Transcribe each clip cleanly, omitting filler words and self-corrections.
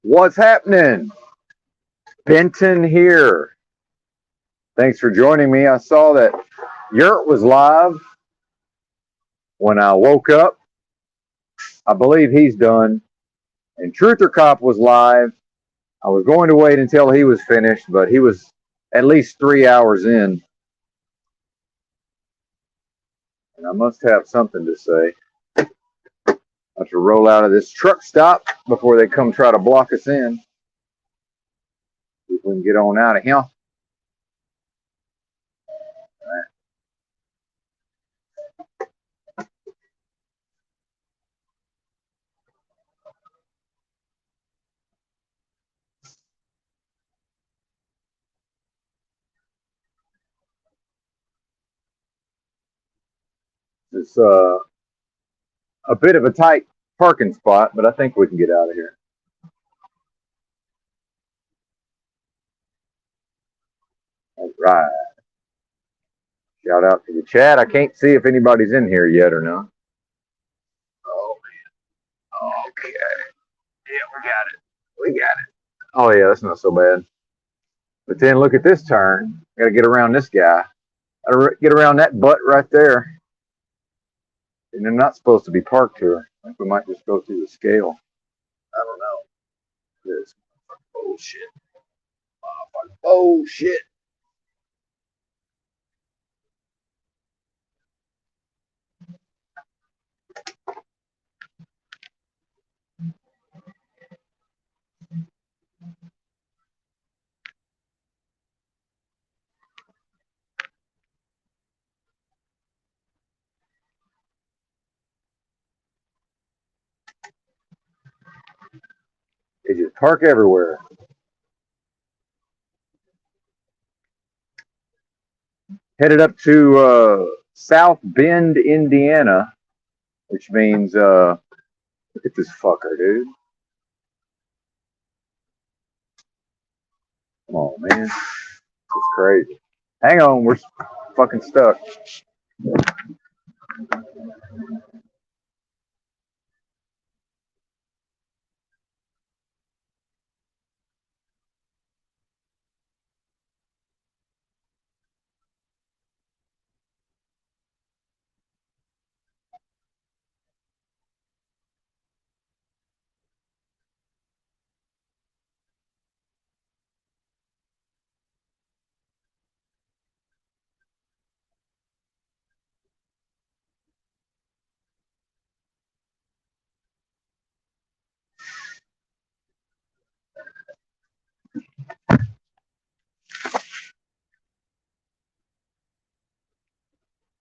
What's happening? Benton here. Thanks for joining me. I saw that Yurt was live when I woke up. I believe he's done. And Truther Cop was live. I was going to wait until he was finished, but he was at least 3 hours in. And I must have something to say. I have to roll out of this truck stop before they come try to block us in. See if we can get on out of here. It's a bit of a tight parking spot, but I think we can get out of here. All right. Shout out to the chat. I can't see if anybody's in here yet or not. Oh, man. Okay. Yeah, we got it. We got it. Oh, yeah, that's not so bad. But then look at this turn. Got to get around this guy. Got to get around that butt right there. And they're not supposed to be parked here. I think we might just go through the scale. I don't know. This bullshit. Bullshit. They just park everywhere. Headed up to South Bend, Indiana, which means, look at this fucker, dude. Come on, man. It's crazy. Hang on, we're fucking stuck.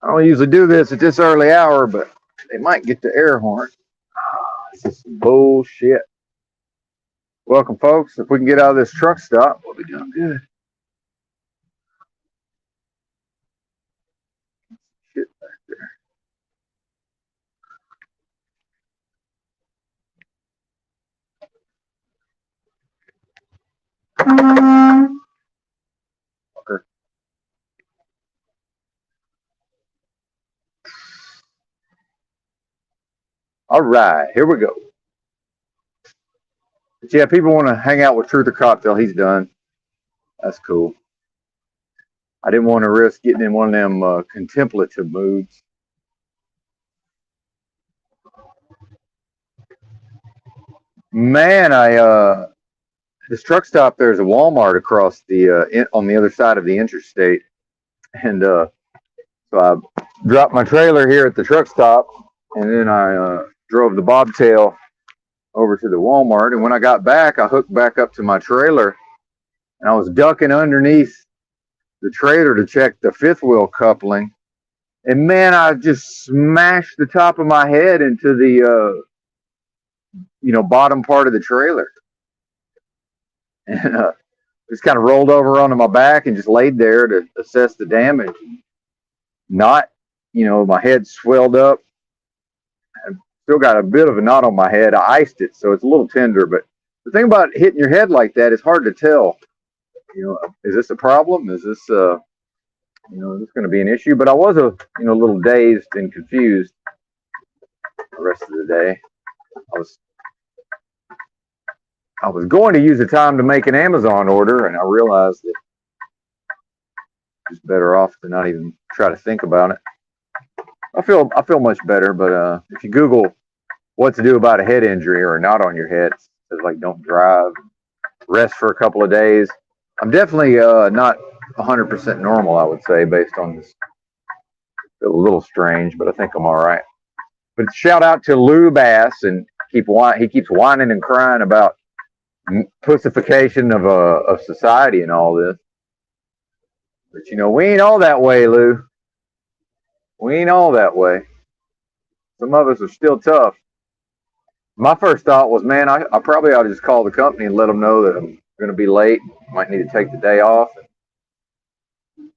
I don't usually do this at this early hour, but they might get the air horn. This is some bullshit. Welcome, folks. If we can get out of this truck stop, we'll be doing good. Shit back there. Fucker. All right, here we go. But yeah, people want to hang out with Truth or Cocktail. He's done. That's cool. I didn't want to risk getting in one of them contemplative moods. Man, this truck stop, there's a Walmart across the on the other side of the interstate, and so I dropped my trailer here at the truck stop, and then I drove the bobtail over to the Walmart. And when I got back, I hooked back up to my trailer, and I was ducking underneath the trailer to check the fifth wheel coupling, and man, I just smashed the top of my head into the bottom part of the trailer, and just kind of rolled over onto my back and just laid there to assess the damage. Knot, my head swelled up. I've still got a bit of a knot on my head. I iced it, so it's a little tender. But the thing about hitting your head like that, it's hard to tell. Is this a problem? Is this, is this going to be an issue? But I was a little dazed and confused the rest of the day. I was I was going to use the time to make an Amazon order, and I realized that it's better off to not even try to think about it. I feel much better, but if you Google what to do about a head injury or not on your head, it says like don't drive, rest for a couple of days. I'm definitely not 100% normal, I would say, based on this. A little strange, but I think I'm all right. But shout out to Lou Bass, and he keeps whining and crying about pussification of society and all this. But you know, we ain't all that way, Lou. We ain't all that way. Some of us are still tough. My first thought was, man, I probably ought to just call the company and let them know that I'm going to be late. Might need to take the day off. You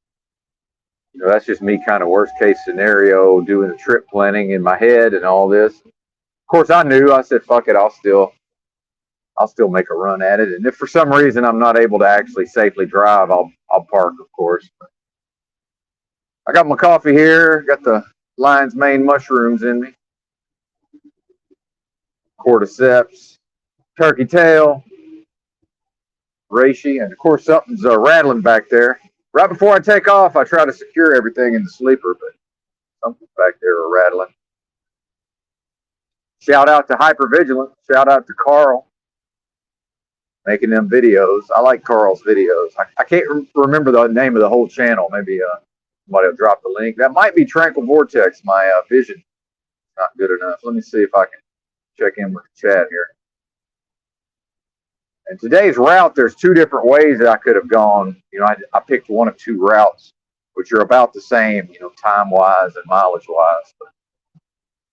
know, that's just me kind of worst case scenario, doing the trip planning in my head and all this. Of course, I knew. I said, fuck it, I'll still make a run at it. And if for some reason I'm not able to actually safely drive, I'll park, of course. I got my coffee here. Got the lion's mane mushrooms in me. Cordyceps, turkey tail, reishi, and of course something's rattling back there. Right before I take off, I try to secure everything in the sleeper, but something's back there rattling. Shout out to Hypervigilance. Shout out to Carl making them videos. I like Carl's videos. I can't remember the name of the whole channel. Maybe somebody will drop the link. That might be Tranquil Vortex. My vision not good enough. Let me see if I can check in with the chat here. And today's route, there's two different ways that I could have gone. You know, I picked one of two routes, which are about the same, you know, time-wise and mileage-wise.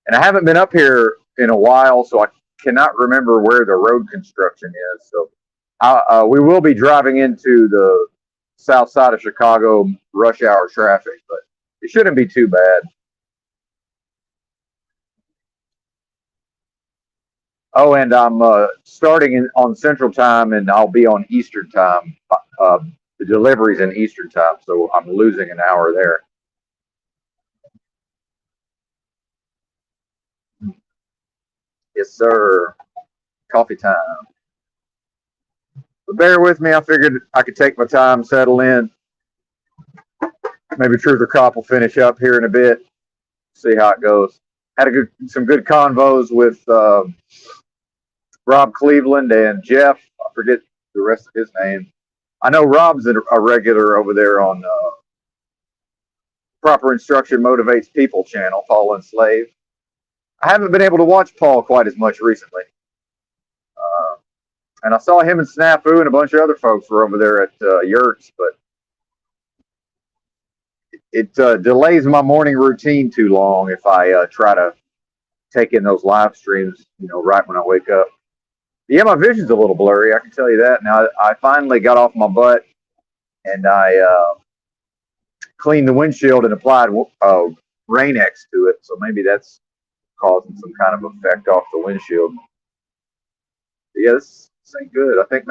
And I haven't been up here in a while, so I cannot remember where the road construction is. So we will be driving into the south side of Chicago rush hour traffic, but it shouldn't be too bad. Oh, and I'm starting on Central Time, and I'll be on Eastern Time. The delivery's in Eastern Time, so I'm losing an hour there. Yes, sir. Coffee time. But bear with me. I figured I could take my time, settle in. Maybe Truth or Cop will finish up here in a bit. See how it goes. Had some good convos with Rob Cleveland and Jeff. I forget the rest of his name. I know Rob's a regular over there on Proper Instruction Motivates People channel, Paul and Slave. I haven't been able to watch Paul quite as much recently. And I saw him and Snafu and a bunch of other folks were over there at Yurts, but it delays my morning routine too long if I try to take in those live streams, you know, right when I wake up. Yeah, my vision's a little blurry, I can tell you that. Now, I finally got off my butt and I cleaned the windshield and applied Rain-X to it, so maybe that's causing some kind of effect off the windshield. But yeah, this ain't good. I think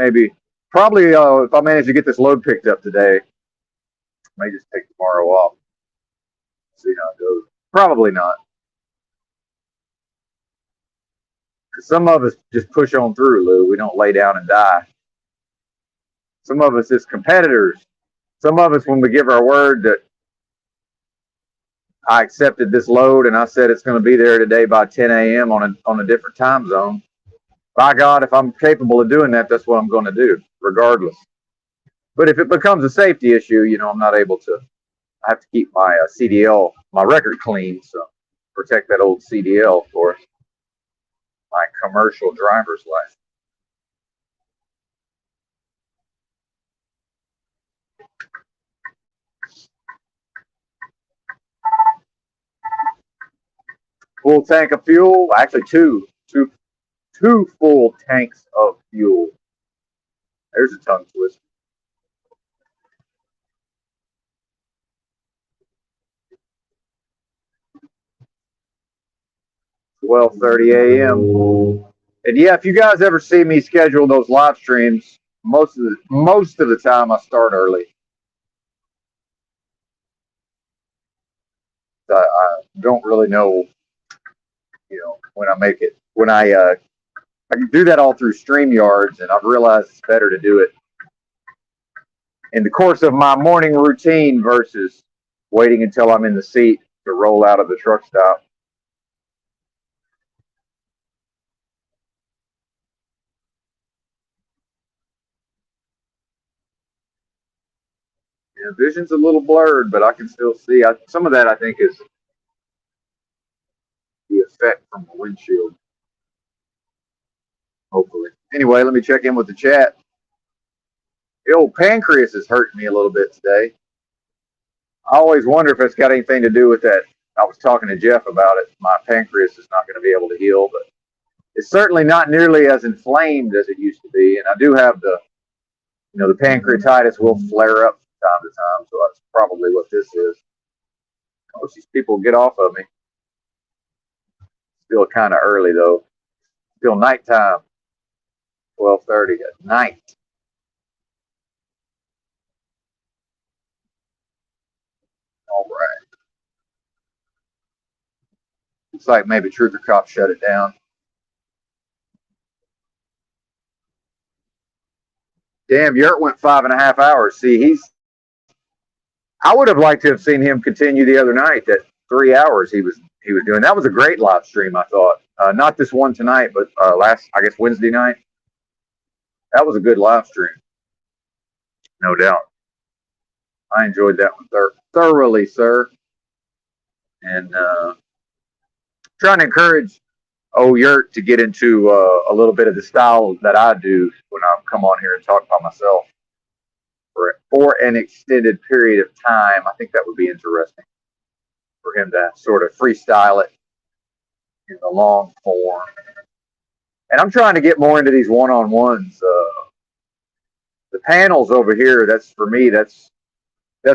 probably if I manage to get this load picked up today, I may just take tomorrow off. See how it goes. Probably not. Because some of us just push on through, Lou. We don't lay down and die. Some of us as competitors. Some of us, when we give our word that I accepted this load and I said it's going to be there today by 10 a.m. on a different time zone. By God, if I'm capable of doing that, that's what I'm going to do, regardless. But if it becomes a safety issue, you know, I'm not able to. I have to keep my CDL, my record clean, so protect that old CDL, of course. My commercial driver's license. Full tank of fuel, actually two full tanks of fuel. There's a tongue twister. 12:30 a.m. And yeah, if you guys ever see me schedule those live streams, most of the time I start early. I don't really know, you know, when I I can do that all through StreamYards, and I've realized it's better to do it in the course of my morning routine versus waiting until I'm in the seat to roll out of the truck stop. Yeah, vision's a little blurred, but I can still see. Some of that I think is the effect from the windshield. Hopefully. Anyway, let me check in with the chat. The old pancreas is hurting me a little bit today. I always wonder if it's got anything to do with that. I was talking to Jeff about it. My pancreas is not going to be able to heal, but it's certainly not nearly as inflamed as it used to be. And I do have the pancreatitis will flare up from time to time, so that's probably what this is. I wish these people would get off of me. Still kind of early though. Still nighttime. 12:30 at night. All right. Looks like maybe Truther Cop shut it down. Damn, Yurt went 5.5 hours. See, I would have liked to have seen him continue the other night. That 3 hours he was doing. That was a great live stream, I thought. Not this one tonight, but last, I guess, Wednesday night. That was a good live stream, no doubt. I enjoyed that one thoroughly, sir. And trying to encourage Yurt to get into a little bit of the style that I do when I come on here and talk by myself for an extended period of time. I think that would be interesting for him to sort of freestyle it in the long form. And I'm trying to get more into these one-on-ones. The panels over here, that's for me, that's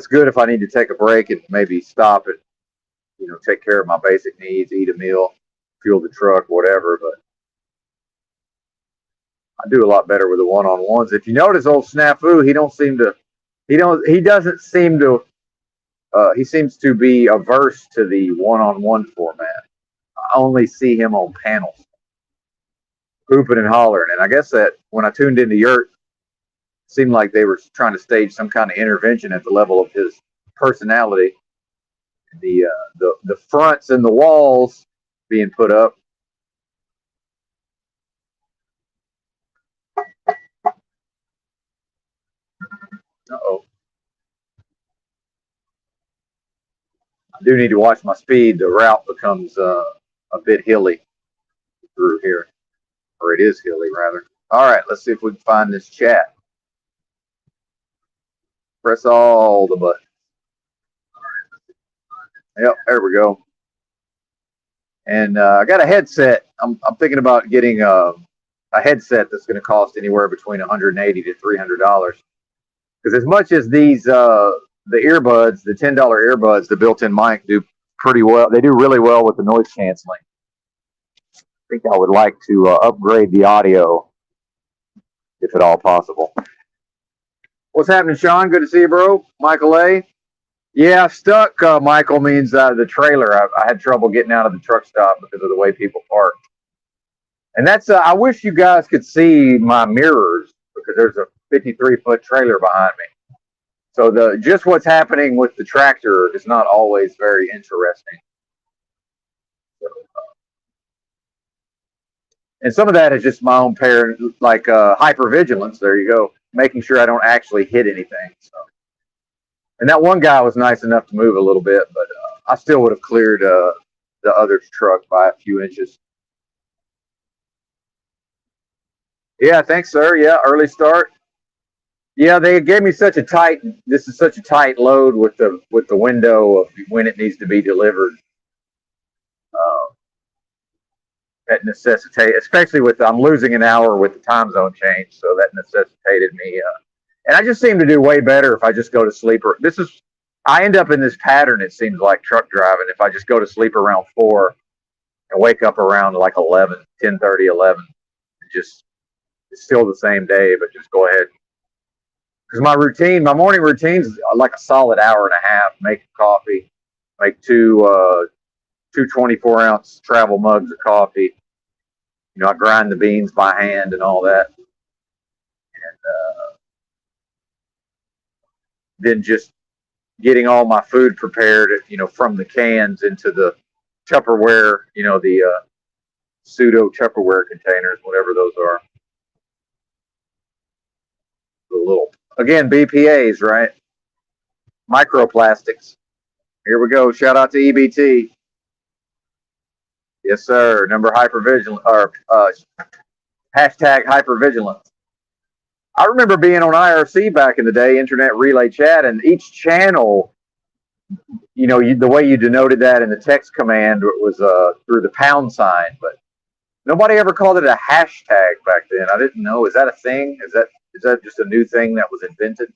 good if I need to take a break and maybe stop it, take care of my basic needs, eat a meal, fuel the truck, whatever. But I do a lot better with the one-on-ones. If you notice, old Snafu, he seems to be averse to the one-on-one format. I only see him on panels, hooping and hollering. And I guess that when I tuned into Yurt, it seemed like they were trying to stage some kind of intervention at the level of his personality. The fronts and the walls being put up. Uh-oh. I do need to watch my speed. The route becomes a bit hilly through here. Or it is hilly, rather. All right, let's see if we can find this chat. Press all the buttons. Yep, there we go. And I got a headset. I'm thinking about getting a headset that's going to cost anywhere between $180 to $300. Because as much as these the earbuds, the $10 earbuds, the built-in mic do pretty well. They do really well with the noise canceling. I think I would like to upgrade the audio, if at all possible. What's happening, Sean? Good to see you, bro. Michael A. Yeah, stuck, Michael, means the trailer. I had trouble getting out of the truck stop because of the way people park. And that's, I wish you guys could see my mirrors because there's a 53-foot trailer behind me. So just what's happening with the tractor is not always very interesting. So, and some of that is just my own hypervigilance. There you go. Making sure I don't actually hit anything. So. And that one guy was nice enough to move a little bit, but I still would have cleared the other truck by a few inches. Yeah, thanks, sir. Yeah, early start. Yeah, they gave me this is such a tight load with the window of when it needs to be delivered. That necessitated, especially I'm losing an hour with the time zone change, so that necessitated me. And I just seem to do way better if I just go to sleep. I end up in this pattern, it seems like, truck driving. If I just go to sleep around 4 and wake up around like 11, 10:30, 11, it's still the same day, but just go ahead. Because my morning routine's like a solid hour and a half. Make coffee, make two 24-ounce travel mugs of coffee, You know, I grind the beans by hand and all that. And then just getting all my food prepared, you know, from the cans into the Tupperware, you know, the pseudo Tupperware containers, whatever those are. The little, again, BPAs, right? Microplastics. Here we go. Shout out to EBT. Yes, sir. Number hypervigilance, or hashtag hypervigilance. I remember being on IRC back in the day, Internet Relay Chat, and each channel, you know, the way you denoted that in the text command was through the pound sign, but nobody ever called it a hashtag back then. I didn't know. Is that a thing? Is that just a new thing that was invented?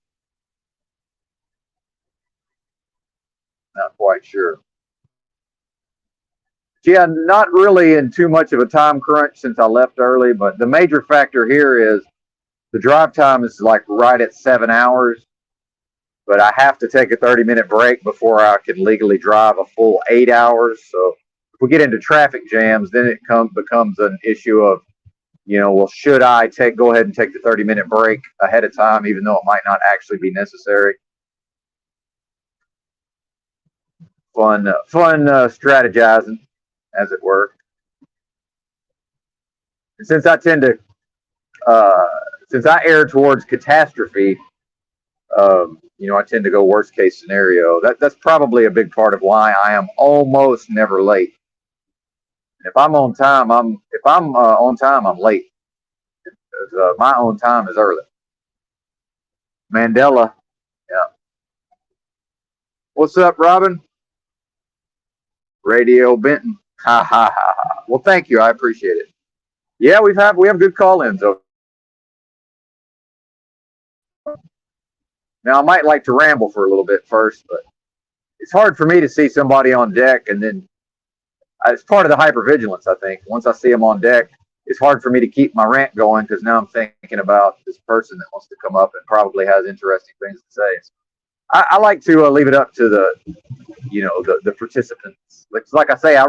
Not quite sure. Yeah, not really in too much of a time crunch since I left early, but the major factor here is the drive time is like right at 7 hours, but I have to take a 30-minute break before I can legally drive a full 8 hours. So if we get into traffic jams, then it becomes an issue of, you know, well, should I go ahead and take the 30-minute break ahead of time, even though it might not actually be necessary? Fun strategizing, as it were. And since I tend to, since I err towards catastrophe, you know, I tend to go worst case scenario. That's probably a big part of why I am almost never late. If I'm on time, I'm late. Because my own time is early. Mandela, yeah. What's up, Robin? Radio Benton. Ha ha ha ha. Well, thank you. I appreciate it. Yeah, we have good call-ins. Now, I might like to ramble for a little bit first, but it's hard for me to see somebody on deck and then it's part of the hypervigilance, I think. Once I see them on deck, it's hard for me to keep my rant going because now I'm thinking about this person that wants to come up and probably has interesting things to say. So I like to leave it up to the, you know, the participants. Like I say, I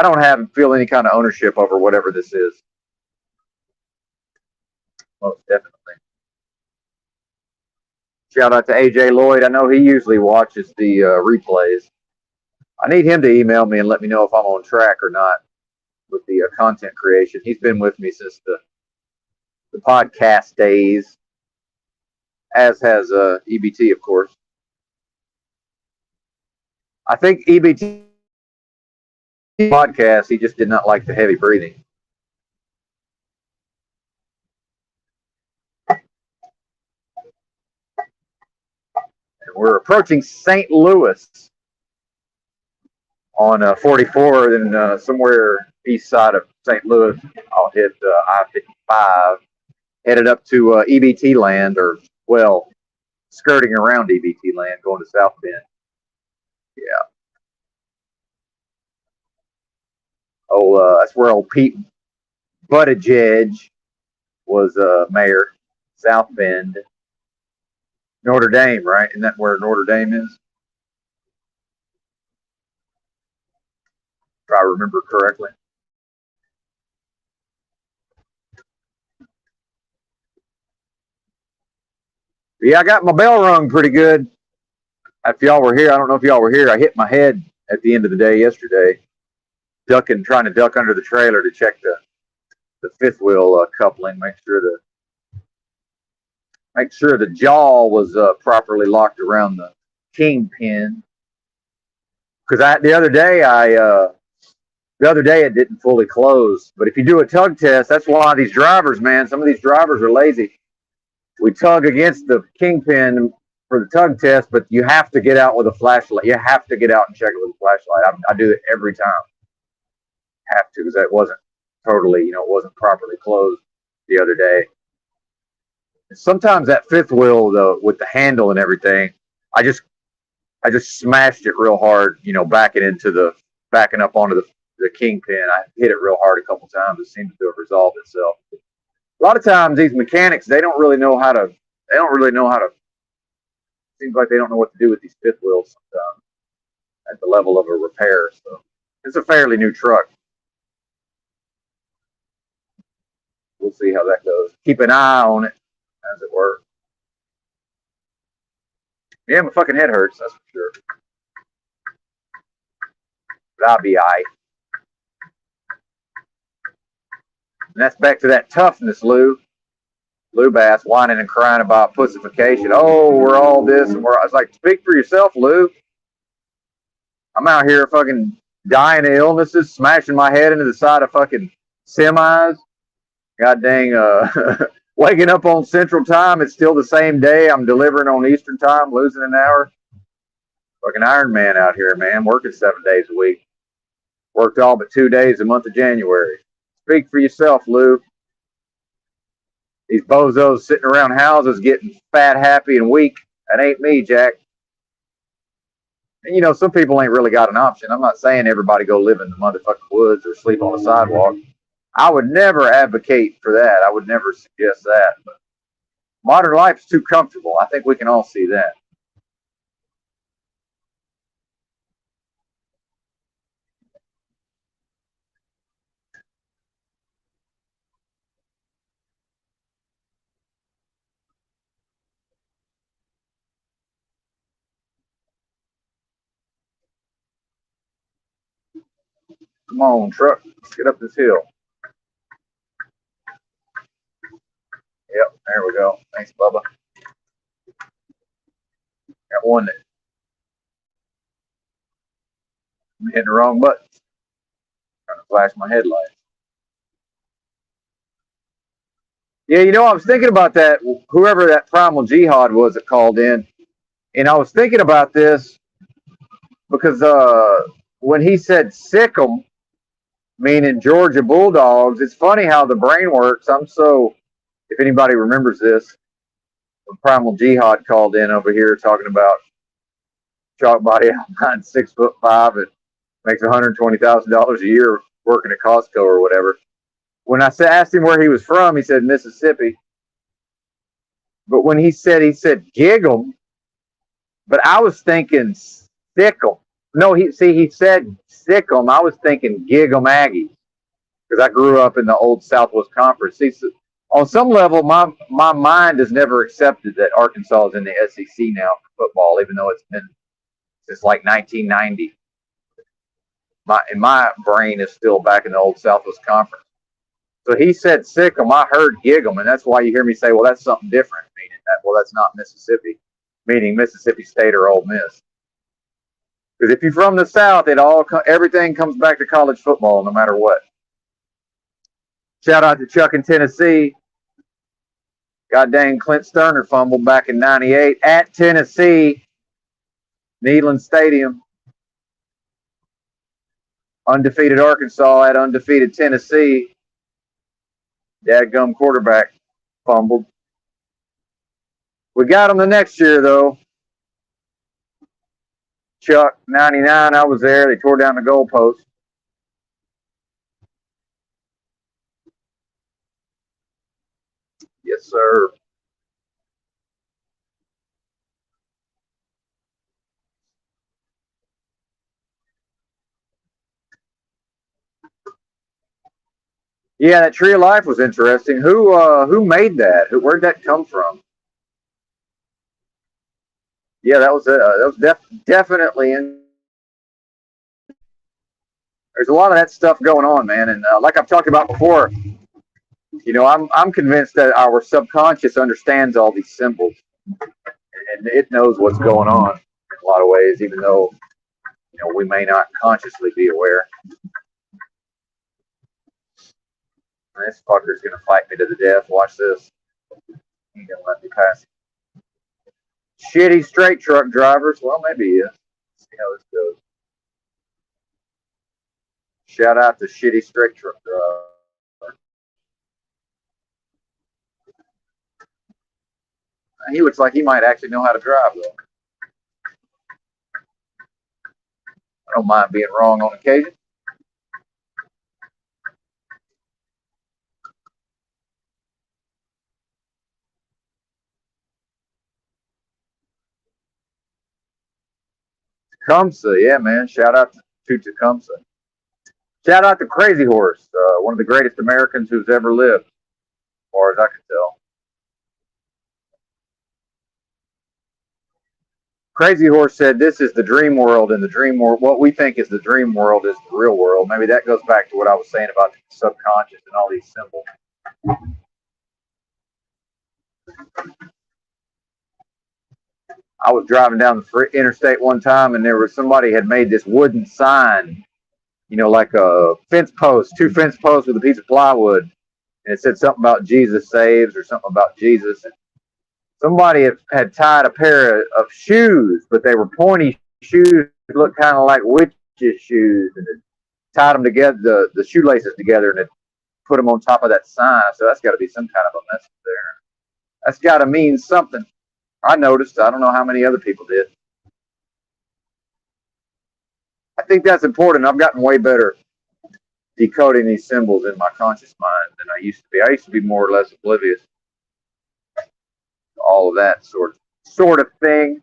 don't feel any kind of ownership over whatever this is. Most definitely. Shout out to AJ Lloyd. I know he usually watches the replays. I need him to email me and let me know if I'm on track or not with the content creation. He's been with me since the podcast days, as has EBT, of course. I think EBT podcast, he just did not like the heavy breathing. And we're approaching St. Louis on 44, and somewhere east side of St. Louis, I'll hit I-55, headed up to EBT land, or, well, skirting around EBT land, going to South Bend. Yeah. Oh, that's where old Pete Buttigieg was mayor. South Bend. Notre Dame, right? Isn't that where Notre Dame is? If I remember correctly. Yeah, I got my bell rung pretty good. If y'all were here, I don't know if y'all were here. I hit my head at the end of the day yesterday, trying to duck under the trailer to check the fifth wheel coupling, make sure the jaw was properly locked around the kingpin. Because the other day it didn't fully close. But if you do a tug test, that's why these drivers, man, some of these drivers are lazy. We tug against the kingpin for the tug test, but you have to get out with a flashlight. You have to get out and check it with a flashlight. I do it every time. Have to, because that wasn't totally, you know, it wasn't properly closed the other day. Sometimes that fifth wheel, though, with the handle and everything, I just smashed it real hard, you know, backing up onto the kingpin. I hit it real hard a couple times. It seems to have resolved itself. A lot of times these mechanics, they don't really know how to, seems like they don't know what to do with these fifth wheels sometimes at the level of a repair. So it's a fairly new truck. we'll see how that goes. Keep an eye on it, as it were. Yeah, my fucking head hurts, that's for sure. But I'll be all right. And that's back to that toughness, Lou. Lou Bass whining and crying about pussification. Oh, we're all this and we're. I was like, speak for yourself, Lou. I'm out here fucking dying of illnesses, smashing my head into the side of fucking semis. God dang, waking up on Central Time. It's still the same day. I'm delivering on Eastern Time, losing an hour. Fucking Iron Man out here, man. Working 7 days a week. Worked all but 2 days the month of January. Speak for yourself, Lou. These bozos sitting around houses getting fat, happy, and weak. That ain't me, Jack. And you know, some people ain't really got an option. I'm not saying everybody go live in the motherfucking woods or sleep on the sidewalk. I would never advocate for that. I would never suggest that. But modern life is too comfortable. I think we can all see that. Come on, truck. Let's get up this hill. Yep, there we go. Thanks, Bubba. Got one that I'm hitting the wrong button. Trying to flash my headlights. Yeah, you know, I was thinking about that. Whoever that Primal Jihad was that called in, and I was thinking about this because when he said sick 'em, meaning Georgia Bulldogs, it's funny how the brain works. If anybody remembers this, Primal Jihad called in over here talking about chalk body outline, 6'5", and makes $120,000 a year working at Costco or whatever. When I asked him where he was from, he said Mississippi. But when he said gig 'em, but I was thinking sick 'em. No, he said sick 'em. I was thinking gig 'em Aggies because I grew up in the old Southwest Conference. See, so on some level, my mind has never accepted that Arkansas is in the SEC now for football, even though it's been since like 1990. My brain is still back in the old Southwest Conference. So he said sick 'em. I heard gig 'em, and that's why you hear me say, well, that's something different, meaning that, well, that's not Mississippi, meaning Mississippi State or Ole Miss. Because if you're from the South, everything comes back to college football, no matter what. Shout out to Chuck in Tennessee. God dang, Clint Sterner fumbled back in '98 at Tennessee, Neyland Stadium. Undefeated Arkansas at undefeated Tennessee. Dadgum quarterback fumbled. We got him the next year, though. Chuck, 99, I was there. They tore down the goalpost. Yes, sir. Yeah, that Tree of Life was interesting. Who made that? Where'd that come from? Yeah, that was definitely in. There's a lot of that stuff going on, man, and like I've talked about before, you know, I'm convinced that our subconscious understands all these symbols, and it knows what's going on in a lot of ways, even though we may not consciously be aware. This fucker's gonna fight me to the death. Watch this. He ain't gonna let me pass. Shitty straight truck drivers. Well, maybe he is. Let's see how this goes. Shout out to shitty straight truck driver. He looks like he might actually know how to drive, though. I don't mind being wrong on occasion. Tecumseh, yeah, man. Shout out to Tecumseh. Shout out to Crazy Horse, one of the greatest Americans who's ever lived. far as I can tell. Crazy Horse said this is the dream world, and the dream world, what we think is the dream world, is the real world. Maybe that goes back to what I was saying about the subconscious and all these symbols. I was driving down the interstate one time, and there was somebody had made this wooden sign, like a fence post, two fence posts with a piece of plywood, and it said something about Jesus saves or something about Jesus. And somebody had tied a pair of shoes, but they were pointy shoes, looked kind of like witches' shoes, and it tied them together, the shoelaces together, and it put them on top of that sign. So that's got to be some kind of a message there. That's got to mean something. I noticed. I don't know how many other people did. I think that's important. I've gotten way better decoding these symbols in my conscious mind than I used to be. I used to be more or less oblivious to all of that sort of thing.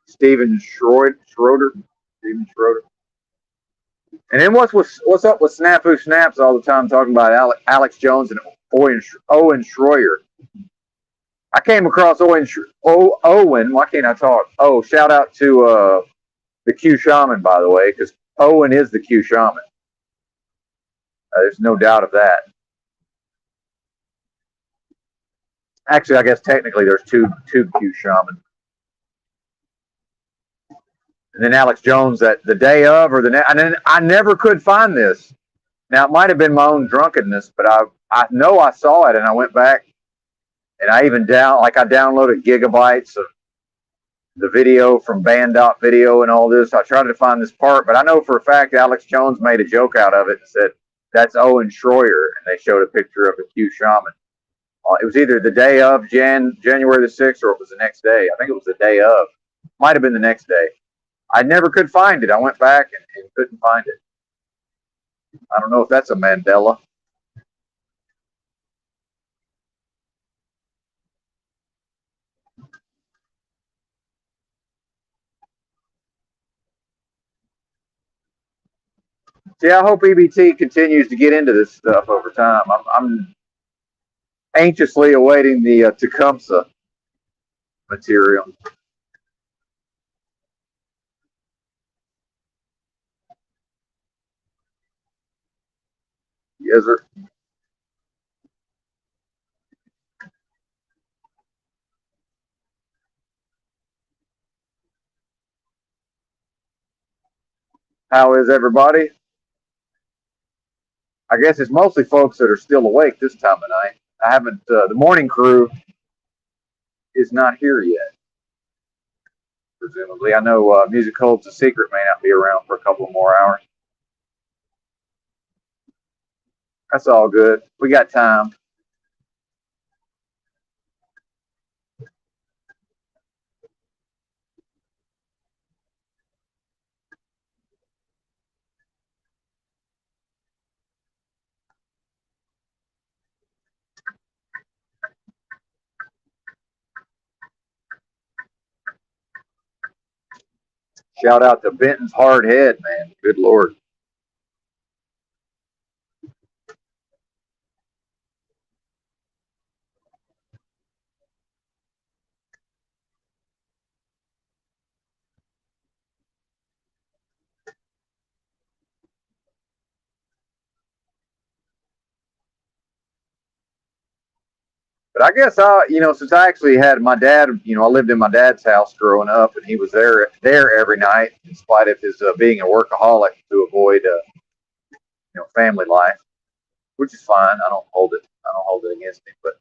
Stephen Schroeder. Stephen Schroeder. And then what's up with Snafu Snaps all the time talking about Alex Jones and Owen Schroyer? I came across Owen. Why can't I talk? Oh, shout out to the Q Shaman, by the way, because Owen is the Q Shaman. There's no doubt of that. Actually, I guess technically there's two Q Shamans. And then Alex Jones that the day of or and then I never could find this. Now it might have been my own drunkenness, but I know I saw it and I went back and I even downloaded gigabytes of the video from band.video and all this. I tried to find this part, but I know for a fact Alex Jones made a joke out of it and said that's Owen Schroyer, and they showed a picture of a Q Shaman. It was either the day of January the 6th or it was the next day. I think it was the day of. Might have been the next day. I never could find it. I went back and couldn't find it. I don't know if that's a Mandela. See, I hope EBT continues to get into this stuff over time. I'm anxiously awaiting the Tecumseh material. Yes, sir. How is everybody? I guess it's mostly folks that are still awake this time of night. I haven't. The morning crew is not here yet. Presumably, I know Music Holds a Secret may not be around for a couple more hours. That's all good. We got time. Shout out to Benton's hard head, man. Good Lord. But I guess since I actually had my dad, I lived in my dad's house growing up, and he was there every night, in spite of his being a workaholic to avoid, family life, which is fine. I don't hold it against him. But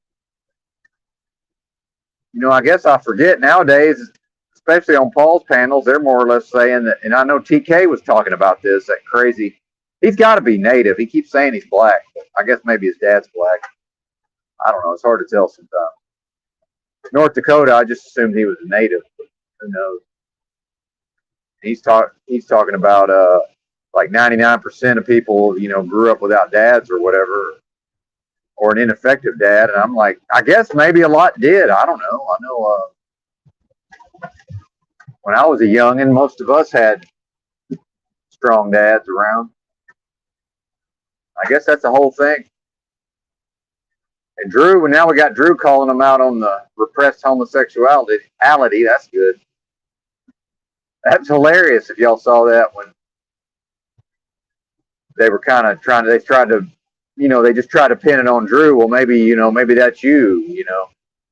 I guess I forget nowadays, especially on Paul's panels, they're more or less saying that, and I know TK was talking about this. That crazy, he's got to be native. He keeps saying he's black, but I guess maybe his dad's black. I don't know. It's hard to tell sometimes. North Dakota, I just assumed he was a native. But who knows? He's talking about like 99% of people, grew up without dads or whatever, or an ineffective dad. And I'm like, I guess maybe a lot did. I don't know. I know when I was a youngin', most of us had strong dads around. I guess that's the whole thing. And Drew, well, now we got Drew calling them out on the repressed homosexuality. That's good. That's hilarious if y'all saw that when they were kind of trying to, they tried to, they just tried to pin it on Drew. Well, maybe, maybe that's you.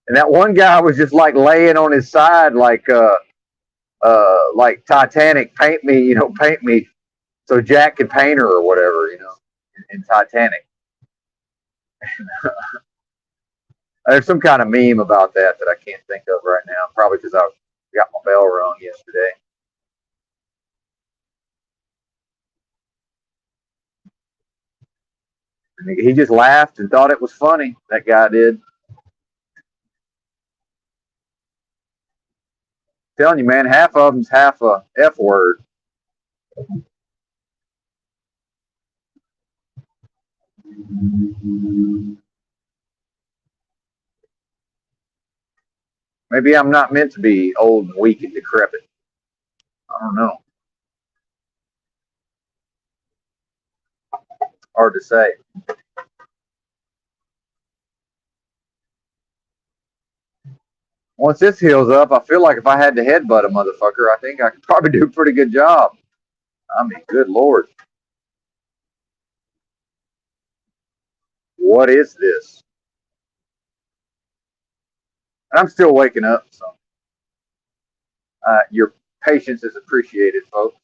And that one guy was just like laying on his side, like Titanic, paint me so Jack could paint her or whatever, in Titanic. There's some kind of meme about that I can't think of right now, probably because I got my bell rung yesterday. And he just laughed and thought it was funny. That guy did. I'm telling you, man, half of them's half a F word. Maybe I'm not meant to be old and weak and decrepit. I don't know. Hard to say. Once this heals up, I feel like if I had to headbutt a motherfucker, I think I could probably do a pretty good job. I mean, good Lord. What is this? And I'm still waking up, so your patience is appreciated, folks.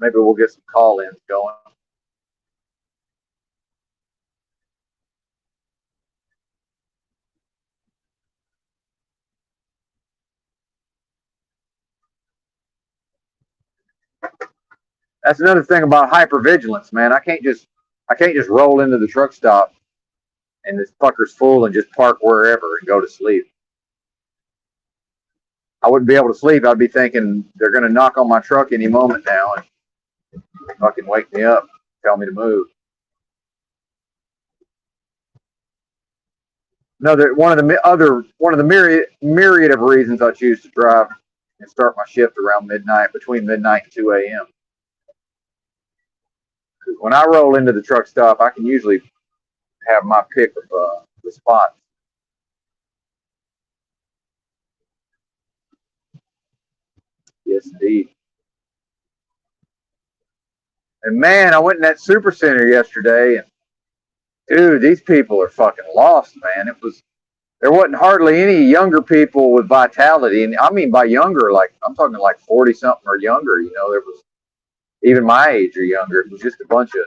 Maybe we'll get some call-ins going. That's another thing about hypervigilance, man. I can't just roll into the truck stop and this fucker's full and just park wherever and go to sleep. I wouldn't be able to sleep. I'd be thinking they're going to knock on my truck any moment now and fucking wake me up, tell me to move. One of the myriad of reasons I choose to drive and start my shift around midnight, between midnight and 2 a.m. When I roll into the truck stop, I can usually have my pick of the spots. Yes, indeed. And man, I went in that super center yesterday, and dude, these people are fucking lost, man. There wasn't hardly any younger people with vitality, and I mean by younger, like I'm talking like 40 something or younger. There was even my age or younger. It was just a bunch of,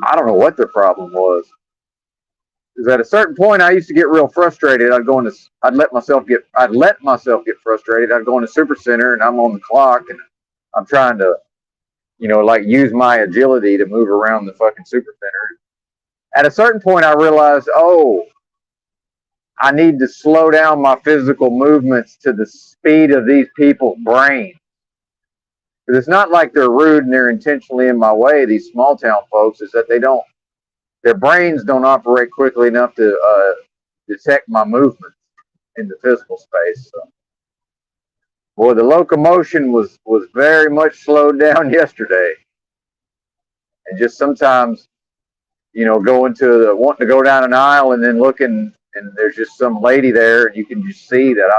I don't know what their problem was. Because at a certain point, I used to get real frustrated. I'd let myself get frustrated. I'd go into super center and I'm on the clock and I'm trying to, like use my agility to move around the fucking super center. At a certain point, I realized, I need to slow down my physical movements to the speed of these people's brains. Because it's not like they're rude and they're intentionally in my way, these small town folks, is that their brains don't operate quickly enough to detect my movements in the physical space. So, boy, the locomotion was very much slowed down yesterday. And just sometimes, wanting to go down an aisle and then looking, and there's just some lady there, and you can just see that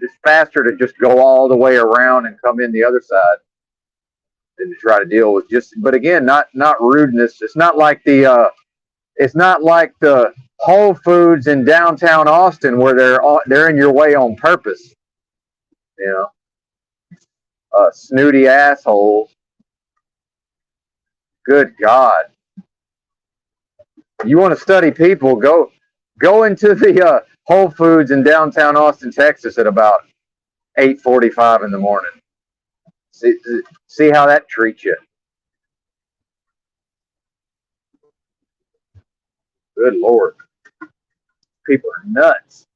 it's faster to just go all the way around and come in the other side than to try to deal with but again, not rudeness. It's not like the Whole Foods in downtown Austin where they're in your way on purpose. Snooty assholes. Good God. You want to study people, go into the Whole Foods in downtown Austin, Texas at about 8:45 in the morning. See how that treats you. Good Lord. People are nuts.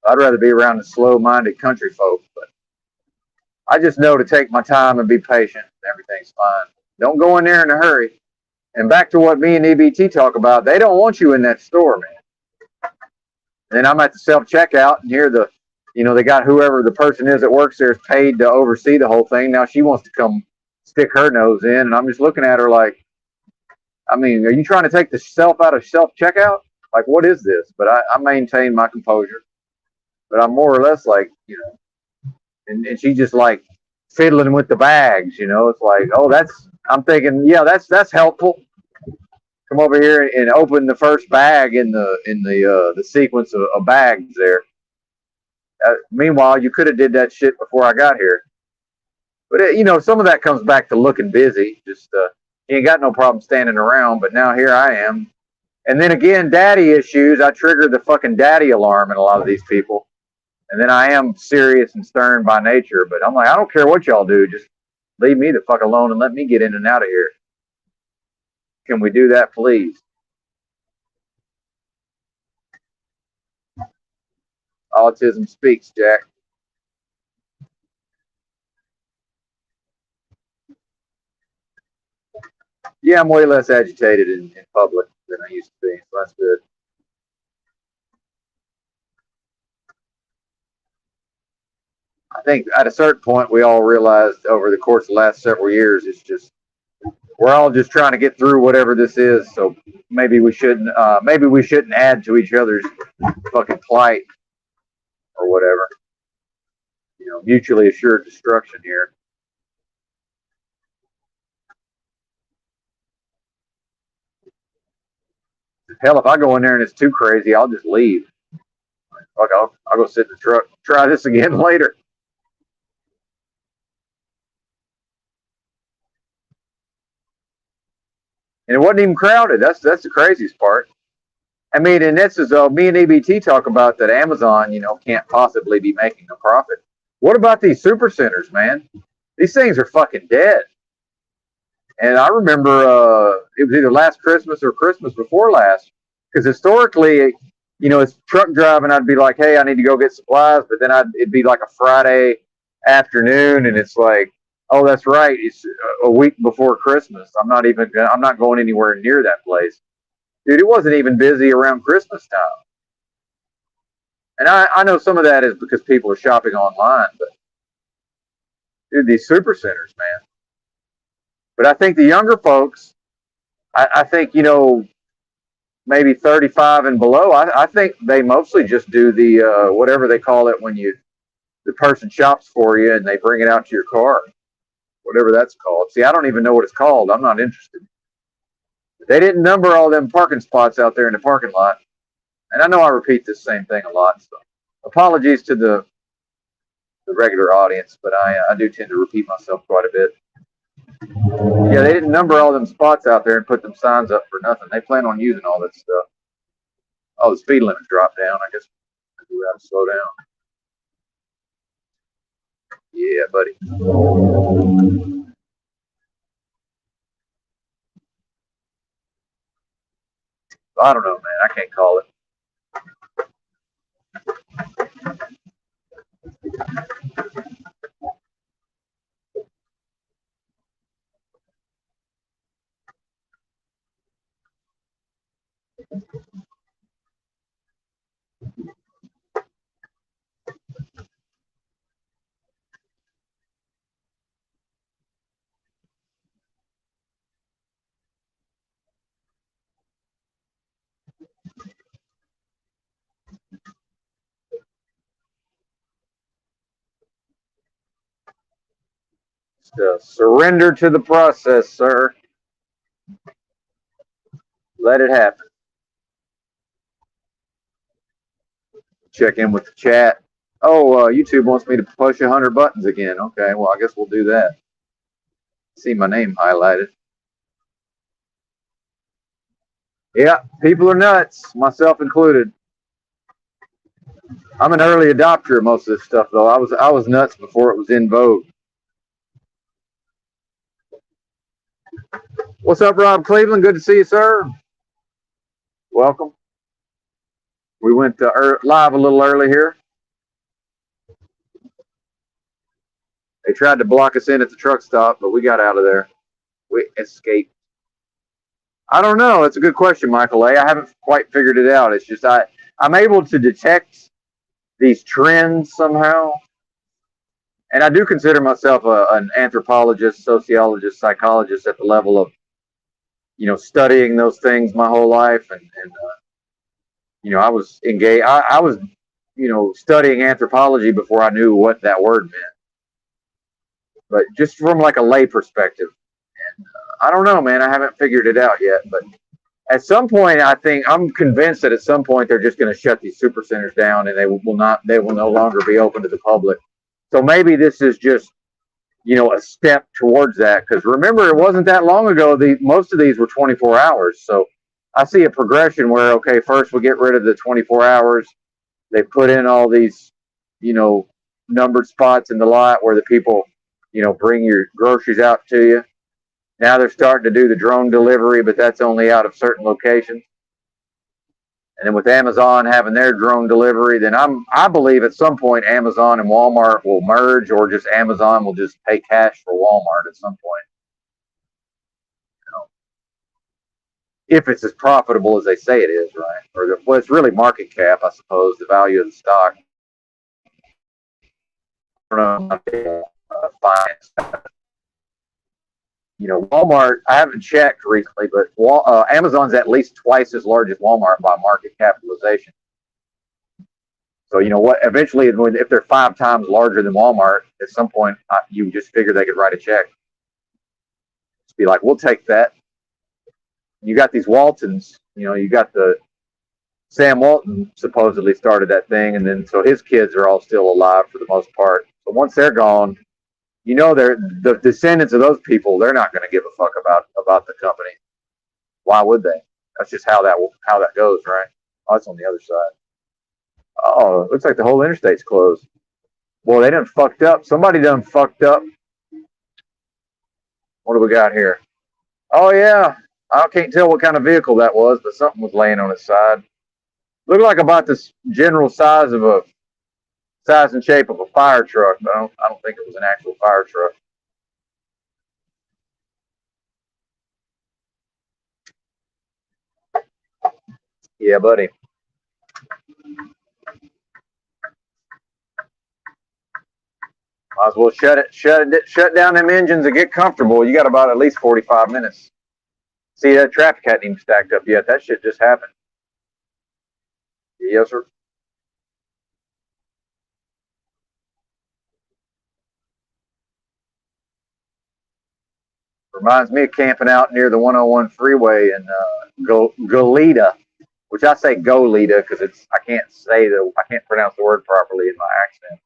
I'd rather be around the slow-minded country folk, but I just know to take my time and be patient. Everything's fine. Don't go in there in a hurry. And back to what me and EBT talk about, they don't want you in that store, man. And I'm at the self-checkout, and here they got whoever the person is that works there is paid to oversee the whole thing. Now she wants to come stick her nose in, and I'm just looking at her like, I mean, are you trying to take the self out of self checkout? Like, what is this? But I maintain my composure. But I'm more or less like, and she just like fiddling with the bags, It's like, oh, I'm thinking, yeah, that's helpful. Come over here and open the first bag in the sequence of bags there. Meanwhile, you could have did that shit before I got here. But some of that comes back to looking busy. Just you ain't got no problem standing around. But now here I am. And then again, daddy issues. I trigger the fucking daddy alarm in a lot of these people. And then I am serious and stern by nature. But I'm like, I don't care what y'all do. Just leave me the fuck alone and let me get in and out of here. Can we do that, please? Autism speaks, Jack. Yeah, I'm way less agitated in public than I used to be, so that's good. I think at a certain point we all realized over the course of the last several years, it's just we're all just trying to get through whatever this is. So maybe we shouldn't add to each other's fucking plight or whatever. Mutually assured destruction here. Hell, if I go in there and it's too crazy, I'll just leave. Fuck, I'll go sit in the truck. Try this again later. And it wasn't even crowded. That's the craziest part. I mean, and this is me and EBT talk about that Amazon, can't possibly be making a profit. What about these super centers, man? These things are fucking dead. And I remember it was either last Christmas or Christmas before last, because historically, it's truck driving. I'd be like, hey, I need to go get supplies, but then it'd be like a Friday afternoon, and it's like, oh, that's right, it's a week before Christmas. I'm not going anywhere near that place, dude. It wasn't even busy around Christmas time. And I know some of that is because people are shopping online, but dude, these super centers, man. But I think the younger folks, I think, maybe 35 and below, I think they mostly just do the whatever they call it when the person shops for you and they bring it out to your car, whatever that's called. See, I don't even know what it's called. I'm not interested. They didn't number all them parking spots out there in the parking lot. And I know I repeat this same thing a lot, so apologies to the regular audience, but I do tend to repeat myself quite a bit. Yeah, they didn't number all them spots out there and put them signs up for nothing. They plan on using all that stuff. Oh, the speed limit dropped down. I guess we have to slow down. Yeah, buddy. I don't know, man. I can't call it. Just surrender to the process, sir. Let it happen. Check in with the chat. Oh, YouTube wants me to push 100 buttons again. Okay, well, I guess we'll do that. See my name highlighted. Yeah, people are nuts, myself included. I'm an early adopter of most of this stuff, though. I was nuts before it was in vogue. What's up, Rob Cleveland? Good to see you, sir. Welcome. We went live a little early here. They tried to block us in at the truck stop, but we got out of there. We escaped. I don't know. It's a good question, Michael A. I haven't quite figured it out. It's just I'm able to detect these trends somehow. And I do consider myself an anthropologist, sociologist, psychologist at the level of studying those things my whole life, and I was engaged. I was, studying anthropology before I knew what that word meant. But just from like a lay perspective, and I don't know, man. I haven't figured it out yet, but at some point, I'm convinced that at some point they're just going to shut these super centers down, and they will no longer be open to the public. So maybe this is just a step towards that. Because remember, it wasn't that long ago. Most of these were 24 hours. So I see a progression where, okay, first we get rid of the 24 hours. They put in all these, numbered spots in the lot where the people, bring your groceries out to you. Now they're starting to do the drone delivery, but that's only out of certain locations. And then with Amazon having their drone delivery, then I believe at some point Amazon and Walmart will merge, or just Amazon will just pay cash for Walmart at some point. If it's as profitable as they say it is, right? Well, it's really market cap, I suppose, the value of the stock. I don't know. Finance. Walmart, I haven't checked recently, but Amazon's at least twice as large as Walmart by market capitalization. So, eventually, if they're 5 times larger than Walmart, at some point, you just figure they could write a check. Just be like, we'll take that. You got these Waltons, you got Sam Walton supposedly started that thing, and then so his kids are all still alive for the most part. But once they're gone, they're the descendants of those people. They're not going to give a fuck about the company. Why would they? That's just how that goes, right? Oh, it's on the other side. Oh, looks like the whole interstate's closed. Well, they done fucked up. Somebody done fucked up. What do we got here? Oh yeah, I can't tell what kind of vehicle that was, but something was laying on its side. Looked like about this general size and shape of a fire truck, but I don't think it was an actual fire truck. Yeah, buddy. Might as well shut down them engines and get comfortable. You got about at least 45 minutes. See, that traffic hadn't even stacked up yet. That shit just happened. Yes, sir. Reminds me of camping out near the 101 freeway in Goleta, which I say Goleta because I can't pronounce the word properly in my accent.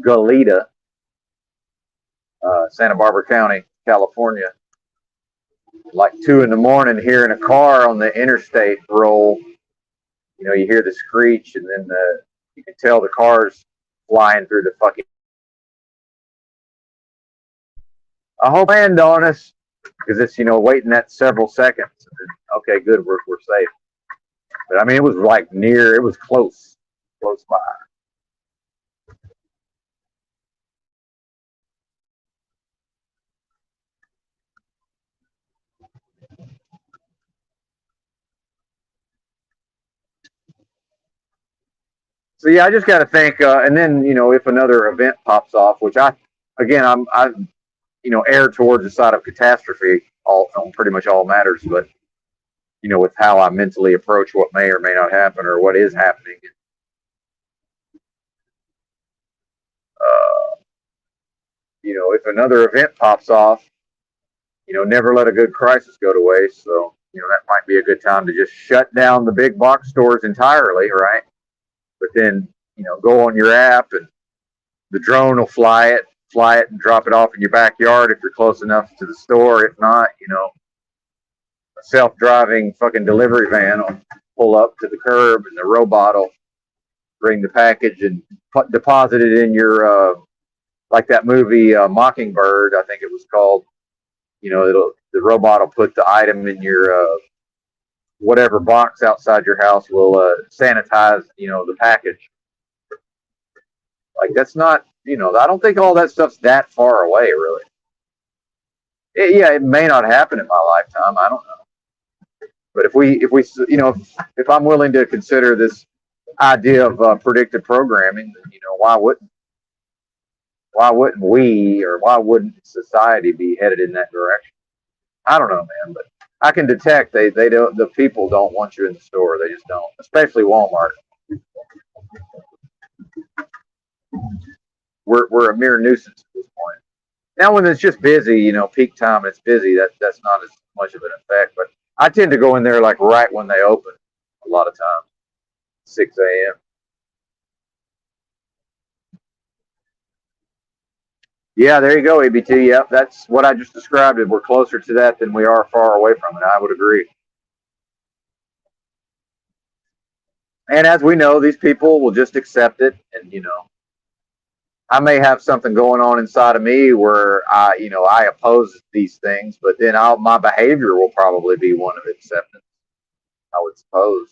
Goleta, Santa Barbara County, California. Like 2 in the morning, hearing a car on the interstate roll. You hear the screech, and then you can tell the car's flying through the fucking. I hope land on us because it's waiting that several seconds. Okay, good, we're safe. But I mean, it was like it was close by. So yeah, I just got to think, and then if another event pops off, which I err towards the side of catastrophe on pretty much all matters, but with how I mentally approach what may or may not happen or what is happening. If another event pops off, never let a good crisis go to waste. So that might be a good time to just shut down the big box stores entirely, right? But then go on your app and the drone will fly it and drop it off in your backyard if you're close enough to the store. If not, a self-driving fucking delivery van will pull up to the curb and the robot will bring the package and deposit it in your like that movie Mockingbird, I think it was called. The robot will put the item in your whatever box outside your house, will sanitize the package. Like that's not I don't think all that stuff's that far away, really. It may not happen in my lifetime. I don't know. But if I'm willing to consider this idea of predictive programming, then why wouldn't we, or why wouldn't society be headed in that direction? I don't know, man, but I can detect they don't, the people don't want you in the store. They just don't, especially Walmart. We're a mere nuisance at this point. Now, when it's just busy, peak time, and it's busy. That's not as much of an effect. But I tend to go in there like right when they open. A lot of times, 6 a.m. Yeah, there you go, ABT. Yep, that's what I just described. It. We're closer to that than we are far away from it. I would agree. And as we know, these people will just accept it, and I may have something going on inside of me where I oppose these things, but then my behavior will probably be one of acceptance. I would suppose.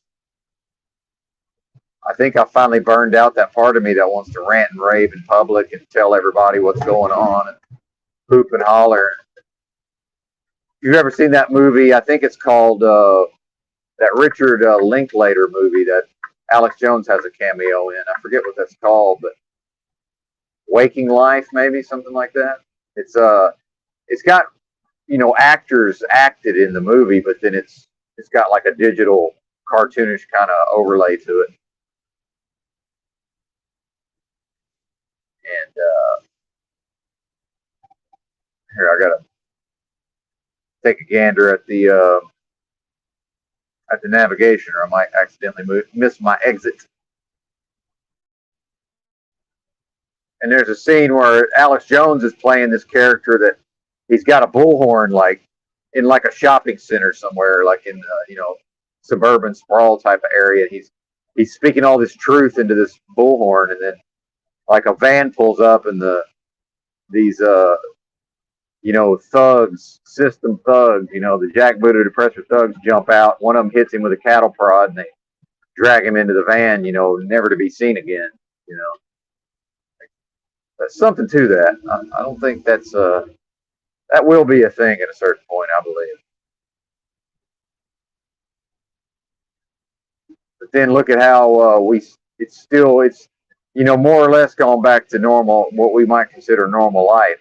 I think I finally burned out that part of me that wants to rant and rave in public and tell everybody what's going on and hoop and holler. You've ever seen that movie? I think it's called that Richard Linklater movie that Alex Jones has a cameo in. I forget what that's called, but Waking Life, maybe something like that. It's got actors acted in the movie, but then it's got like a digital cartoonish kind of overlay to it. And here I gotta take a gander at the navigation, or I might accidentally miss my exit. And there's a scene where Alex Jones is playing this character that he's got a bullhorn like in like a shopping center somewhere, like in suburban sprawl type of area. He's speaking all this truth into this bullhorn, and then like a van pulls up, and these thugs, system thugs, the jackbooted oppressor thugs jump out. One of them hits him with a cattle prod, and they drag him into the van, never to be seen again. You know, there's something to that. I don't think that will be a thing at a certain point, I believe. But then look at how it's more or less gone back to normal, what we might consider normal life.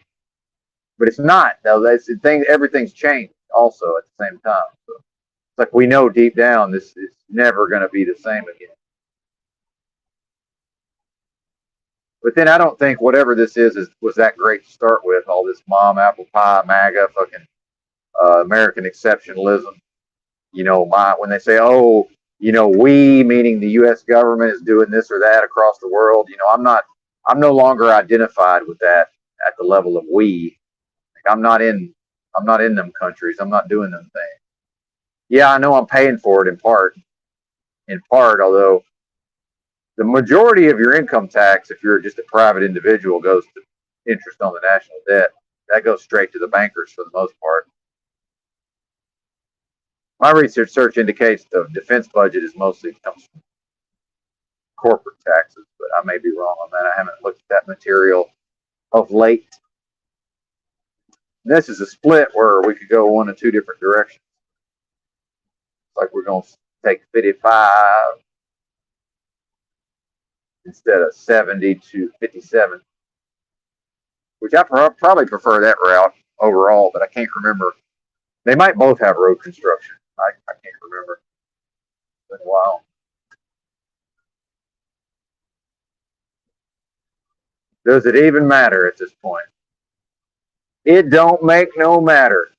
But it's not though. That's the thing. Everything's changed also at the same time. So it's like we know deep down this is never going to be the same again. But then I don't think whatever this is was that great to start with. All this mom, apple pie, MAGA, fucking American exceptionalism. When they say, oh, we, meaning the U.S. government, is doing this or that across the world. I'm no longer identified with that at the level of we. Like, I'm not in them countries. I'm not doing them things. Yeah, I know I'm paying for it in part, although the majority of your income tax, if you're just a private individual, goes to interest on the national debt. That goes straight to the bankers for the most part. My research indicates the defense budget is mostly comes from corporate taxes, but I may be wrong on that. I haven't looked at that material of late. This is a split where we could go one of two different directions. It's like we're going to take 55 instead of 70 to 57, which I probably prefer that route overall, but I can't remember. They might both have road construction. I can't remember. It's been a while. Does it even matter at this point? It don't make no matter,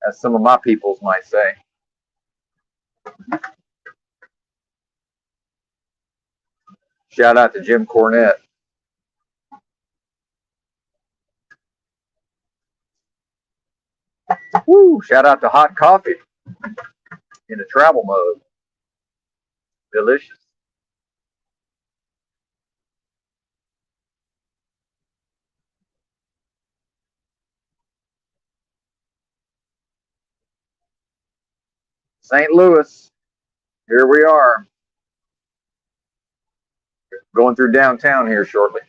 as some of my peoples might say. Shout out to Jim Cornette. Woo! Shout out to hot coffee in a travel mode. Delicious. St. Louis. Here we are. Going through downtown here shortly.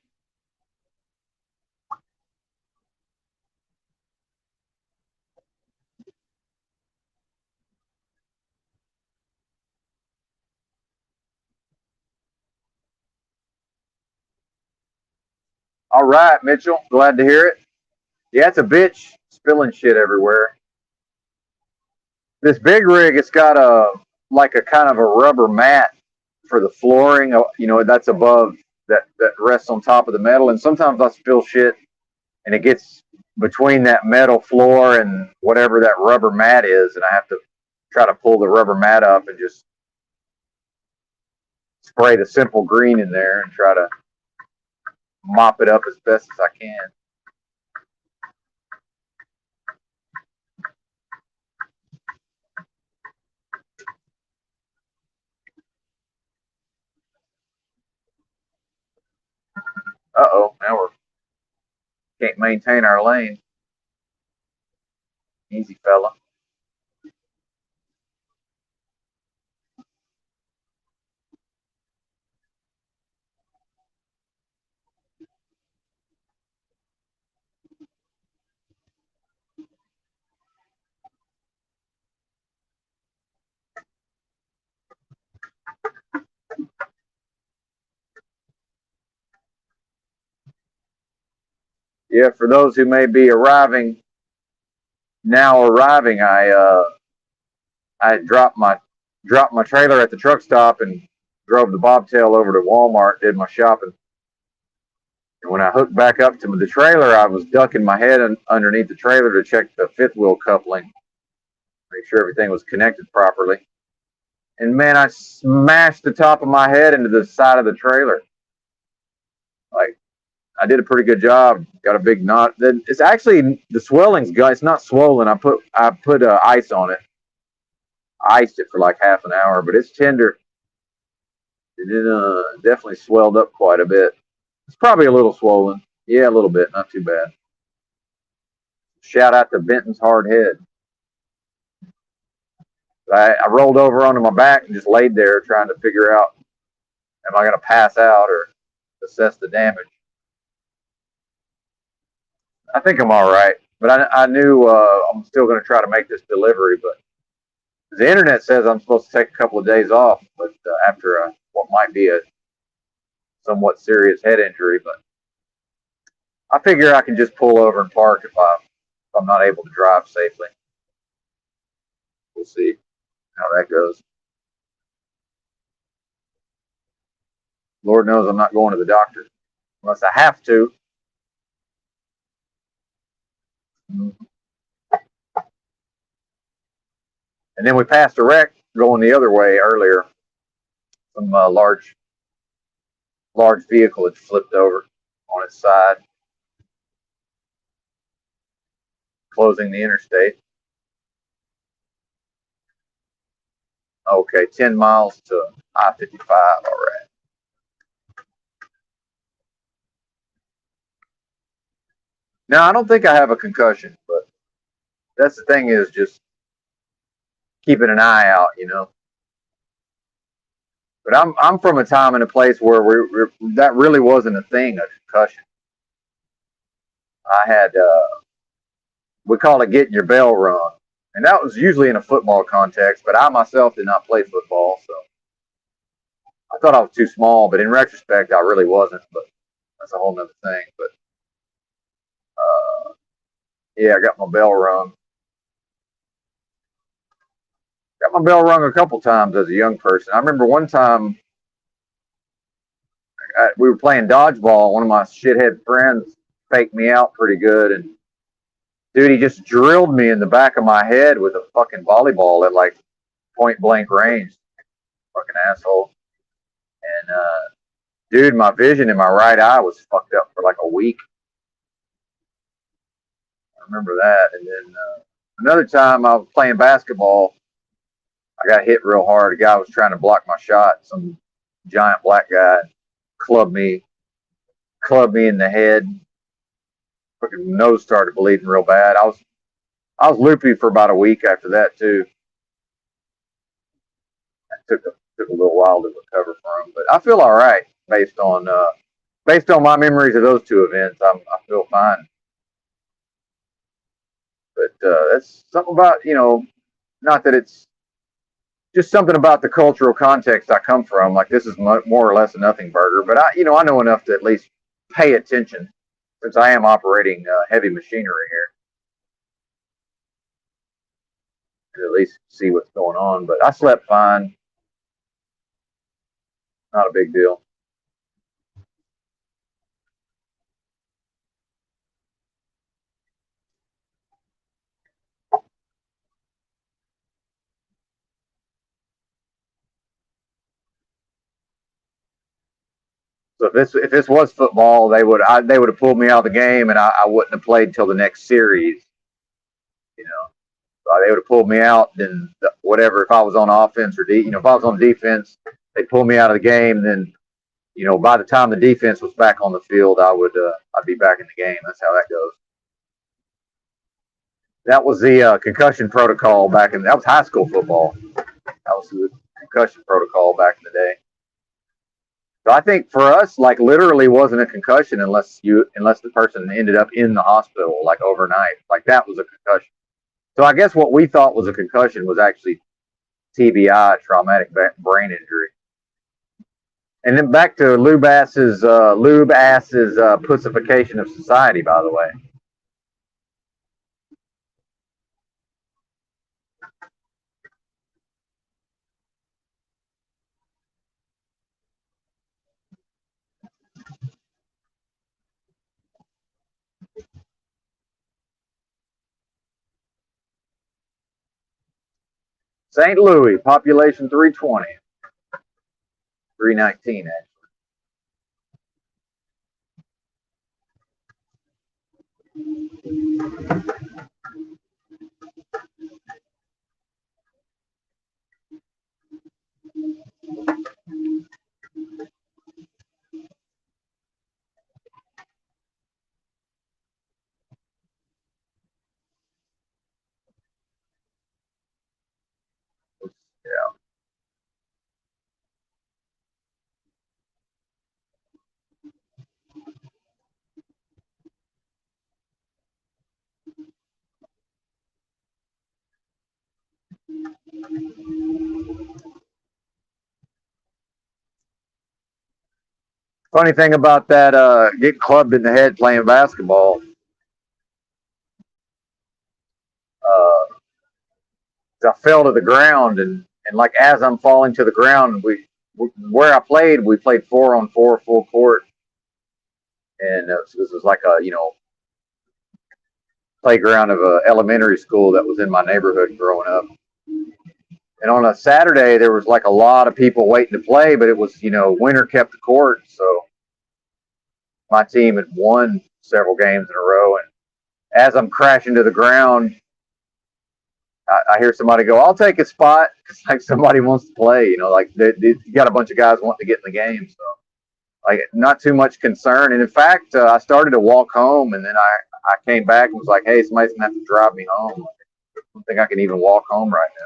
All right, Mitchell. Glad to hear it. Yeah, it's a bitch spilling shit everywhere. This big rig, it's got a like a kind of a rubber mat for the flooring. That's above that rests on top of the metal. And sometimes I spill shit, and it gets between that metal floor and whatever that rubber mat is, and I have to try to pull the rubber mat up and just spray the simple green in there and try to mop it up as best as I can. Uh-oh, now we can't maintain our lane. Easy, fella. Yeah, for those who may be now arriving, I dropped my trailer at the truck stop and drove the bobtail over to Walmart, did my shopping. And when I hooked back up to the trailer, I was ducking my head underneath the trailer to check the fifth wheel coupling, make sure everything was connected properly. And man, I smashed the top of my head into the side of the trailer. Like, I did a pretty good job. Got a big knot. Then it's actually the swelling's gone. It's not swollen. I put ice on it. I iced it for like half an hour, but it's tender. It definitely swelled up quite a bit. It's probably a little swollen. Yeah, a little bit. Not too bad. Shout out to Benton's hard head. I rolled over onto my back and just laid there trying to figure out, am I going to pass out or assess the damage? I think I'm all right, but I knew I'm still going to try to make this delivery. But the internet says I'm supposed to take a couple of days off, but after what might be a somewhat serious head injury. But I figure I can just pull over and park if I'm not able to drive safely. We'll see how that goes. Lord knows I'm not going to the doctor unless I have to. And then we passed a wreck going the other way earlier. Some large vehicle had flipped over on its side, closing the interstate. Okay, 10 miles to I-55. All right. Now, I don't think I have a concussion, but that's the thing, is just keeping an eye out, But I'm from a time and a place where that really wasn't a thing, a concussion. I had we call it getting your bell rung, and that was usually in a football context. But I myself did not play football, so I thought I was too small. But in retrospect, I really wasn't. But that's a whole nother thing. But yeah, I got my bell rung. Got my bell rung a couple times as a young person. I remember one time we were playing dodgeball. One of my shithead friends faked me out pretty good, and dude, he just drilled me in the back of my head with a fucking volleyball at like point blank range. Fucking asshole. And dude, my vision in my right eye was fucked up for like a week. I remember that. And then another time I was playing basketball, I got hit real hard. A guy was trying to block my shot. Some giant black guy clubbed me in the head. Fucking nose started bleeding real bad. I was loopy for about a week after that too. It took a little while to recover from, but I feel all right based on my memories of those two events. I feel fine. But that's something about, not that it's just something about the cultural context I come from. Like, this is more or less a nothing burger, but I know enough to at least pay attention, since I am operating heavy machinery here. to at least see what's going on. But I slept fine, not a big deal. So if this was football, they would have pulled me out of the game, and I wouldn't have played till the next series. You know, they would have pulled me out. Then whatever, if I was on offense or if I was on defense, they pull me out of the game. Then by the time the defense was back on the field, I'd be back in the game. That's how that goes. That was the concussion protocol that was high school football. That was the concussion protocol back in the day. So I think for us, like literally wasn't a concussion unless the person ended up in the hospital like overnight. Like that was a concussion. So I guess what we thought was a concussion was actually TBI, traumatic brain injury. And then back to Lube Ass's pussification of society, by the way. St. Louis, population 320. 319, actually. Yeah. Funny thing about that, getting clubbed in the head playing basketball. Uh, I fell to the ground, and like as I'm falling to the ground, where I played, we played 4-on-4 full court, and this was like a playground of a elementary school that was in my neighborhood growing up. And on a Saturday, there was like a lot of people waiting to play, but it was winter kept the court, so my team had won several games in a row. And as I'm crashing to the ground, I hear somebody go, "I'll take a spot." It's like somebody wants to play, like you got a bunch of guys wanting to get in the game. So, like, not too much concern. And in fact, I started to walk home, and then I came back and was like, "Hey, somebody's gonna have to drive me home. I don't think I can even walk home right now."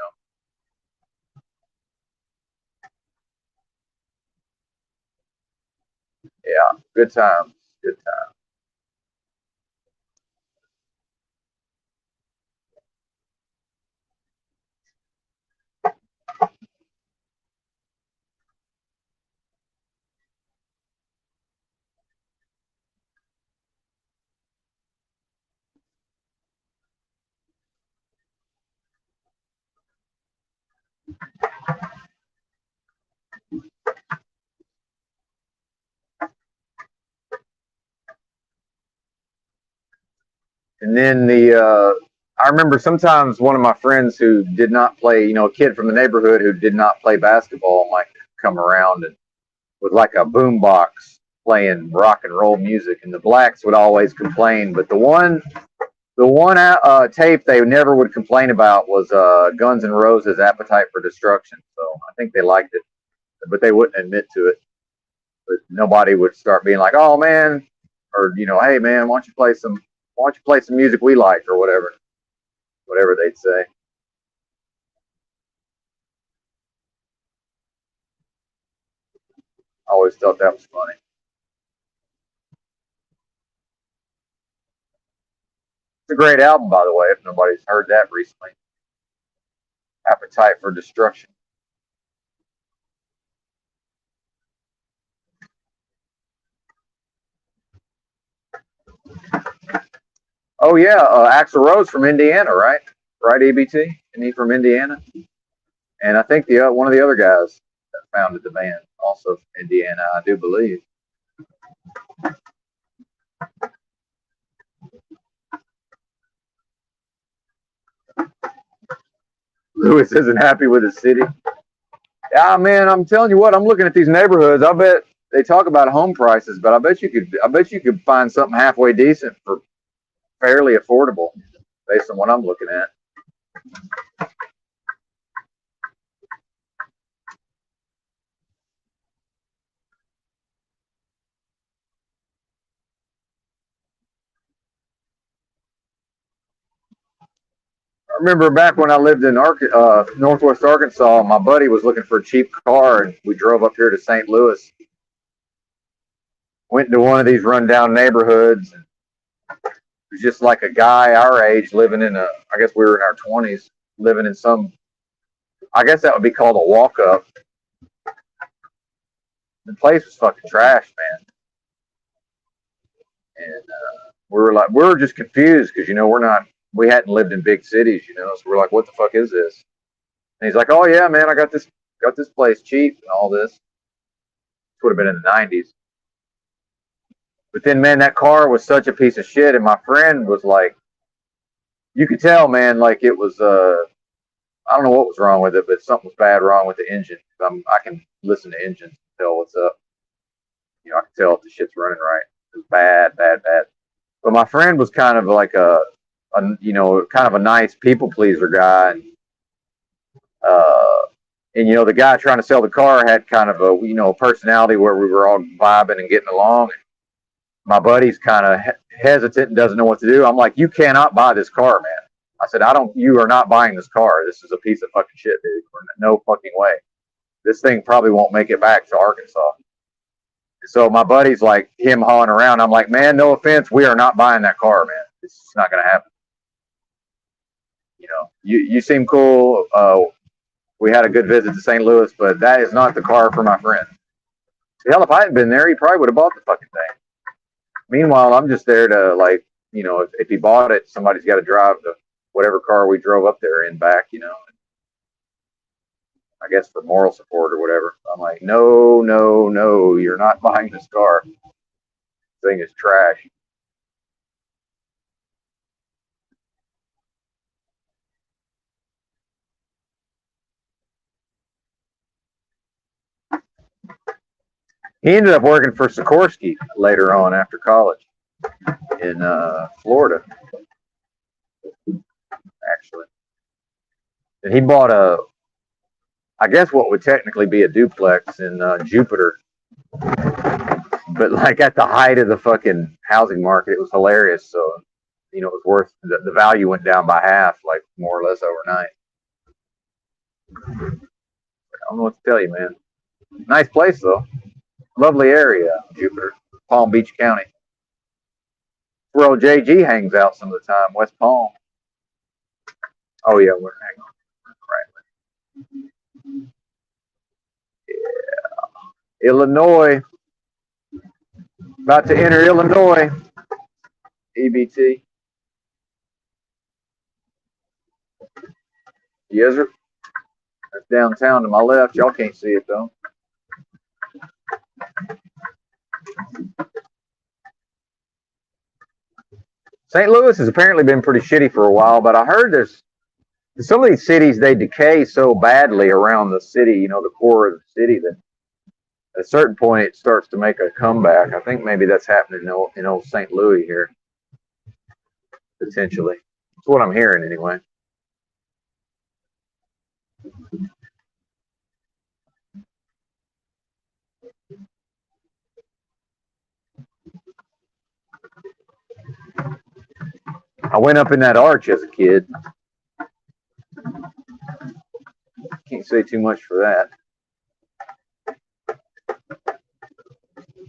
Yeah, good times, good times. And then I remember sometimes one of my friends who did not play, a kid from the neighborhood who did not play basketball might come around and with like a boom box playing rock and roll music, and the blacks would always complain. But the one tape they never would complain about was Guns N' Roses' "Appetite for Destruction." So I think they liked it, but they wouldn't admit to it. But nobody would start being like, "Oh man," or "Hey man, why don't you play some music we like," or whatever they'd say. I always thought that was funny. It's a great album, by the way, if nobody's heard that recently. "Appetite for Destruction." Oh yeah, Axl Rose from Indiana, right? right? EBT, and he from Indiana, and I think the one of the other guys that founded the band also from Indiana, I do believe. Lewis isn't happy with his city. Yeah, man, I'm telling you what, I'm looking at these neighborhoods. I bet they talk about home prices, but I bet you could find something halfway decent for fairly affordable based on what I'm looking at. I remember back when I lived in Northwest Arkansas, my buddy was looking for a cheap car, and we drove up here to St. Louis. Went into one of these rundown neighborhoods. It was just like a guy our age living in I guess we were in our 20s, living in some, I guess that would be called a walk-up. The place was fucking trash, man. And we were just confused because, we hadn't lived in big cities, so we're like, what the fuck is this? And he's like, oh yeah, man, I got this place cheap and all this. This would have been in the 90s. But then, man, that car was such a piece of shit. And my friend was like, you could tell, man, like it was, I don't know what was wrong with it, but something was bad wrong with the engine. I can listen to engines and tell what's up. I can tell if the shit's running right. It was bad, bad, bad. But my friend was kind of like kind of a nice people pleaser guy. And the guy trying to sell the car had kind of a personality where we were all vibing and getting along. My buddy's kind of hesitant and doesn't know what to do. I'm like, you cannot buy this car, man. I said, you are not buying this car. This is a piece of fucking shit, dude. No fucking way. This thing probably won't make it back to Arkansas. So my buddy's like him hawing around. I'm like, man, no offense. We are not buying that car, man. It's just not going to happen. You seem cool. We had a good visit to St. Louis, but that is not the car for my friend. Hell, if I hadn't been there, he probably would have bought the fucking thing. Meanwhile, I'm just there to if he bought it, somebody's got to drive the whatever car we drove up there in back, I guess for moral support or whatever. I'm like, no, no, no, you're not buying this car. This thing is trash. He ended up working for Sikorsky later on after college in Florida, actually. And he bought I guess what would technically be a duplex in Jupiter. But like at the height of the fucking housing market, it was hilarious. So, it was worth, the value went down by half, like more or less overnight. I don't know what to tell you, man. Nice place though. Lovely area, Jupiter, Palm Beach County. Where old JG hangs out some of the time, West Palm. Oh yeah, we're hanging on. Right. Yeah. Illinois. About to enter Illinois. EBT. Yes, sir. That's downtown to my left. Y'all can't see it though. St. Louis has apparently been pretty shitty for a while, but I heard there's some of these cities, they decay so badly around the city, the core of the city, that at a certain point it starts to make a comeback. I think maybe that's happening in old St. Louis here, potentially. That's what I'm hearing anyway. I went up in that arch as a kid. Can't say too much for that.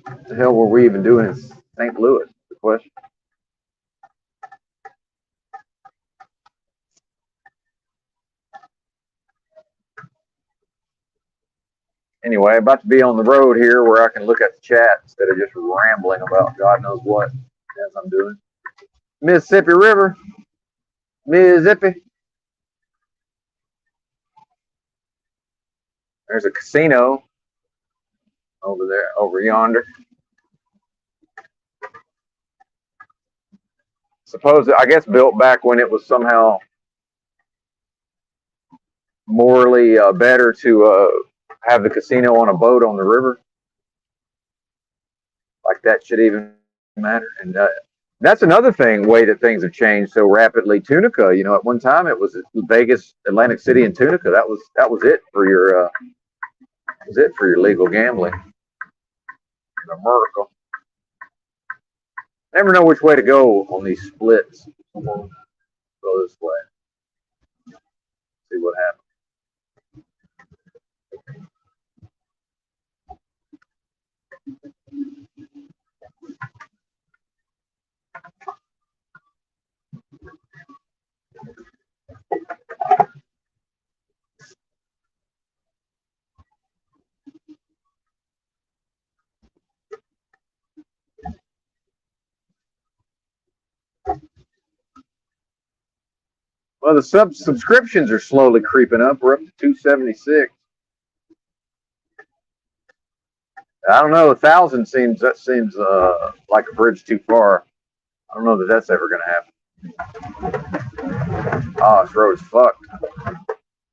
What the hell were we even doing in St. Louis? The question. Anyway, about to be on the road here where I can look at the chat instead of just rambling about God knows what as I'm doing. Mississippi River. Mississippi. There's a casino over there, over yonder. Suppose, I guess, built back when it was somehow morally better to have the casino on a boat on the river. Like that should even matter. And that's another way that things have changed so rapidly. Tunica, you know, at one time it was Vegas, Atlantic City, and Tunica. That was it for your legal gambling. America. Never know which way to go on these splits. We'll go this way. See what happens. Well, the subscriptions are slowly creeping up. We're up to 276. I don't know. 1,000 seems like a bridge too far. I don't know that that's ever going to happen. Oh, this road's fucked.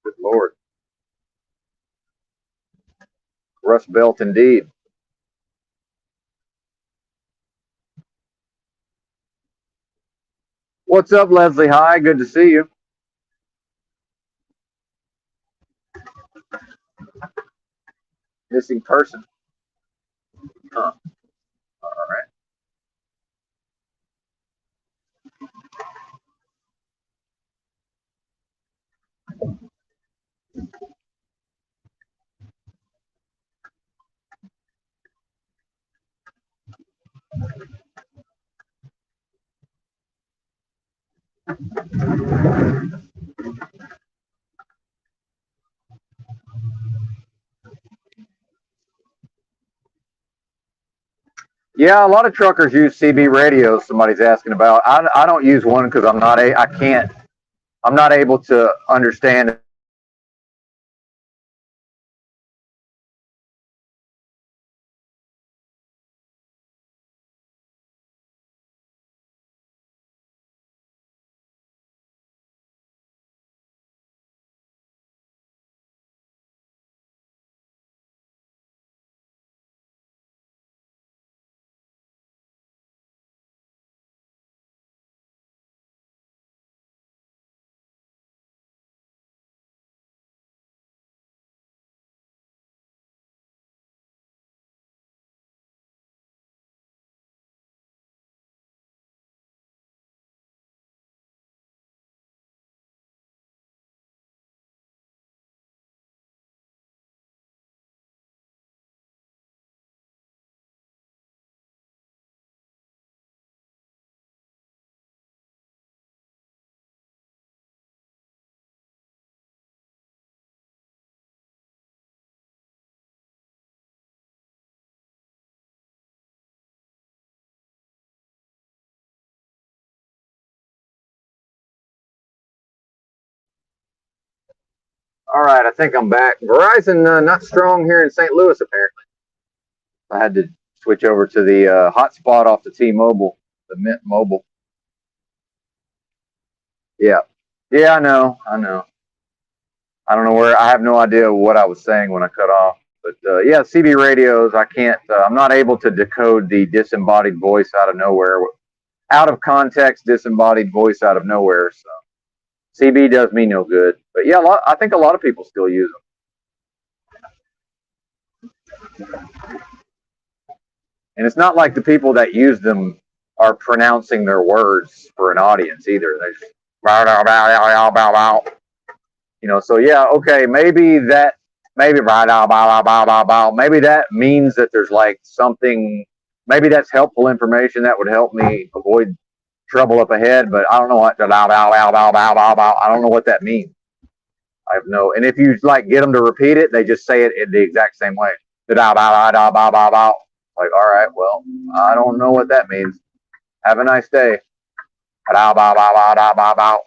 Good lord. Rust Belt indeed. What's up, Leslie? Hi, good to see you. Missing person. Huh. All right. Yeah, a lot of truckers use CB radios. Somebody's asking about. I don't use one because I'm not able to understand. All right, I think I'm back. Verizon not strong here in St. Louis apparently. I had to switch over to the hotspot off the T-Mobile, the Mint Mobile. Yeah, yeah, I know. I don't know where. I have no idea what I was saying when I cut off. But yeah, CB radios. I can't. I'm not able to decode the disembodied voice out of nowhere, out of context, disembodied voice out of nowhere. So CB does me no good. But yeah, I think a lot of people still use them. And it's not like the people that use them are pronouncing their words for an audience either. They just bow, bow, bow, bow, bow. You know, so yeah, okay, maybe that maybe bow, bow, bow, bow, bow, bow. Maybe that means that there's like something, maybe that's helpful information that would help me avoid trouble up ahead, but I don't know what bow, bow, bow, bow, bow, bow, bow. I don't know what that means. I have no, and if you like get them to repeat it, they just say it in the exact same way. Bow, bow, bow, bow, bow, bow. Like, all right, well, I don't know what that means. Have a nice day. Bow, bow, bow, bow, bow, bow, bow.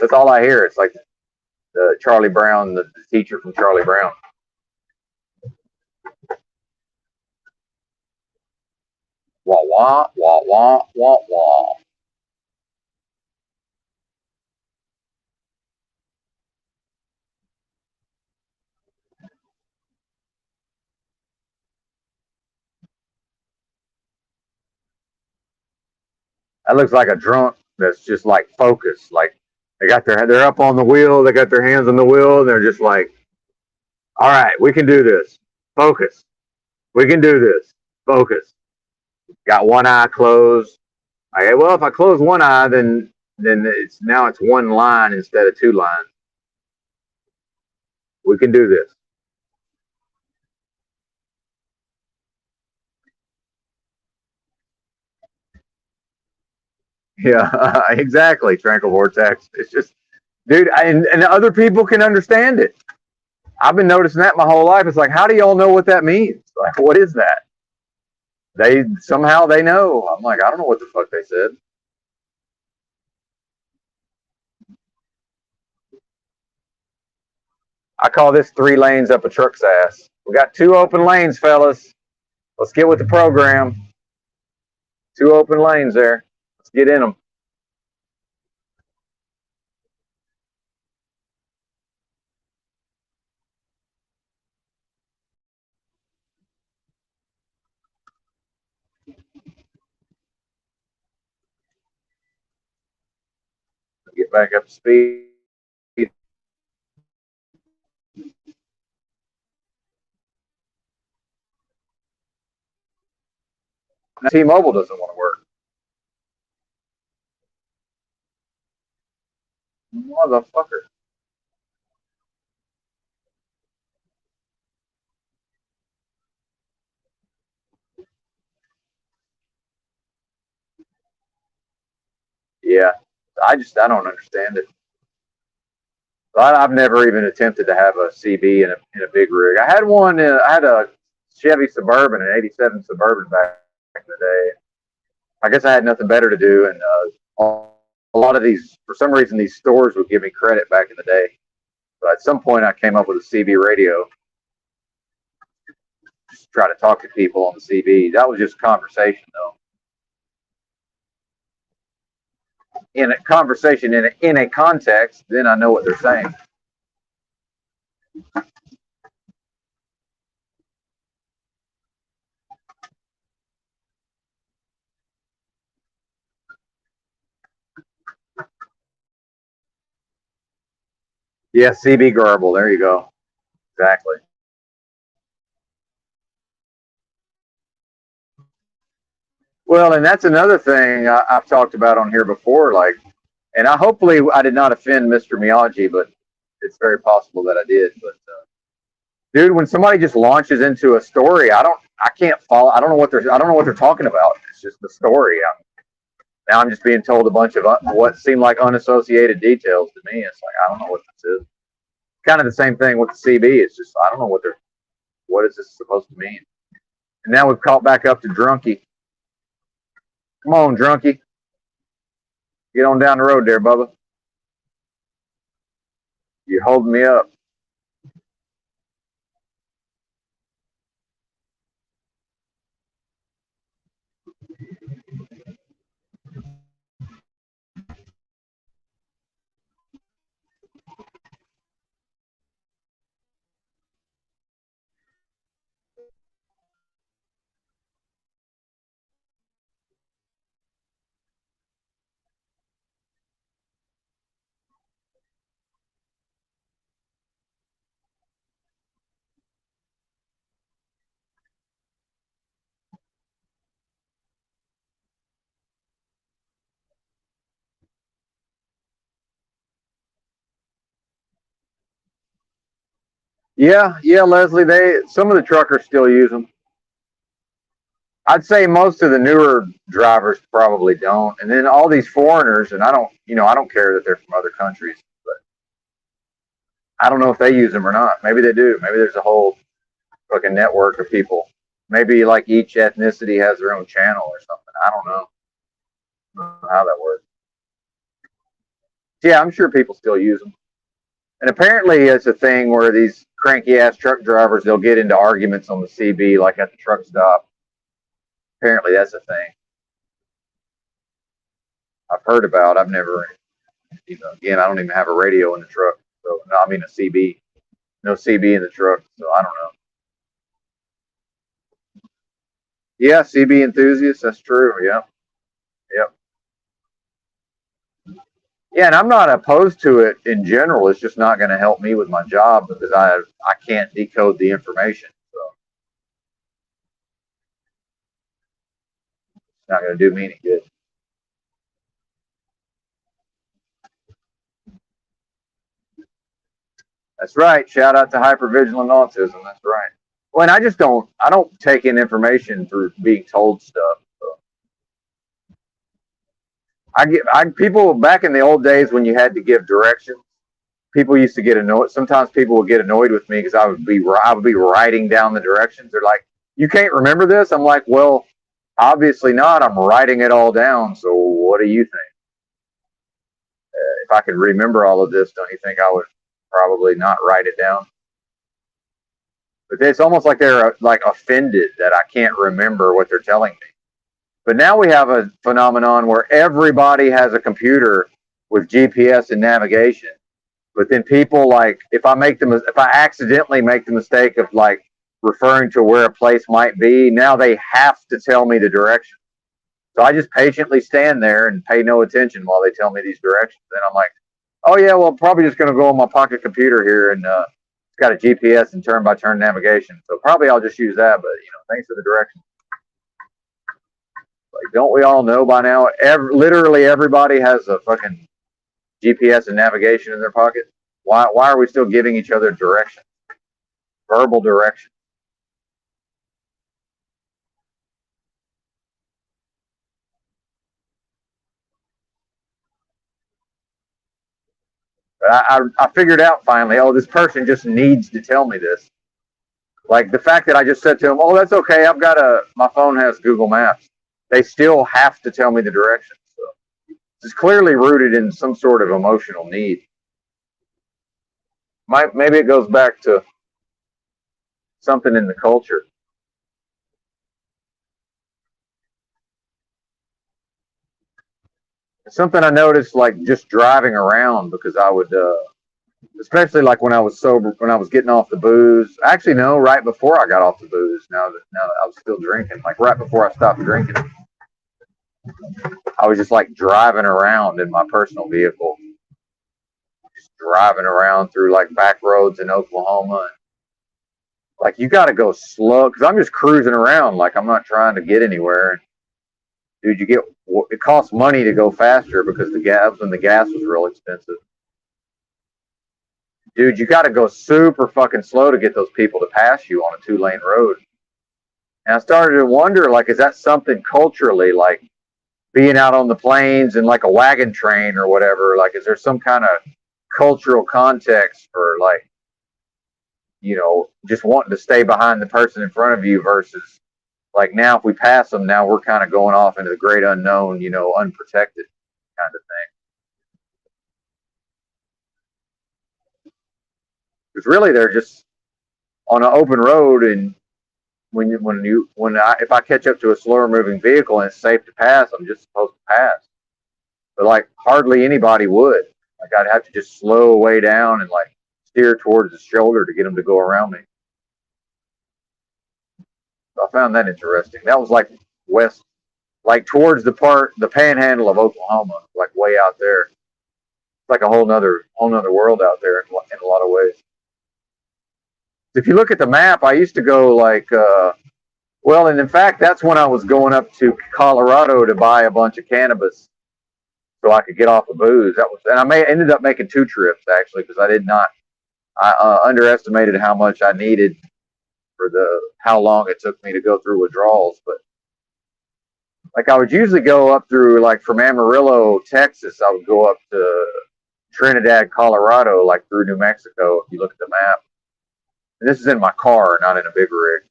That's all I hear. It's like the Charlie Brown, the teacher from Charlie Brown. Wah wah wah wah wah wah. That looks like a drunk that's just like focused. Like they're up on the wheel, they got their hands on the wheel, and they're just like, all right, we can do this. Focus. We can do this. Focus. Got one eye closed. Okay, well, if I close one eye, then it's one line instead of two lines. We can do this. Yeah, exactly. Tranquil vortex. It's just, dude, and other people can understand it. I've been noticing that my whole life. It's like, how do y'all know what that means? Like, what is that? They somehow they know. I'm like, I don't know what the fuck they said. I call this three lanes up a truck's ass. We got two open lanes, fellas. Let's get with the program. Two open lanes there. Let's get in them. Get back up to speed. T-Mobile doesn't want to work. Motherfucker. Yeah. I don't understand it. I've never even attempted to have a CB in a big rig. I had one. I had a Chevy Suburban, an '87 Suburban back in the day. I guess I had nothing better to do, and a lot of these, for some reason, these stores would give me credit back in the day. But at some point, I came up with a CB radio, just to try to talk to people on the CB. That was just conversation, though. In a conversation, in a context, then I know what they're saying. Yeah, CB garble. There you go. Exactly. Well, and that's another thing I've talked about on here before. Like, and hopefully I did not offend Mr. Miyagi, but it's very possible that I did. But dude, when somebody just launches into a story, I can't follow. I don't know what they're talking about. It's just the story. Now I'm just being told a bunch of what seem like unassociated details to me. It's like I don't know what this is. Kind of the same thing with the CB. It's just I don't know what is this supposed to mean. And now we've caught back up to Drunky. Come on, Drunky, get on down the road there, Bubba. You're holding me up. Yeah, yeah, Leslie. Some of the truckers still use them. I'd say most of the newer drivers probably don't, and then all these foreigners. And I don't care that they're from other countries, but I don't know if they use them or not. Maybe they do. Maybe there's a whole fucking network of people. Maybe like each ethnicity has their own channel or something. I don't know how that works. Yeah, I'm sure people still use them. And apparently, it's a thing where these cranky ass truck drivers they'll get into arguments on the CB, like at the truck stop. Apparently that's a thing I've heard about. I've never, again, I don't even have a radio in the truck. So, no, I mean a CB. No CB in the truck, so I don't know. Yeah, CB enthusiast, that's true. Yeah. Yep. Yeah, and I'm not opposed to it in general. It's just not going to help me with my job because I can't decode the information. So it's not going to do me any good. That's right. Shout out to hypervigilant autism. That's right. Well, and I don't take in information through being told stuff. So people back in the old days when you had to give directions, people used to get annoyed. Sometimes people would get annoyed with me because I would be writing down the directions. They're like, "You can't remember this?" I'm like, "Well, obviously not. I'm writing it all down. So what do you think? If I could remember all of this, don't you think I would probably not write it down?" But it's almost like they're like offended that I can't remember what they're telling me. But now we have a phenomenon where everybody has a computer with GPS and navigation. But then people like if I accidentally make the mistake of like referring to where a place might be, now they have to tell me the direction. So I just patiently stand there and pay no attention while they tell me these directions. Then I'm like, oh yeah, well probably just gonna go on my pocket computer here and it's got a GPS and turn by turn navigation. So probably I'll just use that. But thanks for the directions. Like, don't we all know by now? Literally everybody has a fucking GPS and navigation in their pocket. Why are we still giving each other direction? Verbal direction. But I figured out finally, oh, this person just needs to tell me this. Like the fact that I just said to them, oh, that's okay. My phone has Google Maps. They still have to tell me the directions. So it's clearly rooted in some sort of emotional need. Maybe it goes back to something in the culture. It's something I noticed, like just driving around, because I would, especially like when I was sober, when I was getting off the booze. Actually, no, right before I got off the booze. Now that I was still drinking, like right before I stopped drinking, I was just like driving around in my personal vehicle, just driving around through like back roads in Oklahoma. Like you got to go slow because I'm just cruising around, like I'm not trying to get anywhere. Dude, it costs money to go faster because when the gas was real expensive. Dude, you got to go super fucking slow to get those people to pass you on a 2-lane road. And I started to wonder, like, is that something culturally, like being out on the plains and like a wagon train or whatever? Like, is there some kind of cultural context for like, just wanting to stay behind the person in front of you versus like now if we pass them, now we're kind of going off into the great unknown, unprotected kind of thing. Because really they're just on an open road, and if I catch up to a slower moving vehicle and it's safe to pass, I'm just supposed to pass. But like hardly anybody would. Like I'd have to just slow way down and like steer towards the shoulder to get them to go around me. So I found that interesting. That was like west, like towards the panhandle of Oklahoma, like way out there. It's like a whole nother world out there in a lot of ways. If you look at the map, I used to go like, well, and in fact, that's when I was going up to Colorado to buy a bunch of cannabis so I could get off the booze. And I ended up making 2 trips actually because I underestimated how much I needed for how long it took me to go through withdrawals. But like I would usually go up through like from Amarillo, Texas, I would go up to Trinidad, Colorado, like through New Mexico. If you look at the map, and this is in my car, not in a big rig.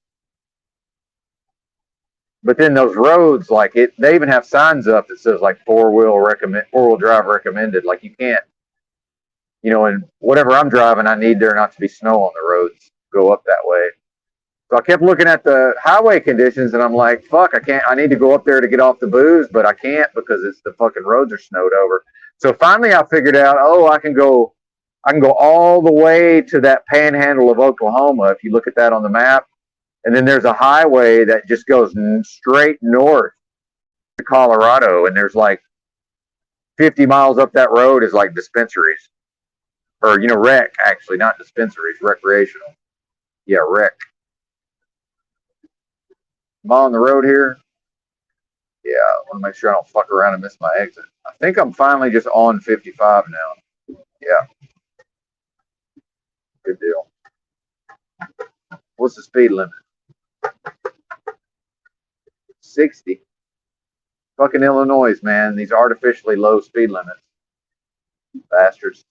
But then those roads, like they even have signs up that says like 4-wheel drive recommended. Like you can't, and whatever I'm driving, I need there not to be snow on the roads. Go up that way. So I kept looking at the highway conditions, and I'm like, fuck, I can't. I need to go up there to get off the booze, but I can't because it's the fucking roads are snowed over. So finally, I figured out, oh, I can go all the way to that panhandle of Oklahoma. If you look at that on the map, and then there's a highway that just goes straight north to Colorado, and there's like 50 miles up that road is like dispensaries, or rec, actually, not dispensaries, recreational. Yeah, rec. Am I on the road here? Yeah, I want to make sure I don't fuck around and miss my exit. I think I'm finally just on 55 now. Yeah, good deal. What's the speed limit? 60. Fucking Illinois, man. These artificially low speed limits. Bastards.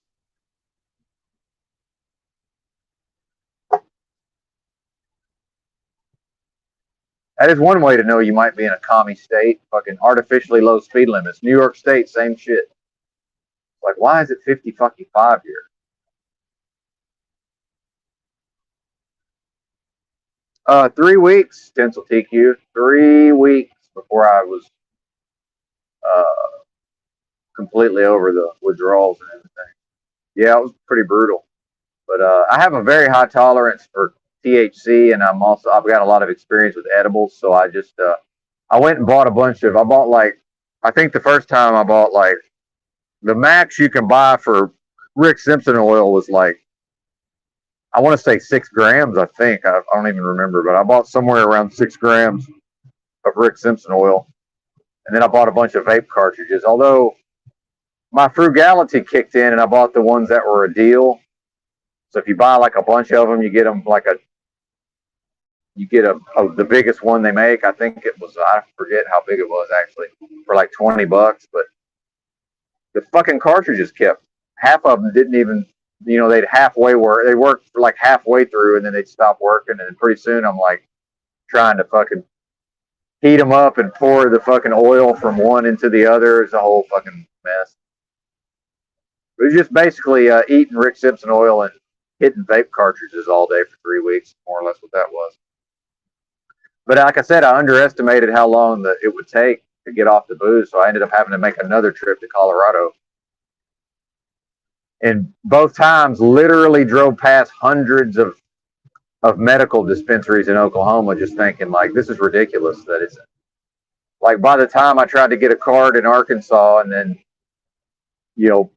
That is one way to know you might be in a commie state. Fucking artificially low speed limits. New York State, same shit. Like, why is it 50 fucking 5 here? 3 weeks, stencil TQ. 3 weeks before I was completely over the withdrawals and everything. Yeah, it was pretty brutal. But I have a very high tolerance for THC, and I've got a lot of experience with edibles. So I just I went and bought a bunch of. I bought like, I think the first time I bought like the max you can buy for Rick Simpson oil was like, I want to say 6 grams. I think I don't even remember, but I bought somewhere around 6 grams of Rick Simpson oil, and then I bought a bunch of vape cartridges. Although my frugality kicked in, and I bought the ones that were a deal. So if you buy like a bunch of them, you get them like the biggest one they make. I think it was, I forget how big it was actually, for like $20. But the fucking cartridges kept, half of them didn't even, they'd halfway work. They worked for like halfway through, and then they'd stop working. And then pretty soon I'm like trying to fucking heat them up and pour the fucking oil from one into the other. It's a whole fucking mess. It was just basically eating Rick Simpson oil and hitting vape cartridges all day for 3 weeks, more or less what that was. But like I said, I underestimated how long it would take to get off the booze, so I ended up having to make another trip to Colorado. And both times, literally drove past hundreds of medical dispensaries in Oklahoma, just thinking like, this is ridiculous that it's like, by the time I tried to get a card in Arkansas and then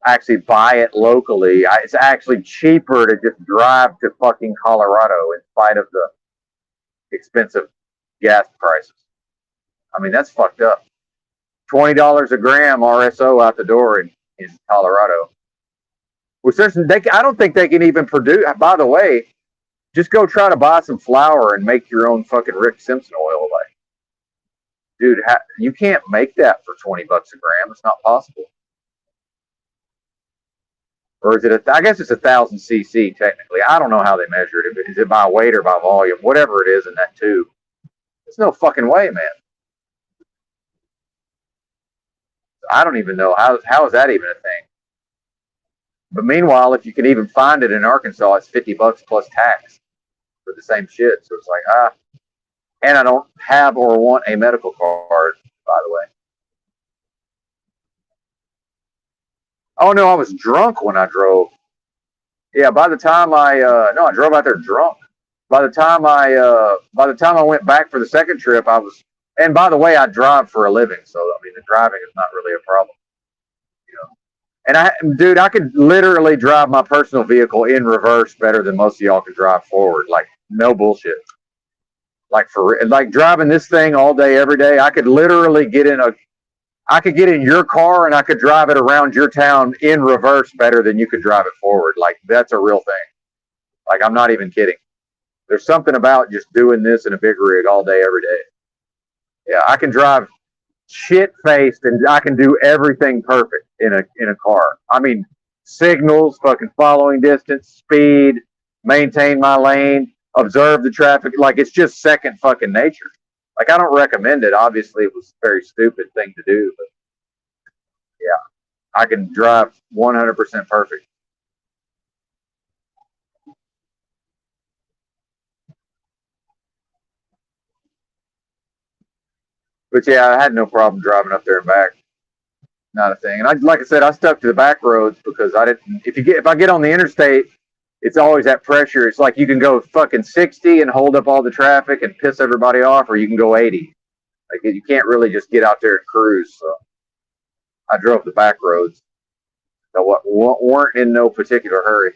actually buy it locally, it's actually cheaper to just drive to fucking Colorado in spite of the expensive gas prices. I mean, that's fucked up. $20 a gram RSO out the door in Colorado. Which I don't think they can even produce. By the way, just go try to buy some flour and make your own fucking Rick Simpson oil. Like, dude, you can't make that for $20 a gram. It's not possible. Or is it I guess it's 1,000 cc technically. I don't know how they measure it. Is it by weight or by volume? Whatever it is in that tube. There's no fucking way, man. I don't even know. How is that even a thing? But meanwhile, if you can even find it in Arkansas, it's $50 plus tax for the same shit. So it's like, and I don't have or want a medical card, by the way. Oh no, I was drunk when I drove. Yeah, by the time I drove out there drunk. By the time I went back for the second trip, I was. And by the way, I drive for a living, so I mean the driving is not really a problem, And I could literally drive my personal vehicle in reverse better than most of y'all could drive forward. Like, no bullshit. Like driving this thing all day, every day, I could literally get in your car and I could drive it around your town in reverse better than you could drive it forward. Like, that's a real thing. Like, I'm not even kidding. There's something about just doing this in a big rig all day, every day. Yeah, I can drive shit-faced and I can do everything perfect in a car. I mean, signals, fucking following distance, speed, maintain my lane, observe the traffic. Like, it's just second fucking nature. Like, I don't recommend it. Obviously, it was a very stupid thing to do, but yeah, I can drive 100% perfect. But yeah, I had no problem driving up there and back. Not a thing. And like I said, I stuck to the back roads because I didn't. If I get on the interstate, it's always that pressure. It's like you can go fucking 60 and hold up all the traffic and piss everybody off, or you can go 80. Like you can't really just get out there and cruise. So I drove the back roads that weren't in no particular hurry.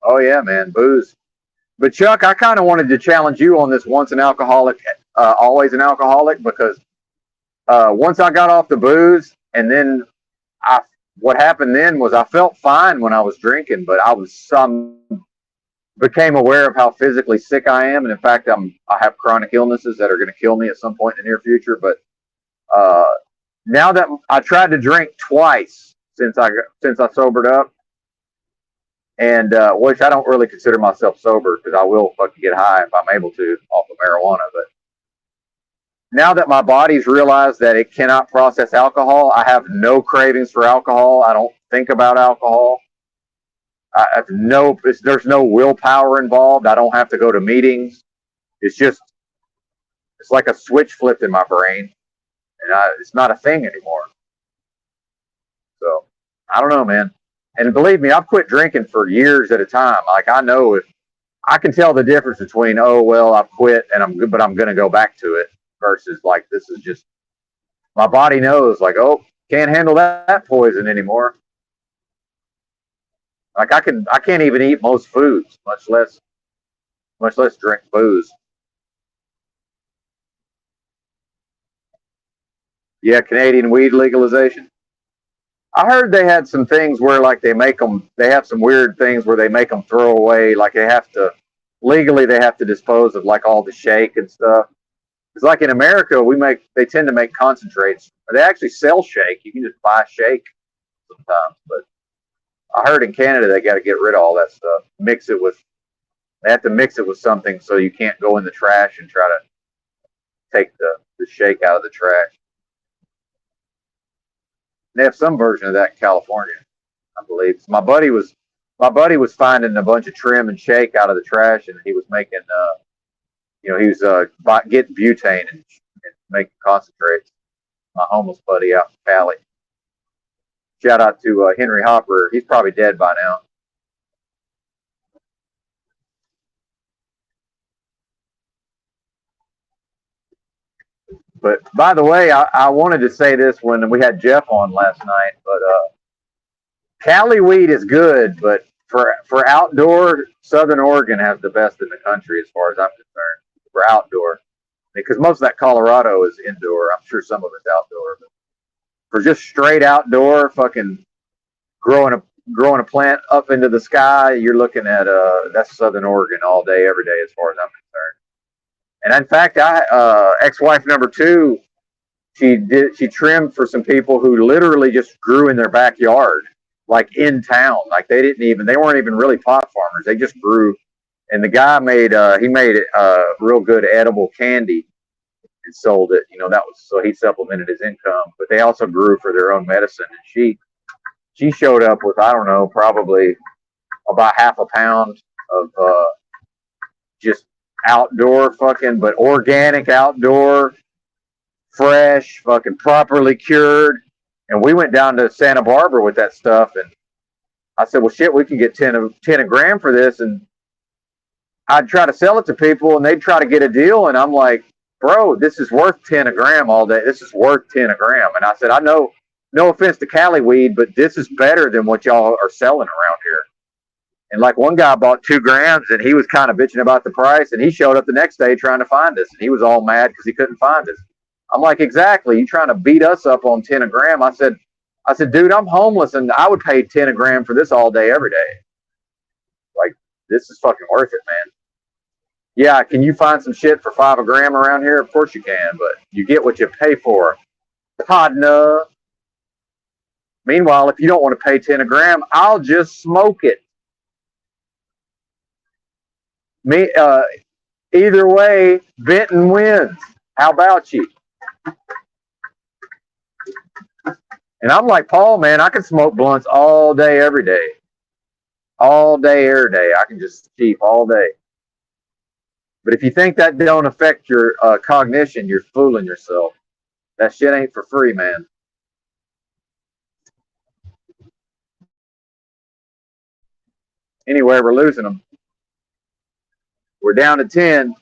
Oh yeah, man, booze. But Chuck, I kind of wanted to challenge you on this once an alcoholic, always an alcoholic, because once I got off the booze, and then I, what happened then was I felt fine when I was drinking, but became aware of how physically sick I am, and in fact, I have chronic illnesses that are going to kill me at some point in the near future. But uh, now that I tried to drink twice since I sobered up, and which I don't really consider myself sober because I will fucking get high if I'm able to off of marijuana. But now that my body's realized that it cannot process alcohol, I have no cravings for alcohol. I don't think about alcohol. There's no willpower involved. I don't have to go to meetings. It's like a switch flipped in my brain, and it's not a thing anymore. So I don't know, man. And believe me, I've quit drinking for years at a time. Like I know if I can tell the difference between, oh well, I've quit and I'm good, but I'm going to go back to it versus like this is just my body knows like, oh, can't handle that poison anymore. Like I can't even eat most foods, much less drink booze. Yeah, Canadian weed legalization. I heard they had some things where like they have some weird things where they make them throw away, like legally they have to dispose of like all the shake and stuff. It's like in America, they tend to make concentrates. They actually sell shake. You can just buy shake sometimes, but I heard in Canada they got to get rid of all that stuff. They have to mix it with something so you can't go in the trash and try to take the shake out of the trash. They have some version of that in California, I believe. My buddy was finding a bunch of trim and shake out of the trash, and he was making he was getting butane and making concentrates. My homeless buddy out in Cali. Shout out to Henry Hopper. He's probably dead by now. But by the way, I wanted to say this when we had Jeff on last night, but Cali weed is good, but for outdoor, Southern Oregon has the best in the country as far as I'm concerned for outdoor. Because most of that Colorado is indoor. I'm sure some of it's outdoor, but for just straight outdoor, fucking growing a plant up into the sky, you're looking at that's Southern Oregon all day, every day, as far as I'm concerned. And in fact, ex-wife number two, she trimmed for some people who literally just grew in their backyard, like in town. Like they weren't even really pot farmers. They just grew. And the guy made real good edible candy and sold it. That was so he supplemented his income. But they also grew for their own medicine. And she showed up with, I don't know, probably about half a pound of just outdoor fucking, but organic outdoor, fresh, fucking properly cured. And we went down to Santa Barbara with that stuff. And I said, well, shit, we can get 10 a gram for this. And I'd try to sell it to people and they'd try to get a deal. And I'm like, bro, this is worth 10 a gram all day. This is worth 10 a gram. And I said, I know, no offense to Cali weed, but this is better than what y'all are selling around here. And like one guy bought 2 grams and he was kind of bitching about the price. And he showed up the next day trying to find us. And he was all mad because he couldn't find us. I'm like, exactly. You trying to beat us up on 10 a gram? I said, dude, I'm homeless and I would pay 10 a gram for this all day, every day. Like, this is fucking worth it, man. Yeah, can you find some shit for 5 a gram around here? Of course you can, but you get what you pay for. Podna. Meanwhile, if you don't want to pay 10 a gram, I'll just smoke it. Either way, Benton wins. How about you? And I'm like, Paul, man, I can smoke blunts all day, every day. All day, every day. I can just cheap all day. But if you think that don't affect your cognition, you're fooling yourself. That shit ain't for free, man. Anyway, we're losing them. We're down to 10,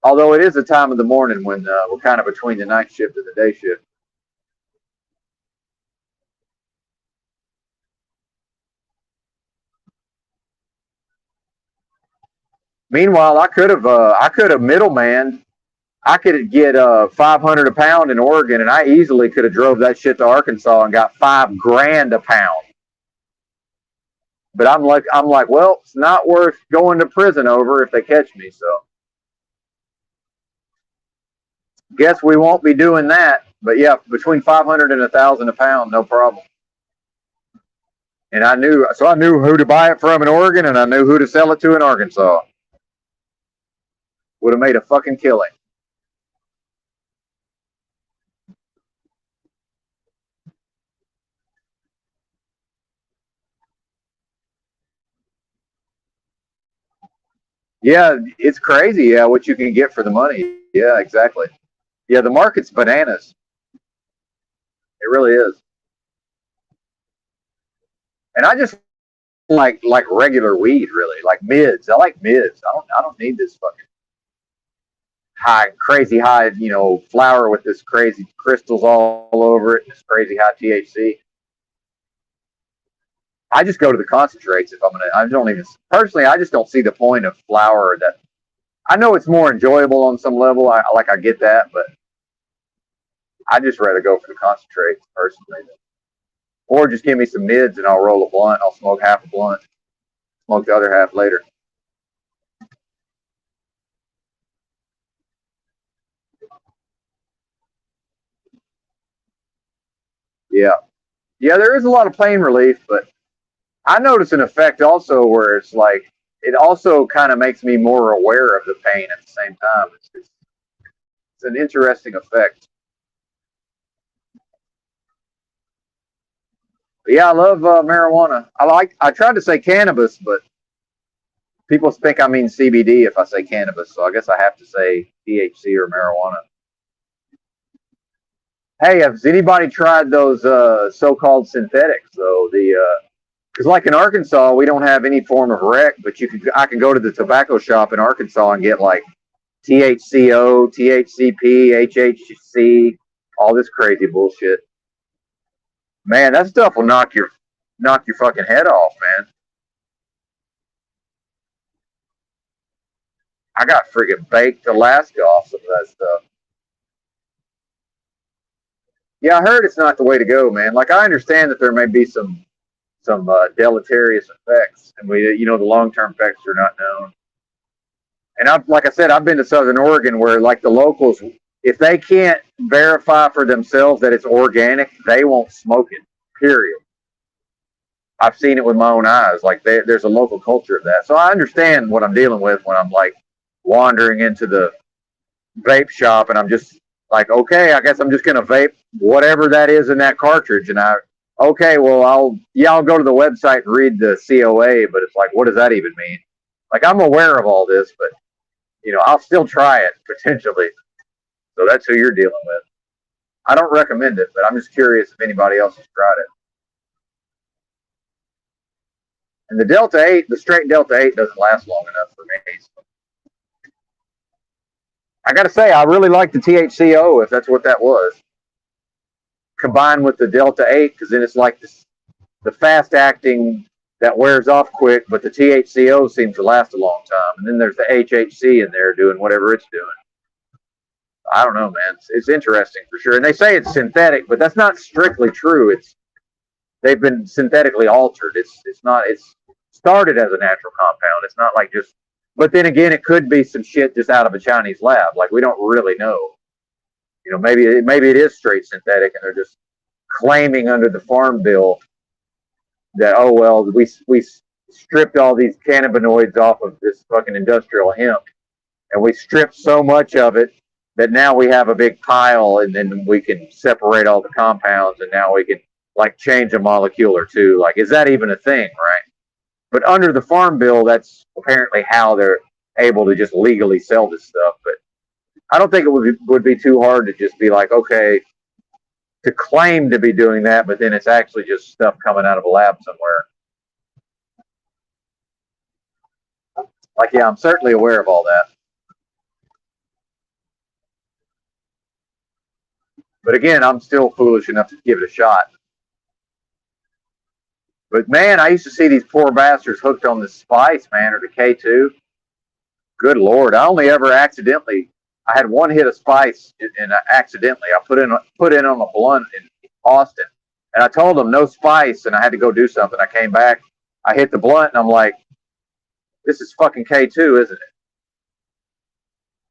although it is the time of the morning when we're kind of between the night shift and the day shift. Meanwhile, I could have middleman. I could get 500 a pound in Oregon, and I easily could have drove that shit to Arkansas and got $5,000 a pound. But I'm like, well, it's not worth going to prison over if they catch me. So, guess we won't be doing that. But yeah, between 500 and 1,000 a pound, no problem. And I knew who to buy it from in Oregon, and I knew who to sell it to in Arkansas. Would have made a fucking killing. Yeah, it's crazy. Yeah, what you can get for the money. Yeah, exactly. Yeah, the market's bananas. It really is. And I just like regular weed, really, like mids. I like mids. I don't need this fucking crazy high, flower with this crazy crystals all over it, and this crazy high THC. I just go to the concentrates if I'm gonna. I don't even personally. I just don't see the point of flower. That I know it's more enjoyable on some level. I get that, but I just rather go for the concentrates personally. Or just give me some mids and I'll roll a blunt. I'll smoke half a blunt, smoke the other half later. Yeah. Yeah, there is a lot of pain relief, but I notice an effect also where it's like, it also kind of makes me more aware of the pain at the same time. It's an interesting effect. But yeah, I love marijuana. I tried to say cannabis, but people think I mean CBD if I say cannabis. So I guess I have to say THC or marijuana. Hey, has anybody tried those so-called synthetics though? Because like in Arkansas, we don't have any form of rec, but I can go to the tobacco shop in Arkansas and get like THCO, THCP, HHC, all this crazy bullshit. Man, that stuff will knock your fucking head off, man. I got friggin' baked Alaska off some of that stuff. Yeah, I heard it's not the way to go, man. Like I understand that there may be some deleterious effects, and the long term effects are not known. And like I said, I've been to Southern Oregon where like the locals, if they can't verify for themselves that it's organic, they won't smoke it. Period. I've seen it with my own eyes. Like there's a local culture of that, so I understand what I'm dealing with when I'm like wandering into the vape shop and I'm just like, okay, I guess I'm just gonna vape whatever that is in that cartridge, and okay, well, I'll go to the website and read the COA, but it's like, what does that even mean? Like I'm aware of all this, but I'll still try it potentially. So that's who you're dealing with. I don't recommend it, but I'm just curious if anybody else has tried it. And the Delta 8, the straight Delta 8 doesn't last long enough for me. So I got to say, I really like the THCO, if that's what that was, combined with the Delta 8, because then it's like the fast acting that wears off quick, but the THCO seems to last a long time. And then there's the HHC in there doing whatever it's doing. I don't know, man. It's interesting for sure. And they say it's synthetic, but that's not strictly true. They've been synthetically altered. It's not. It's started as a natural compound. It's not like just. But then again, it could be some shit just out of a Chinese lab. Like we don't really know. Maybe it is straight synthetic, and they're just claiming under the Farm Bill that we stripped all these cannabinoids off of this fucking industrial hemp, and we stripped so much of it that now we have a big pile, and then we can separate all the compounds, and now we can like change a molecule or two. Like, is that even a thing, right? But under the Farm Bill, that's apparently how they're able to just legally sell this stuff. But I don't think it would be too hard to just be like, okay, to claim to be doing that, but then it's actually just stuff coming out of a lab somewhere. Like, yeah, I'm certainly aware of all that. But again, I'm still foolish enough to give it a shot. But man, I used to see these poor bastards hooked on this spice, man, or decay too. Good Lord, I only ever accidentally. I had one hit of spice, and accidentally I put in on a blunt in Austin, and I told them no spice, and I had to go do something. I came back, I hit the blunt, and I'm like, this is fucking K2, isn't it?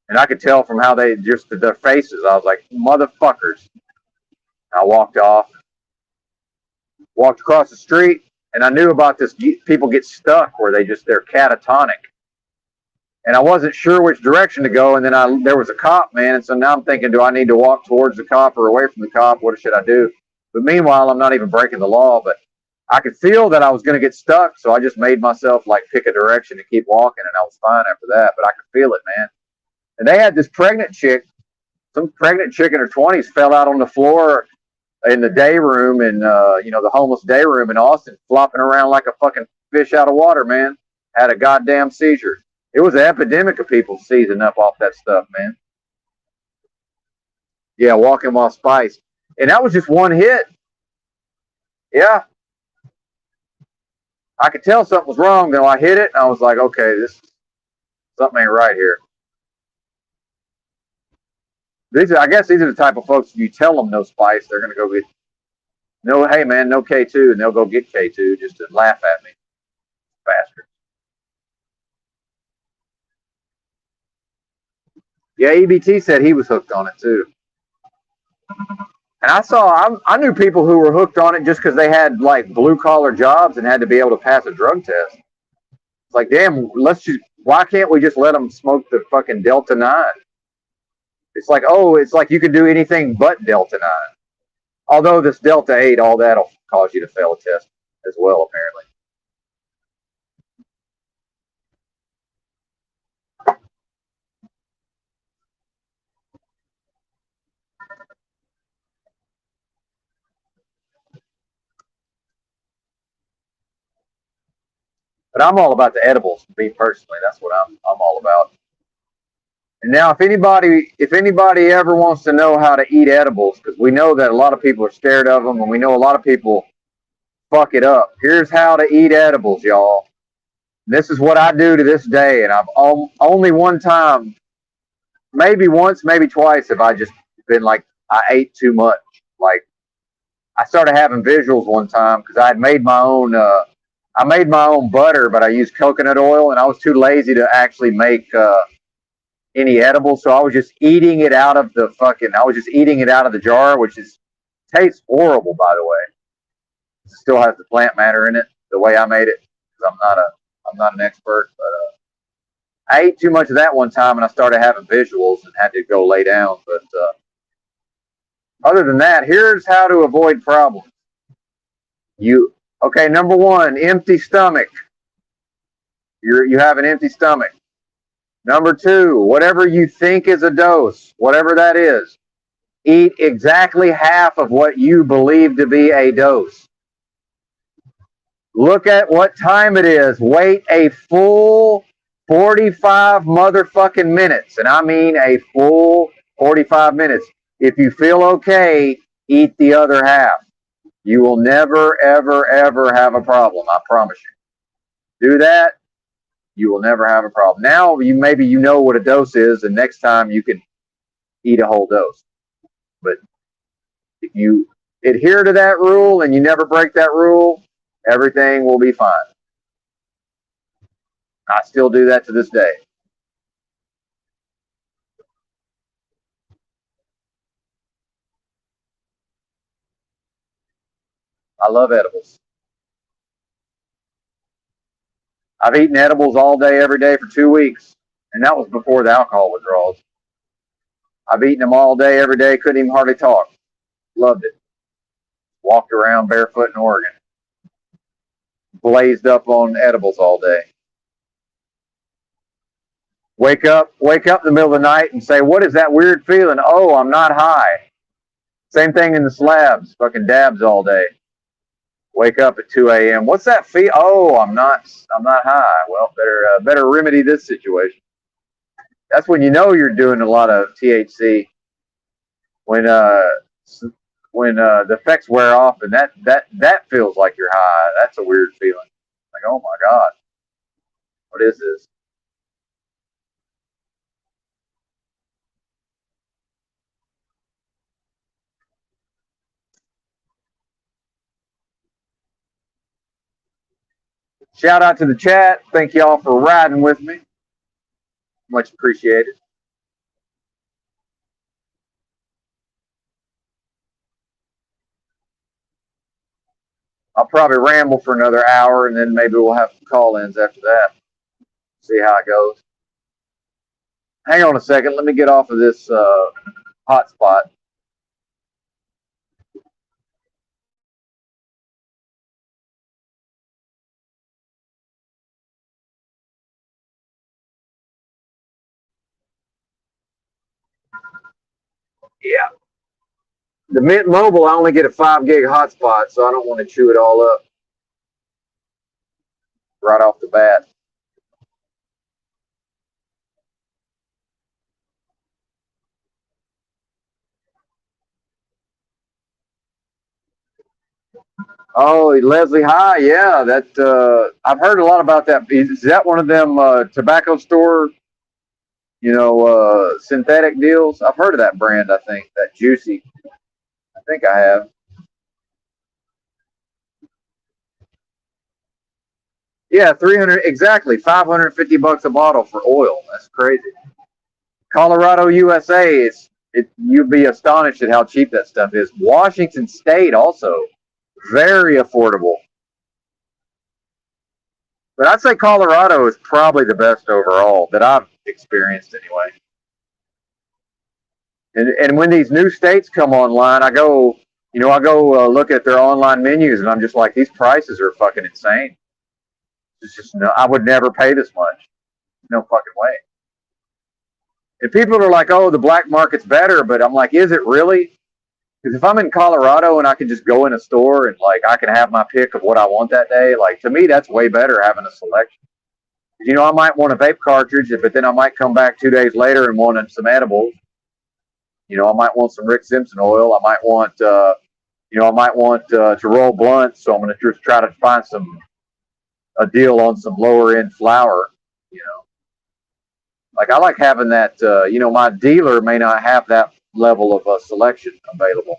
And I could tell from how they just their faces. I was like, motherfuckers. I walked off, walked across the street, and I knew about this. People get stuck where they're catatonic. And I wasn't sure which direction to go. And then there was a cop, man. And so now I'm thinking, do I need to walk towards the cop or away from the cop? What should I do? But meanwhile, I'm not even breaking the law. But I could feel that I was going to get stuck. So I just made myself like pick a direction and keep walking. And I was fine after that. But I could feel it, man. And they had this pregnant chick. Some pregnant chick in her 20s fell out on the floor in the day room and the homeless day room in Austin, flopping around like a fucking fish out of water, man. Had a goddamn seizure. It was an epidemic of people seizing up off that stuff, man. Yeah, walking while spiced. And that was just one hit. Yeah. I could tell something was wrong, then I hit it and I was like, okay, something ain't right here. I guess these are the type of folks, if you tell them no spice, they're going to go get, no, hey man, no K2, and they'll go get K2 just to laugh at me. Bastard. Yeah, EBT said he was hooked on it too. And I knew people who were hooked on it just because they had like blue collar jobs and had to be able to pass a drug test. It's like, damn, why can't we just let them smoke the fucking Delta 9? It's like you can do anything but Delta 9. Although this Delta 8, all that'll cause you to fail a test as well, apparently. But I'm all about the edibles, me personally. That's what I'm all about. And now, if anybody ever wants to know how to eat edibles, because we know that a lot of people are scared of them, and we know a lot of people fuck it up. Here's how to eat edibles, y'all. This is what I do to this day, and I've only one time, maybe once, maybe twice, have I just been like, I ate too much. Like, I started having visuals one time because I had made my own. I made my own butter, but I used coconut oil, and I was too lazy to actually make any edibles, so I was just eating it out of the jar, which tastes horrible, by the way. It still has the plant matter in it, the way I made it, because I'm not an expert, but I ate too much of that one time, and I started having visuals and had to go lay down. But other than that, here's how to avoid problems. Number one, empty stomach. You have an empty stomach. Number two, whatever you think is a dose, whatever that is, eat exactly half of what you believe to be a dose. Look at what time it is. Wait a full 45 motherfucking minutes. And I mean a full 45 minutes. If you feel okay, eat the other half. You will never, ever, ever have a problem. I promise you. Do that. You will never have a problem. Now, maybe you know what a dose is, and next time you can eat a whole dose. But if you adhere to that rule and you never break that rule, everything will be fine. I still do that to this day. I love edibles. I've eaten edibles all day, every day for 2 weeks, and that was before the alcohol withdrawals. I've eaten them all day, every day, couldn't even hardly talk. Loved it. Walked around barefoot in Oregon. Blazed up on edibles all day. Wake up in the middle of the night and say, what is that weird feeling? Oh, I'm not high. Same thing in the slabs, fucking dabs all day. Wake up at 2 a.m. What's that feel? Oh, I'm not high. Well, better remedy this situation. That's when you know you're doing a lot of THC. When the effects wear off and that feels like you're high. That's a weird feeling. Like, oh my God, what is this? Shout out to the chat. Thank y'all for riding with me. Much appreciated. I'll probably ramble for another hour and then maybe we'll have some call-ins after that. See how it goes. Hang on a second. Let me get off of this hotspot. Yeah. The Mint Mobile, I only get a 5 gig hotspot, so I don't want to chew it all up right off the bat. Oh, Leslie High, yeah, that I've heard a lot about that. Is that one of them tobacco store, synthetic deals? I've heard of that brand. I think that Juicy. I think I have. Yeah, 300 exactly, $550 a bottle for oil. That's crazy. Colorado, USA. You'd be astonished at how cheap that stuff is. Washington State also very affordable. But I'd say Colorado is probably the best overall that I've experienced anyway. And when these new states come online, I go look at their online menus, and I'm just like, these prices are fucking insane. It's just no, I would never pay this much. No fucking way. And people are like, oh, the black market's better, but I'm like, is it really? Because if I'm in Colorado and I can just go in a store and like I can have my pick of what I want that day, like to me that's way better having a selection. I might want a vape cartridge, but then I might come back 2 days later and want some edibles. I might want some Rick Simpson oil. I might want to roll blunts, so I'm going to just try to find a deal on some lower end flour. Like I like having that. My dealer may not have that level of selection available.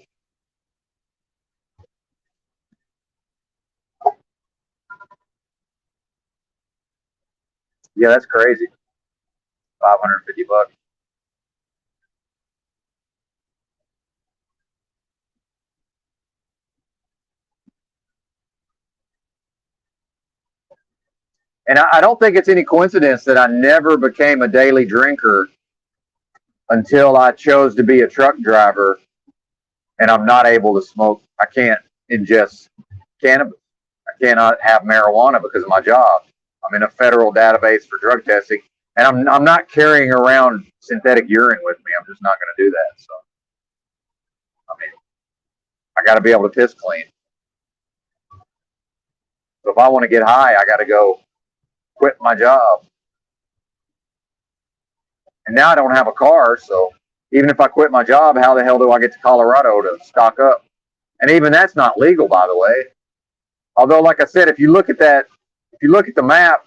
Yeah, that's crazy. $550. And I don't think it's any coincidence that I never became a daily drinker until I chose to be a truck driver, and I'm not able to smoke. I can't ingest cannabis. I cannot have marijuana because of my job. I'm in a federal database for drug testing, and I'm not carrying around synthetic urine with me. I'm just not going to do that. So, I mean, I got to be able to piss clean. So if I want to get high, I got to go quit my job. And now I don't have a car, so even if I quit my job, how the hell do I get to Colorado to stock up? And even that's not legal, by the way. Although, like I said, if you look at the map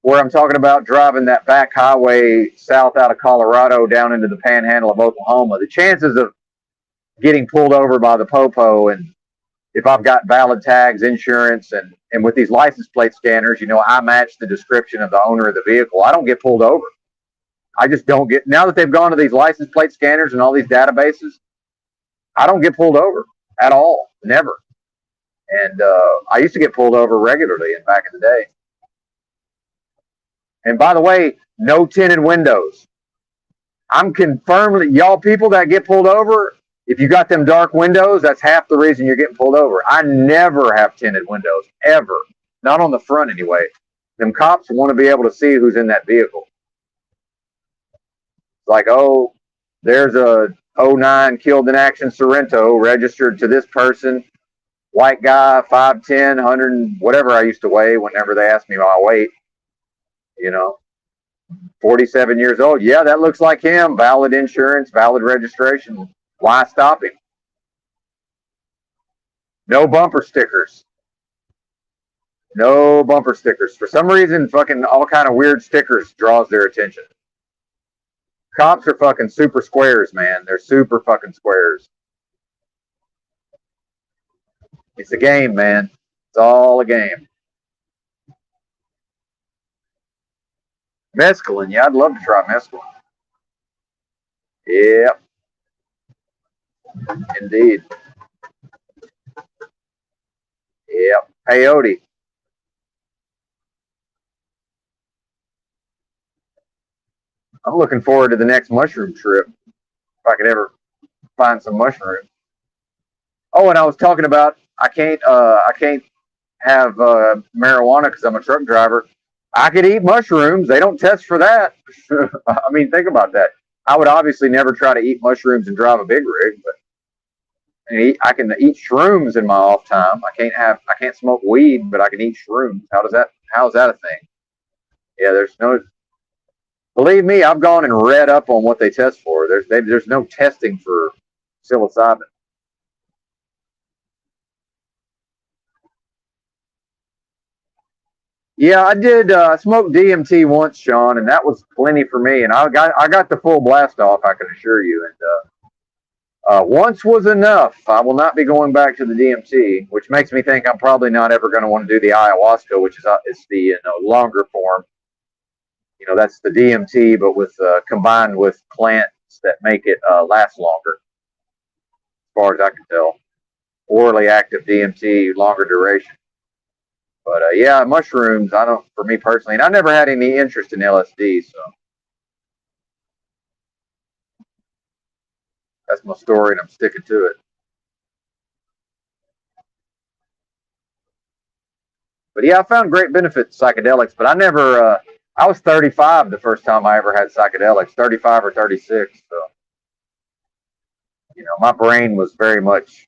where I'm talking about driving that back highway south out of Colorado down into the panhandle of Oklahoma, the chances of getting pulled over by the popo, and if I've got valid tags, insurance, and with these license plate scanners, I match the description of the owner of the vehicle. I don't get pulled over. I just don't get, now that they've gone to these license plate scanners and all these databases, I don't get pulled over at all. Never. And I used to get pulled over regularly back in the day. And by the way, no tinted windows. I'm confirmed that y'all people that get pulled over, If you got them dark windows, that's half the reason you're getting pulled over. I never have tinted windows, ever. Not on the front anyway. Them cops want to be able to see who's in that vehicle. It's like, oh, there's a 09 killed in action Sorrento registered to this person. White guy, 5'10", 100, whatever I used to weigh whenever they asked me my weight. 47 years old. Yeah, that looks like him. Valid insurance, valid registration. Why stop him? No bumper stickers. No bumper stickers. For some reason, fucking all kind of weird stickers draws their attention. Cops are fucking super squares, man. They're super fucking squares. It's a game, man. It's all a game. Mescaline, yeah, I'd love to try mescaline. Yep. Indeed. Yep. Peyote. I'm looking forward to the next mushroom trip. If I could ever find some mushrooms. Oh, and I was talking about I can't have marijuana because I'm a truck driver. I could eat mushrooms. They don't test for that. I mean, think about that. I would obviously never try to eat mushrooms and drive a big rig, but I can eat shrooms in my off time. I can't smoke weed, but I can eat shrooms. How is that a thing? Yeah, there's no. Believe me, I've gone and read up on what they test for. There's no testing for psilocybin. Yeah, I did. I smoked DMT once, Sean, and that was plenty for me. And I got the full blast off. I can assure you. And once was enough. I will not be going back to the DMT, which makes me think I'm probably not ever going to want to do the ayahuasca, which is it's the longer form. That's the DMT, but with combined with plants that make it last longer, as far as I can tell. Orally active DMT, longer duration. But yeah, mushrooms, for me personally, and I never had any interest in LSD, so that's my story, and I'm sticking to it. But yeah, I found great benefit to psychedelics, but I was 35 the first time I ever had psychedelics, 35 or 36, so, my brain was very much,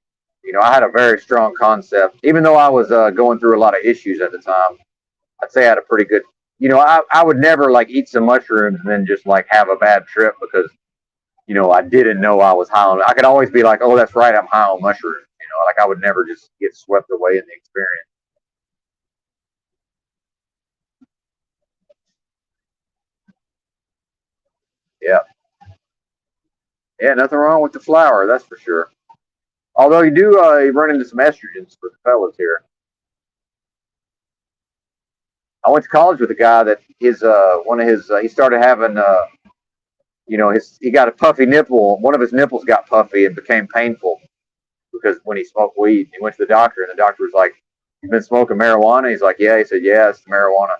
I had a very strong concept, even though I was going through a lot of issues at the time. I'd say I had a pretty good, I would never like eat some mushrooms and then just like have a bad trip because, I didn't know I was high on it. I could always be like, oh, that's right, I'm high on mushrooms. Like I would never just get swept away in the experience. Yeah. Yeah, nothing wrong with the flower, that's for sure. Although you do you run into some estrogens for the fellas here. I went to college with a guy that he started having he got a puffy nipple. One of his nipples got puffy and became painful because when he smoked weed, he went to the doctor and the doctor was like, "You've been smoking marijuana?" He's like, "Yeah." He said, "Yeah, it's marijuana."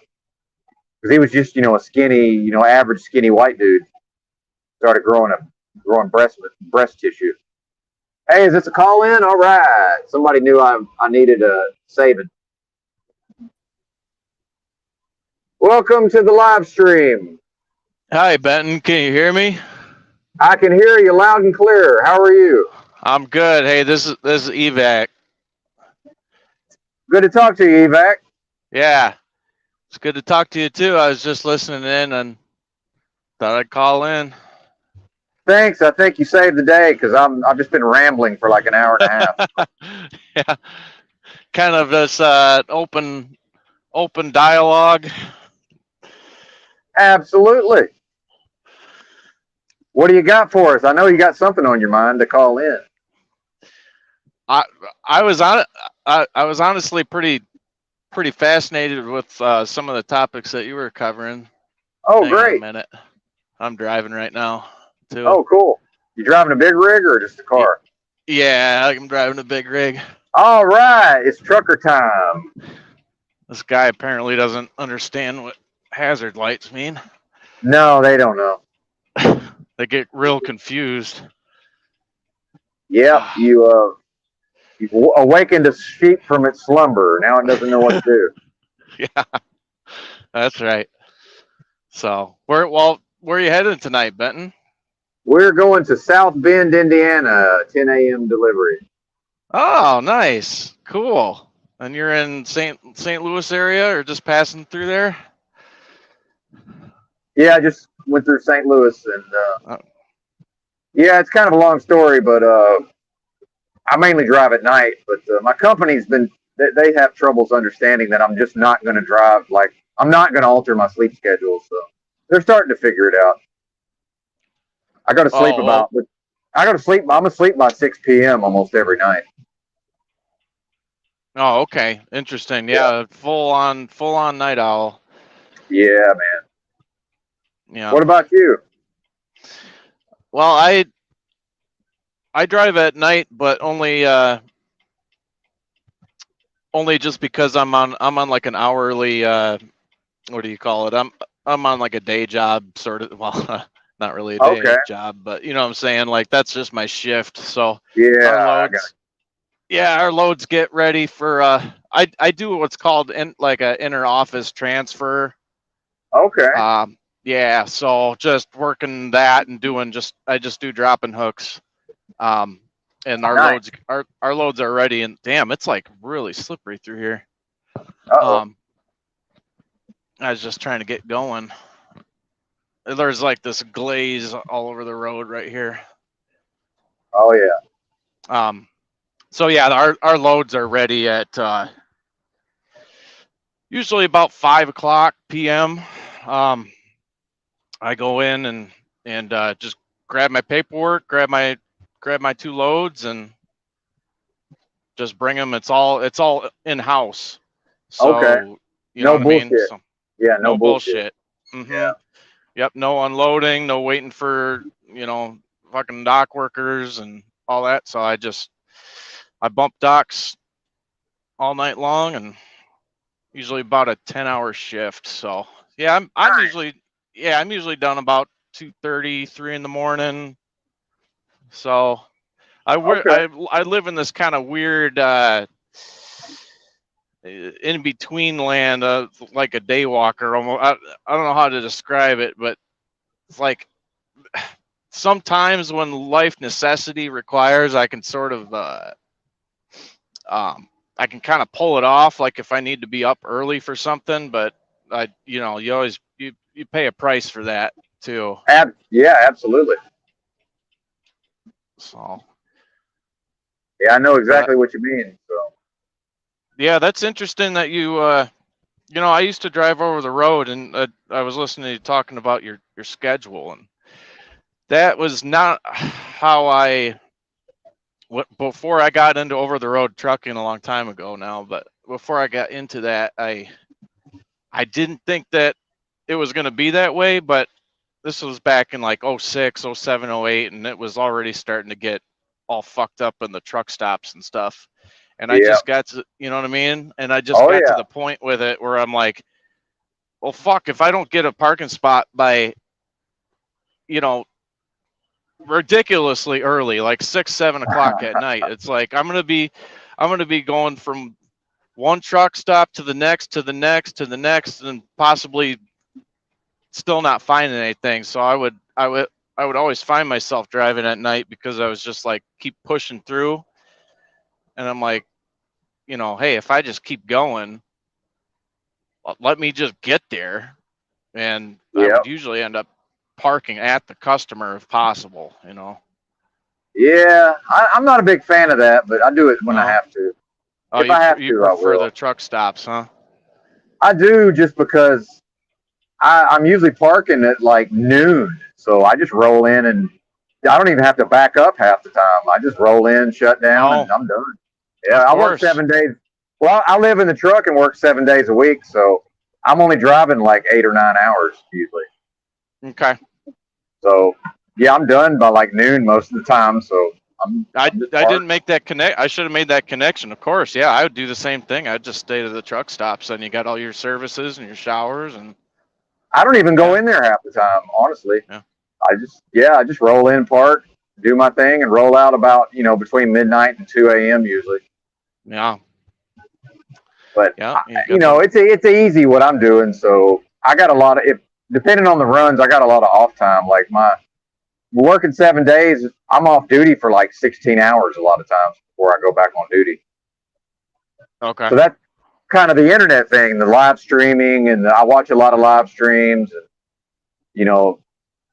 Because he was just a skinny, average skinny white dude. Started growing breast tissue. Hey, is this a call in? All right. Somebody knew I needed a saving. Welcome to the live stream. Hi, Benton. Can you hear me? I can hear you loud and clear. How are you? I'm good. Hey, this is Evac. Good to talk to you, Evac. Yeah, it's good to talk to you too. I was just listening in and thought I'd call in. Thanks. I think you saved the day because I've just been rambling for like an hour and a half. Yeah, kind of this open dialogue. Absolutely. What do you got for us? I know you got something on your mind to call in. I was honestly pretty fascinated with some of the topics that you were covering. Oh, Hang on great. a minute. I'm driving right now too. Oh, cool. You driving a big rig or just a car? Yeah, I'm driving a big rig. All right, it's trucker time. This guy apparently doesn't understand what hazard lights mean. No, they don't know. They get real confused. Yep, you awakened a sheep from its slumber. Now it doesn't know what to do. Yeah, that's right. So where are you headed tonight, Benton? We're going to South Bend, Indiana, 10 a.m. delivery. Oh, nice, cool. And you're in St. Louis area, or just passing through there? Yeah, I just went through St. Louis, and Uh, yeah, it's kind of a long story, but I mainly drive at night. But my company's been they have troubles understanding that I'm just not going to drive. Like I'm not going to alter my sleep schedule, so they're starting to figure it out. I go to sleep oh, well, about. I go to sleep. I'm asleep by 6 p.m. almost every night. oh, okay, interesting. Yeah, Yeah, full on night owl. yeah, man. Yeah. What about you? Well, I drive at night, but only just because I'm on like an hourly what do you call it? I'm on like a day job sort of. Well, not really a Okay. day job, but you know what I'm saying. Like that's just my shift. So our Yeah, I got loads, yeah, our loads get ready for. I do what's called like a inter office transfer. it. Okay. Yeah, so just working that and doing I just do dropping hooks. Um, and Nice. our loads are ready. And damn, it's like really slippery through here. Uh-oh. Um, I was just trying to get going. There's like this glaze all over the road right here. Oh yeah. So yeah, our loads are ready at usually about 5 o'clock p.m. I go in and just grab my paperwork, grab my two loads, and just bring them. It's all in house. Okay. So you know No what I mean. bullshit. So Yeah, no no bullshit. bullshit. Mm-hmm. Yeah. Yep. No unloading. No waiting for fucking dock workers and all that. So I bump docks all night long and usually about a 10-hour shift. So yeah, I'm usually done about 2:30, 3 in the morning. So Okay. I live in this kind of weird in between land, like a day walker. Almost, I don't know how to describe it, but it's like sometimes when life necessity requires, I can sort of I can kind of pull it off, like if I need to be up early for something. But you pay a price for that too. Yeah, absolutely. So, Yeah, I know but exactly what you mean. So yeah, that's interesting that I used to drive over the road, and I was listening to you talking about your schedule, and that was not how before I got into over the road trucking a long time ago now. But before I got into that, I didn't think that it was going to be that way. But this was back in like 06, 07, 08, and it was already starting to get all fucked up in the truck stops and stuff. And I yeah. just got to, you know what I mean? And I just Oh got to yeah. the point with it where I'm like, well, fuck, if I don't get a parking spot by, you know, ridiculously early, like 6, 7 o'clock at night, it's like I'm gonna be going from one truck stop to the next, to the next, to the next, and possibly still not finding anything. So I would always find myself driving at night because I was just like keep pushing through, and I'm like, hey, if I just keep going, let me just get there, and I Yeah. would usually end up parking at the customer if possible. Yeah. I'm not a big fan of that, but I do it when I No, have to. oh, If you I have you to, I prefer will. the truck stops, huh? I do just because I'm usually parking at like noon, so I just roll in and I don't even have to back up half the time. I just roll in, shut down, Oh, and I'm done. Yeah, of I work course. 7 days. Well, I live in the truck and work 7 days a week, so I'm only driving like 8 or 9 hours usually. Okay. So yeah, I'm done by like noon most of the time. So I I'm just I didn't parked. make that connect. I should have made that connection. Of course, yeah, I would do the same thing. I'd just stay to the truck stops, and you got all your services and your showers, and I don't even go yeah, in there half the time, honestly. yeah. I just roll in, park. do my thing, and roll out about between midnight and 2 a.m. usually. Yeah. But Yeah. You got it's easy what I'm doing. So I got a lot of, if depending on the runs, I got a lot of off time. Like working 7 days, I'm off duty for like 16 hours a lot of times before I go back on duty. okay. So that's kind of the internet thing, the live streaming, and I watch a lot of live streams. And,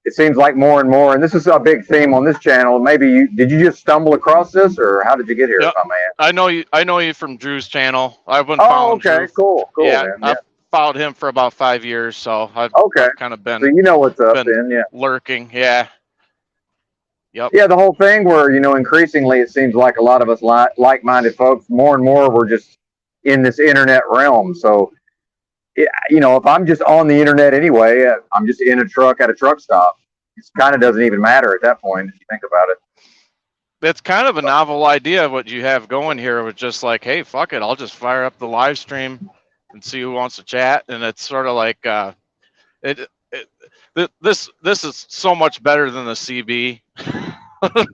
it seems like more and more, and this is a big theme on this channel. Maybe did you just stumble across this, or how did you get here? Yep. If I may ask? I know you from Drew's channel. I've been Oh, following okay, Drew. cool, Yeah, man. I've followed him for about 5 years, so I've Okay, kind of so been you know what's up then, yeah. lurking. Yeah. Yep. Yeah, the whole thing where increasingly it seems like a lot of us like-minded folks, more and more we're just in this internet realm. So, if I'm just on the internet anyway, I'm just in a truck at a truck stop. It kind of doesn't even matter at that point if you think about it. It's kind of a novel idea what you have going here with just like, hey, fuck it, I'll just fire up the live stream and see who wants to chat. And it's sort of like this is so much better than the CB.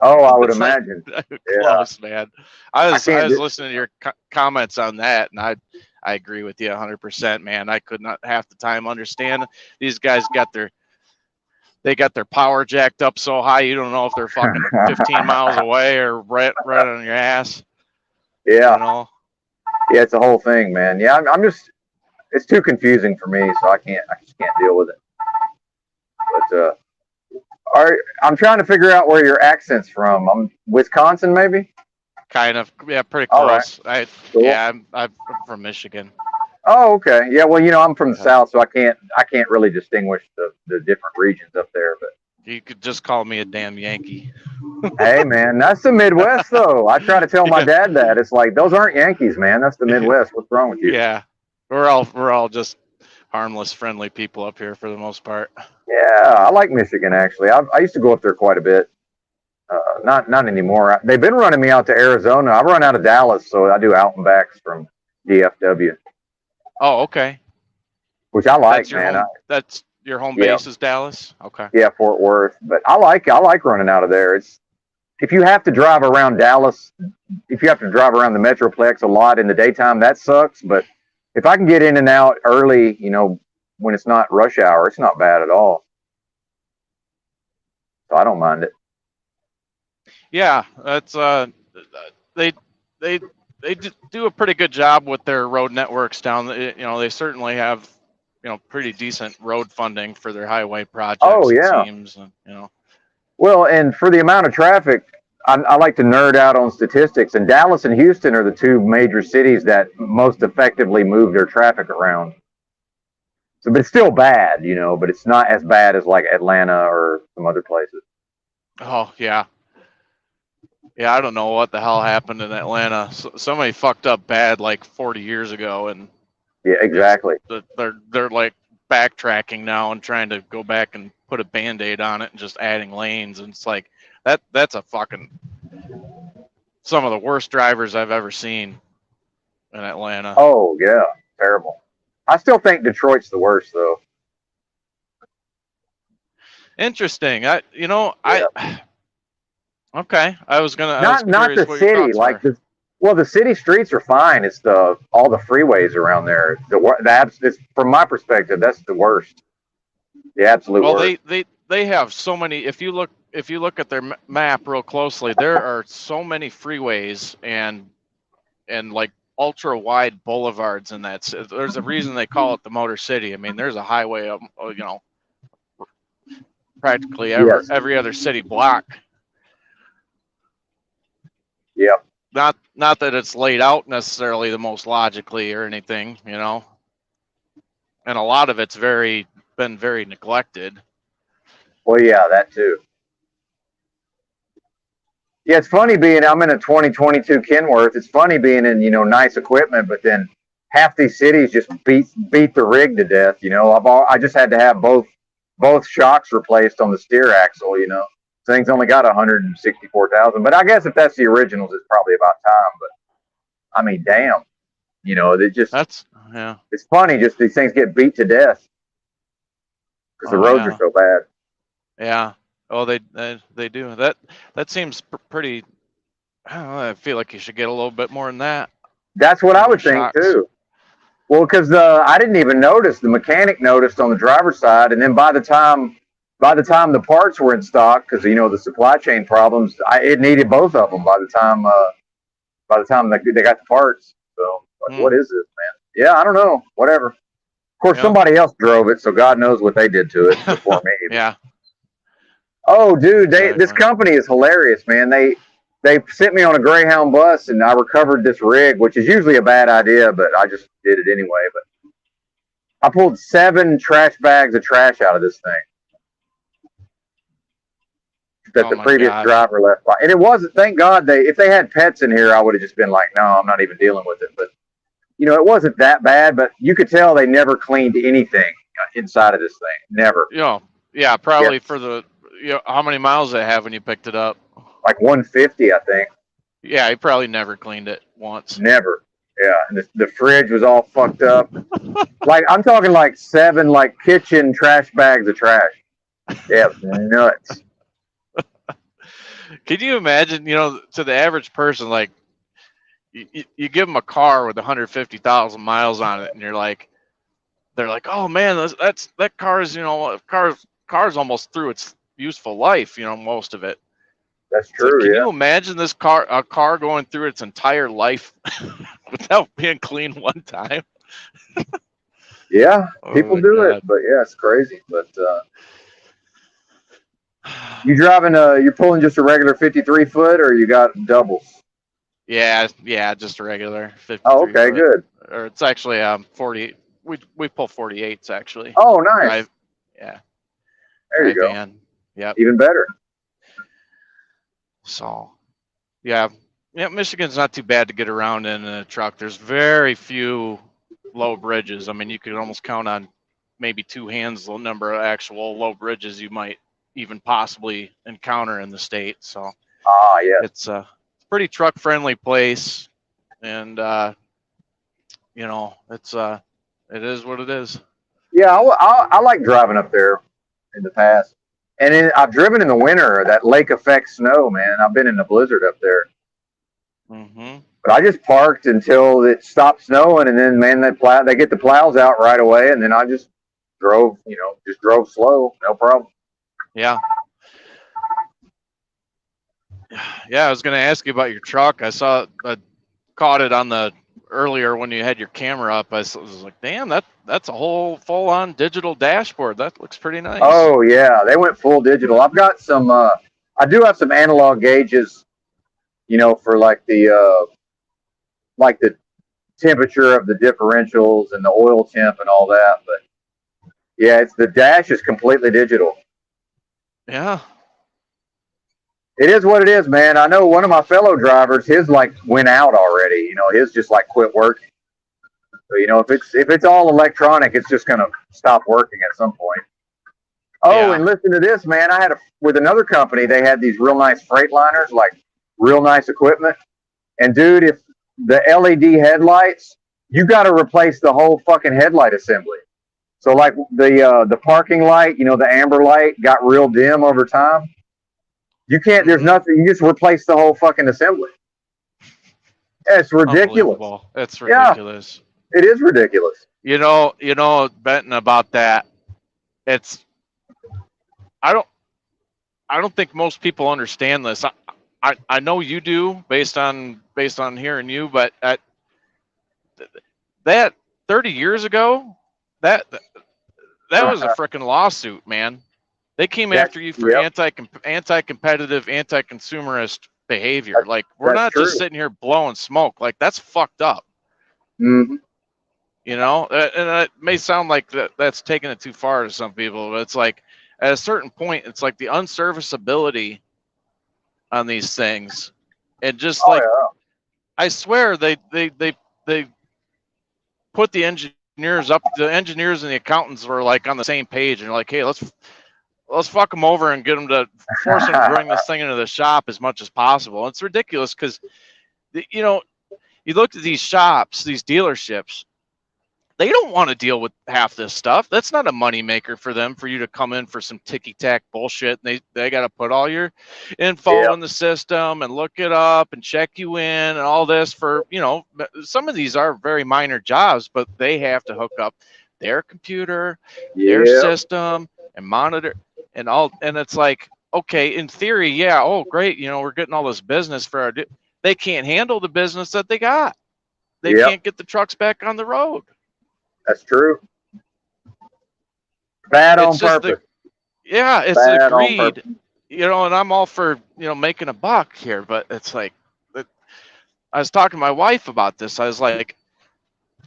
Oh, I would It's like imagine. close, man. I was can't listening to your comments on that, and I agree with you 100%, man. I could not half the time understand these guys got their power jacked up so high you don't know if they're fucking 15 miles away or right on your ass. Yeah. Yeah, it's the whole thing, man. Yeah, I'm just, it's too confusing for me, so I just can't deal with it. But I'm trying to figure out where your accent's from. I'm Wisconsin, maybe. kind of. Yeah, pretty close. Right. Cool. Yeah, I'm from Michigan. Oh, okay. Yeah, well, I'm from the South, so I can't really distinguish the different regions up there. But you could just call me a damn Yankee. Hey, man, that's the Midwest, though. I try to tell my dad that. It's like, those aren't Yankees, man. That's the Midwest. What's wrong with you? Yeah, we're all just harmless, friendly people up here for the most part. Yeah, I like Michigan, actually. I used to go up there quite a bit. Not anymore. They've been running me out to Arizona. I run out of Dallas, so I do out and backs from DFW. Oh, okay. Which I like, man. That's your home base is Dallas? Okay. Yeah, Fort Worth. But I like running out of there. It's, if you have to drive around Dallas, if you have to drive around the Metroplex a lot in the daytime, that sucks. But if I can get in and out early, when it's not rush hour, it's not bad at all. So I don't mind it. Yeah, that's they do a pretty good job with their road networks down. They certainly have pretty decent road funding for their highway projects. Oh yeah. It seems, Well, and for the amount of traffic, I like to nerd out on statistics, and Dallas and Houston are the two major cities that most effectively move their traffic around. So, but it's still bad, but it's not as bad as like Atlanta or some other places. Oh yeah. Yeah, I don't know what the hell happened in Atlanta. Somebody fucked up bad like 40 years ago, and yeah, exactly. They're like backtracking now and trying to go back and put a Band-Aid on it and just adding lanes, and it's like that's a fucking some of the worst drivers I've ever seen in Atlanta. Oh yeah, terrible. I still think Detroit's the worst though. Interesting. Okay. I was not the city, like the city streets are fine. It's all the freeways around there. It's, from my perspective, that's the worst. The absolute worst. Well, they have so many. If you look at their map real closely, there are so many freeways and like ultra wide boulevards in that. There's a reason they call it the Motor City. I mean, there's a highway of practically every other city block. Yep. Not that it's laid out necessarily the most logically or anything, and a lot of it's been very neglected. Well, yeah, that too. Yeah, it's funny I'm in a 2022 Kenworth. It's funny being in, nice equipment, but then half these cities just beat the rig to death. I just had to have both shocks replaced on the steer axle. Thing's only got 164,000, but I guess if that's the originals, it's probably about time. But I mean, damn, it's funny. Just these things get beat to death because the roads are so bad. Yeah. Oh, they do that. That seems pretty. I don't know, I feel like you should get a little bit more than that That's what on I your would think shocks. too. Well, because I didn't even notice. The mechanic noticed on the driver's side, and then by the time the parts were in stock, because the supply chain problems, it needed both of them by the time they got the parts. So, like, Hmm. what is this, man? Yeah, I don't know. Whatever. Of course, Yeah. somebody else drove it, so God knows what they did to it before me. Yeah. Oh, dude, this Exactly. company is hilarious, man. They sent me on a Greyhound bus, and I recovered this rig, which is usually a bad idea, but I just did it anyway. But I pulled 7 trash bags of trash out of this thing that Oh the my previous gosh. driver left by. And it wasn't, thank God, if they had pets in here, I would have just been like, no, I'm not even dealing with it. But, it wasn't that bad, but you could tell they never cleaned anything inside of this thing. Never. Yeah, Yeah. probably for the how many miles they have when you picked it up. Like 150, I think. Yeah, he probably never cleaned it once. Never. Yeah. And the fridge was all fucked up. Like, I'm talking like 7 like kitchen trash bags of trash. Yeah, it was nuts. Can you imagine, to the average person, like you give them a car with 150,000 miles on it, and they're like, oh man, that car's, car's almost through its useful life, most of it. That's It's like, true. can Yeah. you imagine a car going through its entire life without being cleaned one time? Yeah. Oh People my do it, God. but yeah, it's crazy. But you driving you're pulling just a regular 53 foot, or you got doubles? Yeah, just a regular Oh, 53 okay, foot, good. or it's actually 40. We pull 48s actually. Oh, nice. Drive, yeah, There you drive go. van. Yep. Even better. So, yeah, yeah, Michigan's not too bad to get around in a truck. There's very few low bridges. I mean, you could almost count on maybe 2 hands the number of actual low bridges you might even possibly encounter in the state. So Ah, yeah. it's a pretty truck friendly place, and it is what it is. Yeah, I like driving up there in the past. And I've driven in the winter, that lake effect snow, man. I've been in the blizzard up there. Hmm. But I just parked until it stopped snowing, and then, man, they get the plows out right away, and then I just drove slow, no problem. Yeah. Yeah, I was going to ask you about your truck. I caught it on the earlier when you had your camera up. I was like, damn, that's a whole full on digital dashboard. That looks pretty nice. Oh yeah, they went full digital. I've got some. I do have some analog gauges, for like the temperature of the differentials and the oil temp and all that. But yeah, the dash is completely digital. Yeah. It is what it is, man. I know one of my fellow drivers, his like went out already. His just like quit working. So if it's all electronic, it's just gonna stop working at some point. Oh, Yeah. and listen to this, man. I had with another company. They had these real nice Freightliners, like real nice equipment. And dude, if the LED headlights, you got to replace the whole fucking headlight assembly. So like the parking light, the amber light got real dim over time. You can't. There's nothing. You just replace the whole fucking assembly. It's ridiculous. Unbelievable. It's Yeah, ridiculous. it is ridiculous. Benton, about that. It's I don't I don't think most people understand this. I know you do based on hearing you, but that 30 years ago, that that was a freaking lawsuit, man. They came That after you for yep, anti-competitive, anti-consumerist behavior. Like, we're that's not just true. sitting here blowing smoke. Like, that's fucked up. Mm-hmm. And it may sound like that's taking it too far to some people, but it's like at a certain point, it's like the unserviceability on these things, and just Oh like, yeah. I swear they put the engineers up. The engineers and the accountants were like on the same page, and like, hey, let's fuck them over and get them to force them to bring this thing into the shop as much as possible. It's ridiculous because you look at these shops, these dealerships, They don't want to deal with half this stuff. That's not a moneymaker for them, for you to come in for some ticky-tack bullshit. They got to put all your info in the system and look it up and check you in and all this for, some of these are very minor jobs, but they have to hook up their computer, their system, and monitor and all. And it's like, okay, in theory, yeah, oh, great, we're getting all this business for our. They can't handle the business that they got. They can't get the trucks back on the road. That's true. Bad on purpose. It's the greed, and I'm all for, making a buck here, but it's like, I was talking to my wife about this. I was like,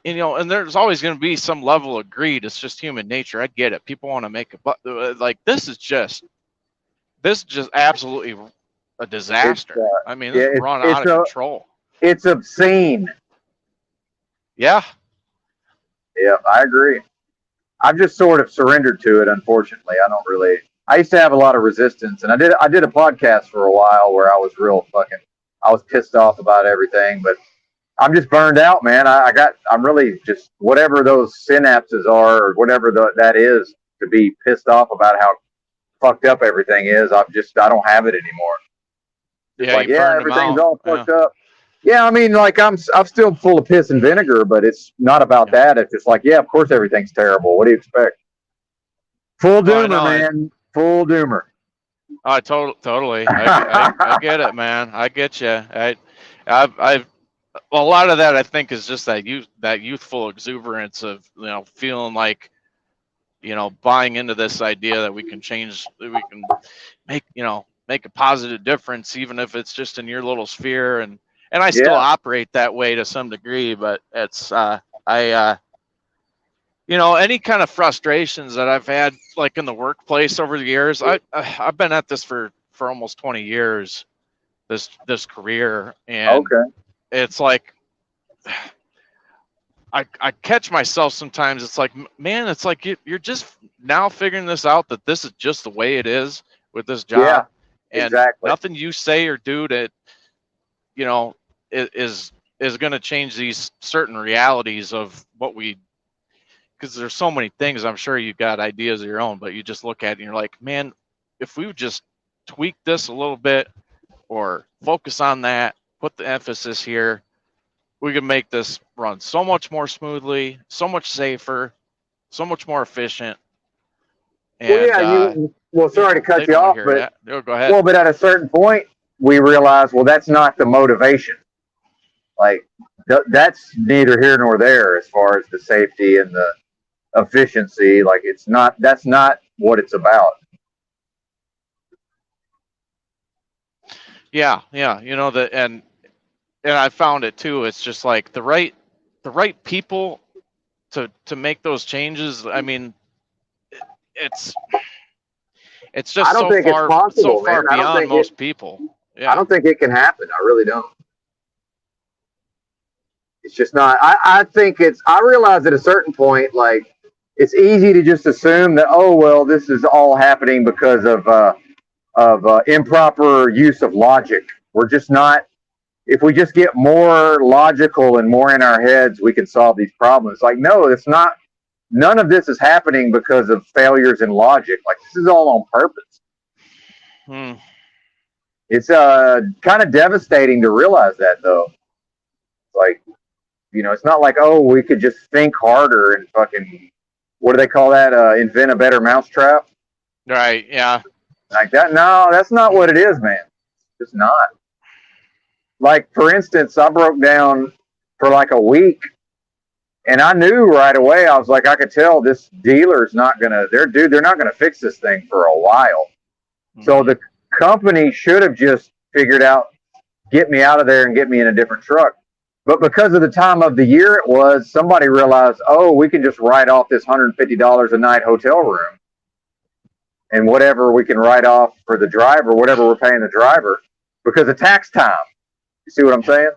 and there's always going to be some level of greed. It's just human nature. I get it. People want to make a buck. Like, this is just absolutely a disaster. It's run out of control. It's obscene. Yeah. Yeah, I agree. I've just sort of surrendered to it, unfortunately. I used to have a lot of resistance, and I did a podcast for a while where I was I was pissed off about everything, but I'm just burned out, man. I'm really just, whatever those synapses are, or whatever that is, to be pissed off about how fucked up everything is. I don't have it anymore. Everything's all fucked up. Yeah, I'm still full of piss and vinegar, but it's not about that. It's just like, of course everything's terrible. What do you expect? Full doomer, man. Full doomer. Oh, totally. I get it, man. I get you. I've a lot of that, I think, is just that youthful exuberance of, feeling like, buying into this idea that we can change, that we can make a positive difference, even if it's just in your little sphere. And I still operate that way to some degree, but it's, any kind of frustrations that I've had, like in the workplace over the years, I've been at this for almost 20 years, this career. And it's like, I catch myself sometimes. It's like, man, it's like you're just now figuring this out, that this is just the way it is with this job. And nothing you say or do that, is going to change these certain realities of what because there's so many things. I'm sure you've got ideas of your own, but you just look at it and you're like, man, if we would just tweak this a little bit or focus on that, put the emphasis here, we can make this run so much more smoothly, so much safer, so much more efficient. And, sorry to cut you off, but go ahead. Well, but at a certain point, we realize, that's not the motivation. Like, that's neither here nor there as far as the safety and the efficiency. Like, that's not what it's about. Yeah. And I found it too. It's just like the right people to make those changes. It's just so far beyond most people. Yeah. I don't think it can happen. I really don't. It's just not. I think I realize at a certain point, like, it's easy to just assume that, this is all happening because of improper use of logic. We're just not. If we just get more logical and more in our heads, we can solve these problems. Like, no, it's not. None of this is happening because of failures in logic. Like, this is all on purpose. It's kind of devastating to realize that, though. Like, it's not like, we could just think harder and fucking, what do they call that? Invent a better mousetrap. Right. Yeah. Like that. No, that's not what it is, man. It's not. Like, for instance, I broke down for like a week, and I knew right away. I was like, I could tell this dealer's not gonna. They're not gonna fix this thing for a while. Mm-hmm. So the company should have just figured out, get me out of there and get me in a different truck. But because of the time of the year it was, somebody realized, we can just write off this $150 a night hotel room, and whatever we can write off for the driver, whatever we're paying the driver, because of tax time. You see what I'm saying?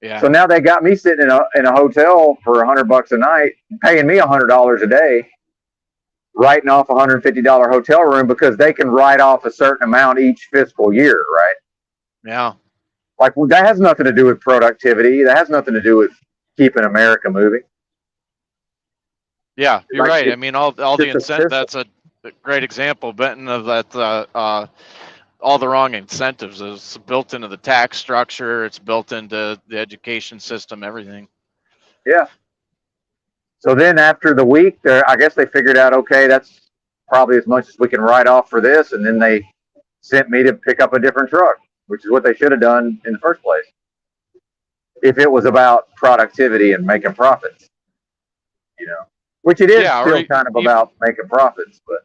Yeah. So now they got me sitting in a hotel for $100 a night, paying me $100 a day, writing off a $150 hotel room because they can write off a certain amount each fiscal year, right? Yeah. Like, that has nothing to do with productivity. That has nothing to do with keeping America moving. Yeah, you're Like right. I it's mean, all the just a incent. system. That's a great example, Benton, of that. All the wrong incentives is built into the tax structure. It's built into the education system. Everything. Yeah. So then after the week, I guess they figured out, okay, that's probably as much as we can write off for this, and then they sent me to pick up a different truck, which is what they should have done in the first place. If it was about productivity and making profits, which it is Yeah, or still kind of even about making profits, but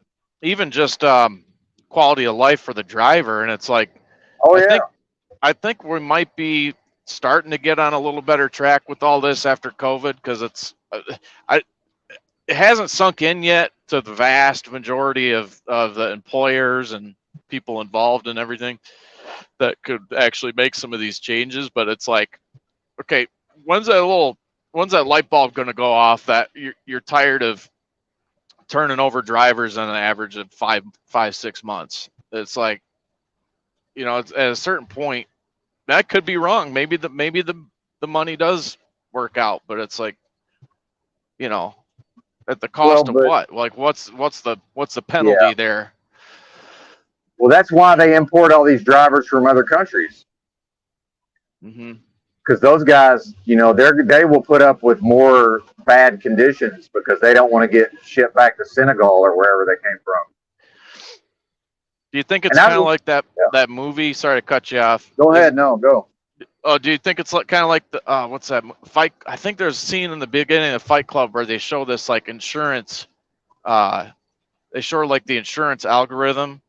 just quality of life for the driver. And it's like, oh I yeah, think I think we might be starting to get on a little better track with all this after COVID, because I it hasn't sunk in yet to the vast majority of the employers and people involved in everything that could actually make some of these changes. But it's like, okay, when's that light bulb going to go off that you're tired of turning over drivers on an average of 6 months? It's like, it's at a certain point that could be wrong. Maybe the money does work out, but it's like, you know, at the well, cost of but what? Like, what's the yeah, penalty there? well, that's why they import all these drivers from other countries Hmm. because those guys, they will put up with more bad conditions because they don't want to get shipped back to Senegal or wherever they came from. Do you think And it's I, kind of like that yeah, that movie? Sorry to cut you off. go ahead, no, go. Oh, do you think it's like kind of like the what's that fight? I think there's a scene in the beginning of Fight Club where they show this like insurance. Uh, they show like the insurance algorithm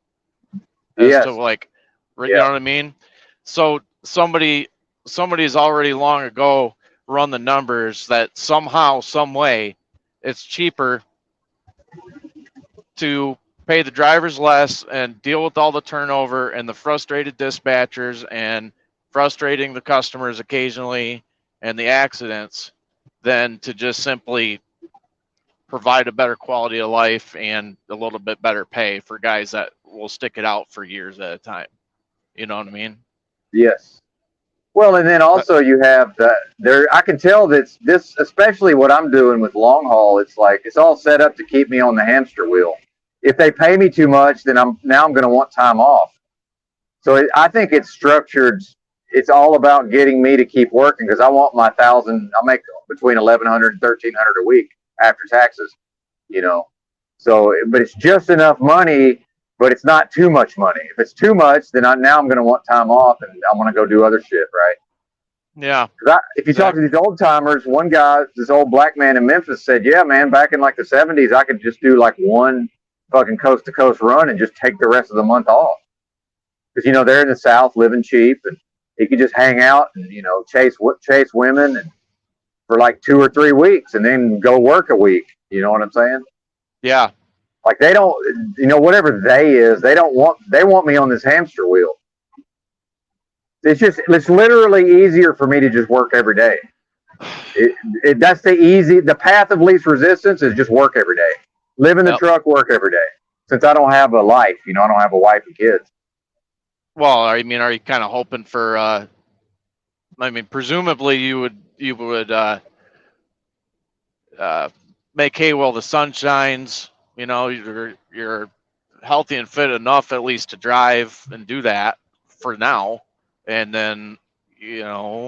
as to Yes, like, you know yeah, what I mean? So somebody's already long ago run the numbers that somehow, some way, it's cheaper to pay the drivers less and deal with all the turnover and the frustrated dispatchers and frustrating the customers occasionally and the accidents than to just simply provide a better quality of life and a little bit better pay for guys that will stick it out for years at a time. You know what I mean? yes. Well, and then Uh, also you have there. I can tell that this, especially what I'm doing with long haul. It's like it's all set up to keep me on the hamster wheel. If they pay me too much, then I'm going to want time off. So I think it's structured. It's all about getting me to keep working because I want my thousand. I make between 1,100 and 1,300 a week after taxes. You know, so but it's just enough money, but it's not too much money. If it's too much, then I'm going to want time off and I want to go do other shit, right? yeah, If you talk to exactly. these old timers, one guy, this old black man in Memphis, said, "Yeah, man, back in like the '70s, I could just do like one fucking coast to coast run and just take the rest of the month off because they're in the South, living cheap, and he could just hang out and chase women and for like 2 or 3 weeks and then go work a week. You know what I'm saying? Yeah. Like they don't, whatever they want me on this hamster wheel. It's literally easier for me to just work every day. That's the path of least resistance is just work every day. Live in the Yep. truck, work every day. Since I don't have a life, I don't have a wife and kids. Well, I mean, are you kind of hoping for? I mean, presumably you would uh, make hay while the sun shines. You're healthy and fit enough at least to drive and do that for now, and then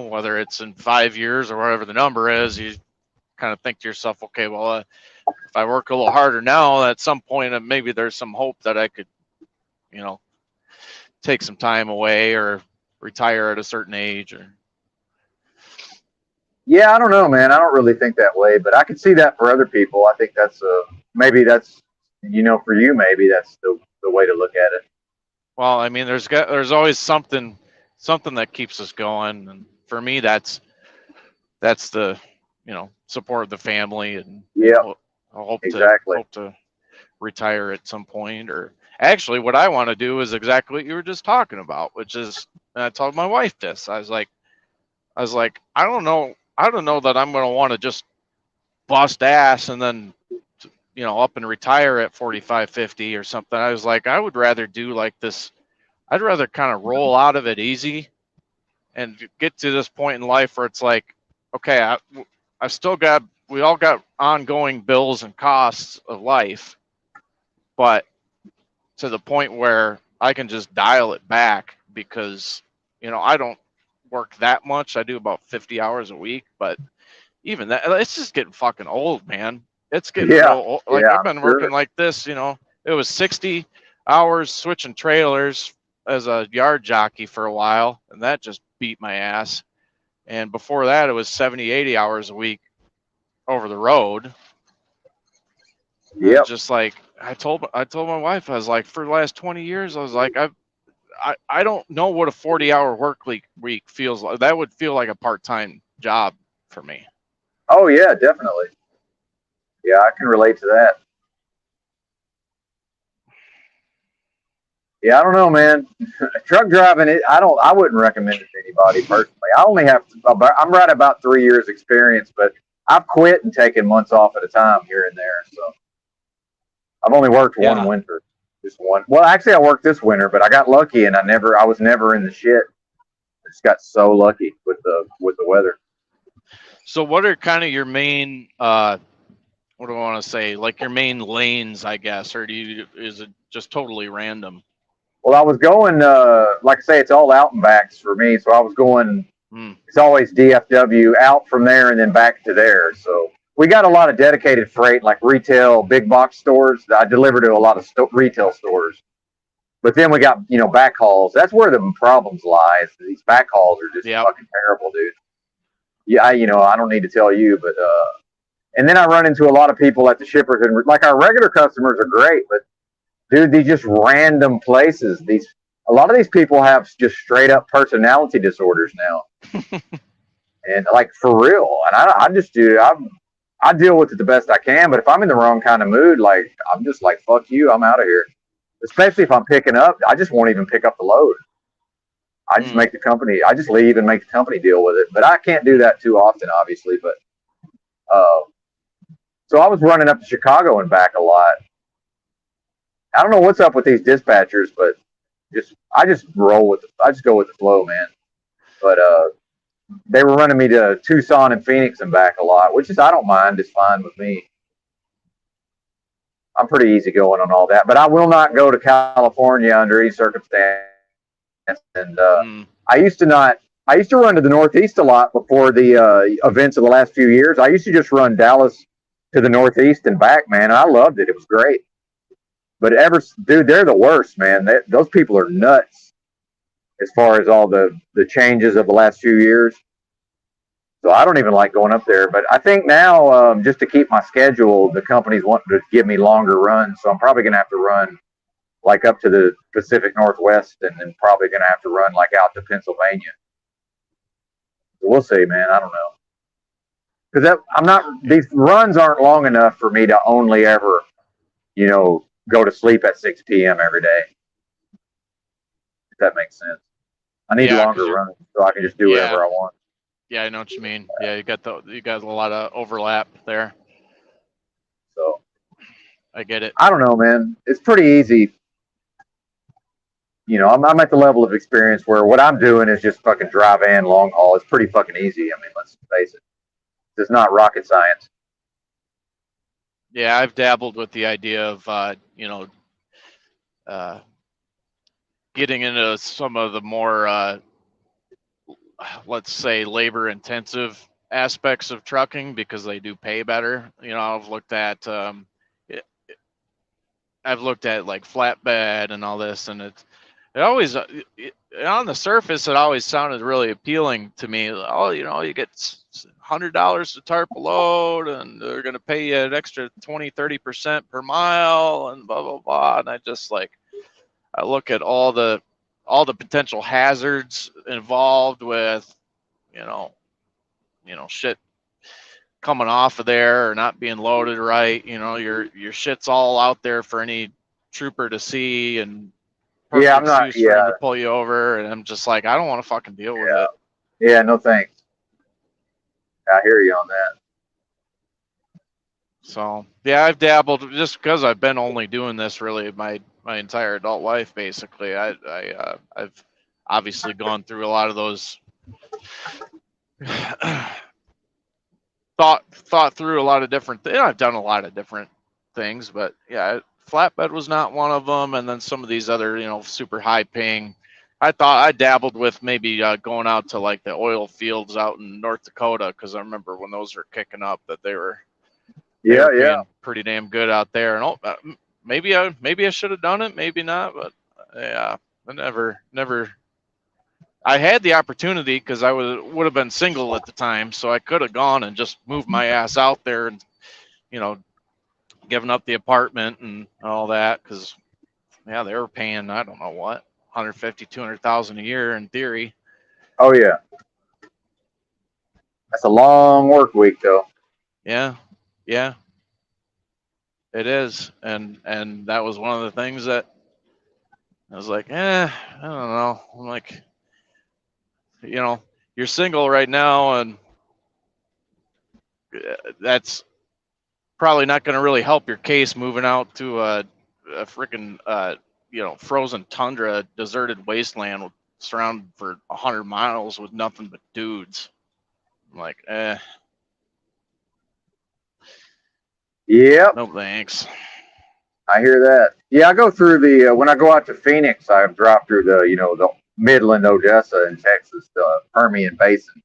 whether it's in 5 years or whatever the number is, you kind of think to yourself, okay, well, if I work a little harder now, at some point maybe there's some hope that I could, you know, take some time away or retire at a certain age or. Yeah, I don't know, man. I don't really think that way, but I can see that for other people. I think that's maybe that's for you, maybe that's the way to look at it. Well, I mean, there's always something that keeps us going, and for me, that's the support of the family, and Yeah, I hope to exactly. retire at some point. Or actually, what I want to do is exactly what you were just talking about, which is, and I told my wife this. I was like, I don't know that I'm going to want to just bust ass and then up and retire at 45, 50 or something. I was like, I would rather do like this. I'd rather kind of roll out of it easy and get to this point in life where it's like, okay, I still got we all got ongoing bills and costs of life, but to the point where I can just dial it back because, I don't work that much. I do about 50 hours a week, but even that, it's just getting fucking old, man. It's getting real Yeah, old. Like, yeah, I've I'm been working sure. like this, it was 60 hours switching trailers as a yard jockey for a while, and that just beat my ass. And before that, it was 70, 80 hours a week over the road. And Yep. just like I told my wife, I was like, for the last 20 years, I was like, I don't know what a 40-hour week feels like. That would feel like a part-time job for me. Oh yeah, definitely. Yeah, I can relate to that. Yeah, I don't know, man. Truck driving, I wouldn't recommend it to anybody personally. I only have, I'm right about 3 years experience, but I've quit and taken months off at a time here and there. So I've only worked one Yeah. winter, just one. Well, actually, I worked this winter, but I got lucky and I was never in the shit. I just got so lucky with the weather. So what are kind of your main what do I want to say? Like your main lanes, I guess, or is it just totally random? Well, I was going, like I say, it's all out and backs for me. So I was going, Hmm. it's always DFW out from there and then back to there. So we got a lot of dedicated freight, like retail, big box stores. I deliver to a lot of retail stores. But then we got, back hauls. That's where the problems lie. These back hauls are just Yep. fucking terrible, dude. Yeah, I don't need to tell you, but, and then I run into a lot of people at the shippers, and like our regular customers are great, but dude, these just random places. A lot of these people have just straight up personality disorders now, and like for real. And I just do. I deal with it the best I can. But if I'm in the wrong kind of mood, like I'm just like fuck you, I'm out of here. Especially if I'm picking up, I just won't even pick up the load. I just Hmm. make the company. I just leave and make the company deal with it. But I can't do that too often, obviously. But uh, so I was running up to Chicago and back a lot. I don't know what's up with these dispatchers, but I just I just go with the flow, man. But they were running me to Tucson and Phoenix and back a lot, which is I don't mind. It's fine with me. I'm pretty easy going on all that, but I will not go to California under any circumstance. And Hmm. I used to not. I used to run to the Northeast a lot before the events of the last few years. I used to just run Dallas to the Northeast and back, man. I loved it. It was great. But dude, they're the worst, man. Those people are nuts as far as all the changes of the last few years. So I don't even like going up there. But I think now, just to keep my schedule, the company's wanting to give me longer runs. So I'm probably going to have to run like up to the Pacific Northwest, and then probably going to have to run like out to Pennsylvania. So we'll see, man. I don't know, because I'm not. These runs aren't long enough for me to only ever, go to sleep at 6 p.m. every day. If that makes sense. I need Yeah, because longer you're runs so I can just do yeah, whatever I want. yeah, I know what you mean. Yeah, you got a lot of overlap there. So I get it. I don't know, man. It's pretty easy. I'm at the level of experience where what I'm doing is just fucking drive and long haul. It's pretty fucking easy. I mean, let's face it. It's not rocket science. Yeah, I've dabbled with the idea of uh, getting into some of the more let's say labor intensive aspects of trucking because they do pay better. I've looked at like flatbed and all this, and it always on the surface it always sounded really appealing to me. Oh, you get $100 to tarp a load, and they're going to pay you an extra 20-30% per mile, and blah blah blah. And I look at all the potential hazards involved with you know shit coming off of there or not being loaded right. Your shit's all out there for any trooper to see, and Yeah, perfect I'm not. excuse for him Yeah, to pull you over. And I'm just like, I don't want to fucking deal with it. yeah. No thanks. I hear you on that. So yeah, I've dabbled just because I've been only doing this really my entire adult life basically. I've obviously gone through a lot of those thought through a lot of different things. I've done a lot of different things, but yeah, flatbed was not one of them. And then some of these other, super high paying. I thought I dabbled with maybe going out to like the oil fields out in North Dakota, because I remember when those were kicking up that they were Yeah, yeah. paying pretty damn good out there. And maybe I should have done it, maybe not, but yeah, I never. I had the opportunity because I would have been single at the time, so I could have gone and just moved my ass out there and you know given up the apartment and all that, because yeah, they were paying, I don't know what, 150, 200,000 a year in theory. Oh yeah. That's a long work week though. Yeah, yeah, it is, and that was one of the things that I was like, I don't know. I'm like, you're single right now, and that's probably not going to really help your case moving out to a freaking frozen tundra, deserted wasteland surrounded for 100 miles with nothing but dudes. I'm like, Yep, no thanks. I hear that. Yeah, I go through the when I go out to Phoenix, I drop through the Midland, Odessa, in Texas, the Permian Basin.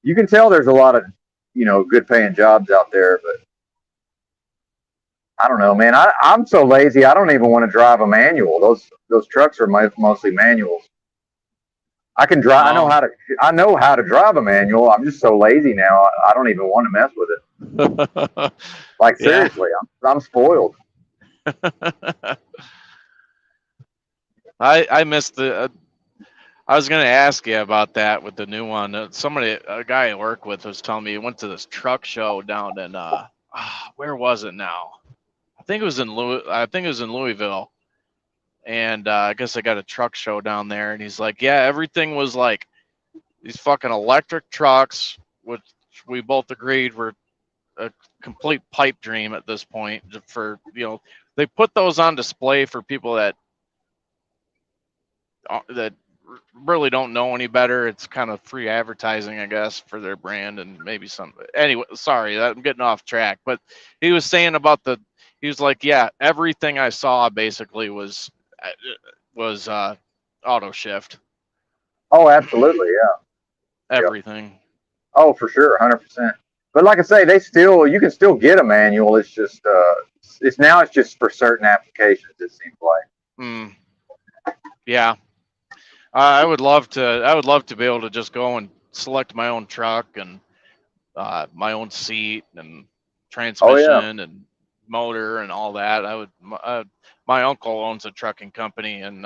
You can tell there's a lot of good paying jobs out there, but I don't know, man. I'm so lazy. I don't even want to drive a manual. Those trucks are mostly manuals. I can drive. Oh. I know how to drive a manual. I'm just so lazy now. I don't even want to mess with it. Like Yeah. seriously, I'm spoiled. I missed the. I was gonna ask you about that with the new one. A guy I work with, was telling me he went to this truck show down in where was it now? I think it was in Louisville, and I guess I got a truck show down there, and he's like, yeah, everything was like these fucking electric trucks, which we both agreed were a complete pipe dream at this point. For they put those on display for people that really don't know any better. It's kind of free advertising, I guess, for their brand, and maybe some. Anyway, sorry, I'm getting off track. But he was saying about he was like, yeah, everything I saw basically was auto shift. Oh, absolutely, yeah. Yep. Everything. Oh, for sure, 100%. But like I say, you can still get a manual. It's just it's just for certain applications. It seems like. Mm, yeah, I would love to. I would love to be able to just go and select my own truck and my own seat and Oh yeah. transmission and motor and all that. My uncle owns a trucking company in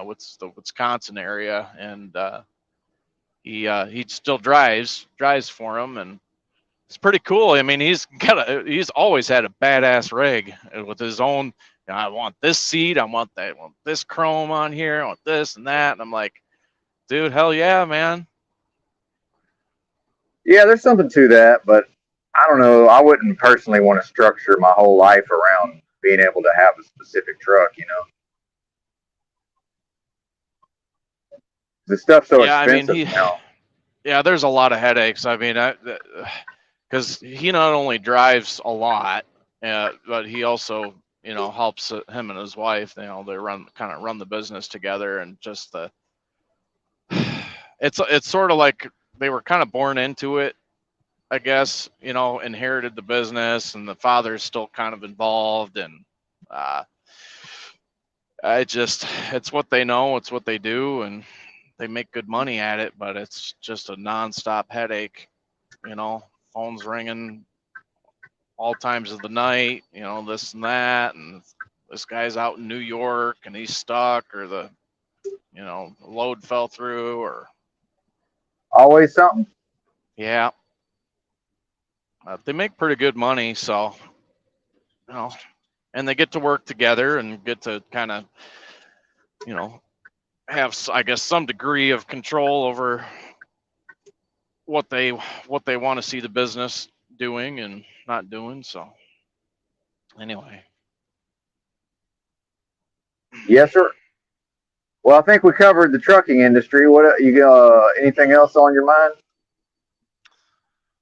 what's the Wisconsin area, and he still drives for him, and it's pretty cool. I mean, he's always had a badass rig with his own. I want this seat. I want that. I want this chrome on here. I want this and that. And I'm like, dude, hell yeah, man. Yeah, there's something to that, but I don't know. I wouldn't personally want to structure my whole life around being able to have a specific truck. The stuff's so Yeah, I mean, expensive now. yeah, there's a lot of headaches. I mean, because he not only drives a lot, but he also, helps him and his wife. They kind of run the business together, and just it's sort of like they were kind of born into it, I guess. Inherited the business, and the father's still kind of involved, and uh, it's what they know, it's what they do, and they make good money at it, but it's just a nonstop headache. Phones ringing all times of the night, this and that, and this guy's out in New York and he's stuck, or the load fell through, or Always something. yeah, they make pretty good money, so you know, and they get to work together and get to kind of have, I guess, some degree of control over what they want to see the business doing and not doing. So anyway. Yes, sir. Well, I think we covered the trucking industry. What you anything else on your mind?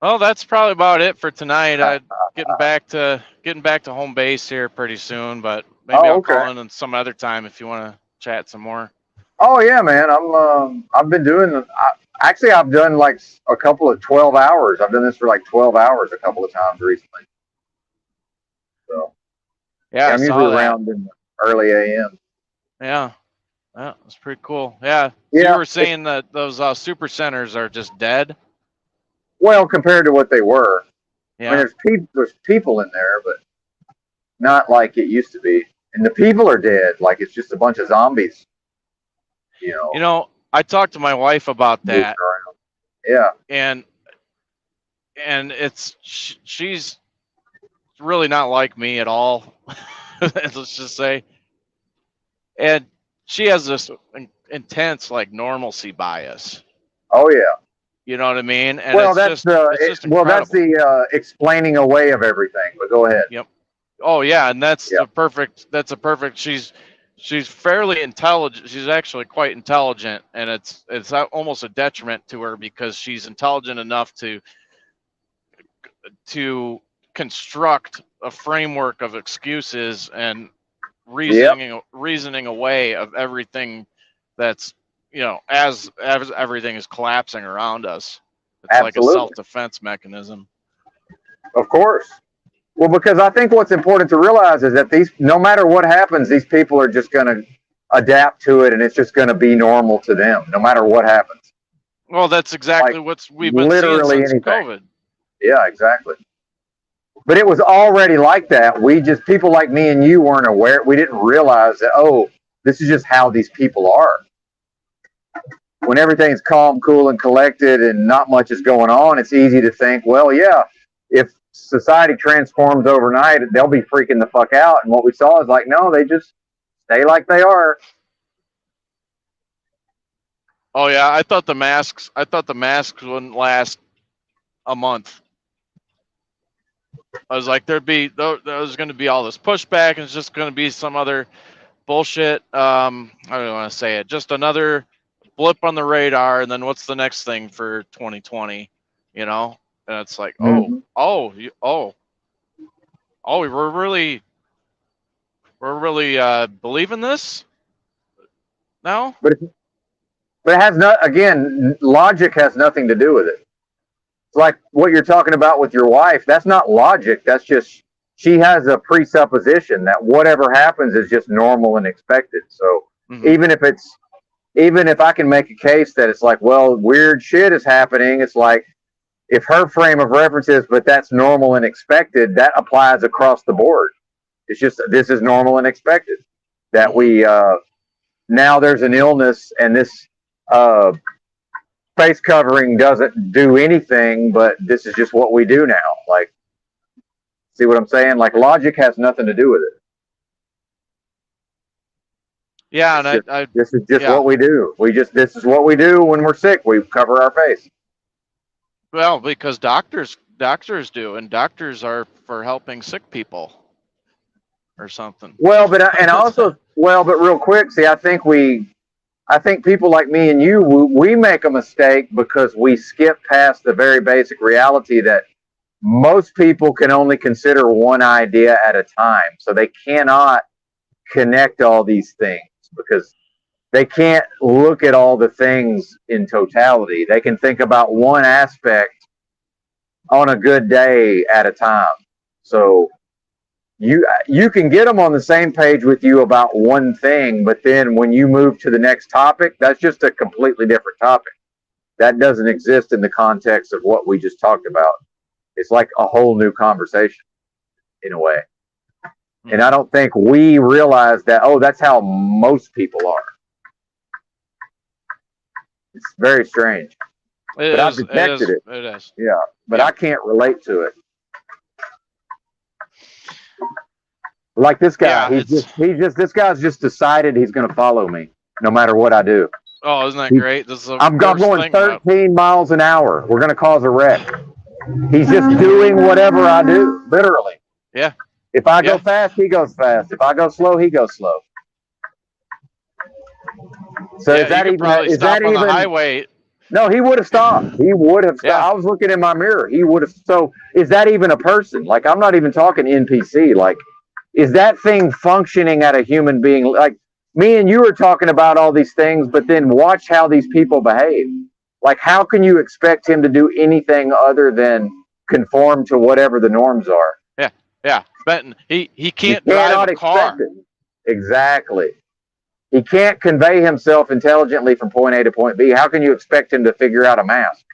Well, that's probably about it for tonight. I'm getting back to home base here pretty soon, but maybe Oh, I'll okay. call in some other time if you want to chat some more. Oh yeah, man. I've been doing. Actually, I've done like a couple of 12 hours. I've done this for like 12 hours a couple of times recently. So Yeah, yeah, I I'm usually saw that. around in the early AM. Yeah, yeah, that's pretty cool. Yeah. So you Yeah. were saying that those super centers are just dead? Well, compared to what they were, I mean, Yeah. there's people in there, but not like it used to be. And the people are dead. Like it's just a bunch of zombies. You know, You know, I talked to my wife about moving that, around. Yeah. and she's really not like me at all. Let's just say, and she has this intense like normalcy bias. Oh yeah. You know what I mean? And Well, that's it's just that's incredible. the explaining away of everything. But go ahead. Yep. Oh yeah, and Yeah. that's a perfect. She's fairly intelligent. She's actually quite intelligent, and it's almost a detriment to her because she's intelligent enough to construct a framework of excuses and Yep. reasoning away of everything that's, as everything is collapsing around us. It's like a Absolutely. self-defense mechanism. Of course. Well, because I think what's important to realize is that no matter what happens, these people are just going to adapt to it, and it's just going to be normal to them, no matter what happens. Well, that's exactly Like what we've been seeing literally since anything. COVID. Yeah, exactly. But it was already like that. People like me and you weren't aware. We didn't realize that, oh, this is just how these people are. When everything's calm, cool, and collected and not much is going on, it's easy to think, well, yeah, if society transforms overnight, they'll be freaking the fuck out. And what we saw is like, no, they just stay like they are. Oh yeah, I thought the masks wouldn't last a month. I was like, there's going to be all this pushback, and it's just going to be some other bullshit. I don't want to say it, just another blip on the radar, and then what's the next thing for 2020? You know, and it's like, Mm-hmm. we're really believing this now. But but it has not. Again, logic has nothing to do with it. It's like what you're talking about with your wife. That's not logic. That's just she has a presupposition that whatever happens is just normal and expected. So Mm-hmm. even if I can make a case that it's like, well, weird shit is happening, it's like if her frame of reference is, but that's normal and expected, that applies across the board. It's just this is normal and expected. That we now there's an illness and this face covering doesn't do anything, but this is just what we do now. Like, see what I'm saying? Like logic has nothing to do with it. Yeah, It's and just, this is just what we do. This is what we do when we're sick. We cover our face. well, because doctors do, and doctors are for helping sick people or something. Well, but real quick, see, I think people like me and you, we make a mistake because we skip past the very basic reality that most people can only consider one idea at a time. So they cannot connect all these things because they can't look at all the things in totality. They can think about one aspect on a good day at a time. So you can get them on the same page with you about one thing, but then when you move to the next topic, that's just a completely different topic. That doesn't exist in the context of what we just talked about. It's like a whole new conversation in a way. And I don't think we realize that, oh, that's how most people are. It's very strange. But I've detected it. It is. Yeah, but I can't relate to it. Like this guy, this guy's just decided he's going to follow me no matter what I do. Oh, isn't that great? This is I'm going 13 miles an hour. We're going to cause a wreck. He's just doing whatever I do, literally. Yeah. If I go fast, he goes fast. If I go slow, he goes slow. So is that even the highway? No, he would have stopped. He would have stopped. Yeah. I was looking in my mirror. He would have. So is that even a person? Like, I'm not even talking NPC. Like, is that thing functioning at a human being? Like, me and you are talking about all these things, but then watch how these people behave. Like, how can you expect him to do anything other than conform to whatever the norms are? Yeah. Yeah. Benton, he You can't drive cannot a car. expect it. Exactly. He can't convey himself intelligently from point A to point B. How can you expect him to figure out a mask?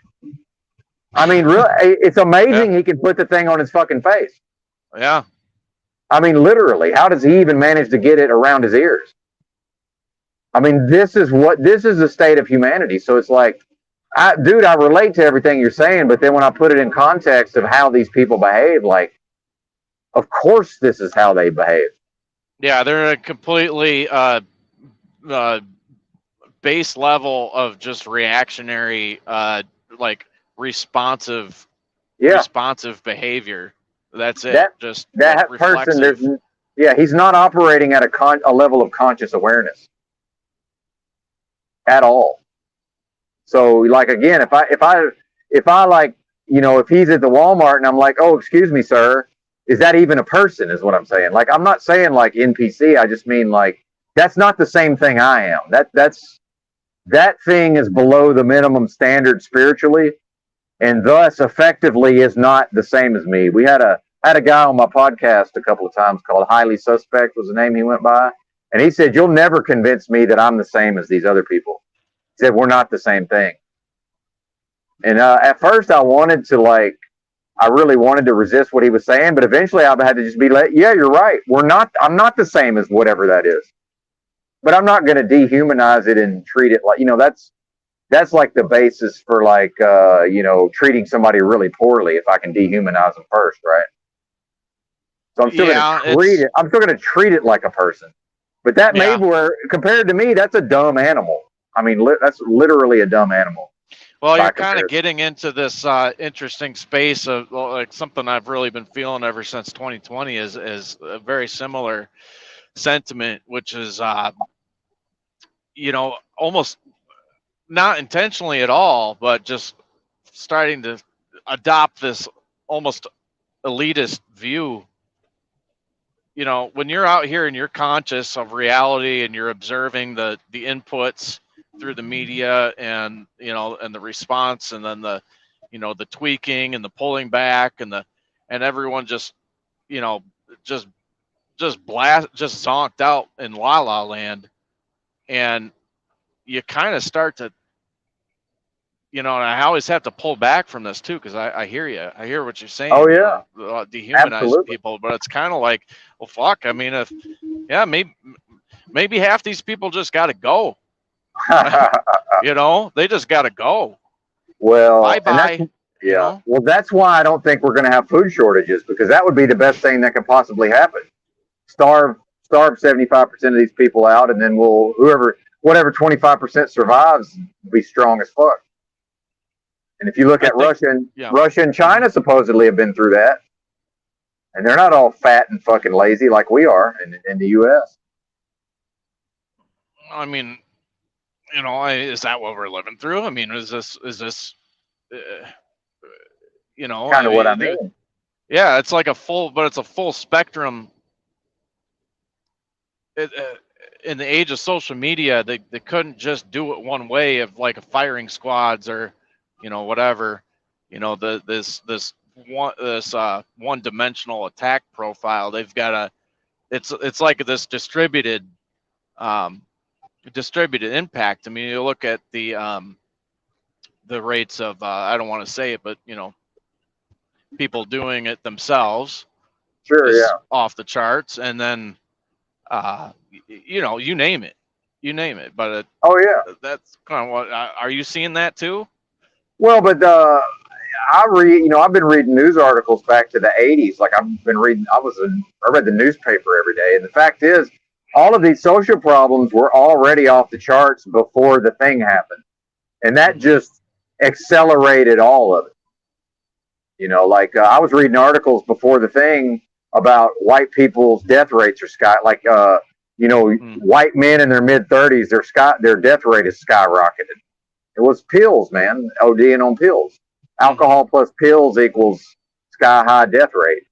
I mean, really, it's amazing he can put the thing on his fucking face. Yeah. I mean, literally, how does he even manage to get it around his ears? I mean, this is the state of humanity. So it's like, dude, I relate to everything you're saying, but then when I put it in context of how these people behave, like, of course, this is how they behave. Yeah, they're a completely base level of just reactionary, like responsive behavior. That's it. Just that like person, he's not operating at a level of conscious awareness at all. So, like, again, if I like, if he's at the Walmart and I'm like, oh, excuse me, sir, is that even a person? Is what I'm saying. Like, I'm not saying like NPC. I just mean like that's not the same thing I am. That thing is below the minimum standard spiritually, and thus effectively is not the same as me. I had a guy on my podcast a couple of times called Highly Suspect was the name he went by, and he said, "You'll never convince me that I'm the same as these other people." He said, "We're not the same thing." And at first, I really wanted to resist what he was saying, but eventually, I had to just be like, "Yeah, you're right. I'm not the same as whatever that is." But I'm not going to dehumanize it and treat it like, that's like the basis for like, treating somebody really poorly if I can dehumanize them first, right? So I'm still going to treat it like a person. But that compared to me, that's a dumb animal. I mean, that's literally a dumb animal. Well, you're kind of getting into this interesting space of like something I've really been feeling ever since 2020 is a very similar sentiment, which is almost not intentionally at all, but just starting to adopt this almost elitist view. When you're out here and you're conscious of reality and you're observing the inputs through the media and and the response and then the tweaking and the pulling back and everyone just just zonked out in la la land, and you kind of start to and I always have to pull back from this too, because I hear you. I hear what you're saying. Oh yeah, dehumanize people, but it's kind of like, well, fuck. I mean, maybe half these people just got to go. They just got to go. Well, bye bye. Yeah. Well, that's why I don't think we're going to have food shortages, because that would be the best thing that could possibly happen. Starve 75% of these people out, and then whatever 25% survives, be strong as fuck. And if you look at Russia and China supposedly have been through that, and they're not all fat and fucking lazy like we are in the U.S. I mean, is that what we're living through? I mean, is this kind of what I mean? Yeah, it's like it's a full spectrum. In the age of social media, they couldn't just do it one way of like a firing squads or whatever, this one-dimensional attack profile. They've got it's like this distributed impact. I mean, you look at the rates of I don't want to say it, but people doing it themselves, off the charts, and then you name it, but that's kind of what are you seeing that too? Well, but I've been reading news articles back to the 80s. Like, I've been reading, I read the newspaper every day. And the fact is, all of these social problems were already off the charts before the thing happened. And that just accelerated all of it. I was reading articles before the thing about white people's death rates white men in their mid-30s, their death rate is skyrocketed. It was pills, man. ODing on pills. Alcohol plus pills equals sky high death rate.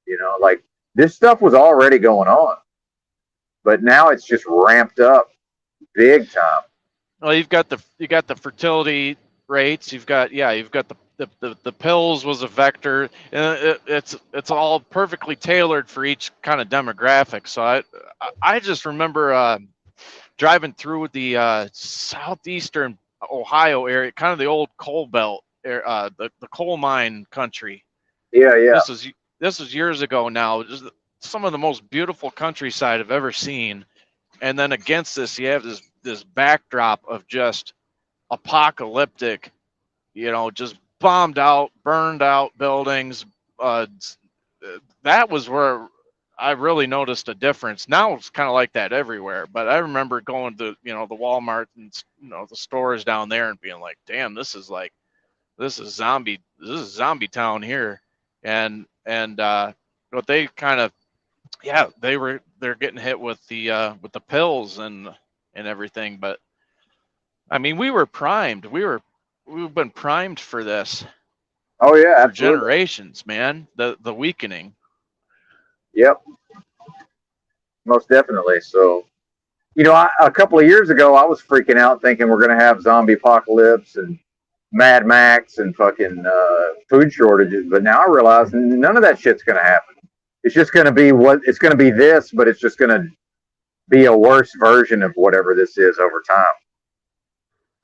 You know, like this stuff was already going on, but now it's just ramped up big time. Well, you've got the fertility rates. You've got the pills was a vector. It's all perfectly tailored for each kind of demographic. So I just remember driving through the southeastern Ohio area, kind of the old coal belt, the coal mine country. Yeah, yeah. This was years ago now. Just some of the most beautiful countryside I've ever seen. And then against this, you have this backdrop of just apocalyptic, just bombed out, burned out buildings. That was where I really noticed a difference. Now it's kind of like that everywhere, but I remember going to the Walmart and the stores down there and being like, damn, this is zombie town here. And what they kind of, they're getting hit with the pills and everything. But I mean, we were primed. We've been primed for this. Oh yeah, for absolutely. generations, man. The weakening. Yep, most definitely. So, a couple of years ago, I was freaking out thinking we're going to have zombie apocalypse and Mad Max and fucking food shortages. But now I realize none of that shit's going to happen. It's just going to be it's going to be this, but it's just going to be a worse version of whatever this is over time.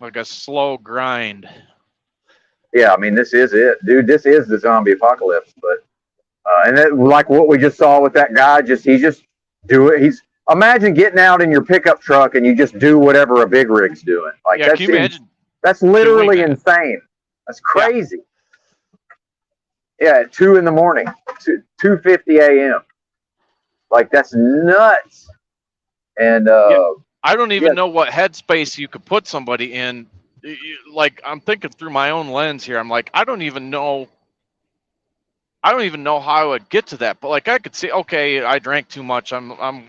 Like a slow grind. Yeah, I mean, this is it, dude. This is the zombie apocalypse. But and then, like what we just saw with that guy, imagine getting out in your pickup truck and you just do whatever a big rig's doing. Like can you imagine? That's literally insane. That's crazy. Yeah, at 2 a.m, 2:50 a.m. Like that's nuts. And I don't even know what headspace you could put somebody in. Like I'm thinking through my own lens here. I'm like, I don't even know how I would get to that. But like I could see, okay, I drank too much. I'm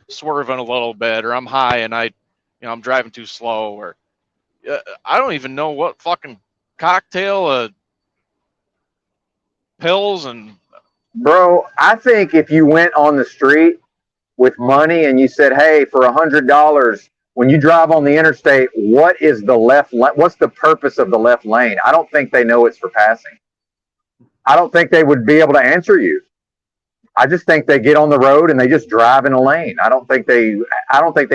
swerving a little bit, or I'm high and I'm driving too slow, or I don't even know what fucking cocktail, pills and. Bro, I think if you went on the street with money and you said, "Hey, for $100, when you drive on the interstate, what is the left lane? What's the purpose of the left lane?" I don't think they know it's for passing. I don't think they would be able to answer you. I just think they get on the road and they just drive in a lane. I don't think they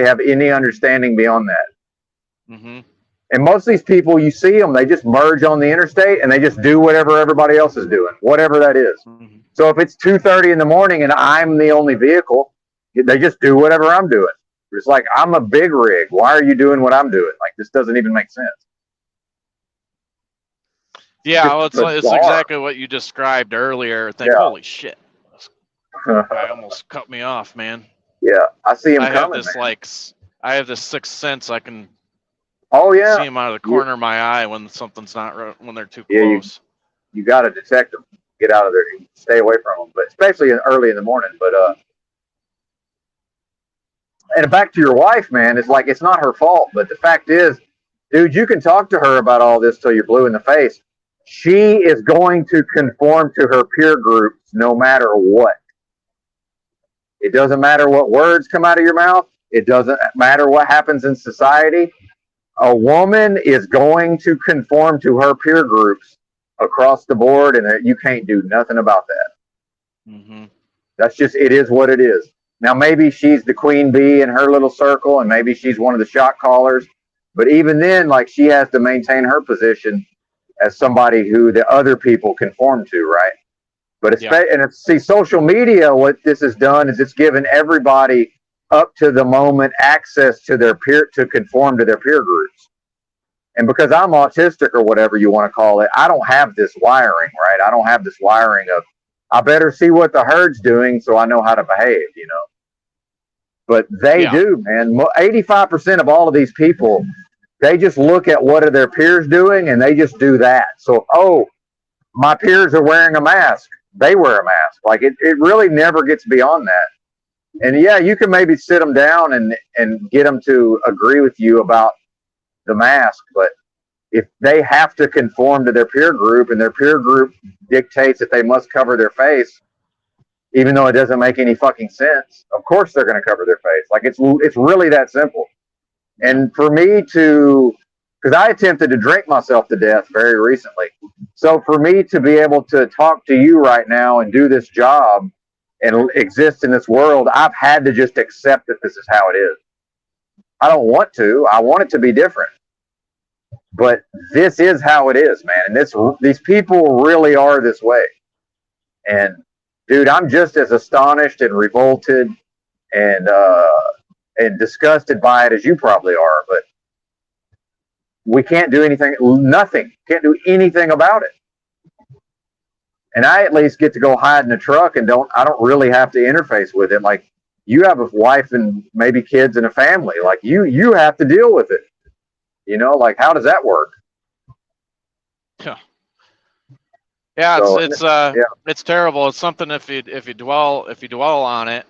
have any understanding beyond that. Mm-hmm. And most of these people, you see them, they just merge on the interstate and they just do whatever everybody else is doing, whatever that is. Mm-hmm. So if it's 2:30 in the morning and I'm the only vehicle, they just do whatever I'm doing. It's like, I'm a big rig. Why are you doing what I'm doing? Like, this doesn't even make sense. Yeah, well, it's exactly what you described earlier. Holy shit. I almost cut me off, man. Yeah, I see him coming, I have this sixth sense. I can see him out of the corner of my eye when something's not when they're too close. You got to detect them. Get out of there. Stay away from them, but especially early in the morning. But and back to your wife, man. It's like, it's not her fault, but the fact is, dude, you can talk to her about all this till you're blue in the face. She is going to conform to her peer groups no matter what. It doesn't matter what words come out of your mouth. It doesn't matter what happens in society. A woman is going to conform to her peer groups across the board, and you can't do nothing about that. Mm-hmm. That's just, it is what it is. Now, maybe she's the queen bee in her little circle, and maybe she's one of the shot callers. But even then, like, she has to maintain her position as somebody who the other people conform to, right? But social media, what this has done is it's given everybody up to the moment access to their peer, to conform to their peer groups. And because I'm autistic or whatever you want to call it, I don't have this wiring, right? I don't have this wiring of, I better see what the herd's doing so I know how to behave, But they do, man. 85% of all of these people, they just look at what are their peers doing and they just do that. So, my peers are wearing a mask. They wear a mask. Like, it really never gets beyond that. And yeah, you can maybe sit them down and get them to agree with you about the mask, but if they have to conform to their peer group and their peer group dictates that they must cover their face, even though it doesn't make any fucking sense, of course they're going to cover their face. Like it's really that simple. And for me to, because I attempted to drink myself to death very recently. So for me to be able to talk to you right now and do this job and exist in this world, I've had to just accept that this is how it is. I don't want to. I want it to be different. But this is how it is, man. And these people really are this way. And dude, I'm just as astonished and revolted and disgusted by it as you probably are. But we can't do anything. Nothing. Can't do anything about it. And I at least get to go hide in a truck and I don't really have to interface with it. Like you have a wife and maybe kids and a family. Like you have to deal with it. You know, like how does that work? Yeah, So, it's terrible. It's something if you dwell on it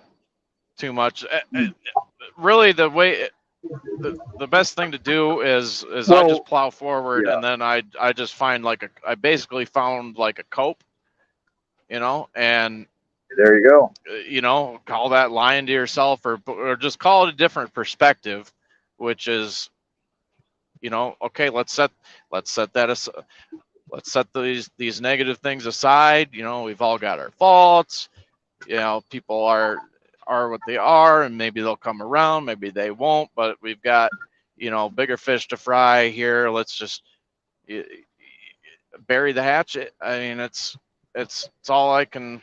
too much. Really, the best thing to do is I just plow forward, and then I just find I basically found like a cope, you know, and there you go. You know, call that lying to yourself, or just call it a different perspective, which is, you know, okay, let's set that aside. Let's set these negative things aside. You know, we've all got our faults. You know, people are what they are, and maybe they'll come around, maybe they won't. But we've got, you know, bigger fish to fry here. Let's just bury the hatchet. I mean, it's all I can.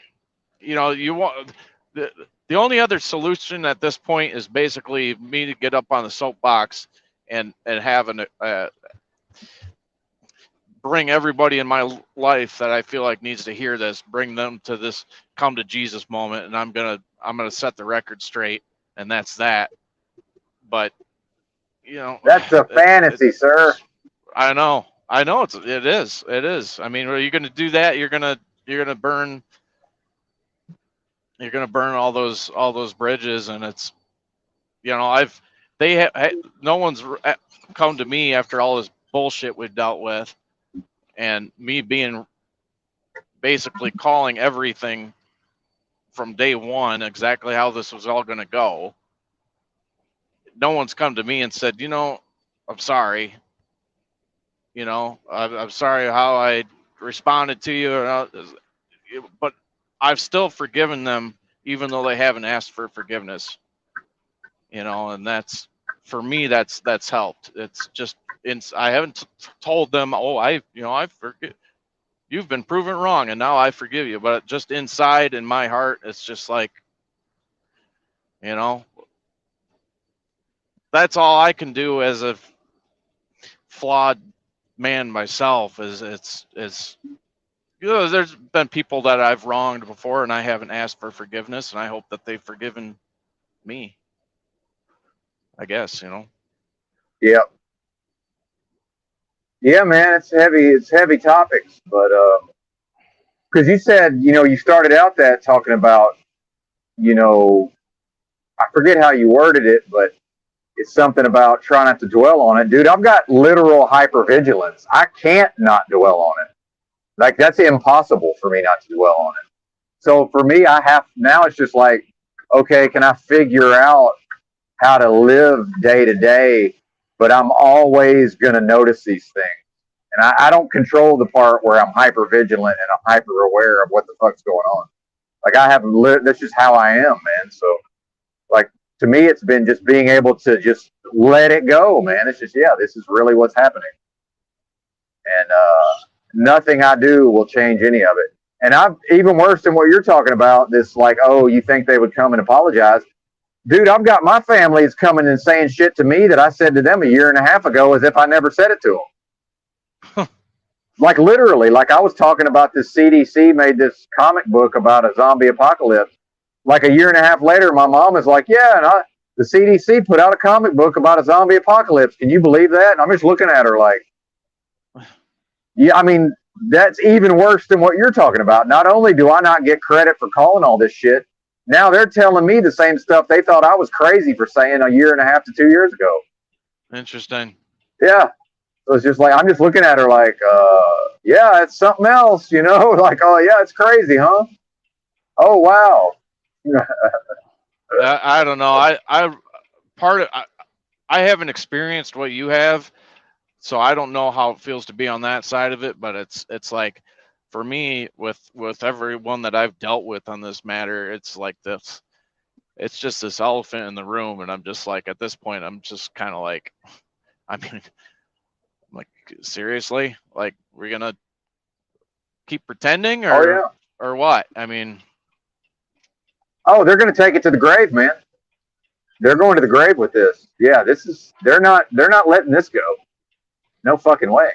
You know, you want the only other solution at this point is basically me to get up on the soapbox and have bring everybody in my life that I feel like needs to hear this, bring them to this come to Jesus moment, and I'm gonna set the record straight, and that's that. But you know, that's a fantasy, sir. I know it is. I mean, are you gonna do that? You're gonna burn all those bridges, and it's, you know, no one's come to me after all this bullshit we've dealt with, and me being basically calling everything from day one exactly how this was all going to go. No one's come to me and said, you know, I'm sorry. You know, I'm sorry how I responded to you, but I've still forgiven them, even though they haven't asked for forgiveness. You know, and that's, for me, that's helped. It's just, I haven't told them, oh, I forgive. You've been proven wrong, and now I forgive you. But just inside in my heart, it's just like, you know, that's all I can do as a flawed man myself. Is you know, there's been people that I've wronged before, and I haven't asked for forgiveness, and I hope that they've forgiven me. I guess, you know. Yep. Yeah, man, it's heavy topics, but because you said, you know, you started out that talking about, you know, I forget how you worded it, but it's something about trying not to dwell on it. Dude, I've got literal hypervigilance. I can't not dwell on it. Like, that's impossible for me not to dwell on it. So for me, now it's just like, okay, can I figure out how to live day to day, but I'm always going to notice these things. And I don't control the part where I'm hyper vigilant and I'm hyper aware of what the fuck's going on. Like that's just how I am, man. So like, to me, it's been just being able to just let it go, man. It's just, yeah, this is really what's happening. And nothing I do will change any of it. And I've, even worse than what you're talking about, this like, oh, you think they would come and apologize? Dude, I've got my families coming and saying shit to me that I said to them a year and a half ago as if I never said it to them. Like, literally, like I was talking about this CDC made this comic book about a zombie apocalypse. Like a year and a half later, my mom is like, yeah, and the CDC put out a comic book about a zombie apocalypse. Can you believe that? And I'm just looking at her like, yeah, I mean, that's even worse than what you're talking about. Not only do I not get credit for calling all this shit, now they're telling me the same stuff they thought I was crazy for saying a year and a half to 2 years ago. Interesting. Yeah. So it's just like I'm just looking at her like, yeah, it's something else, you know? Like, oh yeah, it's crazy, huh? Oh wow. I don't know. I part of I haven't experienced what you have, so I don't know how it feels to be on that side of it. But it's like, for me, with everyone that I've dealt with on this matter, it's like this. It's just this elephant in the room, and I'm just like, at this point, I'm just kind of like, I mean, I'm like, seriously, like, we're gonna keep pretending, Oh yeah. or what? I mean, Oh, they're gonna take it to the grave, man. They're going to the grave with this. Yeah, this is they're not letting this go. No fucking way.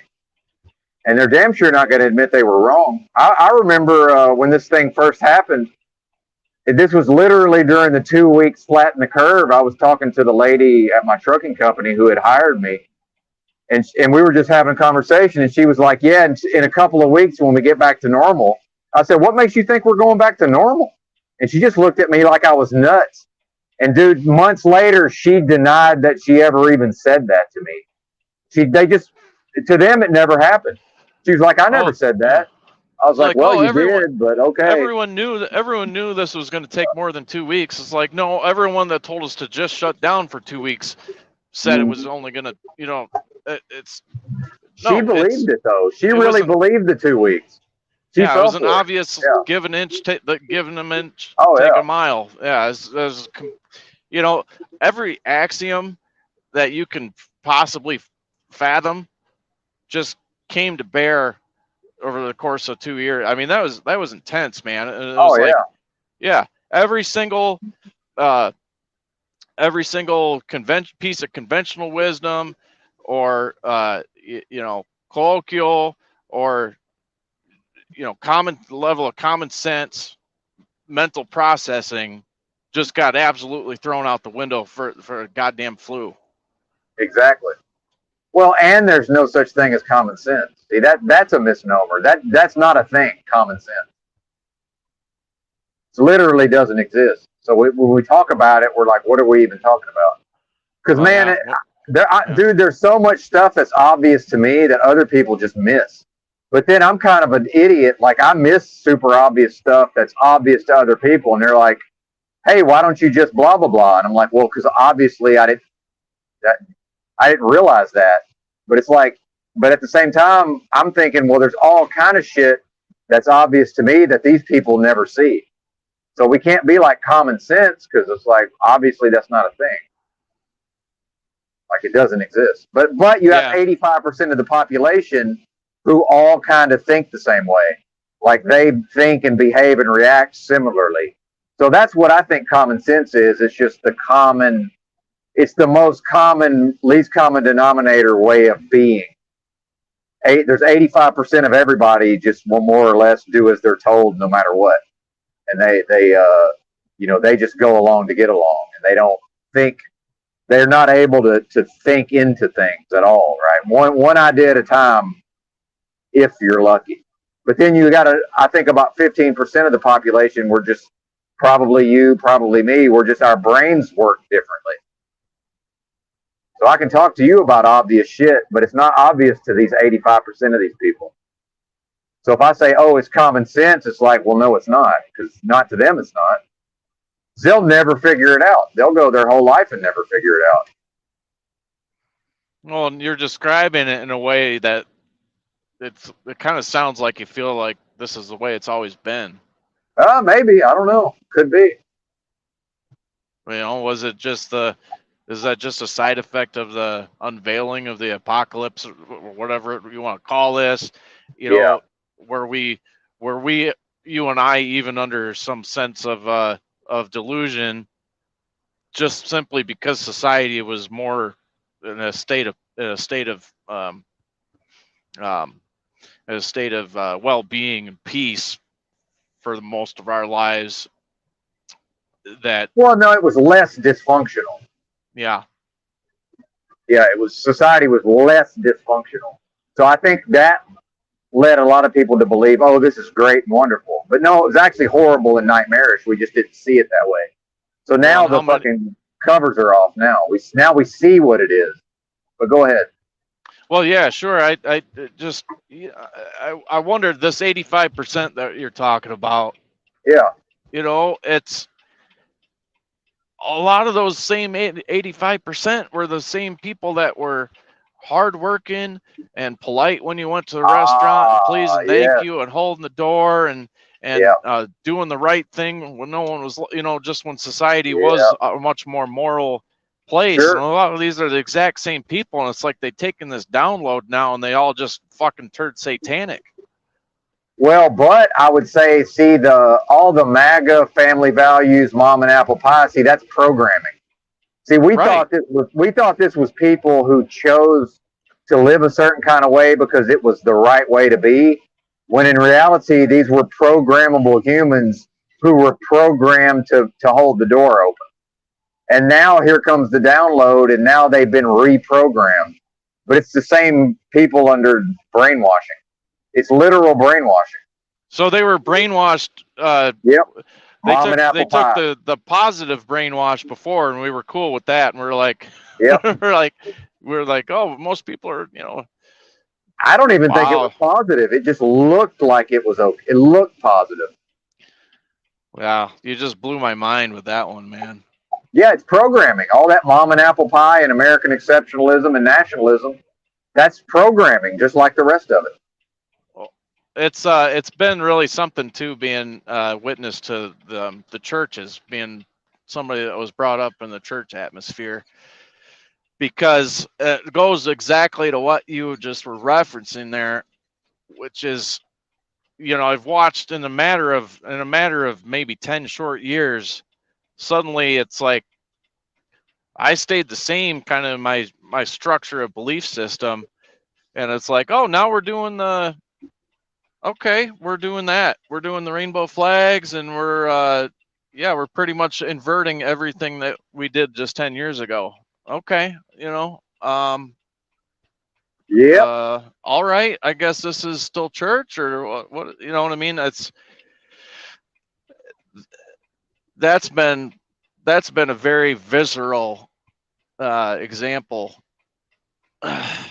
And they're damn sure not going to admit they were wrong. I remember when this thing first happened. This was literally during the 2 weeks flatten the curve. I was talking to the lady at my trucking company who had hired me, and we were just having a conversation. And she was like, "Yeah, in a couple of weeks when we get back to normal." I said, "What makes you think we're going back to normal?" And she just looked at me like I was nuts. And dude, months later, she denied that she ever even said that to me. They just, to them, it never happened. She was like, I never oh said yeah, that. I was it's like, like, well, oh, you did, but okay. everyone knew this was going to take more than 2 weeks. It's like, no, everyone that told us to just shut down for 2 weeks said it was Mm. only going to, it's She no, believed it though. She it really wasn't. believed the 2 weeks. She Yeah, it fell was an for it. obvious Yeah. give an inch, give an inch, Oh take a yeah. mile. Yeah, you know, every axiom that you can possibly fathom just came to bear over the course of 2 years. I mean, that was intense, man. It Oh was like, yeah. yeah, uh, every single piece of conventional wisdom, or colloquial, or common level of common sense, mental processing, just got absolutely thrown out the window for a goddamn flu. Exactly. Well, and there's no such thing as common sense. See, that's a misnomer. That's not a thing. Common sense. It literally doesn't exist. So when we talk about it, we're like, what are we even talking about? Because Well, man, yeah, well, yeah, dude, there's so much stuff that's obvious to me that other people just miss. But then I'm kind of an idiot. Like I miss super obvious stuff that's obvious to other people, and they're like, "Hey, why don't you just blah blah blah?" And I'm like, "Well, because obviously that, I didn't realize that." But it's like, but at the same time, I'm thinking, well, there's all kind of shit that's obvious to me that these people never see. So we can't be like common sense because it's like obviously that's not a thing. Like it doesn't exist. But you have yeah. 85% of the population who all kind of think the same way. Like they think and behave and react similarly. So that's what I think common sense is. It's just it's the most common, least common denominator way of being. There's 85% of everybody just will more or less do as they're told no matter what. And they just go along to get along, and they don't think. They're not able to think into things at all, right? One idea at a time, if you're lucky. But then you got to, I think about 15% of the population, we're just probably you, probably me, we're just, our brains work differently. So I can talk to you about obvious shit, but it's not obvious to these 85% of these people. So if I say, oh, it's common sense, it's like, well, no, it's not, because not to them, it's not. They'll never figure it out. They'll go their whole life and never figure it out. Well, and you're describing it in a way that it kind of sounds like you feel like this is the way it's always been. Maybe. I don't know. Could be. Was it just is that just a side effect of the unveiling of the apocalypse, or whatever you want to call this? Yeah. Where we, you and I, even under some sense of delusion, just simply because society was more in a state of um, well-being and peace for the most of our lives. That, Well, no, it was less dysfunctional. yeah, Yeah, it was society was less dysfunctional. So I think that led a lot of people to believe, oh, this is great and wonderful. But no, it was actually horrible and nightmarish. We just didn't see it that way. So well, now and the fucking covers are off. Now we see what it is. But go ahead. Well, yeah, sure. I just, yeah, I wondered this 85% that you're talking about. Yeah. It's a lot of those same 85% were the same people that were hardworking and polite when you went to the restaurant and please and thank Yeah, you and holding the door and yeah, doing the right thing when no one was, just when society yeah. was a much more moral place. And Sure. a lot of these are the exact same people, and it's like they've taken this download now and they all just fucking turned satanic. Well, but I would say, see, the all the MAGA family values, mom and apple pie. See, that's programming. See, Right. we thought this was people who chose to live a certain kind of way because it was the right way to be. When in reality, these were programmable humans who were programmed to hold the door open. And now here comes the download, and now they've been reprogrammed. But it's the same people under brainwashing. It's literal brainwashing. So they were brainwashed. Yep. They Mom took and they apple took pie. the positive brainwash before, and we were cool with that. And we're like, Yep. we're like, oh, most people are, I don't even think it was wow, positive. It just looked like it was okay. It looked positive. yeah, you just blew my mind with that one, man. Yeah, it's programming. All that mom and apple pie and American exceptionalism and nationalism, that's programming, just like the rest of it. Well, it's been really something too, being witness to the churches, being somebody that was brought up in the church atmosphere, because it goes exactly to what you just were referencing there, which is, I've watched in a matter of maybe 10 short years, suddenly it's like I stayed the same kind of my structure of belief system, and it's like, oh, now we're doing we're doing that. We're doing the rainbow flags, and we're pretty much inverting everything that we did just 10 years ago. Okay, Yep. all right, I guess this is still church, or what, you know what I mean? That's been that's been a very visceral example Oh,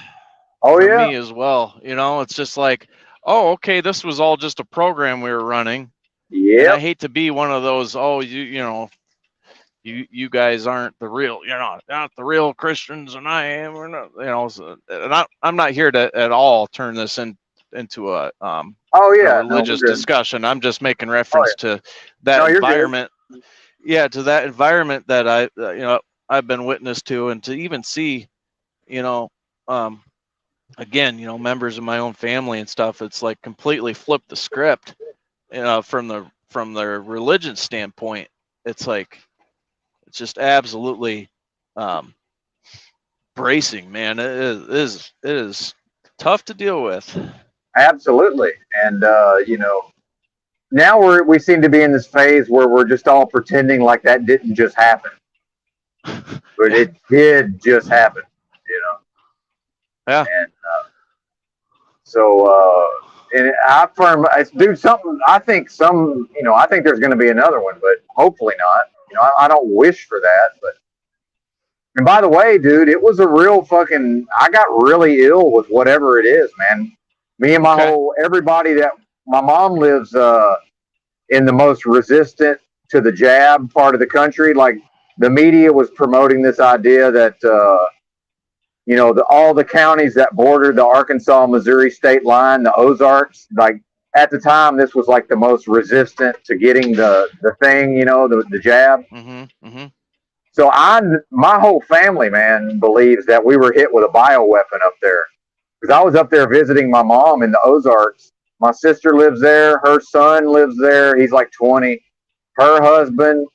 for yeah. me as well. It's just like, oh, okay, this was all just a program we were running. And I Yep. hate to be one of those, oh, you guys aren't the real, not the real Christians, and I am, or not, and I'm not here to at all turn this into Oh, a yeah. No, we're religious good. discussion. I'm just making Oh, reference yeah. to that No, you're good. environment. Yeah, to that environment that I've been witness to, and to even see, you know, um, again, members of my own family and stuff. It's like completely flipped the script, from the religion standpoint. It's like it's just absolutely um, bracing, man. It is tough to deal with. Absolutely. And, now we seem to be in this phase where we're just all pretending like that didn't just happen, but Yeah, it did just happen, you know. yeah. And and I firm, dude, something, I think I think there's going to be another one, but hopefully not. I don't wish for that, but, and by the way, dude, it was a real fucking, I got really ill with whatever it is, man. Me and Okay. everybody my mom lives, in the most resistant to the jab part of the country. Like, the media was promoting this idea that, all the counties that border the Arkansas Missouri state line, the Ozarks, like at the time, this was like the most resistant to getting the thing, the jab. Mhm. Mhm. So my whole family, man, believes that we were hit with a bioweapon up there, because I was up there visiting my mom in the Ozarks. My sister lives there. Her son lives there. He's like 20. Her husband,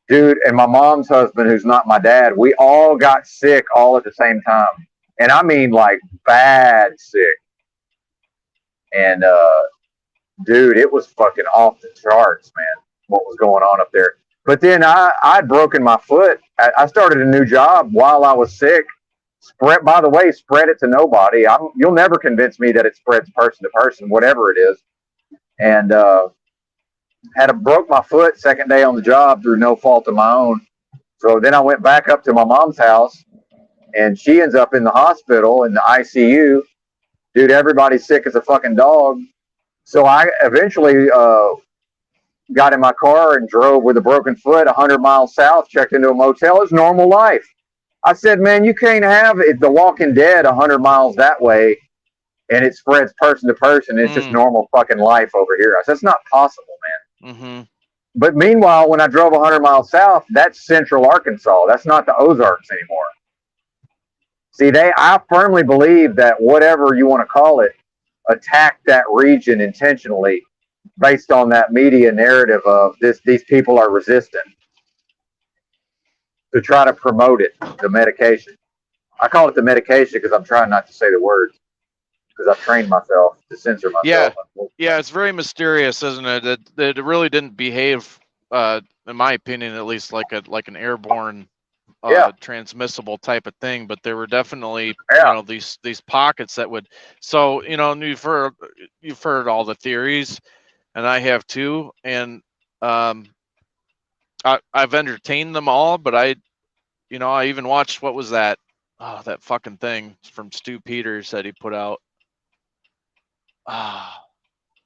dude, and my mom's husband, who's not my dad, we all got sick all at the same time. And I mean, like, bad sick. And, dude, it was fucking off the charts, man, what was going on up there. But then I'd broken my foot. I started a new job while I was sick. By the way, spread it to nobody. You'll never convince me that it spreads person to person, whatever it is. And broke my foot second day on the job through no fault of my own. So then I went back up to my mom's house, and she ends up in the hospital in the ICU. Dude, everybody's sick as a fucking dog. So I eventually got in my car and drove with a broken foot 100 miles south, checked into a motel. It's normal life. I said, man, you can't have it, The Walking Dead 100 miles that way, and it spreads person to person. It's just normal fucking life over here. I said, it's not possible, man. Mm-hmm. But meanwhile, when I drove 100 miles south, that's central Arkansas. That's not the Ozarks anymore. See, I firmly believe that whatever you want to call it, attacked that region intentionally based on that media narrative of these people are resistant, to try to promote it, the medication. I call it the medication because I'm trying not to say the words, because I've trained myself to censor myself. Yeah, it's very mysterious, isn't it? It really didn't behave, in my opinion, at least, like an airborne, transmissible type of thing. But there were definitely, these pockets that would. So you've heard all the theories, and I have too, and I've entertained them all, but I even watched, what was that? Oh, that fucking thing from Stu Peters that he put out.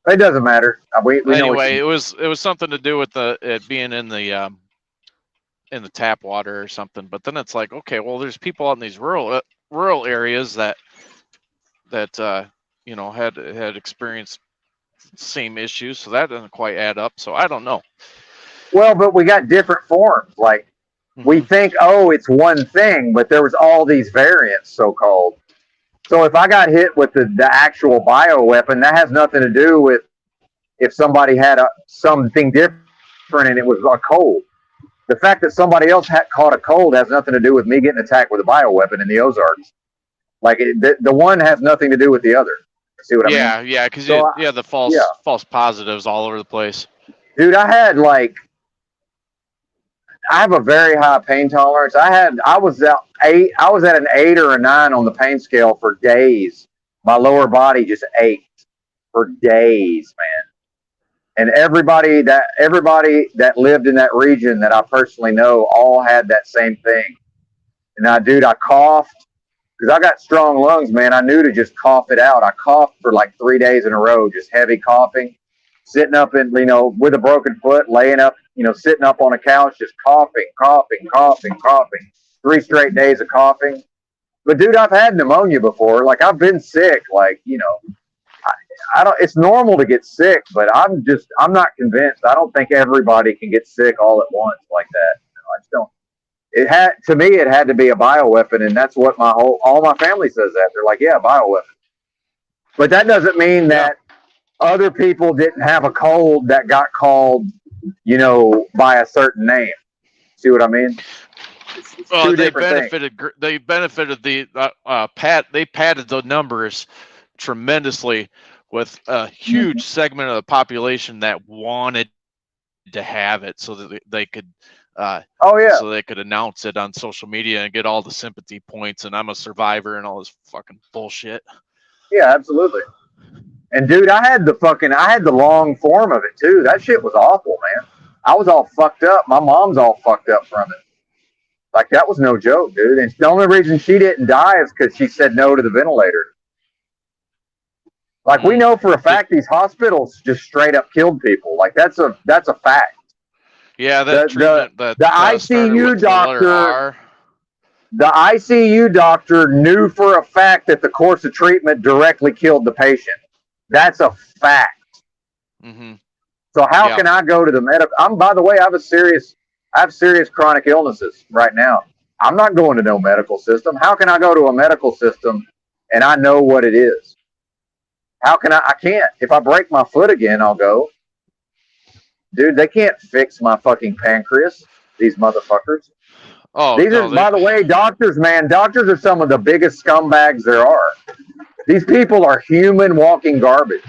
It doesn't matter. We anyway, it was something to do with it being in the tap water or something. But then it's like, okay, well, there's people out in these rural areas that had experienced same issues, so that doesn't quite add up. So I don't know. Well, but we got different forms. Like, we think, oh, it's one thing, but there was all these variants, so-called. So if I got hit with the actual bioweapon, that has nothing to do with if somebody had something different and it was a cold. The fact that somebody else had caught a cold has nothing to do with me getting attacked with a bioweapon in the Ozarks. Like, the one has nothing to do with the other. See what I mean? Yeah, because the false positives all over the place. Dude, I have a very high pain tolerance. I was at an 8 or a 9 on the pain scale for days. My lower body just ached for days, man. And everybody that lived in that region that I personally know all had that same thing. And I coughed because I got strong lungs, man. I knew to just cough it out. I coughed for like 3 days in a row, just heavy coughing, sitting up in, with a broken foot, laying up, sitting up on a couch, just coughing, 3 straight days of coughing. But dude, I've had pneumonia before. Like, I've been sick. Like, I don't. It's normal to get sick, but I'm not convinced. I don't think everybody can get sick all at once like that. I just don't. It had to be a bioweapon, and that's what all my family says that. They're like, yeah, bioweapon. But that doesn't mean that other people didn't have a cold that got called, by a certain name. See what I mean? Well, they benefited they padded the numbers tremendously with a huge segment of the population that wanted to have it, so that they could so they could announce it on social media and get all the sympathy points, and I'm a survivor and all this fucking bullshit. Yeah, absolutely. And dude, I had the long form of it too. That shit was awful, man. I was all fucked up. My mom's all fucked up from it. Like, that was no joke, dude. And the only reason she didn't die is because she said no to the ventilator. Like, we know for a fact these hospitals just straight up killed people. Like, that's a fact. Yeah, the ICU doctor. The ICU doctor knew for a fact that the course of treatment directly killed the patient. That's a fact. Mm-hmm. So how can I go to the medical? By the way, I have serious chronic illnesses right now. I'm not going to no medical system. How can I go to a medical system and I know what it is? How can I can't. If I break my foot again, I'll go. Dude, they can't fix my fucking pancreas, these motherfuckers. Oh, by the way, doctors, man, doctors are some of the biggest scumbags there are. These people are human walking garbage.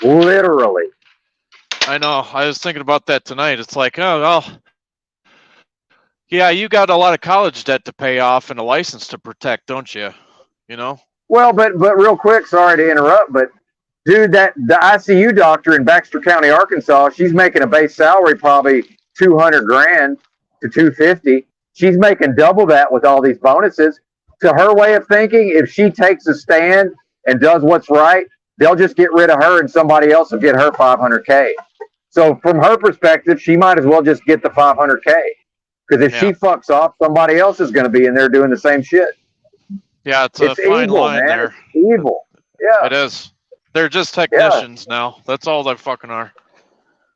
Literally. I know. I was thinking about that tonight. It's like, oh, well, yeah, you got a lot of college debt to pay off and a license to protect, don't you? Well, but real quick, sorry to interrupt, but dude, the ICU doctor in Baxter County, Arkansas, she's making a base salary probably $200,000 to $250,000. she's making double that with all these bonuses. To her way of thinking, if she takes a stand and does what's right, they'll just get rid of her and somebody else will get her 500K. So from her perspective, she might as well just get the 500K. Because if she fucks off, somebody else is going to be in there doing the same shit. Yeah, it's a fine evil, line man. there. It's evil. Yeah. It is. They're just technicians now. That's all they fucking are.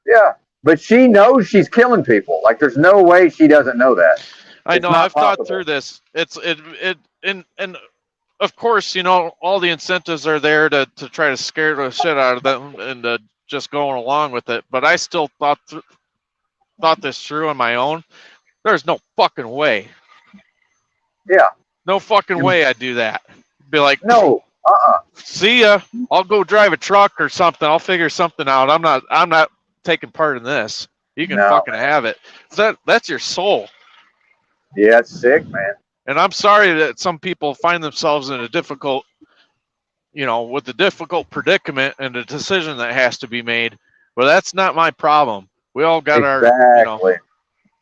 Yeah. But she knows she's killing people. Like, there's no way she doesn't know that. I know. I've thought through this. And of course, you know, all the incentives are there to try to scare the shit out of them and just going along with it. But I still thought this through on my own. There's no fucking way. Yeah. No fucking way I'd do that. Be like, no. See ya. I'll go drive a truck or something. I'll figure something out. I'm not taking part in this. You can fucking have it. That's your soul. Yeah, it's sick, man. And I'm sorry that some people find themselves in a difficult, you know, with a difficult predicament and a decision that has to be made. But that's not my problem. We all got our, you know,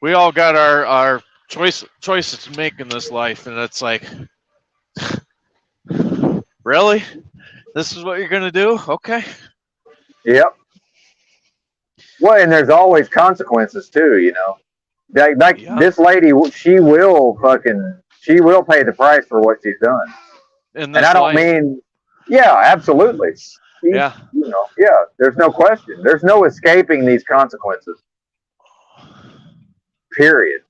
we all got our choices to make in this life, and it's like, really? This is what you're gonna do? Okay. Yep. Well, and there's always consequences too, you know. Like this lady, she will pay the price for what she's done. And I don't mean, yeah, absolutely. You know, yeah, there's no question. There's no escaping these consequences. Period.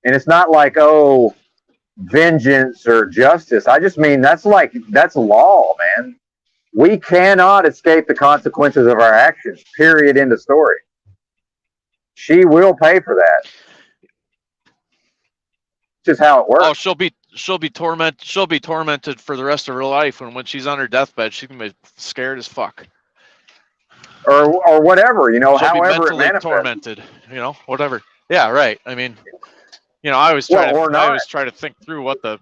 And it's not like, oh, vengeance or justice. I just mean that's law, man. We cannot escape the consequences of our actions. Period. End of story. She will pay for that. Just how it works. Oh, she'll be tormented for the rest of her life, and when she's on her deathbed, she's gonna be scared as fuck. Or whatever, you know, she'll however be mentally it manifests. tormented, you know, whatever. Yeah, right. I mean, you know, I always try to think through what the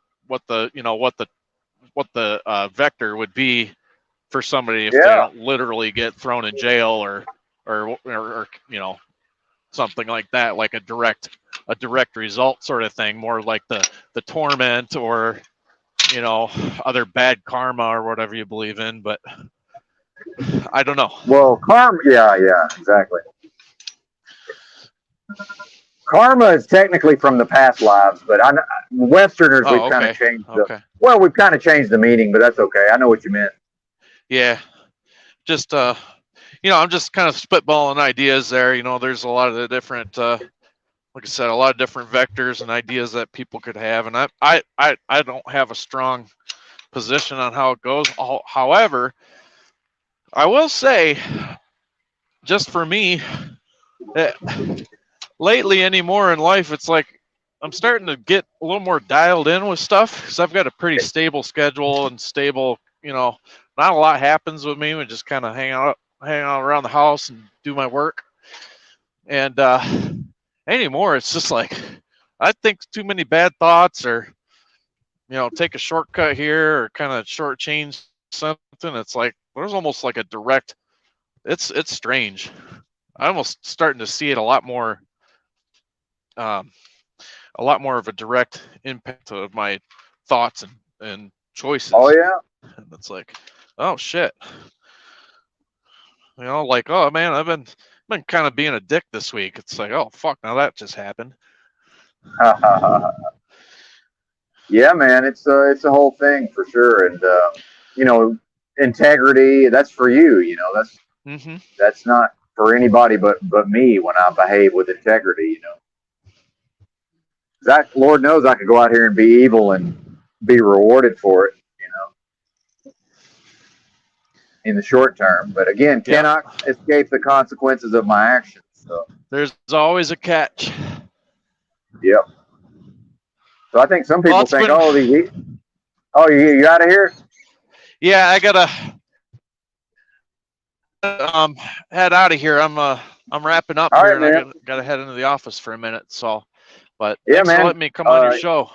vector would be for somebody if they don't literally get thrown in jail or you know, something like that, like a direct result sort of thing, more like the torment or, you know, other bad karma or whatever you believe in. But I don't know. Well, karma, yeah, exactly. Karma is technically from the past lives, but Westerners, we've kind of changed we've kind of changed the meaning, but that's okay. I know what you meant. Yeah. Just, you know, I'm just kind of spitballing ideas there. You know, there's a lot of the different, like I said, a lot of different vectors and ideas that people could have. And I don't have a strong position on how it goes. However, I will say, just for me, lately anymore in life, it's like I'm starting to get a little more dialed in with stuff because I've got a pretty stable schedule and stable, you know, not a lot happens with me. We just kind of hang out around the house and do my work. And anymore, it's just like I think too many bad thoughts or, you know, take a shortcut here or kind of shortchange something. It's like there's almost like a direct. It's strange. I'm almost starting to see it a lot more of a direct impact of my thoughts and choices. Oh yeah. And it's like, oh shit. You know, like, oh man, I've been kind of being a dick this week. It's like, oh fuck, now that just happened. Yeah, man, it's a whole thing for sure. And you know, integrity, that's for you, you know, that's not for anybody but me when I behave with integrity, you know. That Lord knows I could go out here and be evil and be rewarded for it, you know, in the short term. But again, cannot escape the consequences of my actions. So there's always a catch. Yep. So I think some people think, you out of here? Yeah, I gotta head out of here. I'm wrapping up here, and I gotta head into the office for a minute. So. But thanks for letting me come on your show.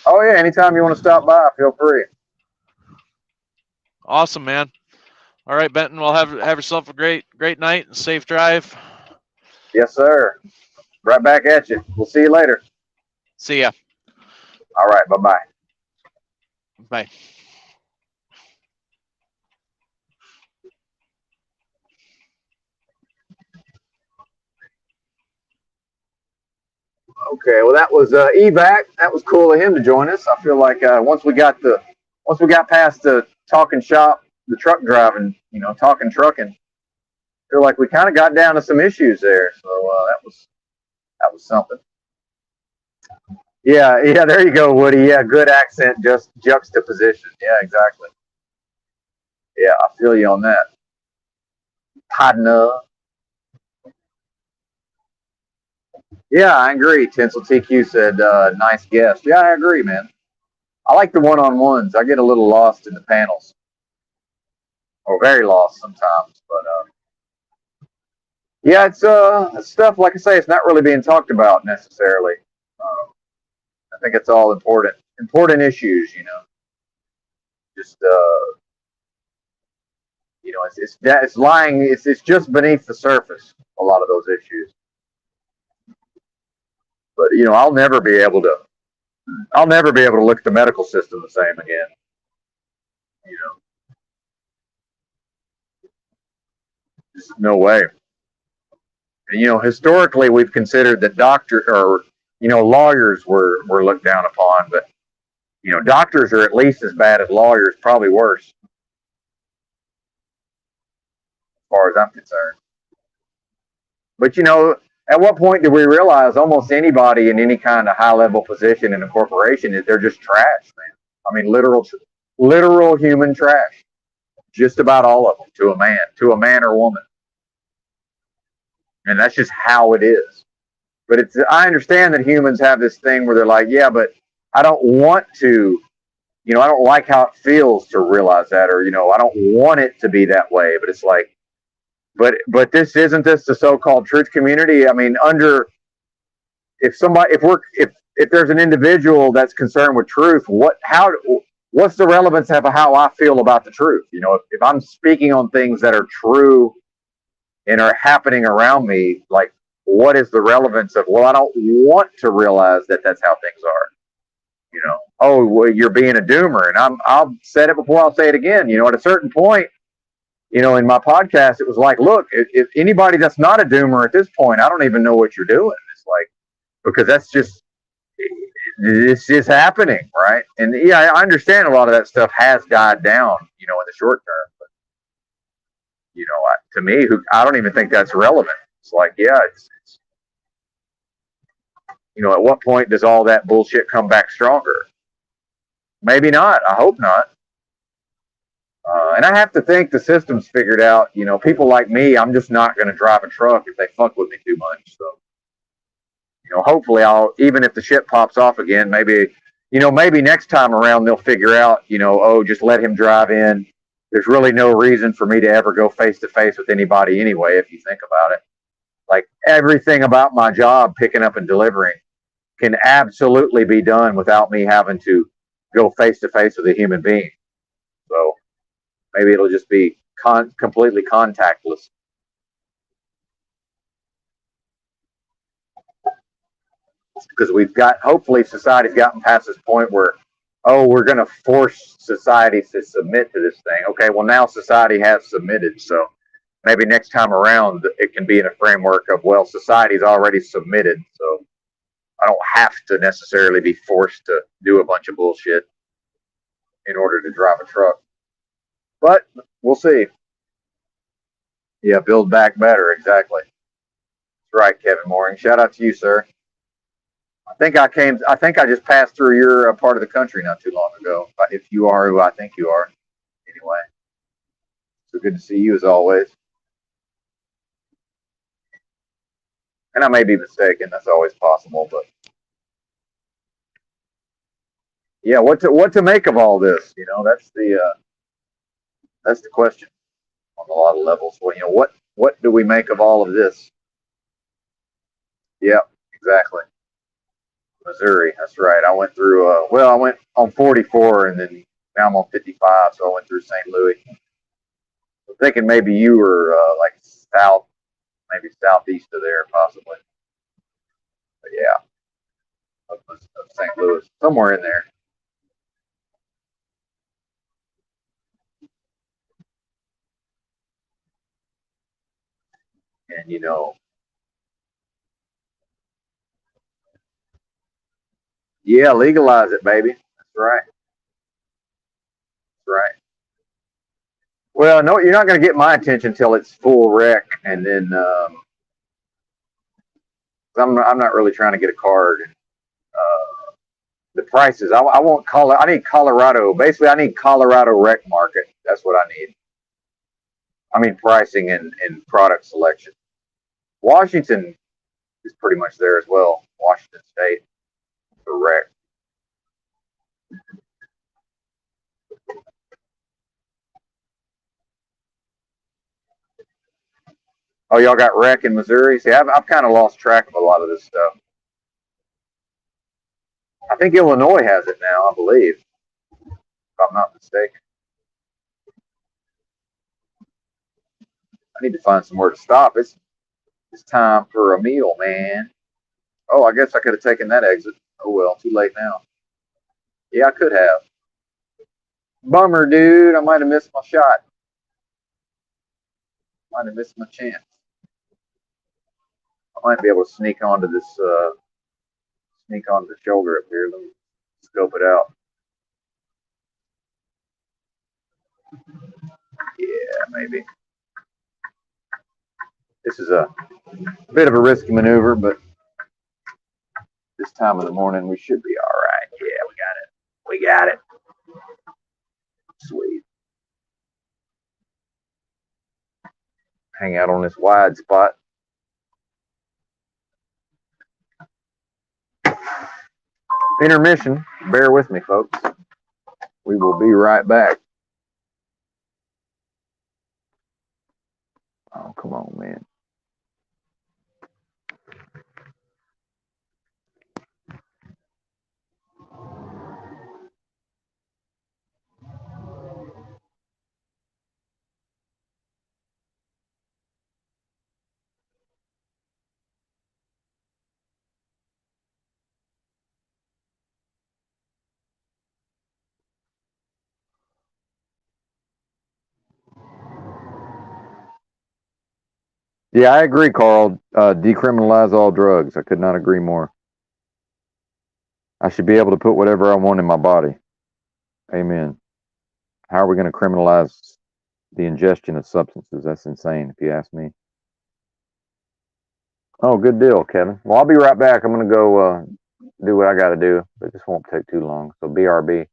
Oh yeah, anytime you want to stop by, feel free. Awesome, man. All right, Benton. Well, have yourself a great night and safe drive. Yes, sir. Right back at you. We'll see you later. See ya. All right. Bye-bye. Bye. Okay, well that was evac. That was cool of him to join us. I feel like once we got past the talking shop, the truck driving, talking trucking, I feel like we kind of got down to some issues there. So that was something. Yeah, yeah. There you go, Woody. Yeah, good accent, just juxtaposition. Yeah, exactly. Yeah, I feel you on that. Partner. Yeah, I agree. Tinsel TQ said, "Nice guest." Yeah, I agree, man. I like the one-on-ones. I get a little lost in the panels, or very lost sometimes. But yeah, it's stuff like I say. It's not really being talked about necessarily. Um, I think it's all important issues. Just it's lying. It's just beneath the surface. A lot of those issues. But I'll never be able to look at the medical system the same again. You know, just no way. And, historically, we've considered that lawyers were looked down upon, but doctors are at least as bad as lawyers, probably worse, as far as I'm concerned. But at what point do we realize almost anybody in any kind of high level position in a corporation is they're just trash, man? I mean, literal human trash. Just about all of them to a man or woman, and that's just how it is. But I understand that humans have this thing where they're like, yeah, but I don't want to. I don't like how it feels to realize that, or I don't want it to be that way. But it's like, but this the so-called truth community. I mean, if there's an individual that's concerned with truth, what's the relevance of how I feel about the truth? If I'm speaking on things that are true and are happening around me, like, what is the relevance of, well, I don't want to realize that that's how things are. Oh, well, you're being a doomer, and I've said it before, I'll say it again. At a certain point, in my podcast, it was like, look, if anybody that's not a doomer at this point, I don't even know what you're doing. It's like, because it's just happening, right? And yeah, I understand a lot of that stuff has died down, in the short term. But to me, I don't even think that's relevant. It's like, yeah, it's at what point does all that bullshit come back stronger? Maybe not. I hope not. And I have to think the system's figured out. People like me, I'm just not going to drive a truck if they fuck with me too much. So, hopefully even if the shit pops off again, maybe next time around they'll figure out, oh, just let him drive in. There's really no reason for me to ever go face to face with anybody anyway, if you think about it. Like, everything about my job, picking up and delivering, can absolutely be done without me having to go face to face with a human being. So maybe it'll just be completely contactless. Because hopefully society's gotten past this point where, oh, we're going to force society to submit to this thing. Okay, well, now society has submitted. So maybe next time around it can be in a framework of, well, society's already submitted. So I don't have to necessarily be forced to do a bunch of bullshit in order to drive a truck. But we'll see. Yeah, build back better. Exactly. That's right, Kevin Mooring. Shout out to you, sir. I think I just passed through your part of the country not too long ago. If you are who I think you are. Anyway, so good to see you as always. And I may be mistaken. That's always possible. But yeah, what to make of all this? That's the question on a lot of levels. Well, what do we make of all of this? Yeah, exactly. Missouri. That's right. I went through. I went on 44, and then now I'm on 55. So I went through St. Louis. I'm thinking maybe you were like south, maybe southeast of there, possibly. But yeah. of St. Louis, somewhere in there. And yeah, legalize it, baby. That's right. That's right. Well, no, you're not going to get my attention until it's full wreck, and then I'm not really trying to get a card. The prices, I won't call it. I need Colorado. Basically, I need Colorado rec market. That's what I need. I mean, pricing and product selection. Washington is pretty much there as well. Washington State for rec. Oh, y'all got rec in Missouri? See, I've kind of lost track of a lot of this stuff. I think Illinois has it now, I believe, if I'm not mistaken. I need to find somewhere to stop. It's time for a meal, man. Oh, I guess I could have taken that exit. Oh well, too late now. Yeah, I could have. Bummer, dude. I might have missed my shot. Might have missed my chance. I might be able to sneak onto the shoulder up here. Let me scope it out. Yeah, maybe. This is a bit of a risky maneuver, but this time of the morning we should be all right. Yeah, we got it. We got it. Sweet. Hang out on this wide spot. Intermission. Bear with me, folks. We will be right back. Oh, come on, man. Yeah, I agree, Carl. Decriminalize all drugs. I could not agree more. I should be able to put whatever I want in my body. Amen. How are we going to criminalize the ingestion of substances? That's insane, if you ask me. Oh, good deal, Kevin. Well, I'll be right back. I'm going to go do what I got to do, but this won't take too long. So, BRB.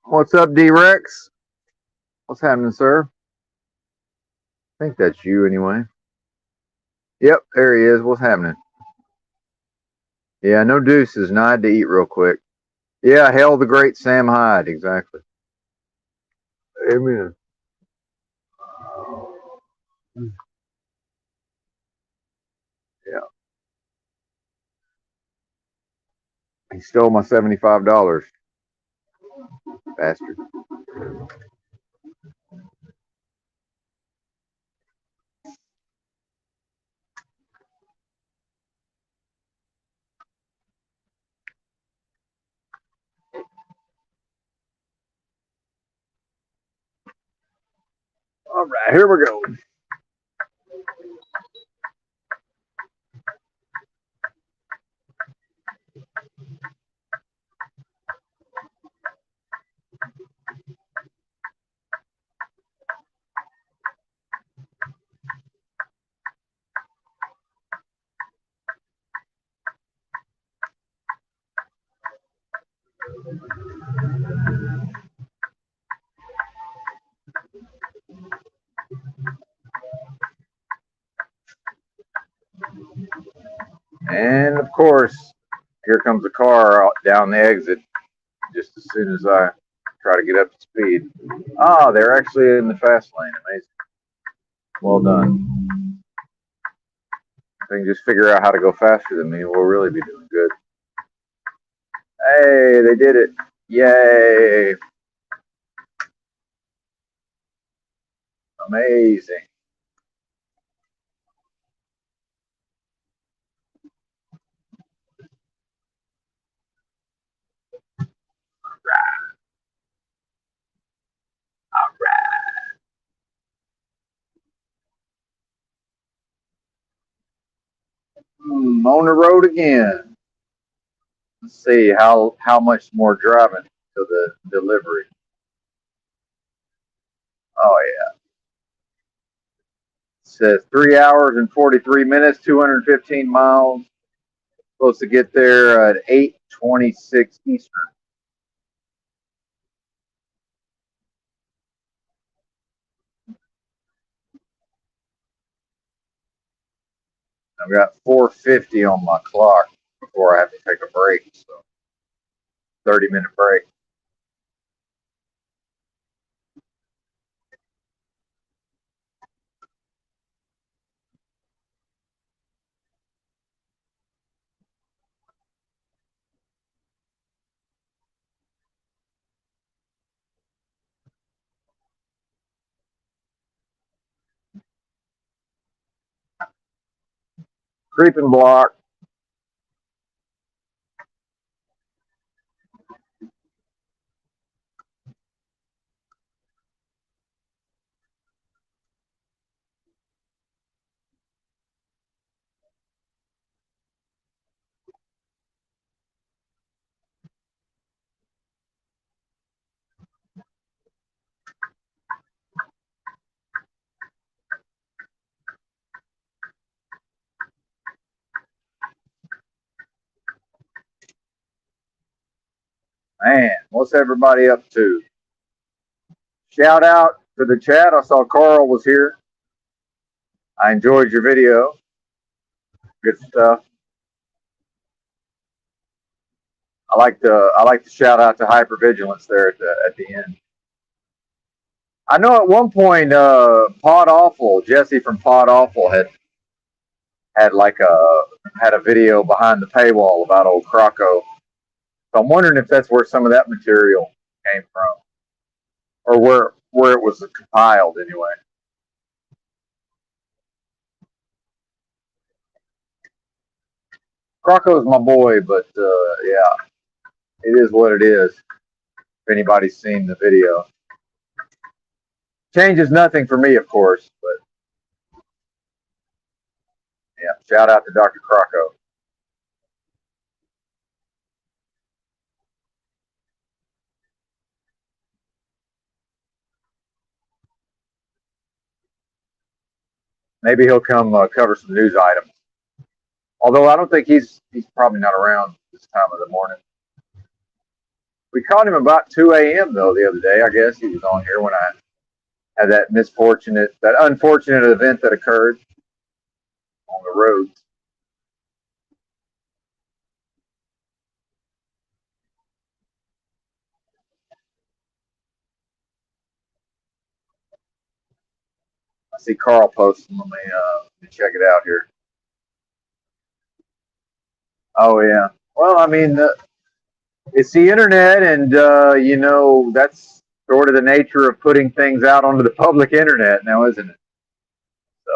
What's up, D-Rex? What's happening, sir? I think that's you anyway. Yep, there he is. What's happening? Yeah, no deuces. No, I had to eat real quick. Yeah, hail the great Sam Hyde. Exactly. Amen. Yeah. He stole my $75. Bastard. All right, here we go. And of course, here comes a car out down the exit just as soon as I try to get up to speed. Ah, they're actually in the fast lane. Amazing. Well done. If they can just figure out how to go faster than me, we'll really be doing good. Hey, they did it. Yay. Amazing. All right. On the road again. Let's see how much more driving to the delivery. Oh yeah. It says 3 hours and 43 minutes, 215 miles. Supposed to get there at 8:26 Eastern. I've got 4:50 on my clock before I have to take a break. So 30-minute break. Creeping block. Man, what's everybody up to? Shout out to the chat. I saw Carl was here. I enjoyed your video. Good stuff. I like to shout out to hypervigilance there at the end. I know at one point Pod Awful, Jesse from Pod Awful had like had a video behind the paywall about old Croco. So I'm wondering if that's where some of that material came from, or where it was compiled anyway. Croco's my boy, but yeah, it is what it is. If anybody's seen the video, changes nothing for me, of course, but yeah, shout out to Dr. Croco. Maybe he'll come cover some news items. Although I don't think he's probably not around this time of the morning. We caught him about 2 a.m. though the other day. I guess he was on here when I had that unfortunate event that occurred on the road. I see Carl posting. Let me check it out here. Oh yeah. Well, I mean, it's the internet, and that's sort of the nature of putting things out onto the public internet now, isn't it? So,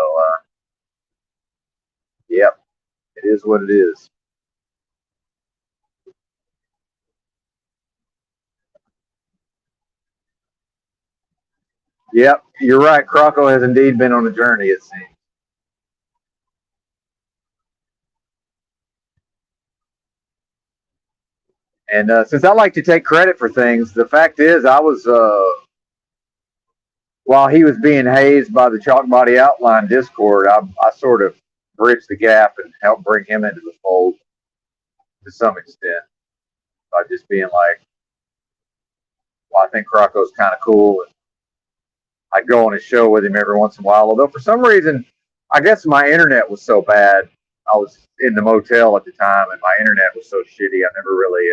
yep, it is what it is. Yep, you're right. Croco has indeed been on a journey, it seems. And since I like to take credit for things, the fact is, I was while he was being hazed by the Chalk Body Outline Discord, I sort of bridged the gap and helped bring him into the fold to some extent by just being like, well, I think Croco's kind of cool. And I'd go on his show with him every once in a while. Although for some reason, I guess my internet was so bad. I was in the motel at the time, and my internet was so shitty. I never really.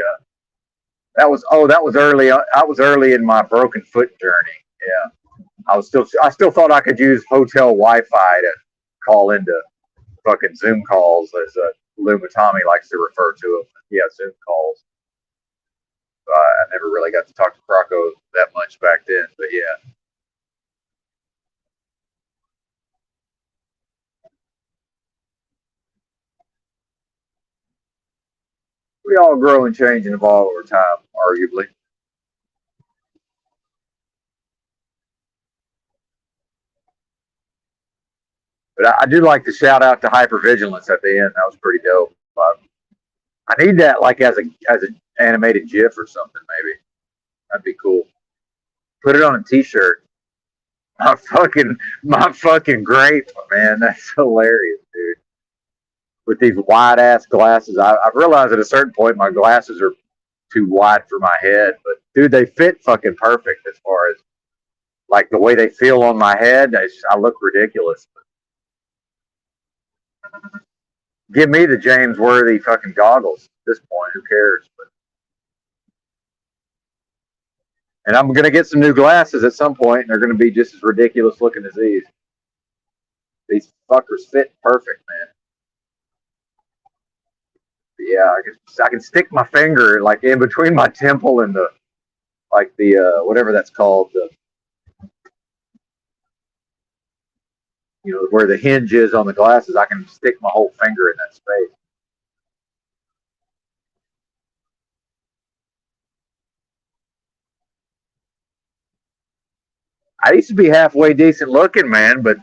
That was early. I was early in my broken foot journey. Yeah, I still thought I could use hotel Wi-Fi to call into fucking Zoom calls, as Luma Tommy likes to refer to them. Yeah, Zoom calls. I never really got to talk to Croco that much back then, but yeah. We all grow and change and evolve over time, arguably. But I do like to shout out to hypervigilance at the end. That was pretty dope. I need that like as an animated GIF or something, maybe. That'd be cool. Put it on a T-shirt. My fucking grape, man. That's hilarious, dude. With these wide ass glasses, I've realized at a certain point my glasses are too wide for my head, but dude, they fit fucking perfect as far as like the way they feel on my head. I look ridiculous. Give me the James Worthy fucking goggles at this point. Who cares? And I'm gonna get some new glasses at some point, and they're gonna be just as ridiculous looking as these. These fuckers fit perfect, man. But yeah, I can stick my finger like in between my temple and the whatever that's called, the where the hinge is on the glasses. I can stick my whole finger in that space. I used to be halfway decent looking, man, but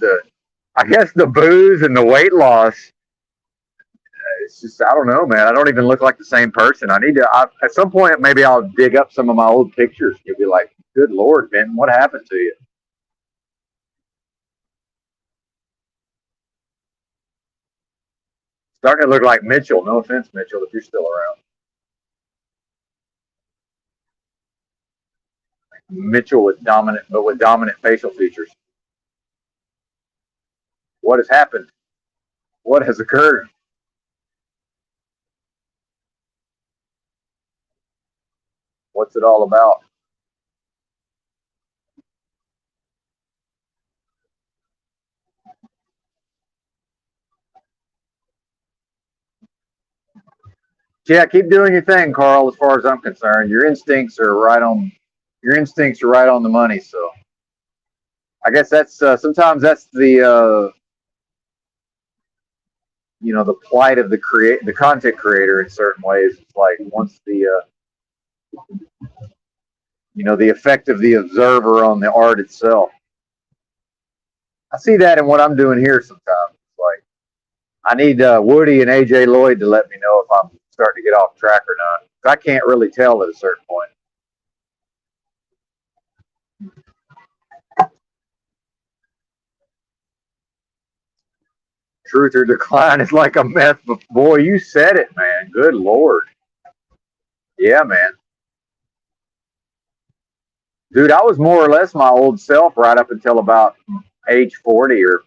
I guess the booze and the weight loss, it's just I don't know, man. I don't even look like the same person. At some point maybe I'll dig up some of my old pictures. You'll be like, "Good Lord, Ben, what happened to you?" Starting to look like Mitchell. No offense, Mitchell, if you're still around. Mitchell with dominant facial features. What has happened? What has occurred? What's it all about? Yeah, keep doing your thing, Carl. As far as I'm concerned, your instincts are right on. Your instincts are right on the money. So I guess that's sometimes that's the plight of the content creator in certain ways. It's like once the effect of the observer on the art itself. I see that in what I'm doing here sometimes. It's like I need Woody and AJ Lloyd to let me know if I'm starting to get off track or not. I can't really tell at a certain point. truth or decline is like a meth. But boy, you said it, man. Good Lord. Yeah, man. Dude, I was more or less my old self right up until about age 40 or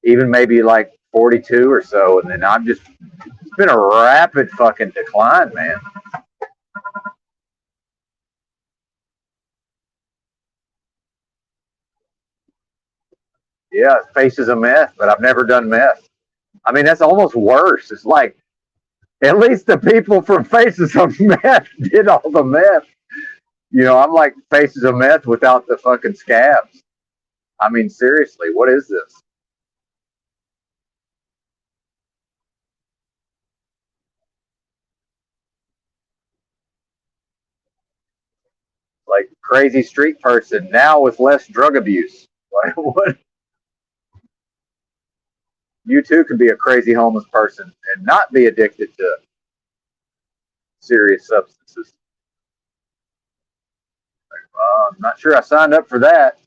even maybe like 42 or so. And then it's been a rapid fucking decline, man. Yeah, Faces of Meth, but I've never done meth. I mean, that's almost worse. It's like, at least the people from Faces of Meth did all the meth. You know, I'm like Faces of Meth without the fucking scabs. I mean, seriously, what is this? Like crazy street person now with less drug abuse. Like, what? You too can be a crazy homeless person and not be addicted to serious substances. I'm not sure I signed up for that.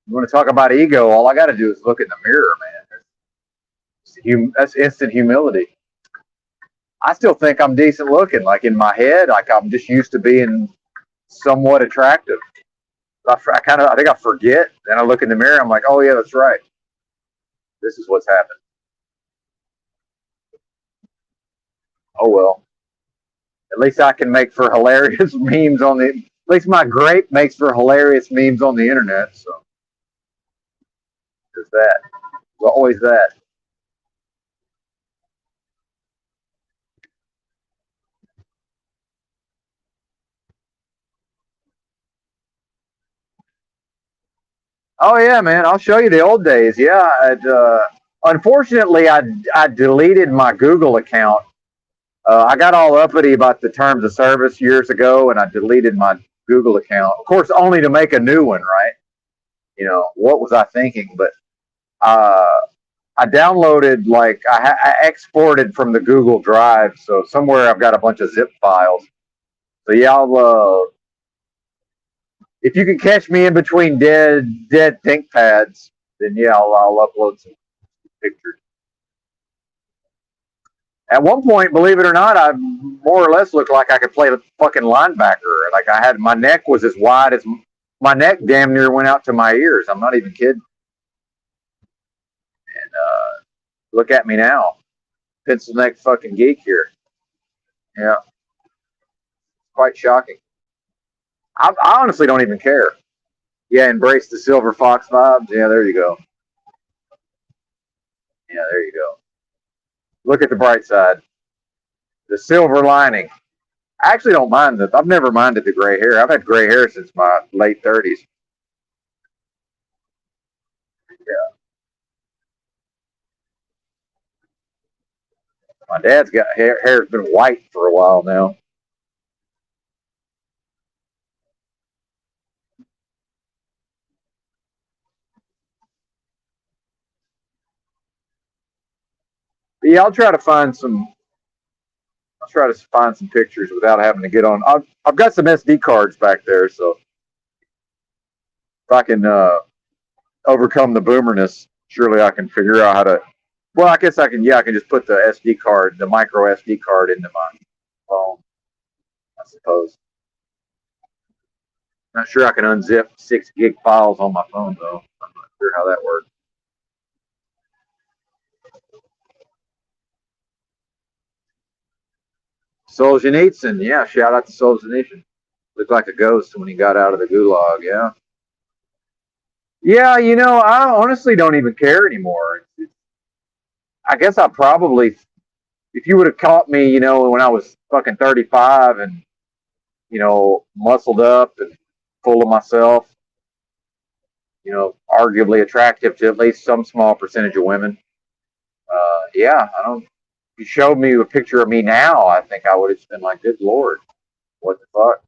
You want to talk about ego? All I got to do is look in the mirror, man. That's instant humility. I still think I'm decent looking. Like in my head, like I'm just used to being somewhat attractive. I think I forget. Then I look in the mirror. I'm like, oh yeah, that's right. This is what's happened. Oh well. At least I can make for hilarious memes on the. At least my grape makes for hilarious memes on the internet. So there's that. There's always that. Oh yeah, man. I'll show you the old days. Yeah. Unfortunately, I deleted my Google account. I got all uppity about the terms of service years ago, and I deleted my Google account. Of course, only to make a new one, right? You know, what was I thinking? But uh, I downloaded, like, I exported from the Google Drive. So somewhere I've got a bunch of zip files. So yeah, if you can catch me in between dead think pads, then yeah, I'll upload some pictures. At one point, believe it or not, I more or less looked like I could play the fucking linebacker. Like I had my neck was as wide as my neck damn near went out to my ears. I'm not even kidding. And look at me now, pencil neck fucking geek here. Yeah, quite shocking. I honestly don't even care. Yeah, embrace the silver fox vibes. Yeah, there you go. Yeah, there you go. Look at the bright side. The silver lining. I actually don't mind that. I've never minded the gray hair. I've had gray hair since my late 30s. Yeah. My dad's got hair's been white for a while now. But yeah, I'll try to find some pictures without having to get on. I've got some SD cards back there, so if I can overcome the boomerness, surely I can figure out how to. Well, I guess I can. Yeah, I can just put the SD card, the micro SD card, into my phone. I suppose. Not sure I can unzip 6 gig files on my phone though. I'm not sure how that works. Solzhenitsyn, yeah, shout out to Solzhenitsyn. Looked like a ghost when he got out of the gulag, yeah. Yeah, you know, I honestly don't even care anymore. I guess I probably, if you would have caught me, you know, when I was fucking 35 and, you know, muscled up and full of myself, you know, arguably attractive to at least some small percentage of women. Yeah, I don't. If you showed me a picture of me now, I think I would have been like, "Good Lord, what the fuck?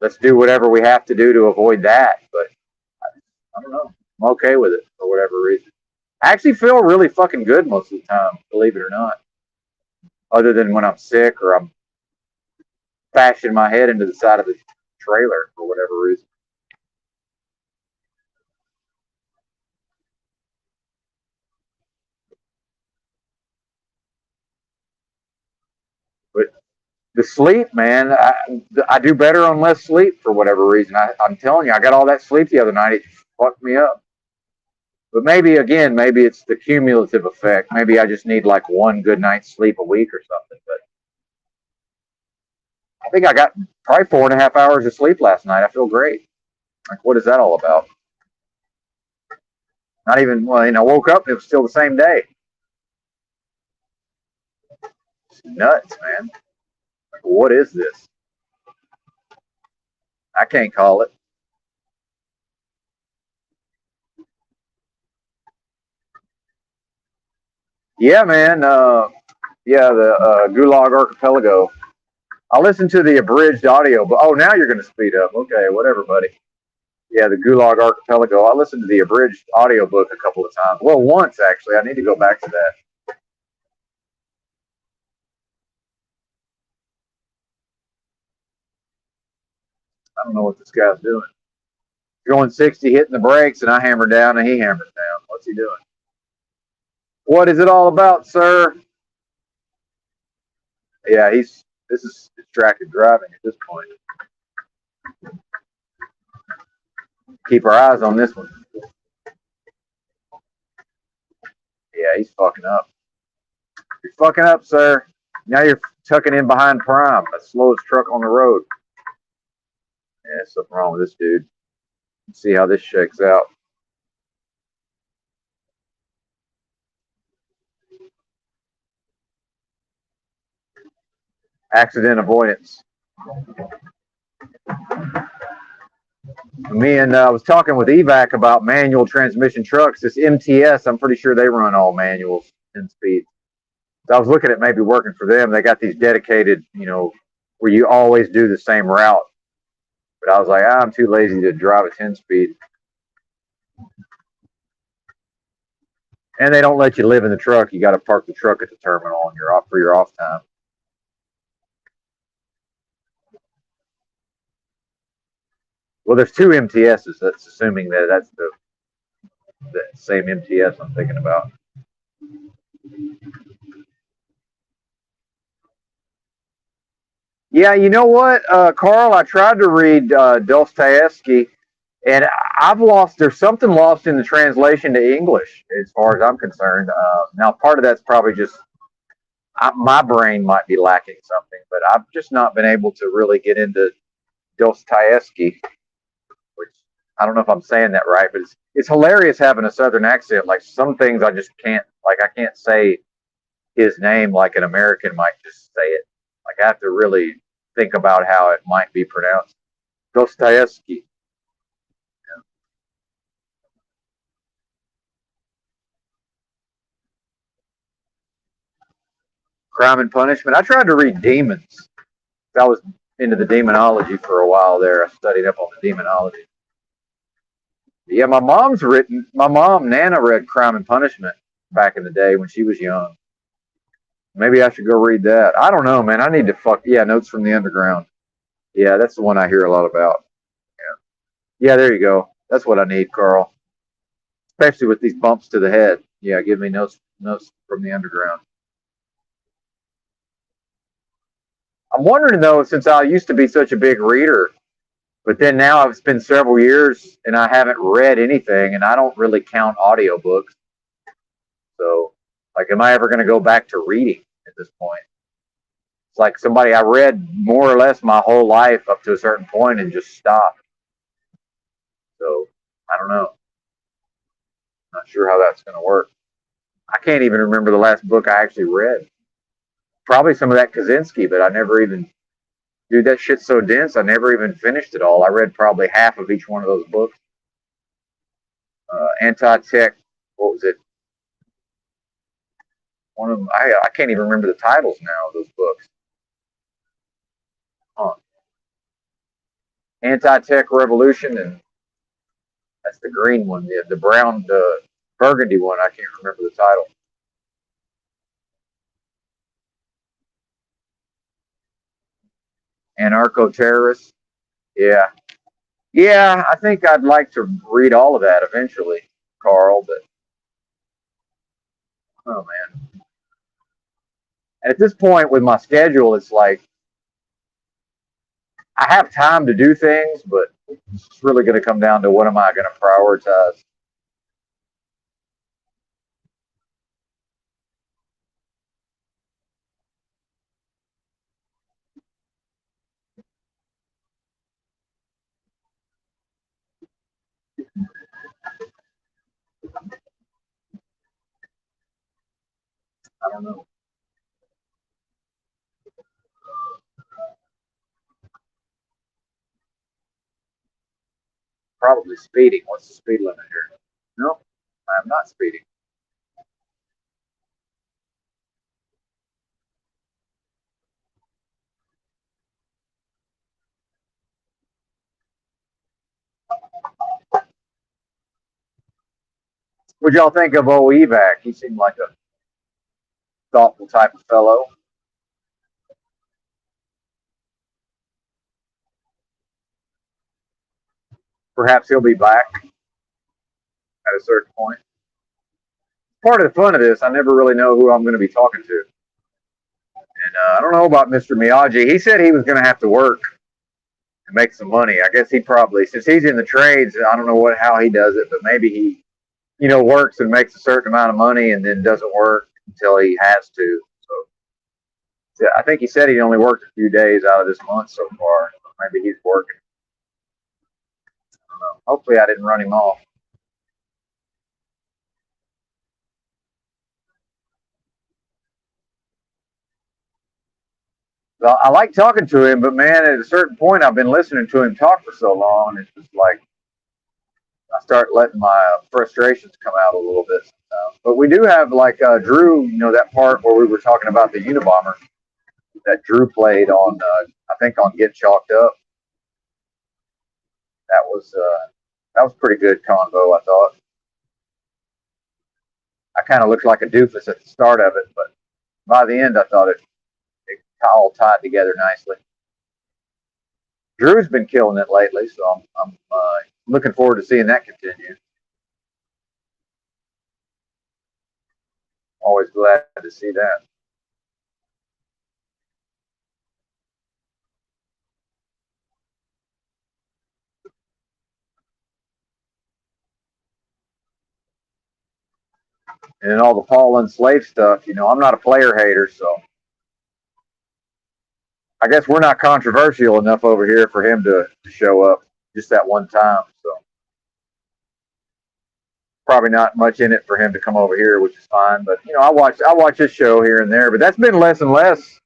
Let's do whatever we have to do to avoid that." But I don't know. I'm okay with it for whatever reason. I actually feel really fucking good most of the time, believe it or not. Other than when I'm sick or I'm bashing my head into the side of the trailer for whatever reason. But the sleep, man, I do better on less sleep for whatever reason. I'm telling you, I got all that sleep the other night. It fucked me up. But maybe, again, maybe it's the cumulative effect. Maybe I just need like one good night's sleep a week or something. But I think I got probably 4.5 hours of sleep last night. I feel great. Like, what is that all about? Not even, well, I woke up and it was still the same day. It's nuts, man. Like, what is this? I can't call it. Yeah, man. Yeah, the Gulag Archipelago. I listened to the abridged audio, but oh, now you're going to speed up. Okay, whatever, buddy. Yeah, the Gulag Archipelago. I listened to the abridged audiobook a couple of times. Well, once actually. I need to go back to that. I don't know what this guy's doing. Going 60, hitting the brakes, and I hammer down, and he hammers down. What's he doing? What is it all about, sir? Yeah, this is distracted driving at this point. Keep our eyes on this one. Yeah, he's fucking up. You're fucking up, sir. Now you're tucking in behind Prime, the slowest truck on the road. Yeah, there's something wrong with this dude. Let's see how this shakes out. Accident avoidance. Me and I was talking with EVAC about manual transmission trucks. This MTS, I'm pretty sure they run all manuals 10 speed. So I was looking at maybe working for them. They got these dedicated, where you always do the same route. But I was like, I'm too lazy to drive a 10 speed. And they don't let you live in the truck. You got to park the truck at the terminal on your off time. Well, there's two MTSs. That's assuming that that's the same MTS I'm thinking about. Yeah, you know what, Carl? I tried to read Dostoevsky, and there's something lost in the translation to English, as far as I'm concerned. Now, part of that's probably just my brain might be lacking something, but I've just not been able to really get into Dostoevsky, which I don't know if I'm saying that right, but it's hilarious having a Southern accent. Like some things I just can't, like I can't say his name like an American might just say it. Like I have to really think about how it might be pronounced. Dostoevsky. Crime and Punishment. I tried to read Demons. I was into the demonology for a while there. I studied up on the demonology. Yeah, my mom, Nana, read Crime and Punishment back in the day when she was young. Maybe I should go read that. I don't know, man. I need to yeah, Notes from the Underground. Yeah, that's the one I hear a lot about. Yeah, there you go. That's what I need, Carl. Especially with these bumps to the head. Yeah, give me notes from the underground. I'm wondering though, since I used to be such a big reader, but then now it's been several years and I haven't read anything, and I don't really count audiobooks. So, like, am I ever going to go back to reading at this point? It's like somebody I read more or less my whole life up to a certain point and just stopped. So, I don't know. Not sure how that's going to work. I can't even remember the last book I actually read. Probably some of that Kaczynski, but I never even, dude, that shit's so dense, I never even finished it all. I read probably half of each one of those books. Anti-tech, what was it? One of them, I can't even remember the titles now of those books. Huh. Anti-tech Revolution, and that's the green one. The brown, the burgundy one, I can't remember the title. Anarcho-terrorists. Yeah, I think I'd like to read all of that eventually, Carl, but oh man. And at this point with my schedule, it's like I have time to do things, but it's really going to come down to what am I going to prioritize. I don't know. Probably speeding. What's the speed limit here? No, I'm not speeding. What y'all think of Evac? He seemed like a thoughtful type of fellow. Perhaps he'll be back at a certain point. Part of the fun of this, I never really know who I'm going to be talking to. And I don't know about Mr. Miyagi. He said he was going to have to work to make some money. I guess he probably, since he's in the trades, I don't know how he does it, but maybe he, works and makes a certain amount of money and then doesn't work until he has to. So I think he said he only worked a few days out of this month so far. Maybe he's working. I don't know. Hopefully I didn't run him off. Well, I like talking to him, but man, at a certain point, I've been listening to him talk for so long, it's just like I start letting my frustrations come out a little bit. But we do have like Drew, that part where we were talking about the Unabomber that Drew played on, I think on Get Chalked Up. That was pretty good convo, I thought. I kind of looked like a doofus at the start of it, but by the end, I thought it all tied together nicely. Drew's been killing it lately, so I'm looking forward to seeing that continue. Always glad to see that. And then all the Paul Enslaved stuff, I'm not a player hater, so I guess we're not controversial enough over here for him to show up just that one time. So probably not much in it for him to come over here, which is fine. But I watch his show here and there, but that's been less and less.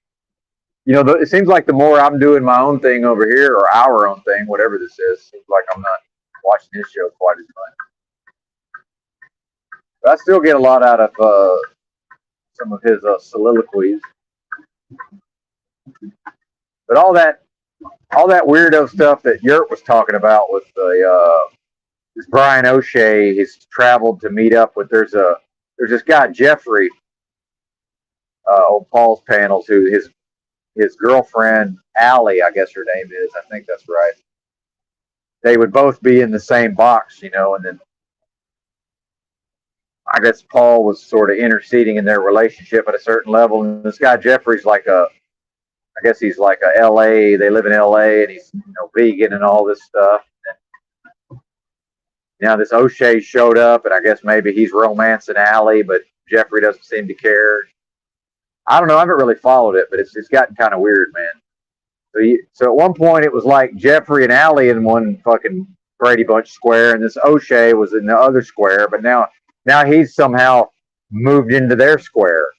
It seems like the more I'm doing my own thing over here, or our own thing, whatever this is, seems like I'm not watching his show quite as much. But I still get a lot out of some of his soliloquies. But all that weirdo stuff that Yurt was talking about with this Brian O'Shea, he's traveled to meet up with. There's this guy Jeffrey, on Paul's panels, who his girlfriend Allie, I guess her name is. I think that's right. They would both be in the same box, and then I guess Paul was sort of interceding in their relationship at a certain level. And this guy Jeffrey's like I guess he's like a LA. They live in LA, and he's vegan and all this stuff. And now this O'Shea showed up, and I guess maybe he's romancing Allie, but Jeffrey doesn't seem to care. I don't know. I haven't really followed it, but it's gotten kind of weird, man. So at one point it was like Jeffrey and Allie in one fucking Brady Bunch square, and this O'Shea was in the other square, but now he's somehow moved into their square.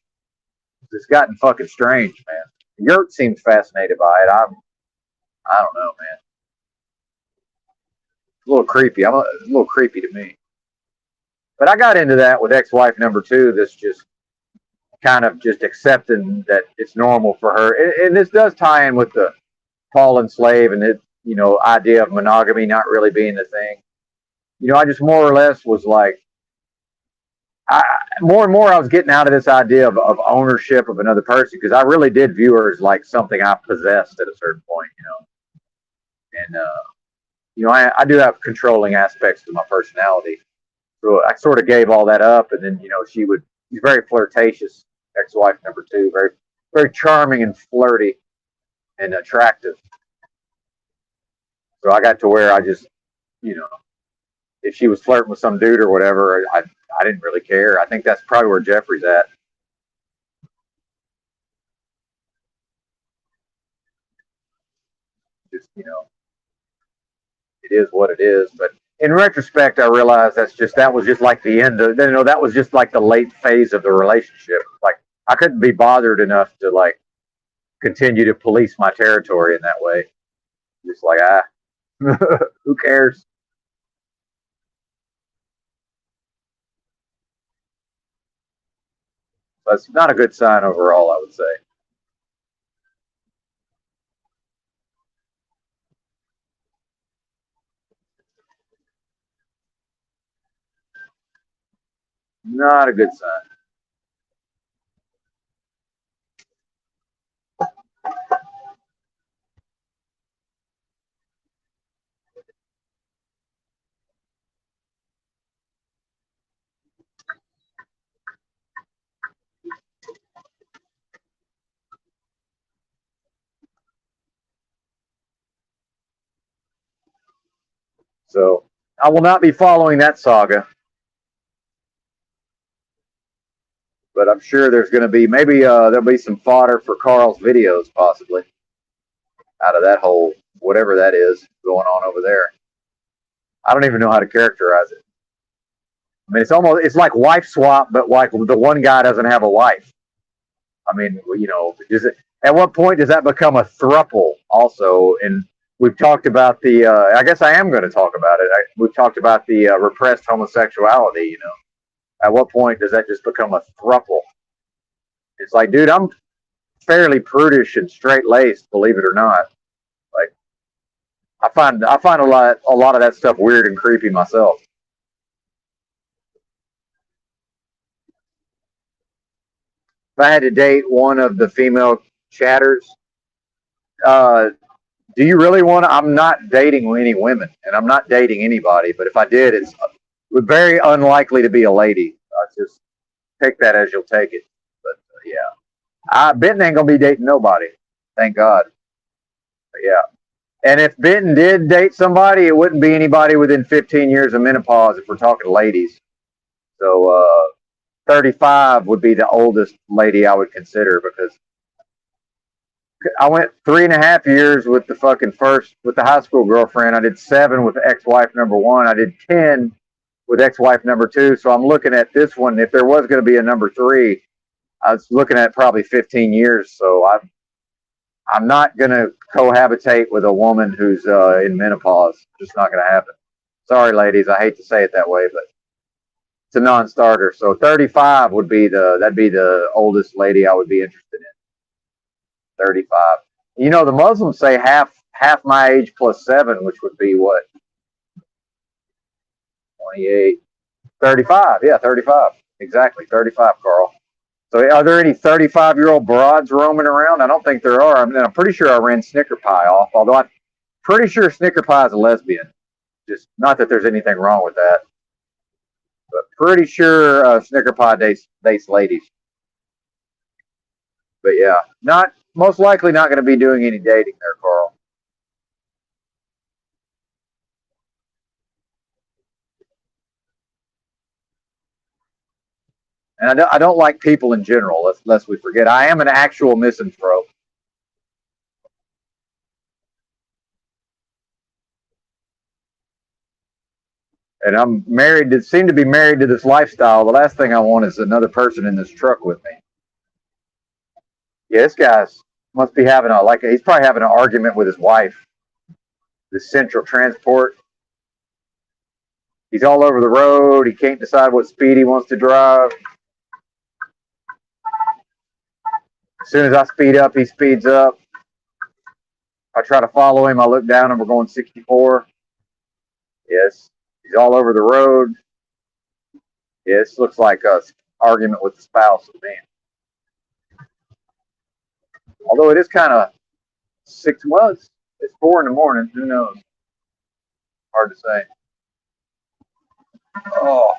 It's gotten fucking strange, man. Yurt seems fascinated by it. I don't know, man. It's a little creepy. It's a little creepy to me. But I got into that with ex-wife number 2. This just kind of just accepting that it's normal for her. And this does tie in with the Paul and slave and it, idea of monogamy not really being the thing. I just more or less was like, more and more I was getting out of this idea of ownership of another person, because I really did view her as like something I possessed at a certain point, And I do have controlling aspects to my personality. So I sort of gave all that up, and then she's very flirtatious, ex-wife number two, very very charming and flirty and attractive. So I got to where I just, you know, if she was flirting with some dude or whatever, I didn't really care. I think that's probably where Jeffrey's at. Just it is what it is. But in retrospect, I realized that was just like the end of that was just like the late phase of the relationship. Like I couldn't be bothered enough to like continue to police my territory in that way. Just like who cares? That's not a good sign overall, I would say. Not a good sign. So I will not be following that saga, but I'm sure there's going to be maybe there'll be some fodder for Carl's videos possibly out of that whole whatever that is going on over there. I don't even know how to characterize it. I mean, it's like wife swap, but like the one guy doesn't have a wife. I mean, at what point does that become a thruple also? And we've talked about the. I guess I am going to talk about it. We've talked about the repressed homosexuality. At what point does that just become a thruple? It's like, dude, I'm fairly prudish and straight laced, believe it or not. Like, I find a lot of that stuff weird and creepy myself. If I had to date one of the female chatters, uh, do you really want to? I'm not dating any women, and I'm not dating anybody. But if I did, it's very unlikely to be a lady. I just take that as you'll take it. But yeah, Benton ain't gonna be dating nobody. Thank God. But yeah, and if Benton did date somebody, it wouldn't be anybody within 15 years of menopause. If we're talking ladies, so 35 would be the oldest lady I would consider because I went 3.5 years with with the high school girlfriend. I did 7 with ex-wife number one. I did 10 with ex-wife number two. So I'm looking at this one. If there was going to be a number 3, I was looking at probably 15 years. So I'm not going to cohabitate with a woman who's in menopause. It's just not going to happen. Sorry, ladies. I hate to say it that way, but it's a non-starter. So 35 that'd be the oldest lady I would be interested in. 35. The Muslims say half my age plus 7, which would be what? 28, 35. Yeah, 35. Exactly, 35, Carl. So are there any 35-year-old broads roaming around? I don't think there are. I'm pretty sure I ran Snicker Pie off, although I'm pretty sure Snicker Pie is a lesbian. Just not that there's anything wrong with that, but pretty sure Snicker Pie dates ladies. But yeah, not most likely not going to be doing any dating there, Carl. And I don't like people in general, lest we forget. I am an actual misanthrope. And I'm seem to be married to this lifestyle. The last thing I want is another person in this truck with me. Yeah, this guy's must be having he's probably having an argument with his wife. The central transport. He's all over the road. He can't decide what speed he wants to drive. As soon as I speed up, he speeds up. I try to follow him. I look down and we're going 64. Yes. He's all over the road. Yeah, this looks like a argument with the spouse of me. Although it is kind of 6 months. It's 4 in the morning. Who knows? Hard to say. Oh,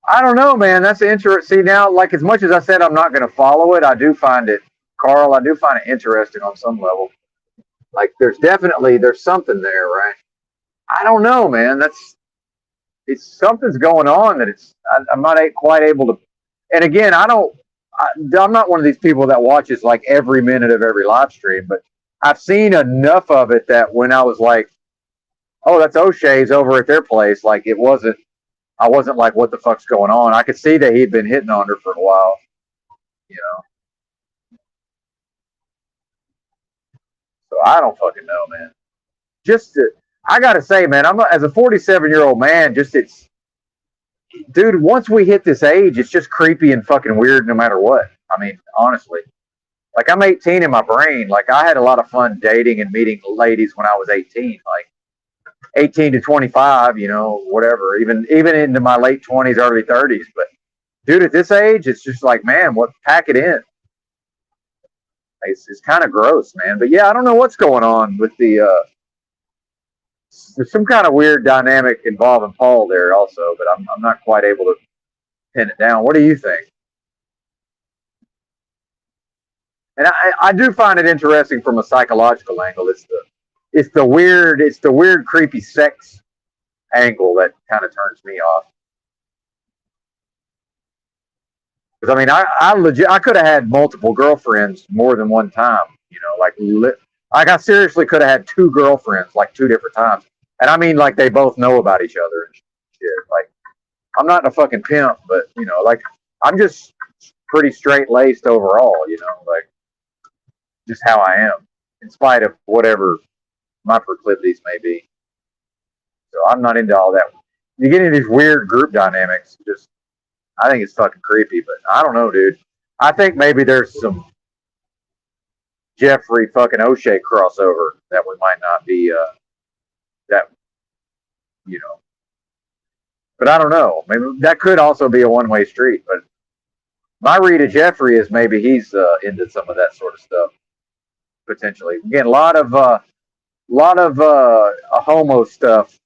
I don't know, man. That's interesting. See, now, like as much as I said I'm not going to follow it, I do find it, Carl. I do find it interesting on some level. Like there's something there, right? I don't know, man. It's something's going on that I'm not quite able to. And again, I'm not one of these people that watches like every minute of every live stream, but I've seen enough of it that when I was like, oh, that's O'Shea's over at their place, like I wasn't like, what the fuck's going on? I could see that he'd been hitting on her for a while, you know. So I don't fucking know, man. I gotta say, man, as a 47-year-old man, dude. Once we hit this age, it's just creepy and fucking weird, no matter what. I mean, honestly, like I'm 18 in my brain. Like I had a lot of fun dating and meeting ladies when I was 18. Like 18 to 25, you know, whatever. Even into my late 20s, early 30s. But dude, at this age, it's just like, man, pack it in. It's kind of gross, man. But yeah, I don't know what's going on with there's some kind of weird dynamic involving Paul there also, but I'm not quite able to pin it down. What do you think? And I do find it interesting from a psychological angle. It's the weird creepy sex angle that kind of turns me off. Because I mean, I could have had multiple girlfriends more than one time. You know, like I seriously could have had two girlfriends like two different times, and I mean like they both know about each other and shit. Like I'm not a fucking pimp, but you know, like I'm just pretty straight laced overall. You know, like just how I am, in spite of whatever my proclivities may be. So I'm not into all that. You get into these weird group dynamics. I think it's fucking creepy, but I don't know, dude. I think maybe there's some Jeffrey fucking O'Shea crossover that we might not be that you know. But I don't know. Maybe that could also be a one-way street. But my read of Jeffrey is maybe he's into some of that sort of stuff potentially. Again, a lot of homo stuff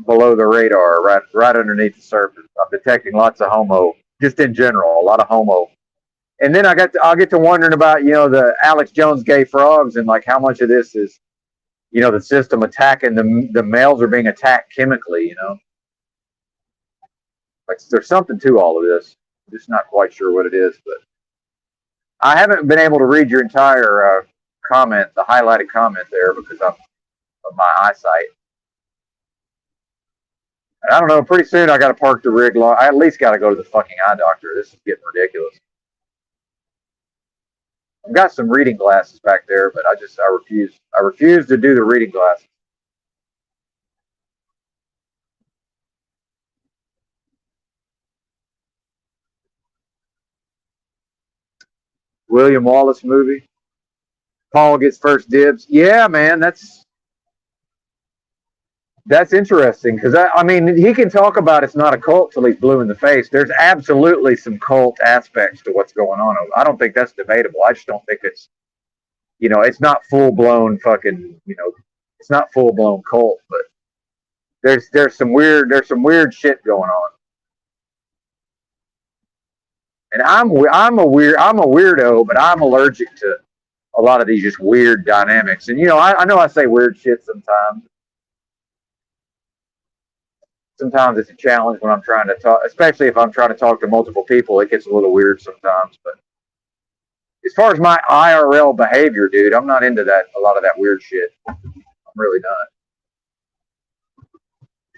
below the radar, right underneath the surface. I'm detecting lots of homo, just in general, a lot of homo. And then I'll get to wondering about, you know, the Alex Jones gay frogs and like how much of this is, you know, the system attacking the males are being attacked chemically, you know. Like there's something to all of this. I'm just not quite sure what it is, but I haven't been able to read your entire comment, the highlighted comment there, because of my eyesight. And I don't know. Pretty soon I got to park the rig. I at least got to go to the fucking eye doctor. This is getting ridiculous. I've got some reading glasses back there, but I refuse. I refuse to do the reading glasses. William Wallace movie. Paul gets first dibs. Yeah, man, that's interesting because I mean he can talk about it's not a cult till he's blue in the face. There's absolutely some cult aspects to what's going on. I don't think that's debatable. I just don't think it's, you know, it's not full blown fucking, you know, it's not full blown cult, but there's some weird shit going on. And I'm a weirdo, but I'm allergic to a lot of these just weird dynamics. And you know, I know I say weird shit sometimes. Sometimes it's a challenge when I'm trying to talk, especially if I'm trying to talk to multiple people. It gets a little weird sometimes. But as far as my IRL behavior, dude, I'm not into that. A lot of that weird shit. I'm really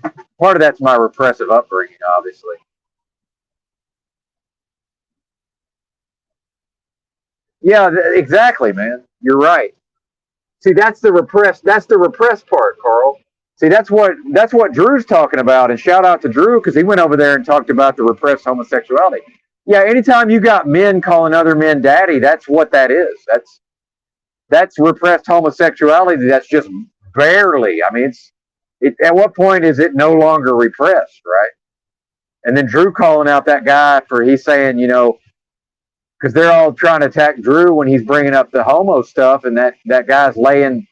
not. Part of that's my repressive upbringing, obviously. Yeah, exactly, man. You're right. See, that's the repressed part, Carl. See, that's what Drew's talking about. And shout out to Drew because he went over there and talked about the repressed homosexuality. Yeah, anytime you got men calling other men daddy, that's what that is. That's repressed homosexuality. That's just barely. I mean, At what point is it no longer repressed, right? And then Drew calling out that guy for he's saying, you know, because they're all trying to attack Drew when he's bringing up the homo stuff, and that guy's laying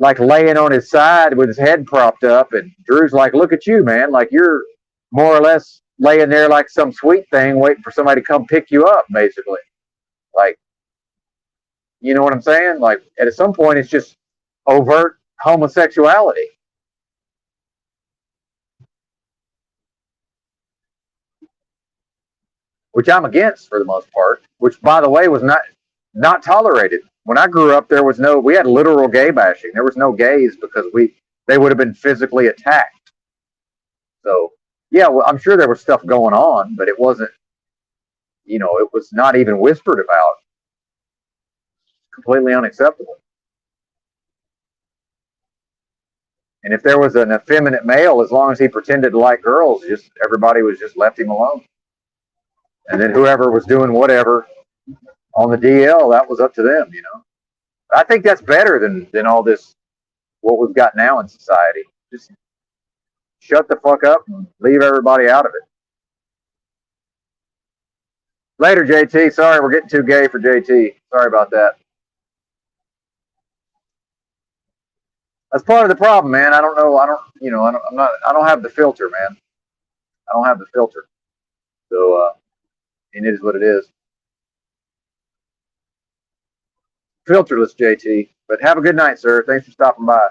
on his side with his head propped up, and Drew's like, "Look at you, man! Like you're more or less laying there like some sweet thing, waiting for somebody to come pick you up, basically." Like, you know what I'm saying? Like, at some point, it's just overt homosexuality. Which I'm against for the most part, which by the way was not tolerated. When I grew up, we had literal gay bashing. There was no gays because they would have been physically attacked. So yeah, well, I'm sure there was stuff going on, but it wasn't, you know, it was not even whispered about. Completely unacceptable. And if there was an effeminate male, as long as he pretended to like girls, just everybody was just left him alone. And then whoever was doing whatever on the DL, that was up to them, you know. I think that's better than all this what we've got now in society. Just shut the fuck up and leave everybody out of it. Later, JT. Sorry, we're getting too gay for JT. Sorry about that. That's part of the problem, man. I don't know. I don't have the filter, man. I don't have the filter. So it is what it is. Filterless, JT. But have a good night, sir. Thanks for stopping by.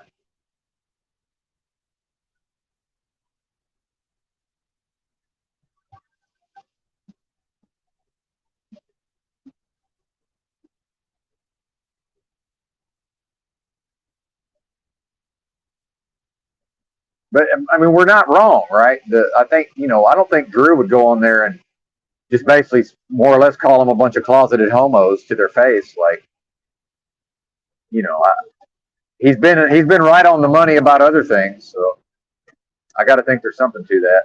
But I mean, we're not wrong, right? I think, you know, I don't think Drew would go on there and just basically more or less call them a bunch of closeted homos to their face. Like, you know, he's been right on the money about other things. So I got to think there's something to that.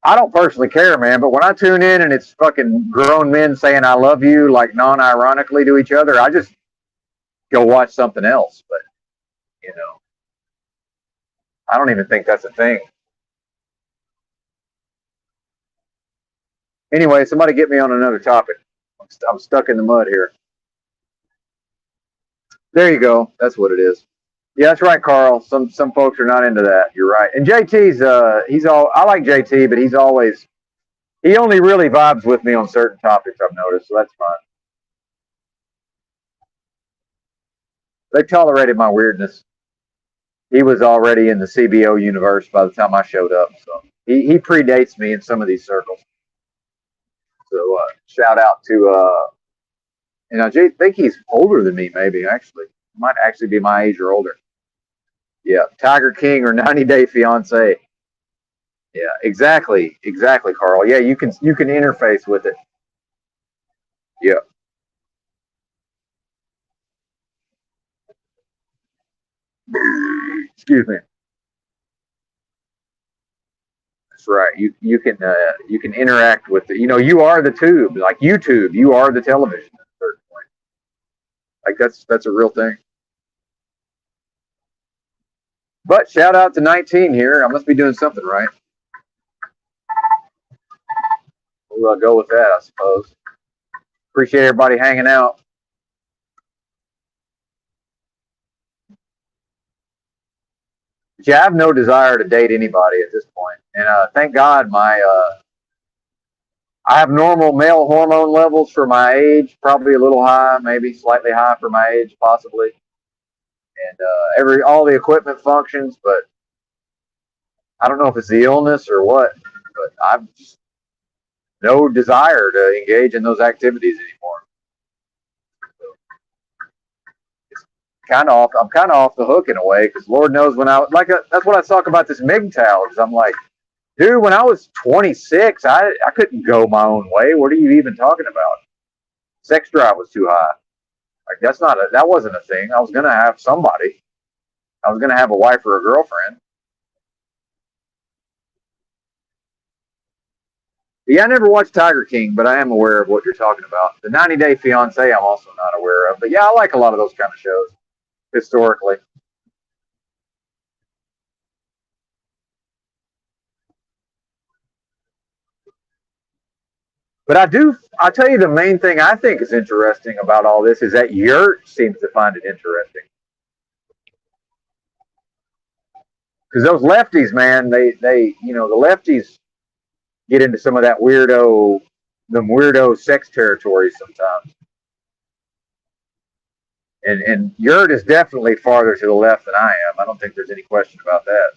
I don't personally care, man, but when I tune in and it's fucking grown men saying I love you like non-ironically to each other, I just go watch something else. But, you know, I don't even think that's a thing. Anyway, somebody get me on another topic. I'm stuck in the mud here. There you go. That's what it is. Yeah, that's right, Carl. Some folks are not into that. You're right. And JT's I like JT, but he only really vibes with me on certain topics, I've noticed, so that's fine. They tolerated my weirdness. He was already in the CBO universe by the time I showed up, so he predates me in some of these circles. So shout out to and I think he's older than me, maybe actually. Might actually be my age or older. Yeah, Tiger King or 90 Day Fiance. Yeah, exactly, Carl. Yeah, you can interface with it. Yeah. Excuse me. That's right. You can interact with it. You know, you are the tube, like YouTube. You are the television at a certain point. Like that's a real thing. But shout out to 19 here. I must be doing something right. We'll go with that, I suppose. Appreciate everybody hanging out. But yeah, I have no desire to date anybody at this point. And thank God I have normal male hormone levels for my age, probably a little high, maybe slightly high for my age, possibly. And all the equipment functions, but I don't know if it's the illness or what, but I've just no desire to engage in those activities anymore. It's I'm kind of off the hook in a way, because Lord knows when that's what I talk about this MGTOW, because I'm like, dude, when I was 26, I couldn't go my own way. What are you even talking about? Sex drive was too high. Like that wasn't a thing. I was gonna have somebody. I was gonna have a wife or a girlfriend. Yeah, I never watched Tiger King, but I am aware of what you're talking about. The 90 Day Fiance, I'm also not aware of. But yeah, I like a lot of those kind of shows. historically. But I'll tell you the main thing I think is interesting about all this is that Yurt seems to find it interesting. Because those lefties, man, the lefties get into some of that them weirdo sex territories sometimes. And Yurt is definitely farther to the left than I am. I don't think there's any question about that.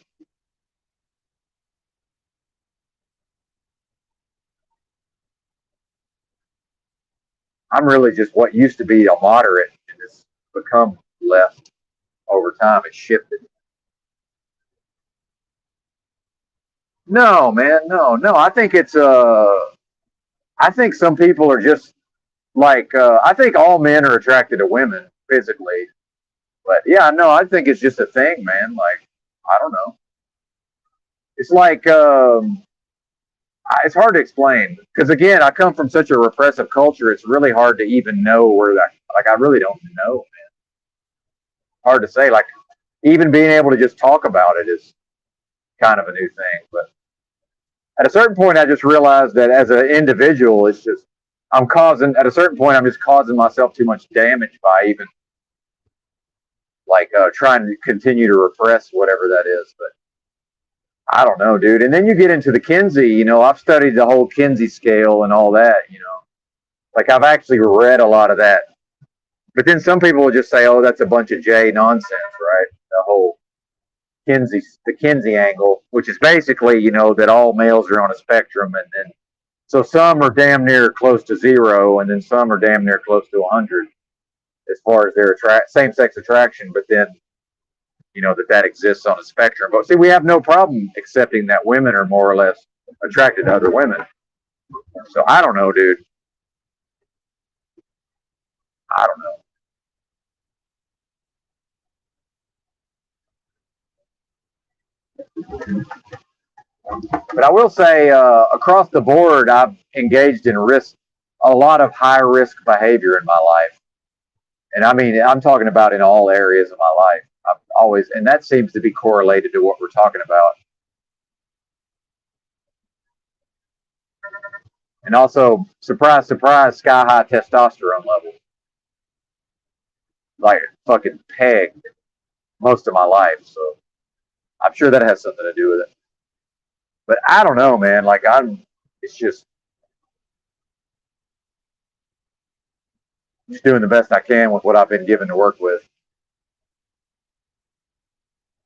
I'm really just what used to be a moderate and has become left over time. It's shifted. No, man, no. I think I think some people are just like I think all men are attracted to women physically, but yeah, no, I think it's just a thing, man. Like I don't know. It's like it's hard to explain because again, I come from such a repressive culture. It's really hard to even know where that. Like I really don't know. Hard to say. Like even being able to just talk about it is kind of a new thing. But at a certain point, I just realized that as an individual, it's just I'm causing. At a certain point, I'm just causing myself too much damage by even like trying to continue to repress whatever that is. But I don't know, dude. And then you get into the Kinsey. I've studied the whole Kinsey scale and all that. Like I've actually read a lot of that. But then some people will just say, "Oh, that's a bunch of J nonsense," right? The whole the Kinsey angle, which is basically, that all males are on a spectrum, and then so some are damn near close to zero, and then some are damn near close to 100 as far as their same-sex attraction. But then, that exists on a spectrum. But see, we have no problem accepting that women are more or less attracted to other women. So I don't know, dude. I don't know. But I will say, across the board, I've engaged in a lot of high risk behavior in my life. And I mean, I'm talking about in all areas of my life. I've always, and that seems to be correlated to what we're talking about. And also, surprise, surprise, sky high testosterone levels. Like fucking pegged most of my life. So I'm sure that has something to do with it. But I don't know, man. It's just doing the best I can with what I've been given to work with.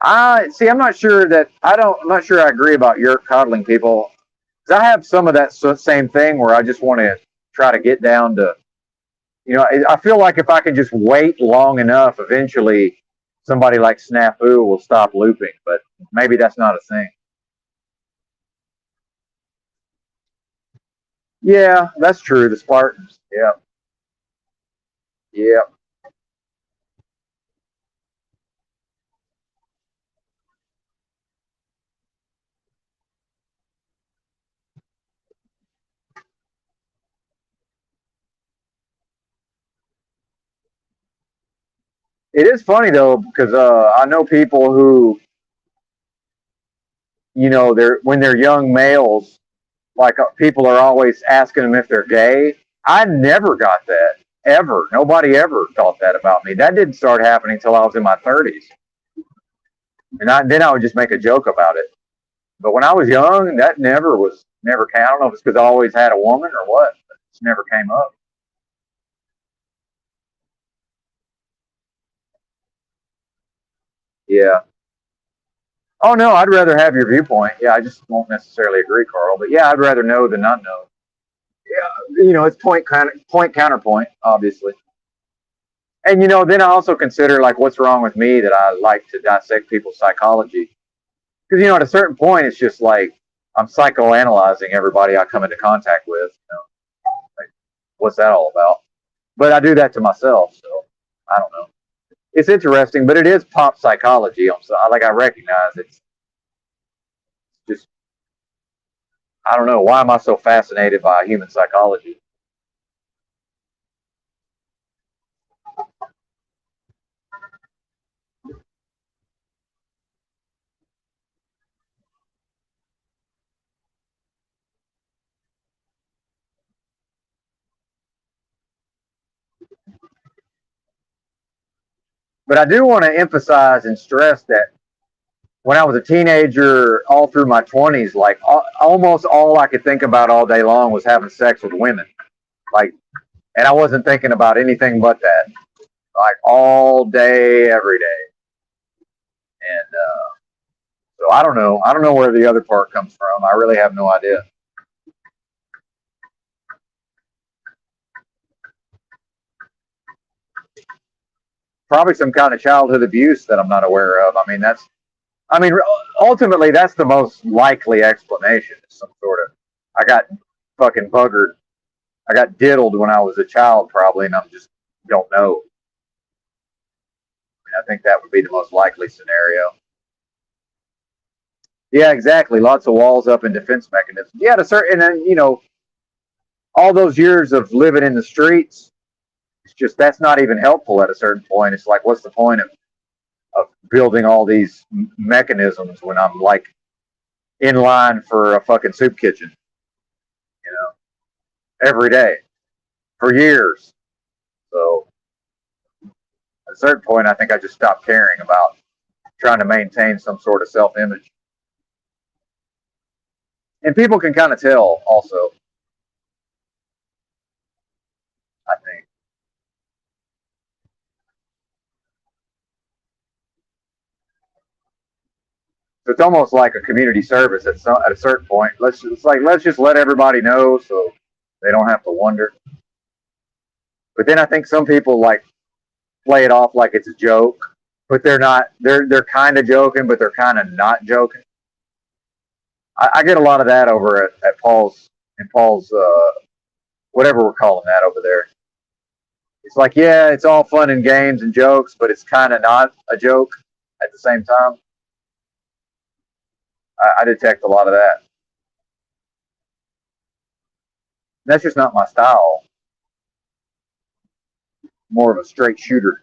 I see. I'm not sure I agree about your coddling people. Because I have some of that same thing where I just want to try to get down to, I feel like if I can just wait long enough, eventually somebody like Snafu will stop looping. But maybe that's not a thing. Yeah, that's true. The Spartans. Yeah, yeah. It is funny though because I know people who, they're when they're young males, like people are always asking them if they're gay. I never got that ever. Nobody ever thought that about me. That didn't start happening until I was in my 30s, and then I would just make a joke about it. But when I was young, that never came. I don't know if it's because I always had a woman or what. But it just never came up. Yeah. Oh no, I'd rather have your viewpoint. Yeah, I just won't necessarily agree, Carl. But yeah, I'd rather know than not know. Yeah, it's point counterpoint, obviously. And then I also consider like what's wrong with me that I like to dissect people's psychology. Because at a certain point, it's just like I'm psychoanalyzing everybody I come into contact with. Like, what's that all about? But I do that to myself, so I don't know. It's interesting, but it is pop psychology. So I recognize it's just I don't know why am I so fascinated by human psychology. But I do want to emphasize and stress that when I was a teenager, all through my 20s, like almost all I could think about all day long was having sex with women. Like, and I wasn't thinking about anything but that, like all day, every day. And so I don't know. I don't know where the other part comes from. I really have no idea. Probably some kind of childhood abuse that I'm not aware of. I mean, ultimately, that's the most likely explanation. Some sort of, I got fucking buggered. I got diddled when I was a child, probably, and I just don't know. I think that would be the most likely scenario. Yeah, exactly. Lots of walls up and defense mechanisms. Yeah, to certain, and then all those years of living in the streets, it's just that's not even helpful at a certain point. It's like, what's the point of building all these mechanisms when I'm like in line for a fucking soup kitchen, you know, every day for years. So at a certain point, I think I just stopped caring about trying to maintain some sort of self-image. And people can kind of tell also, I think. So it's almost like a community service at a certain point. Let's just let everybody know so they don't have to wonder. But then I think some people like play it off like it's a joke, but they're not. They're kind of joking, but they're kind of not joking. I get a lot of that over at Paul's whatever we're calling that over there. It's like, yeah, it's all fun and games and jokes, but it's kind of not a joke at the same time. I detect a lot of that. That's just not my style. More of a straight shooter.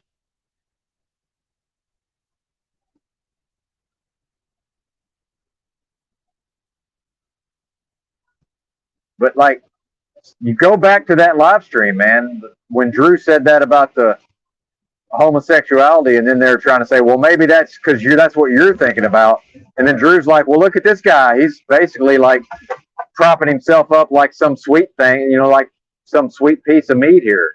But like, you go back to that live stream, man. When Drew said that about the homosexuality, and then they're trying to say, well, maybe that's because that's what you're thinking about. And then Drew's like, well, look at this guy. He's basically like propping himself up like some sweet thing, like some sweet piece of meat here.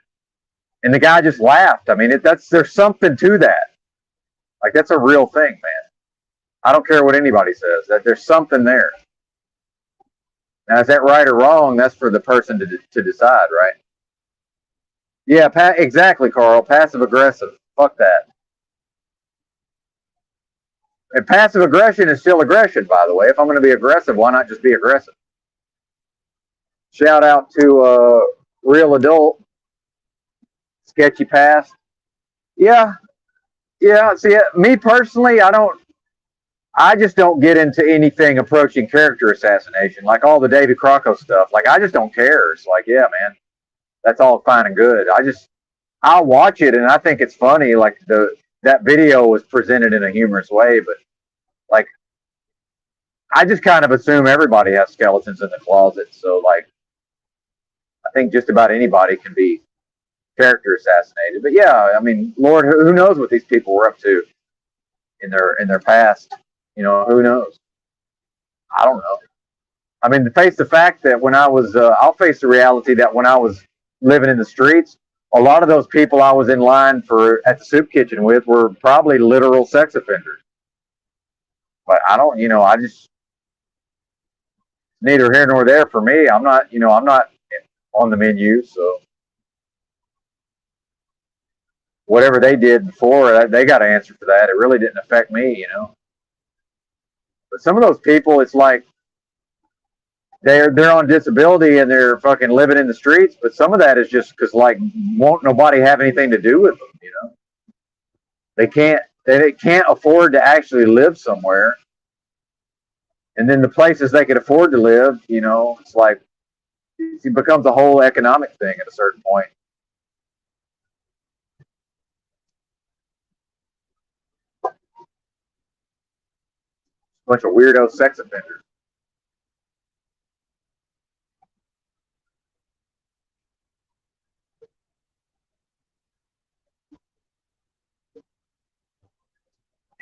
And the guy just laughed. I mean, there's something to that. Like that's a real thing, man. I don't care what anybody says. That there's something there. Now, is that right or wrong? That's for the person to decide, right? Yeah, exactly, Carl. Passive aggressive. Fuck that. And passive aggression is still aggression, by the way. If I'm going to be aggressive, why not just be aggressive? Shout out to Real Adult, Sketchy Past. Yeah, yeah. See, me personally, I just don't get into anything approaching character assassination, like all the David Crocco stuff. Like, I just don't care. It's like, yeah, man, that's all fine and good. I'll watch it and I think it's funny. Like that video was presented in a humorous way, but like, I just kind of assume everybody has skeletons in the closet. So like, I think just about anybody can be character assassinated. But yeah, I mean, Lord, who knows what these people were up to in their past? Who knows? I don't know. I mean, to face the fact that when I was, I'll face the reality that when I was living in the streets, a lot of those people I was in line for at the soup kitchen with were probably literal sex offenders. But I don't, I just neither here nor there for me. I'm not on the menu, so whatever they did before, they got to answer for that. It really didn't affect me. But some of those people, it's like they're on disability and they're fucking living in the streets. But some of that is just because like won't nobody have anything to do with them. They can't afford to actually live somewhere. And then the places they could afford to live, it's like it becomes a whole economic thing at a certain point. Bunch of weirdo sex offenders.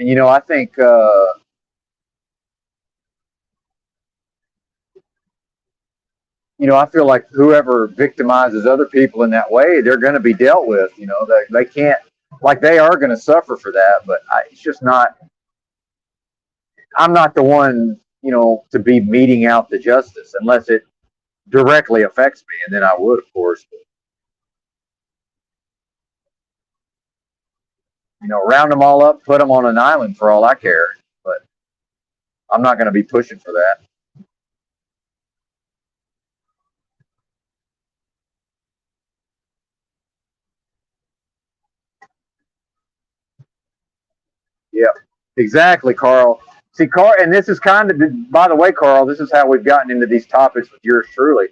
And I think I feel like whoever victimizes other people in that way, they're going to be dealt with. They can't, like, they are going to suffer for that. But it's just not. I'm not the one, to be meting out the justice unless it directly affects me, and then I would, of course. Round them all up, put them on an island for all I care. But I'm not going to be pushing for that. Yeah, exactly, Carl. See, Carl, and this is kind of, by the way, Carl, this is how we've gotten into these topics with yours truly.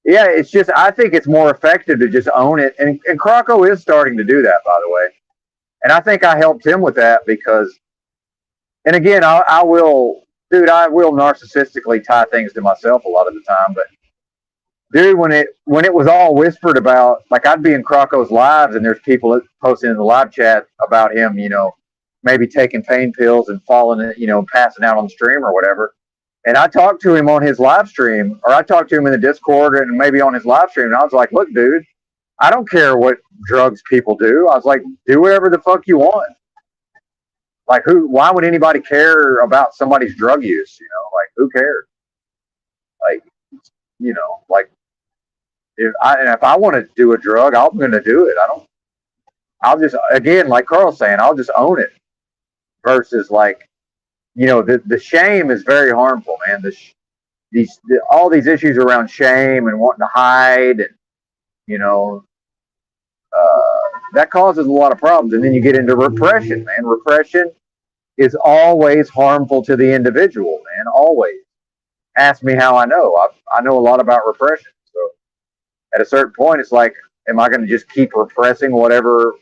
Yeah, it's just, I think it's more effective to just own it. And Crocco is starting to do that, by the way. And I think I helped him with that because, and again, I will, dude, I will narcissistically tie things to myself a lot of the time. But dude, when it was all whispered about, like, I'd be in Crocco's lives and there's people posting in the live chat about him, maybe taking pain pills and falling, passing out on the stream or whatever. And I talked to him on his live stream, or I talked to him in the Discord and maybe on his live stream. And I was like, look, dude, I don't care what drugs people do. I was like, do whatever the fuck you want. Like, why would anybody care about somebody's drug use? Like, who cares? Like, like, if I want to do a drug, I'm going to do it. I'll just, again, like Carl's saying, I'll just own it versus, like, the shame is very harmful, man. All these issues around shame and wanting to hide, and that causes a lot of problems. And then you get into repression, man. Repression is always harmful to the individual, man. Always. Ask me how I know. I know a lot about repression. So at a certain point, it's like, am I going to just keep repressing whatever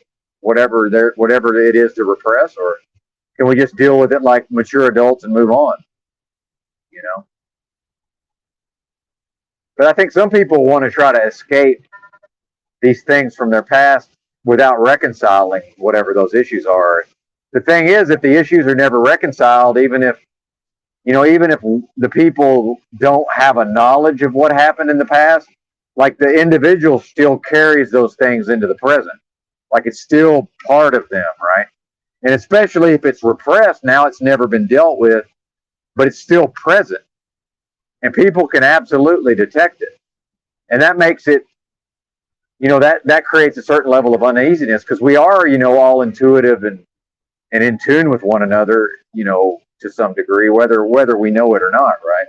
it is to repress, or can we just deal with it like mature adults and move on? But I think some people want to try to escape these things from their past without reconciling whatever those issues are. The thing is, if the issues are never reconciled, even if the people don't have a knowledge of what happened in the past, like, the individual still carries those things into the present. Like, it's still part of them, right? And especially if it's repressed, now it's never been dealt with, but it's still present. And people can absolutely detect it. And that makes it, that creates a certain level of uneasiness, because we are, all intuitive and in tune with one another, to some degree, whether we know it or not, right?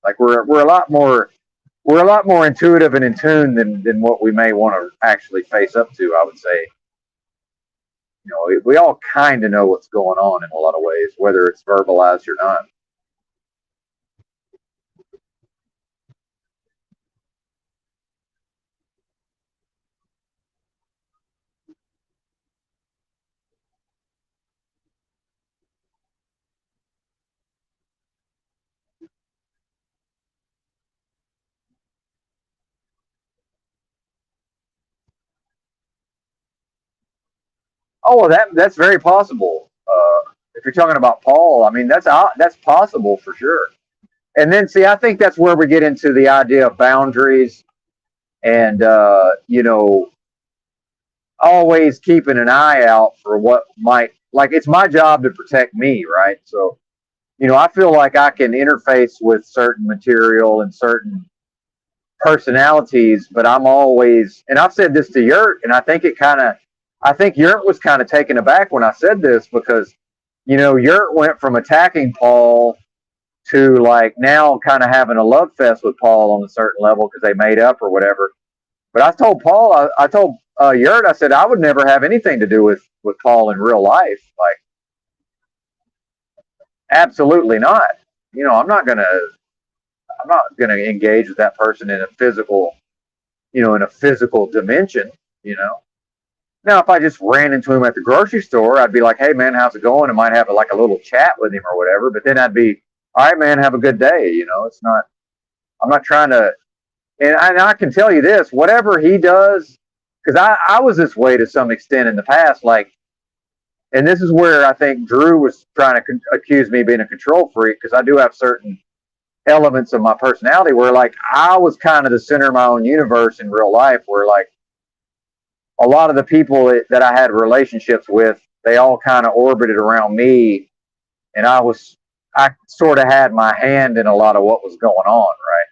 Like, we're a lot more intuitive and in tune than what we may want to actually face up to, I would say. We all kind of know what's going on in a lot of ways, whether it's verbalized or not. Oh, well, that's very possible. If you're talking about Paul, I mean, that's possible for sure. And then, see, I think that's where we get into the idea of boundaries and always keeping an eye out for what might, like, it's my job to protect me, right? So, I feel like I can interface with certain material and certain personalities, but I'm always, and I've said this to Yurt, and I think Yurt was kind of taken aback when I said this, because, Yurt went from attacking Paul to, like, now kind of having a love fest with Paul on a certain level because they made up or whatever. But I told Paul, I told Yurt, I said I would never have anything to do with Paul in real life. Like, absolutely not. I'm not gonna engage with that person in a physical, dimension. Now, if I just ran into him at the grocery store, I'd be like, "Hey, man, how's it going?" I might have like a little chat with him or whatever. But then I'd be, "All right, man, have a good day." It's not. I'm not trying to. And I can tell you this: whatever he does, because I was this way to some extent in the past. Like, and this is where I think Drew was trying to accuse me of being a control freak, because I do have certain elements of my personality where, like, I was kind of the center of my own universe in real life, where, like, a lot of the people that I had relationships with, they all kind of orbited around me, and I sort of had my hand in a lot of what was going on, right?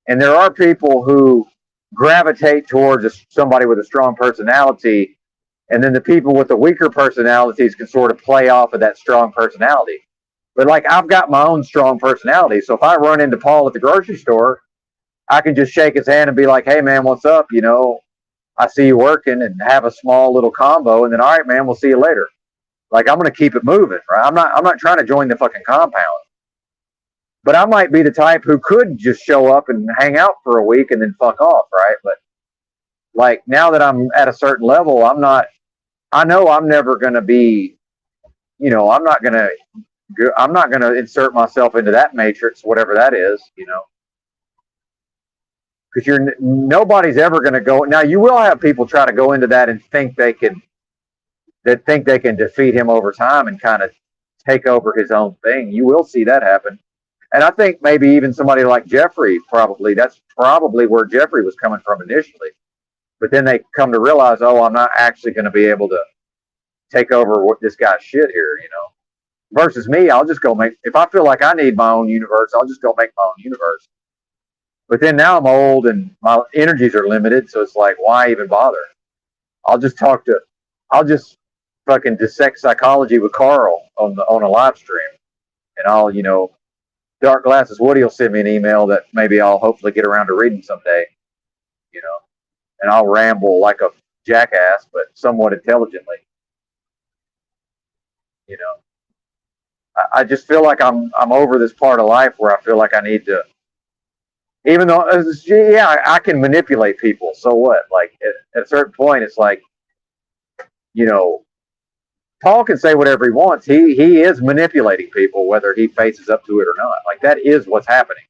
And there are people who gravitate towards somebody with a strong personality, and then the people with the weaker personalities can sort of play off of that strong personality. But, like, I've got my own strong personality, so if I run into Paul at the grocery store, I can just shake his hand and be like, "Hey man, what's up? You know, I see you working," and have a small little combo, and then, "All right, man, we'll see you later." Like, I'm gonna keep it moving, right? I'm not trying to join the fucking compound. But I might be the type who could just show up and hang out for a week and then fuck off, right? But, like, now that I'm at a certain level, I know I'm never gonna be, you know, I'm not gonna insert myself into that matrix, whatever that is, you know. Because nobody's ever going to go. Now, you will have people try to go into that and think they can defeat him over time and kind of take over his own thing. You will see that happen. And I think maybe even somebody like Jeffrey, that's probably where Jeffrey was coming from initially. But then they come to realize, oh, I'm not actually going to be able to take over what this guy's shit here, you know. Versus me, I'll just go if I feel like I need my own universe, I'll just go make my own universe. But then now I'm old and my energies are limited, so it's like, why even bother? I'll just fucking dissect psychology with Carl on a live stream, and I'll, you know, Dark Glasses Woody will send me an email that maybe I'll hopefully get around to reading someday, you know, and I'll ramble like a jackass, but somewhat intelligently, you know. I just feel like I'm over this part of life where I feel like I need to. Even though, yeah, I can manipulate people. So what? Like, at a certain point, it's like, you know, Paul can say whatever he wants. He is manipulating people, whether he faces up to it or not. Like, that is what's happening.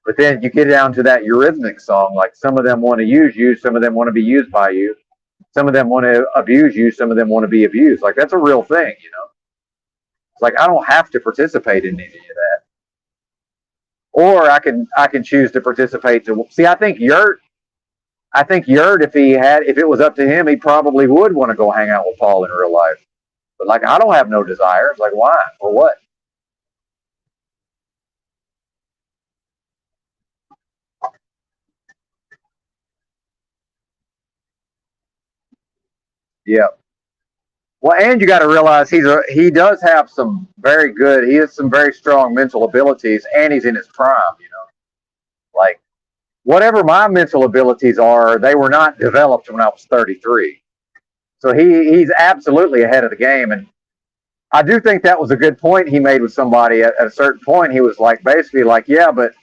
But then you get down to that Eurythmics song. Like, some of them want to use you. Some of them want to be used by you. Some of them want to abuse you. Some of them want to be abused. Like, that's a real thing, you know. It's like, I don't have to participate in any of that. Or I can choose to participate to see. I think Yurt, if it was up to him, he probably would want to go hang out with Paul in real life. But, like, I don't have no desires. Like, why or what? Yeah. Well, and you got to realize he does have some he has some very strong mental abilities, and he's in his prime. You know, like, whatever my mental abilities are, they were not developed when I was 33. So he's absolutely ahead of the game. And I do think that was a good point he made with somebody at a certain point. He was like, basically like, yeah, but,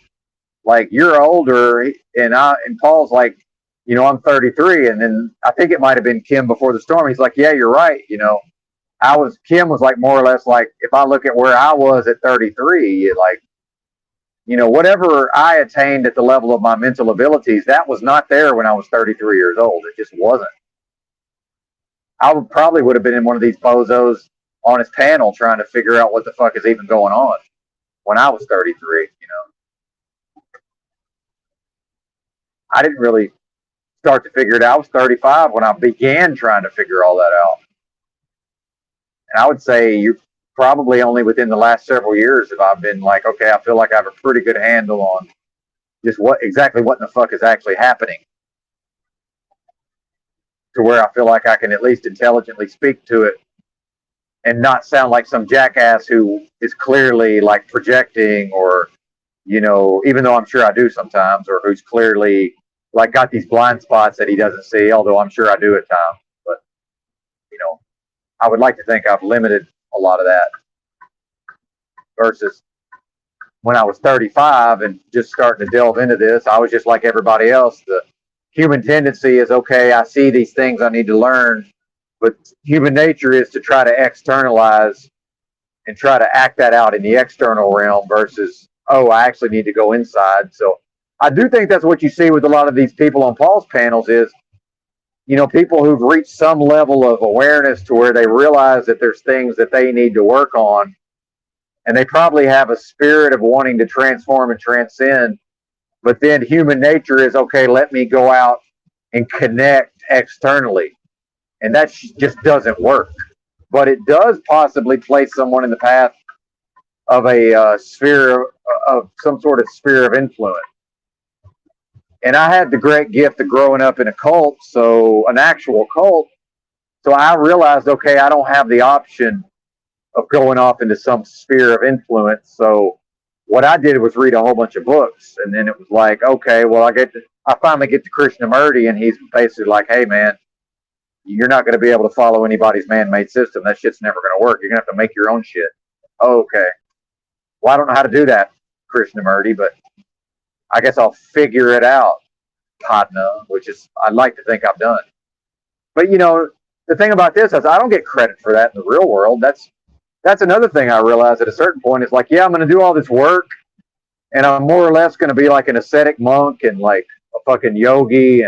like, you're older, and Paul's like, you know, I'm 33. And then I think it might have been Kim before the storm. He's like, yeah, you're right. You know, Kim was like, more or less like, if I look at where I was at 33, like, you know, whatever I attained at the level of my mental abilities, that was not there when I was 33 years old. It just wasn't. I would have been in one of these bozos on his panel trying to figure out what the fuck is even going on when I was 33, you know. I didn't really start to figure it out. I was 35 when I began trying to figure all that out. And I would say you're probably only within the last several years have I been like, okay, I feel like I have a pretty good handle on just what in the fuck is actually happening, to where I feel like I can at least intelligently speak to it and not sound like some jackass who is clearly, like, projecting, or, you know, even though I'm sure I do sometimes, or who's clearly, like, got these blind spots that he doesn't see, although I'm sure I do at times. But, you know, I would like to think I've limited a lot of that, versus when I was 35 and just starting to delve into this, I was just like everybody else. The human tendency is, okay, I see these things I need to learn, but human nature is to try to externalize and try to act that out in the external realm, versus, oh, I actually need to go inside. So I do think that's what you see with a lot of these people on Paul's panels is people who've reached some level of awareness to where they realize that there's things that they need to work on, and they probably have a spirit of wanting to transform and transcend, but then human nature is, okay, let me go out and connect externally. And that just doesn't work. But it does possibly place someone in the path of a sphere of some sort of sphere of influence. And I had the great gift of growing up in a cult, so an actual cult. So I realized, okay, I don't have the option of going off into some sphere of influence. So what I did was read a whole bunch of books, and then it was like, okay, well, I finally get to Krishnamurti, and he's basically like, hey, man, you're not going to be able to follow anybody's man-made system. That shit's never going to work. You're going to have to make your own shit. Okay. Well, I don't know how to do that, Krishnamurti, but I guess I'll figure it out, Padna, which is, I'd like to think I've done. But, the thing about this is I don't get credit for that in the real world. That's another thing I realized at a certain point. It's like, yeah, I'm going to do all this work, and I'm more or less going to be like an ascetic monk and like a fucking yogi,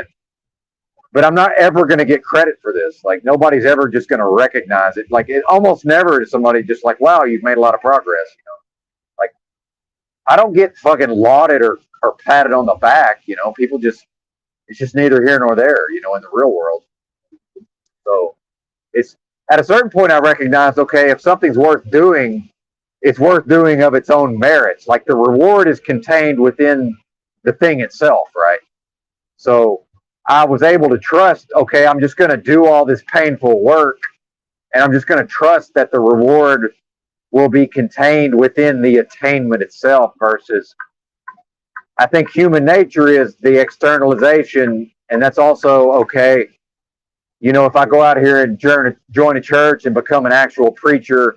but I'm not ever going to get credit for this. Like, nobody's ever just going to recognize it. Like, it almost never is somebody just like, wow, you've made a lot of progress. Like, I don't get fucking lauded or patted on the back. People it's just neither here nor there, in the real world. So it's at a certain point I recognized, okay, if something's worth doing, it's worth doing of its own merits. Like, the reward is contained within the thing itself, right? So I was able to trust, okay, I'm just going to do all this painful work, and I'm just going to trust that the reward will be contained within the attainment itself, versus I think human nature is the externalization. And that's also, okay, if I go out here and join a church and become an actual preacher,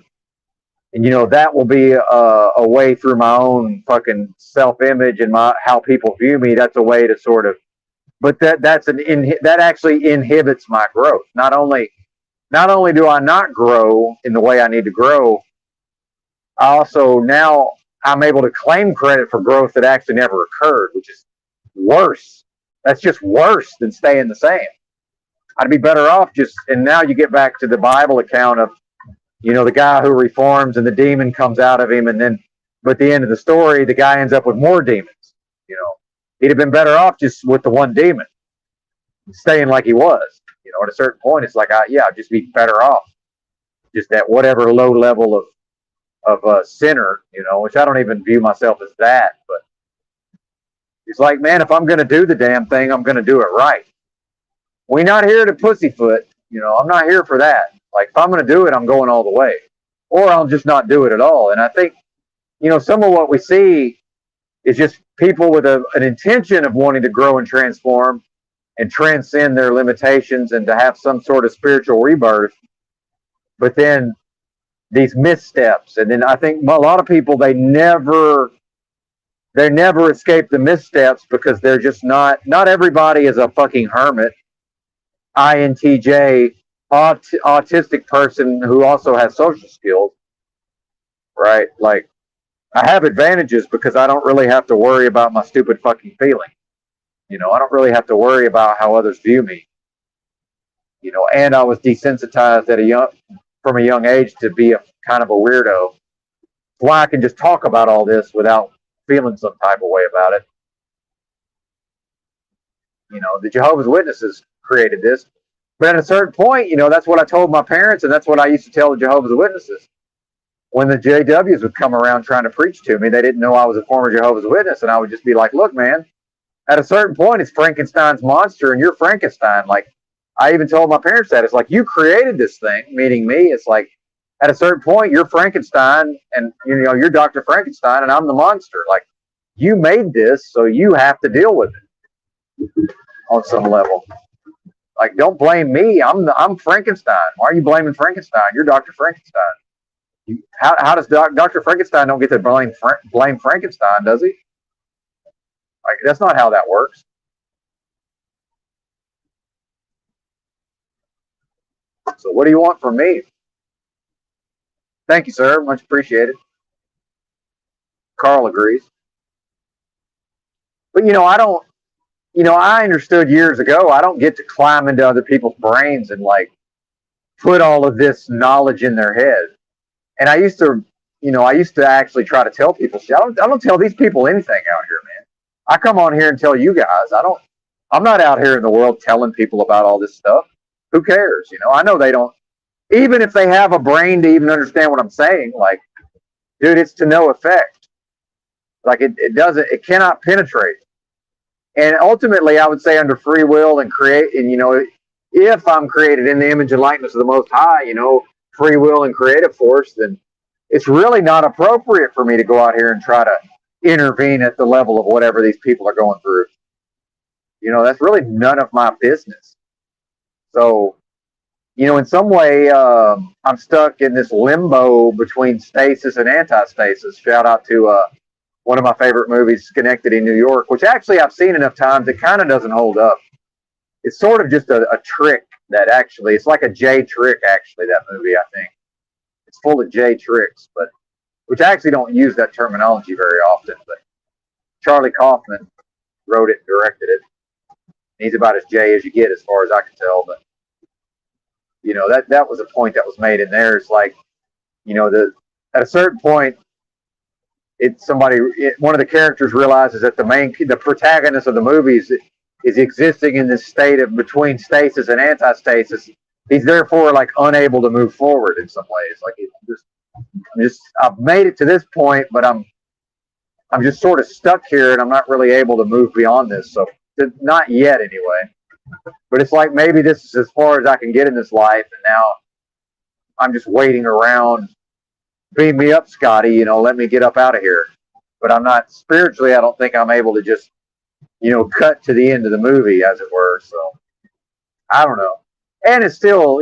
and that will be a way through my own fucking self-image and how people view me. That's a way to sort of, but that actually inhibits my growth. Not only do I not grow in the way I need to grow, I also now I'm able to claim credit for growth that actually never occurred, which is worse. That's just worse than staying the same. I'd be better off and now you get back to the Bible account of, the guy who reforms and the demon comes out of him, and then, but at the end of the story, the guy ends up with more demons. He'd have been better off just with the one demon, staying like he was. At a certain point, it's like, I'd just be better off just at whatever low level of a sinner, which I don't even view myself as that, but it's like, man, if I'm going to do the damn thing, I'm going to do it right. We're not here to pussyfoot. I'm not here for that. Like, if I'm going to do it, I'm going all the way, or I'll just not do it at all. And I think, some of what we see is just people with an intention of wanting to grow and transform and transcend their limitations and to have some sort of spiritual rebirth. But then these missteps. And then I think a lot of people, they never escape the missteps because they're just not everybody is a fucking hermit. INTJ, autistic person who also has social skills, right? Like, I have advantages because I don't really have to worry about my stupid fucking feeling. I don't really have to worry about how others view me. And I was desensitized from a young age to be a kind of a weirdo. Why I can just talk about all this without feeling some type of way about it. The Jehovah's Witnesses created this. But at a certain point, that's what I told my parents, and that's what I used to tell the Jehovah's Witnesses. When the JWs would come around trying to preach to me, they didn't know I was a former Jehovah's Witness, and I would just be like, look, man, at a certain point, it's Frankenstein's monster, and you're Frankenstein. Like, I even told my parents that. It's like, you created this thing, meaning me. It's like, at a certain point, you're Frankenstein, and, you're Dr. Frankenstein, and I'm the monster. Like, you made this, so you have to deal with it on some level. Like, don't blame me. I'm Frankenstein. Why are you blaming Frankenstein? You're Dr. Frankenstein. How does Dr. Frankenstein don't get to blame Frankenstein, does he? Like, that's not how that works. So what do you want from me? Thank you, sir. Much appreciated. Carl agrees. But, I understood years ago, I don't get to climb into other people's brains and like put all of this knowledge in their head. And I used to actually try to tell people, I don't tell these people anything out here, man. I come on here and tell you guys. I'm not out here in the world telling people about all this stuff. Who cares? I know they don't, even if they have a brain to even understand what I'm saying, like, dude, it's to no effect. Like it cannot penetrate. And ultimately, I would say under free will and if I'm created in the image and likeness of the Most High, free will and creative force, then it's really not appropriate for me to go out here and try to intervene at the level of whatever these people are going through. That's really none of my business. So, in some way, I'm stuck in this limbo between stasis and anti-stasis. Shout out to one of my favorite movies, Schenectady, New York, which actually I've seen enough times, it kind of doesn't hold up. It's sort of just a trick that actually, it's like a J trick, actually, that movie, I think. It's full of J tricks, but which I actually don't use that terminology very often, but Charlie Kaufman wrote it and directed it. He's about as J as you get as far as I can tell, but that was a point that was made in there. It's like, at a certain point, one of the characters realizes that the protagonist of the movies is existing in this state of between stasis and anti-stasis. He's therefore like unable to move forward in some ways. Like I've made it to this point, but I'm just sort of stuck here, and I'm not really able to move beyond this. So not yet, anyway. But it's like maybe this is as far as I can get in this life, and now I'm just waiting around. Beam me up, Scotty. Let me get up out of here. But I'm not spiritually. I don't think I'm able to just, cut to the end of the movie, as it were. So I don't know. And it's still,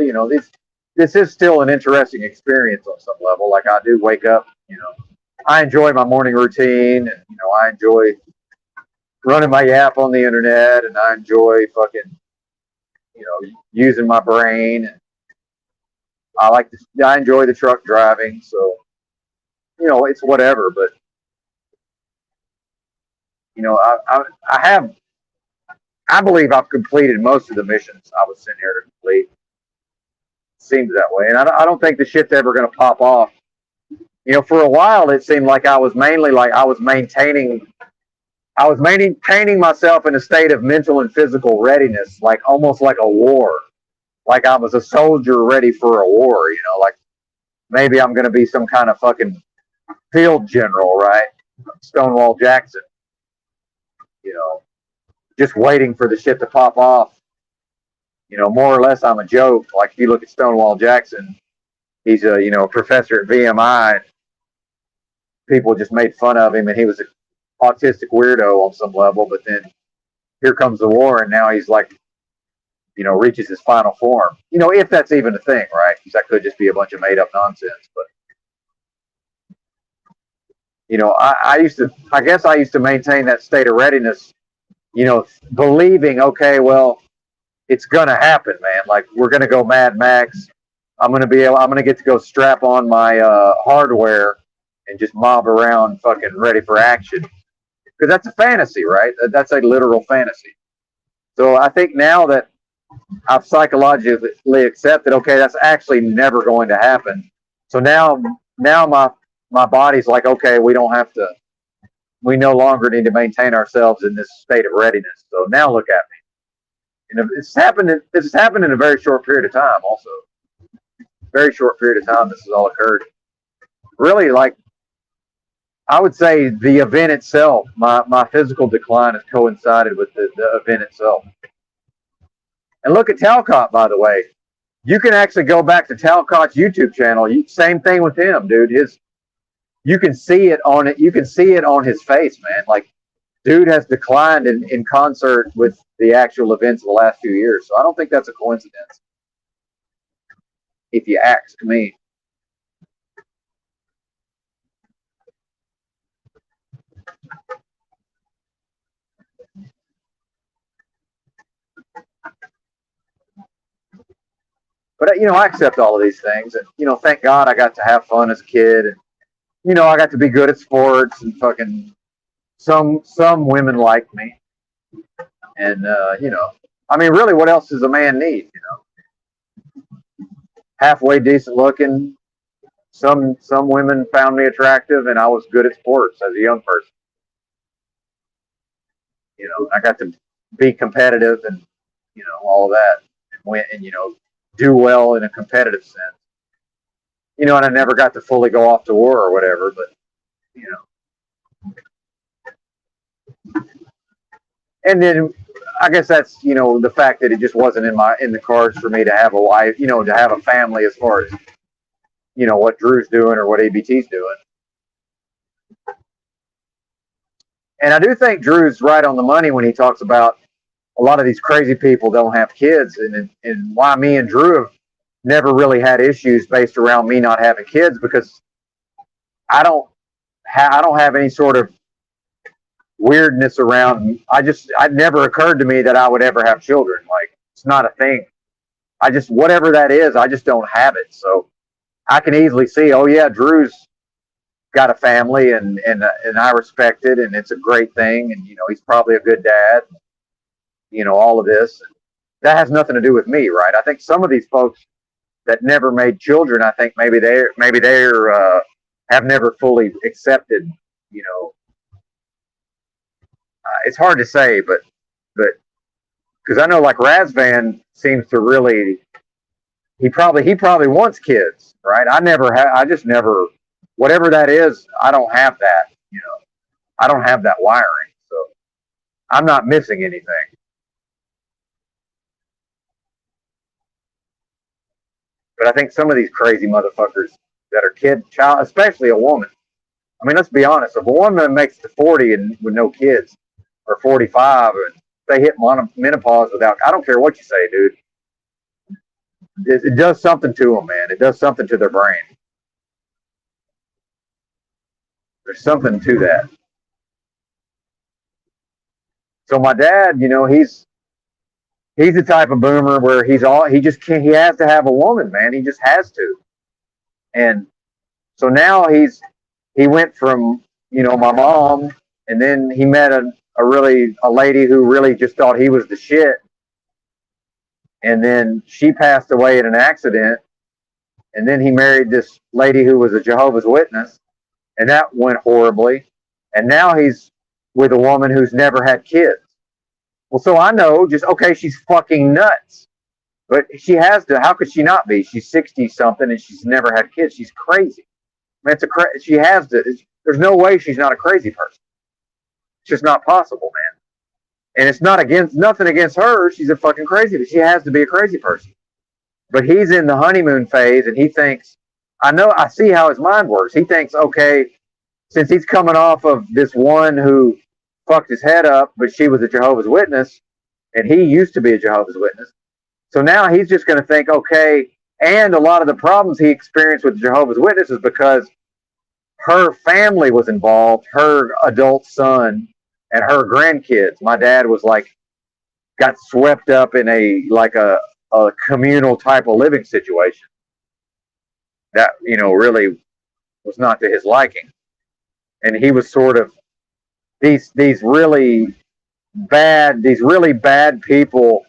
this is still an interesting experience on some level. Like I do wake up, I enjoy my morning routine, and I enjoy running my yap on the internet, and I enjoy fucking, using my brain, and I enjoy the truck driving. So, it's whatever. But I believe I've completed most of the missions I was sent here to complete. Seems that way, and I don't think the shit's ever going to pop off. For a while it seemed like I was mainly like I was maintaining myself in a state of mental and physical readiness, like almost like a war, like I was a soldier ready for a war. Like maybe I'm going to be some kind of fucking field general, right? Stonewall Jackson, just waiting for the shit to pop off. More or less, I'm a joke. Like if you look at Stonewall Jackson, he's a professor at VMI. People just made fun of him, and he was an autistic weirdo on some level. But then here comes the war, and now he's like, reaches his final form. If that's even a thing, right? Because that could just be a bunch of made up nonsense. But I guess I used to maintain that state of readiness. Believing, okay, well, it's gonna happen, man. Like we're gonna go Mad Max. I'm gonna get to go strap on my hardware and just mob around, fucking ready for action. Because that's a fantasy, right? That's a literal fantasy. So I think now that I've psychologically accepted, okay, that's actually never going to happen. So now my body's like, okay, we no longer need to maintain ourselves in this state of readiness. So now look at me. This has happened in a very short period of time also. Very short period of time this has all occurred. Really, like, I would say the event itself, my physical decline has coincided with the event itself. And look at Talcott, by the way. You can actually go back to Talcott's YouTube channel. Same thing with him, dude. You can see it on it. You can see it on his face, man. Like, dude has declined in concert with the actual events of the last few years. So I don't think that's a coincidence. If you ask me. But I accept all of these things, and thank God I got to have fun as a kid, and I got to be good at sports, and fucking some women liked me, And, I mean, really, what else does a man need? Halfway decent looking. Some women found me attractive, and I was good at sports as a young person. I got to be competitive and, all of that, and win, and, do well in a competitive sense. And I never got to fully go off to war or whatever, but, and then I guess that's, the fact that it just wasn't in the cards for me to have a wife, to have a family as far as, what Drew's doing or what ABT's doing. And I do think Drew's right on the money when he talks about a lot of these crazy people don't have kids, and why me and Drew have never really had issues based around me not having kids, because I don't have any sort of weirdness around. It never occurred to me that I would ever have children. Like, it's not a thing. Whatever that is, I just don't have it. So I can easily see, oh yeah, Drew's got a family, and I respect it, and it's a great thing, and he's probably a good dad. All of this, that has nothing to do with me, right? I think some of these folks that never made children, I think maybe they're have never fully accepted. It's hard to say, but because I know like Razvan seems to really, he probably wants kids, right? I just never, whatever that is, I don't have that. I don't have that wiring, so I'm not missing anything. But I think some of these crazy motherfuckers that are child, especially a woman. I mean, let's be honest. If a woman makes it to 40 and with no kids, or 45, and they hit menopause without, I don't care what you say, dude. It does something to them, man. It does something to their brain. There's something to that. So my dad, he's the type of boomer where he just can't, he has to have a woman, man. He just has to. And so now he went from, my mom, and then he met a lady who really just thought he was the shit. And then she passed away in an accident. And then he married this lady who was a Jehovah's Witness, and that went horribly. And now he's with a woman who's never had kids. Well, so I know okay, she's fucking nuts. But she has to, how could she not be? She's 60 something and she's never had kids. She's crazy. I mean, she has to, there's no way she's not a crazy person. It's just not possible, man. And it's nothing against her. She's a fucking crazy, but she has to be a crazy person. But he's in the honeymoon phase, and he thinks, I see how his mind works. He thinks, okay, since he's coming off of this one who fucked his head up, but she was a Jehovah's Witness, and he used to be a Jehovah's Witness. So now he's just going to think, okay, and a lot of the problems he experienced with Jehovah's Witness is because her family was involved, her adult son and her grandkids. My dad was got swept up in a communal type of living situation that, really was not to his liking. And he was sort of these really bad people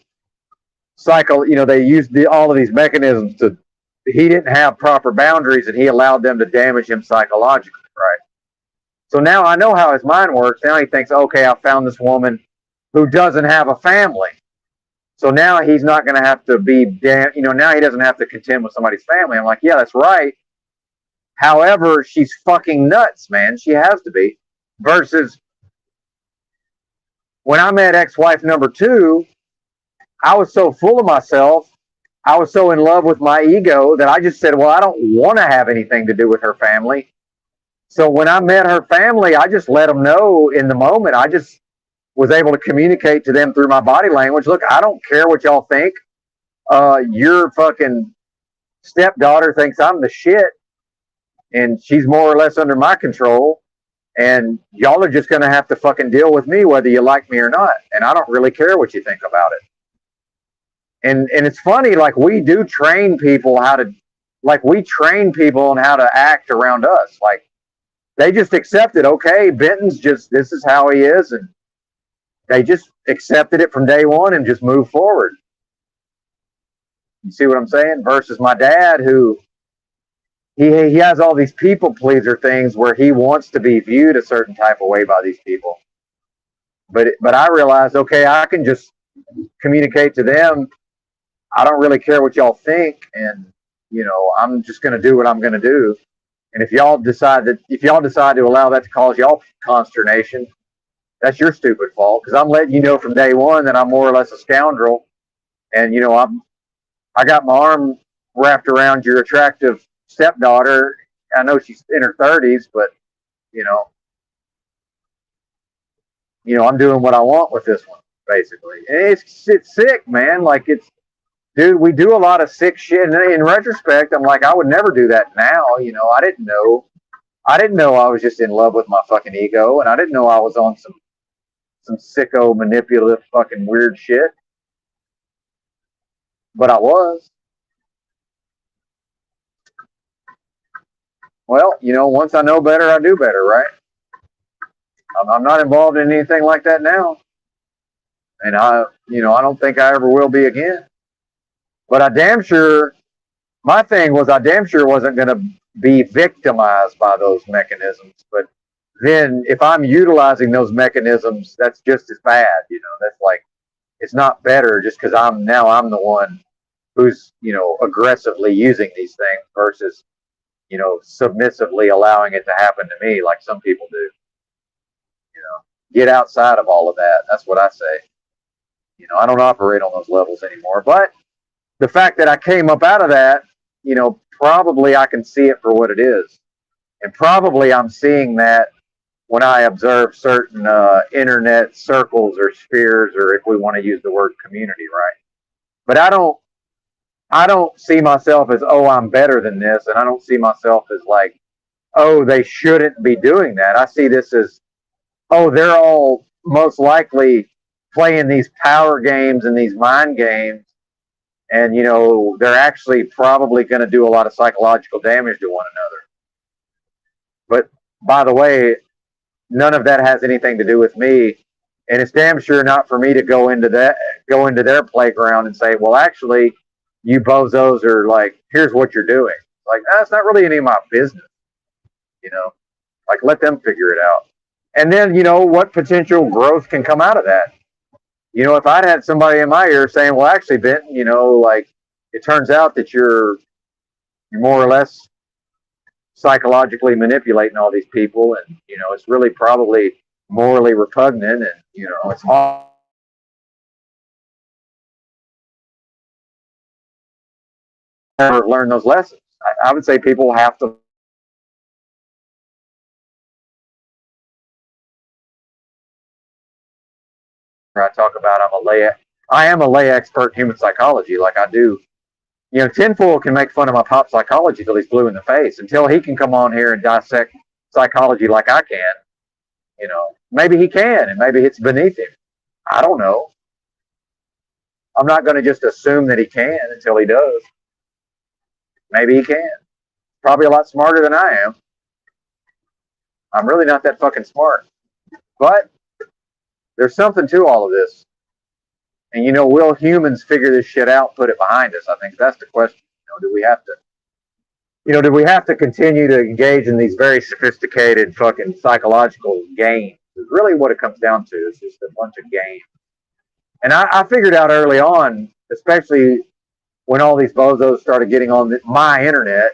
they used all of these mechanisms to, he didn't have proper boundaries, and he allowed them to damage him psychologically, right? So now I know how his mind works. Now he thinks, okay, I found this woman who doesn't have a family. So now he's not going to have to now he doesn't have to contend with somebody's family. I'm like, yeah, that's right. However, she's fucking nuts, man. She has to be. Versus when I met ex-wife number 2, I was so full of myself. I was so in love with my ego that I just said, well, I don't want to have anything to do with her family. So when I met her family, I just let them know in the moment. I just was able to communicate to them through my body language. Look, I don't care what y'all think. Your fucking stepdaughter thinks I'm the shit, and she's more or less under my control. And y'all are just going to have to fucking deal with me whether you like me or not. And I don't really care what you think about it. And it's funny, we do train people on how to act around us. They just accept it. Okay, Benton's this is how he is. They just accepted it from day one and just moved forward. You see what I'm saying? Versus my dad, who he has all these people pleaser things where he wants to be viewed a certain type of way by these people. But I realized, okay, I can just communicate to them. I don't really care what y'all think, and I'm just going to do what I'm going to do. And if y'all decide to allow that to cause y'all consternation, that's your stupid fault. Because I'm letting you know from day one that I'm more or less a scoundrel, and I got my arm wrapped around your attractive stepdaughter. I know she's in her 30s, but you know, I'm doing what I want with this one, basically. And it's sick, man. Like dude, we do a lot of sick shit. And in retrospect, I'm like, I would never do that now. I didn't know. I didn't know I was just in love with my fucking ego, and I didn't know I was on some sicko, manipulative, fucking weird shit. But I was. Well, once I know better, I do better, right? I'm not involved in anything like that now, and I don't think I ever will be again. But my thing was, I damn sure wasn't going to be victimized by those mechanisms. But then, if I'm utilizing those mechanisms, that's just as bad. That's like, it's not better just because I'm the one who's aggressively using these things versus submissively allowing it to happen to me like some people do. Get outside of all of that. That's what I say. I don't operate on those levels anymore. But the fact that I came up out of that, probably I can see it for what it is. And probably I'm seeing that when I observe certain internet circles or spheres, or if we want to use the word community, right? But I don't see myself as, oh, I'm better than this. And I don't see myself as like, oh, they shouldn't be doing that. I see this as, oh, they're all most likely playing these power games and these mind games. And, they're actually probably going to do a lot of psychological damage to one another. But by the way, none of that has anything to do with me. And it's damn sure not for me to go into their playground and say, well, actually, you bozos are like, here's what you're doing. Like, that's not really any of my business. Like, let them figure it out. And then, what potential growth can come out of that? If I'd had somebody in my ear saying, well, actually, Benton, like, it turns out that you're more or less psychologically manipulating all these people, and, it's really probably morally repugnant, and, it's hard to learn those lessons. I would say people have to I talk about I am a lay expert in human psychology. Like I do, Tinfoil can make fun of my pop psychology till he's blue in the face. Until he can come on here and dissect psychology like I can, maybe he can, and maybe it's beneath him. I don't know. I'm not going to just assume that he can until he does. Maybe he can. Probably a lot smarter than I am. I'm really not that fucking smart. But there's something to all of this. And will humans figure this shit out, put it behind us? I think that's the question. Do we have to continue to engage in these very sophisticated fucking psychological games? Is really what it comes down to. It's just a bunch of games. And I figured out early on, especially when all these bozos started getting on my internet,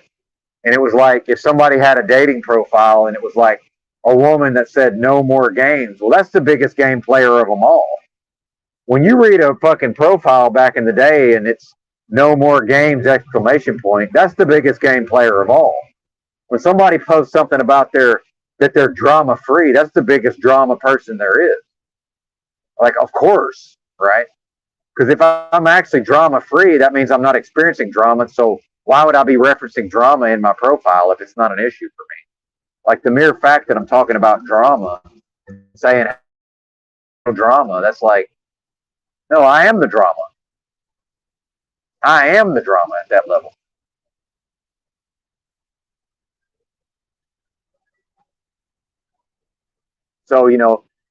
and it was like if somebody had a dating profile and it was like a woman that said no more games. Well, that's the biggest game player of them all. When you read a fucking profile back in the day and it's no more games, ! That's the biggest game player of all. When somebody posts something about that they're drama free, that's the biggest drama person there is. Like, of course, right? Because if I'm actually drama free, that means I'm not experiencing drama. So why would I be referencing drama in my profile if it's not an issue for me? Like the mere fact that I'm talking about drama, saying no drama, that's like, no, I am the drama. I am the drama at that level. So,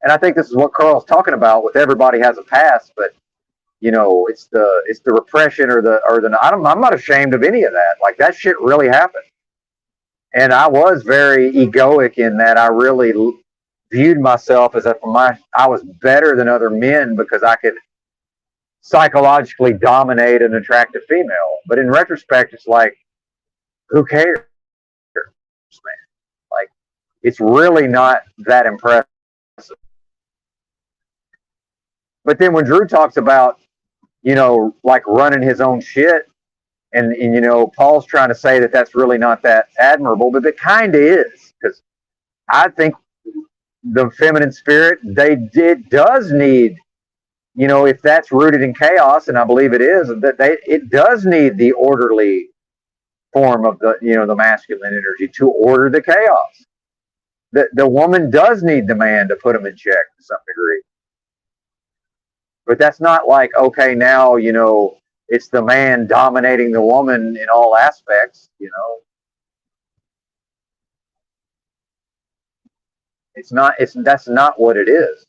and I think this is what Carl's talking about with everybody has a past, but you know, it's the repression or the I'm not ashamed of any of that. Like that shit really happened. And I was very egoic in that I really viewed myself as if I was better than other men because I could psychologically dominate an attractive female. But in retrospect, it's like, who cares, man? Like, it's really not that impressive. But then when Drew talks about, you know, like running his own shit, and you know, Paul's trying to say that that's really not that admirable, but it kind of is, because I think the feminine spirit, it does need, you know, if that's rooted in chaos, and I believe it is, that it does need the orderly form of the, you know, the masculine energy to order the chaos. The woman does need the man to put him in check to some degree. But that's not like, okay, now, you know, it's the man dominating the woman in all aspects, you know. That's not what it is.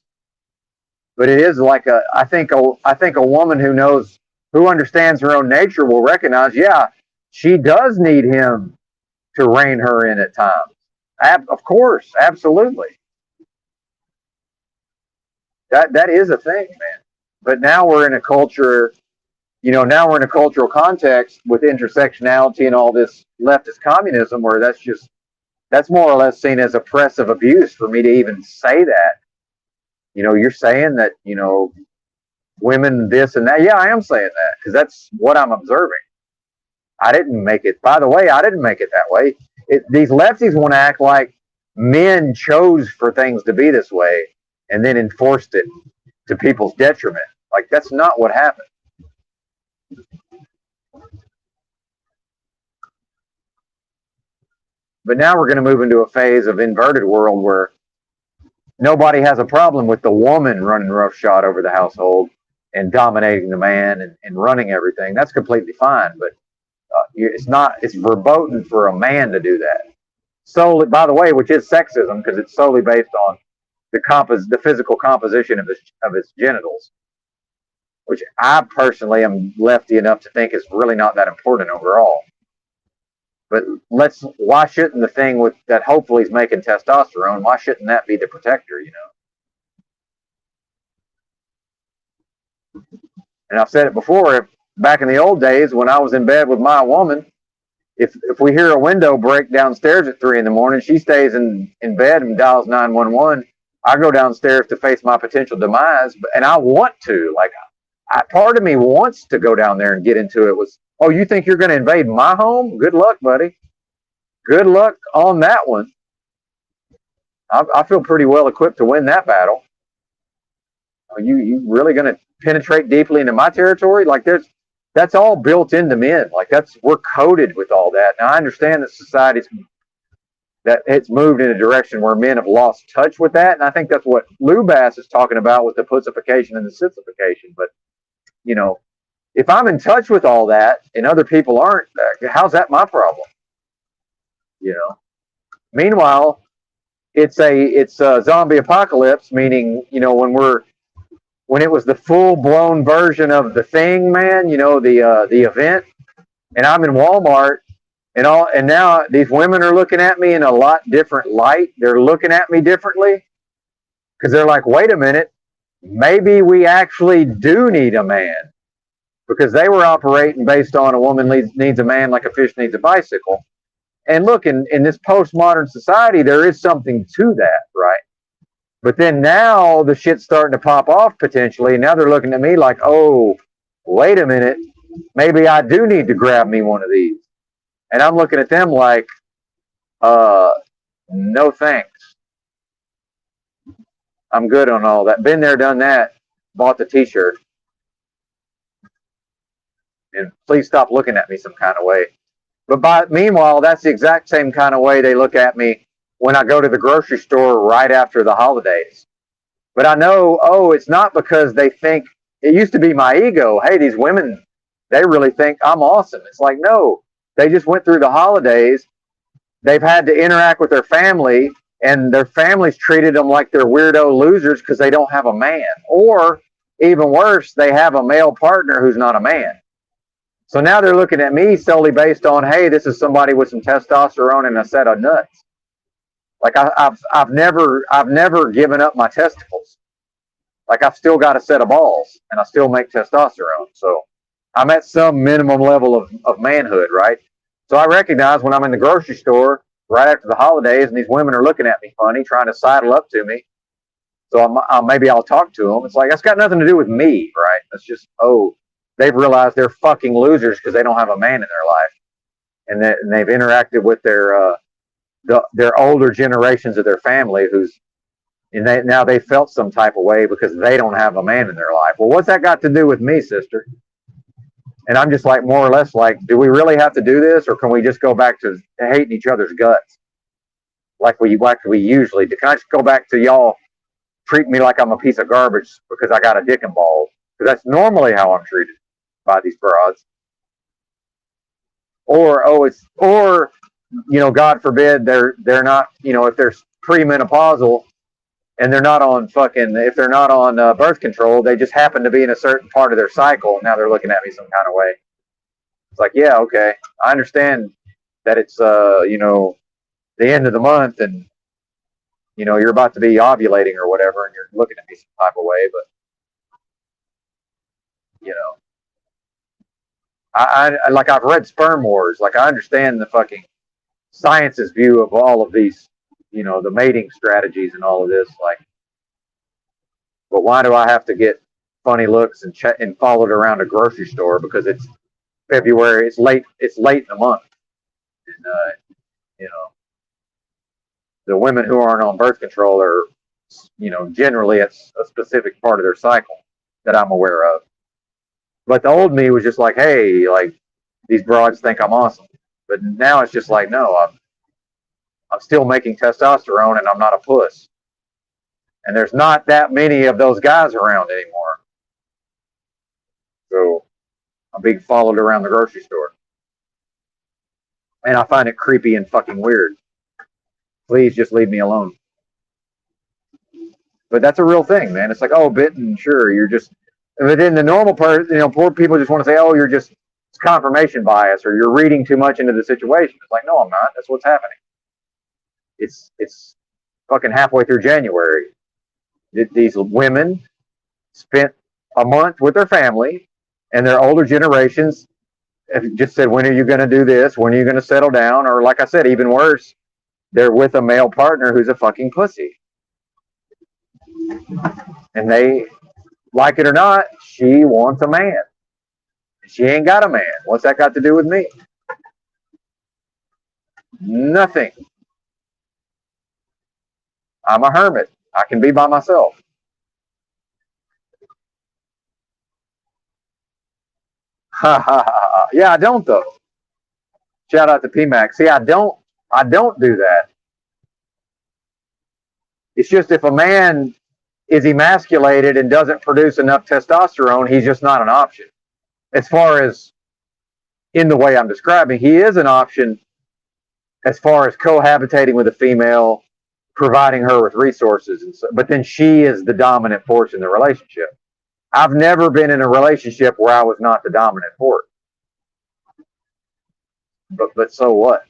But it is like I think a woman who understands her own nature will recognize, yeah, she does need him to rein her in at times. Of course, absolutely. That is a thing, man. But now we're in a culture, you know, now we're in a cultural context with intersectionality and all this leftist communism where that's more or less seen as oppressive abuse for me to even say that. You know, you're saying that, you know, women this and that. Yeah, I am saying that because that's what I'm observing. I didn't make it. By the way, I didn't make it that way. These lefties want to act like men chose for things to be this way and then enforced it to people's detriment. Like, that's not what happened. But now we're going to move into a phase of inverted world where nobody has a problem with the woman running roughshod over the household and dominating the man and running everything. That's completely fine. But it's verboten for a man to do that. Solely, by the way, which is sexism because it's solely based on the physical composition of his genitals, which I personally am lefty enough to think is really not that important overall. But why shouldn't the thing that hopefully is making testosterone, why shouldn't that be the protector, you know? And I've said it before, back in the old days when I was in bed with my woman, if we hear a window break downstairs at 3 a.m, she stays in bed and dials 911. I go downstairs to face my potential demise, and I want to. Like, part of me wants to go down there and get into it. Oh, you think you're going to invade my home? Good luck, buddy. Good luck on that one. I feel pretty well equipped to win that battle. Are you really going to penetrate deeply into my territory? Like, that's all built into men. Like, we're coded with all that. Now, I understand that it's moved in a direction where men have lost touch with that, and I think that's what Lou Bass is talking about with the pussification and the sissification. But, you know, if I'm in touch with all that and other people aren't, how's that my problem? You know. Meanwhile, it's a zombie apocalypse, meaning, you know, when it was the full-blown version of the thing, man, you know, the event, and I'm in Walmart and now these women are looking at me in a lot different light. They're looking at me differently because they're like, wait a minute, maybe we actually do need a man, because they were operating based on a woman needs a man like a fish needs a bicycle. And look, in this postmodern society, there is something to that, right? But then now the shit's starting to pop off potentially. Now they're looking at me like, oh, wait a minute, maybe I do need to grab me one of these. And I'm looking at them like, no thanks. I'm good on all that. Been there, done that, bought the t-shirt. And please stop looking at me some kind of way. But meanwhile, that's the exact same kind of way they look at me when I go to the grocery store right after the holidays. But I know, it's not because they think, it used to be my ego. Hey, these women, they really think I'm awesome. It's like, no, they just went through the holidays. They've had to interact with their family. and their families treated them like they're weirdo losers because they don't have a man. Or even worse, they have a male partner who's not a man. So now they're looking at me solely based on, hey, this is somebody with some testosterone and a set of nuts. Like I've never given up my testicles. Like I've still got a set of balls and I still make testosterone. So I'm at some minimum level of manhood, right? So I recognize when I'm in the grocery store right after the holidays and these women are looking at me funny, trying to sidle up to me. So maybe I'll talk to them. It's like, that's got nothing to do with me, right? That's just, oh, they've realized they're fucking losers because they don't have a man in their life. And they've interacted with their older generations of their family now they felt some type of way because they don't have a man in their life. Well, what's that got to do with me, sister? And I'm just like, more or less like, do we really have to do this, or can we just go back to hating each other's guts like we usually do? Can I just go back to y'all treat me like I'm a piece of garbage because I got a dick and balls? Because that's normally how I'm treated by these broads. Or God forbid they're not, if they're premenopausal and they're not on if they're not on birth control, they just happen to be in a certain part of their cycle. And now they're looking at me some kind of way. It's like, yeah, okay, I understand that it's the end of the month and you're about to be ovulating or whatever, and you're looking at me some type of way, but I've read Sperm Wars. Like, I understand the fucking science's view of all of these, the mating strategies and all of this. Like, but why do I have to get funny looks and followed around a grocery store because it's February? It's late in the month, and the women who aren't on birth control are, generally it's a specific part of their cycle that I'm aware of. But the old me was just like, hey, like, these broads think I'm awesome. But now it's just like, no, I'm still making testosterone and I'm not a puss. And there's not that many of those guys around anymore. So I'm being followed around the grocery store. And I find it creepy and fucking weird. Please just leave me alone. But that's a real thing, man. It's like, oh, bitten, sure, you're just. But then the normal part, poor people just want to say, oh, it's confirmation bias, or you're reading too much into the situation. It's like, no, I'm not. That's what's happening. It's fucking halfway through January. These women spent a month with their family, and their older generations have just said, when are you going to do this? When are you going to settle down? Or like I said, even worse, they're with a male partner who's a fucking pussy. And they, like it or not, she wants a man. She ain't got a man. What's that got to do with me? Nothing. I'm a hermit. I can be by myself. Ha ha ha. Yeah, I don't though. Shout out to PMAX. See, I don't do that. It's just if a man is emasculated and doesn't produce enough testosterone, he's just not an option. As far as in the way I'm describing, he is an option as far as cohabitating with a female, providing her with resources, but then she is the dominant force in the relationship. I've never been in a relationship where I was not the dominant force. But so what?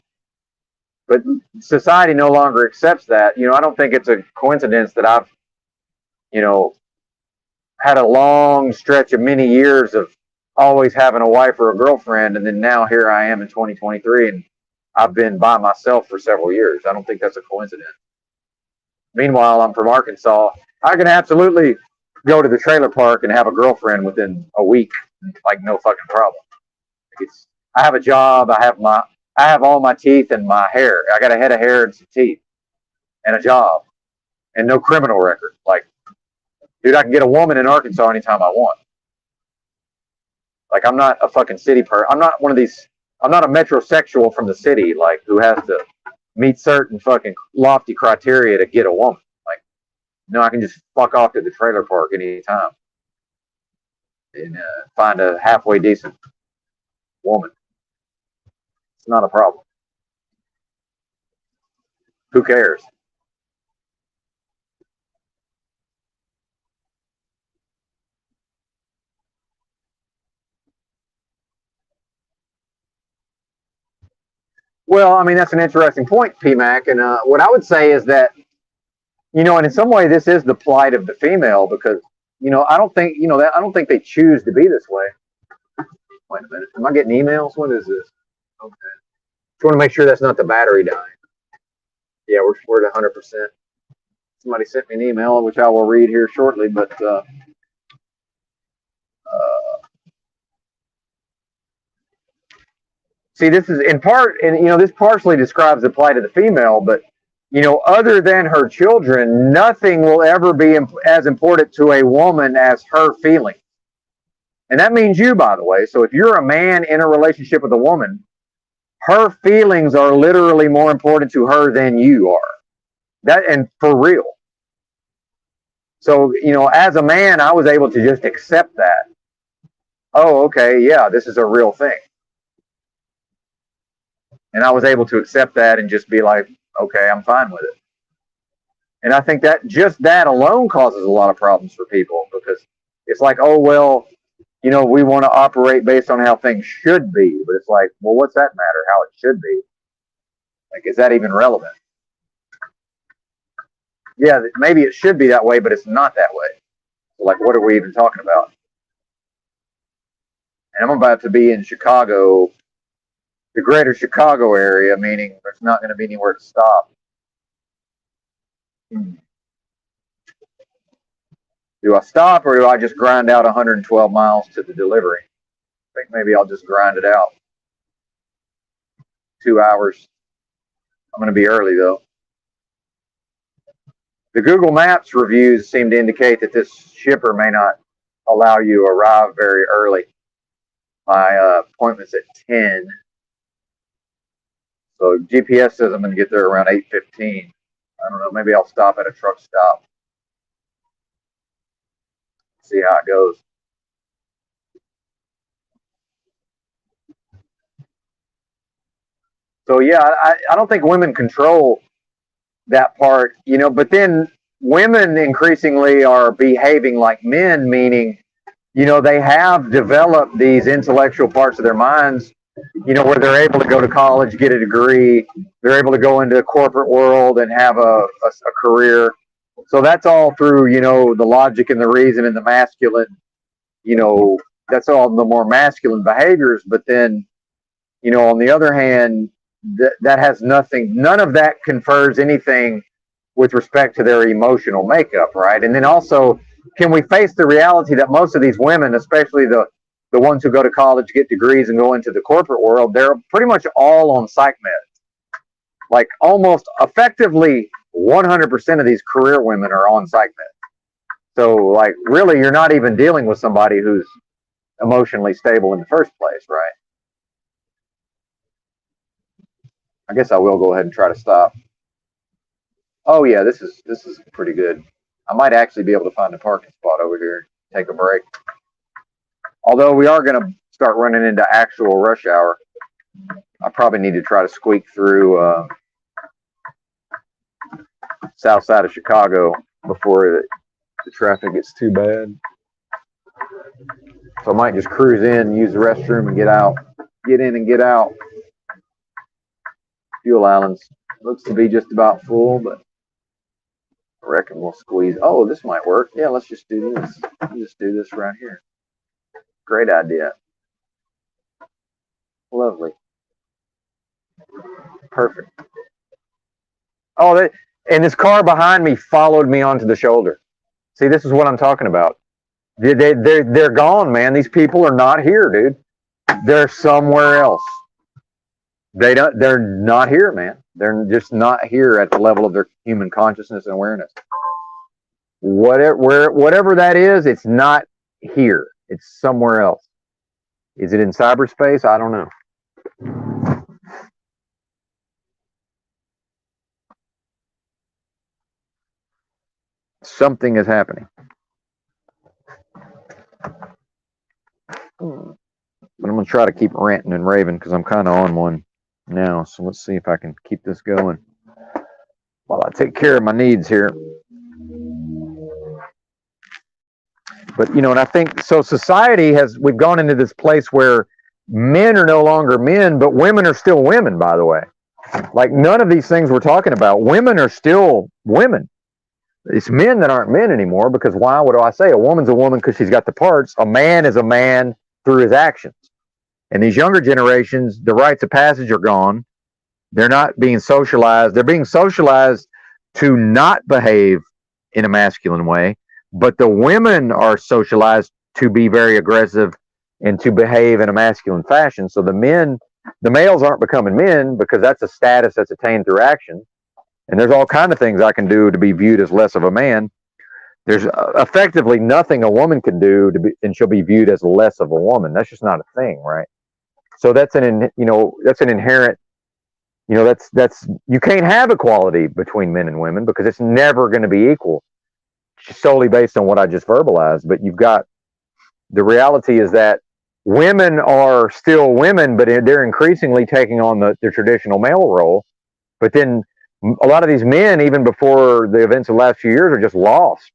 But society no longer accepts that. I don't think it's a coincidence that I've, had a long stretch of many years of always having a wife or a girlfriend, and then now here I am in 2023, and I've been by myself for several years. I don't think that's a coincidence. Meanwhile, I'm from Arkansas. I can absolutely go to the trailer park and have a girlfriend within a week, like no fucking problem. I have a job. I have all my teeth and my hair. I got a head of hair and some teeth, and a job, and no criminal record. Like, dude, I can get a woman in Arkansas anytime I want. Like, I'm not a fucking city person. I'm not one of these. I'm not a metrosexual from the city, like, who has to meet certain fucking lofty criteria to get a woman. Like, no, I can just fuck off to the trailer park anytime and find a halfway decent woman. It's not a problem. Who cares? Well, I mean, that's an interesting point, PMAC. And what I would say is that, and in some way, this is the plight of the female because, I don't think, I don't think they choose to be this way. Wait a minute. Am I getting emails? What is this? Okay. Just want to make sure that's not the battery dying. Yeah, we're at 100%. Somebody sent me an email, which I will read here shortly, but see, this is in part, and this partially describes the plight of the female, but other than her children, nothing will ever be as important to a woman as her feelings. And that means you, by the way. So if you're a man in a relationship with a woman, her feelings are literally more important to her than you are. That, and for real. So, as a man, I was able to just accept that. Oh, okay, yeah, this is a real thing. And I was able to accept that and just be like, okay, I'm fine with it. And I think that just that alone causes a lot of problems for people because it's like, oh, well, we want to operate based on how things should be. But it's like, well, what's that matter, how it should be? Like, is that even relevant? Yeah, maybe it should be that way, but it's not that way. So like, what are we even talking about? And I'm about to be in Chicago, the greater Chicago area, meaning there's not going to be anywhere to stop. Do I stop or do I just grind out 112 miles to the delivery? I think maybe I'll just grind it out. 2 hours. I'm going to be early though. The Google Maps reviews seem to indicate that this shipper may not allow you to arrive very early. My appointment's at 10. So GPS says I'm going to get there around 8:15. I don't know, maybe I'll stop at a truck stop. See how it goes. So yeah, I don't think women control that part, but then women increasingly are behaving like men, meaning, they have developed these intellectual parts of their minds, where they're able to go to college, get a degree, they're able to go into the corporate world and have a career. So that's all through, the logic and the reason and the masculine, that's all the more masculine behaviors. But then, on the other hand, that has nothing, none of that confers anything with respect to their emotional makeup, right? And then also, can we face the reality that most of these women, especially the ones who go to college, get degrees, and go into the corporate world, they're pretty much all on psych meds. Like almost effectively 100% of these career women are on psych meds. So like really, you're not even dealing with somebody who's emotionally stable in the first place, right? I guess I will go ahead and try to stop. Oh yeah, this is pretty good. I might actually be able to find a parking spot over here, take a break. Although we are going to start running into actual rush hour. I probably need to try to squeak through south side of Chicago before the traffic gets too bad. So I might just cruise in, use the restroom, and get out. Get in and get out. Fuel islands looks to be just about full, but I reckon we'll squeeze. Oh, this might work. Yeah, let's just do this. Let's just do this right here. Great idea. Lovely. Perfect. Oh, and this car behind me followed me onto the shoulder. See, this is what I'm talking about. They're gone, man. These people are not here, dude. They're somewhere else. They're not here, man. They're just not here at the level of their human consciousness and awareness. Whatever that is, it's not here. It's somewhere else. Is it in cyberspace? I don't know. Something is happening. But I'm going to try to keep ranting and raving because I'm kind of on one now. So let's see if I can keep this going while I take care of my needs here. But, and I think, so society we've gone into this place where men are no longer men, but women are still women, by the way. Like none of these things we're talking about. Women are still women. It's men that aren't men anymore because why? What do I say? A woman's a woman because she's got the parts. A man is a man through his actions. And these younger generations, the rites of passage are gone. They're not being socialized. They're being socialized to not behave in a masculine way, but the women are socialized to be very aggressive and to behave in a masculine fashion. So the males aren't becoming men because that's a status that's attained through action. And there's all kinds of things I can do to be viewed as less of a man. There's effectively nothing a woman can do and she'll be viewed as less of a woman. That's just not a thing, right? So that's an inherent, that's you can't have equality between men and women because it's never going to be equal solely based on what I just verbalized. But the reality is that women are still women, but they're increasingly taking on the traditional male role. But then a lot of these men, even before the events of the last few years, are just lost.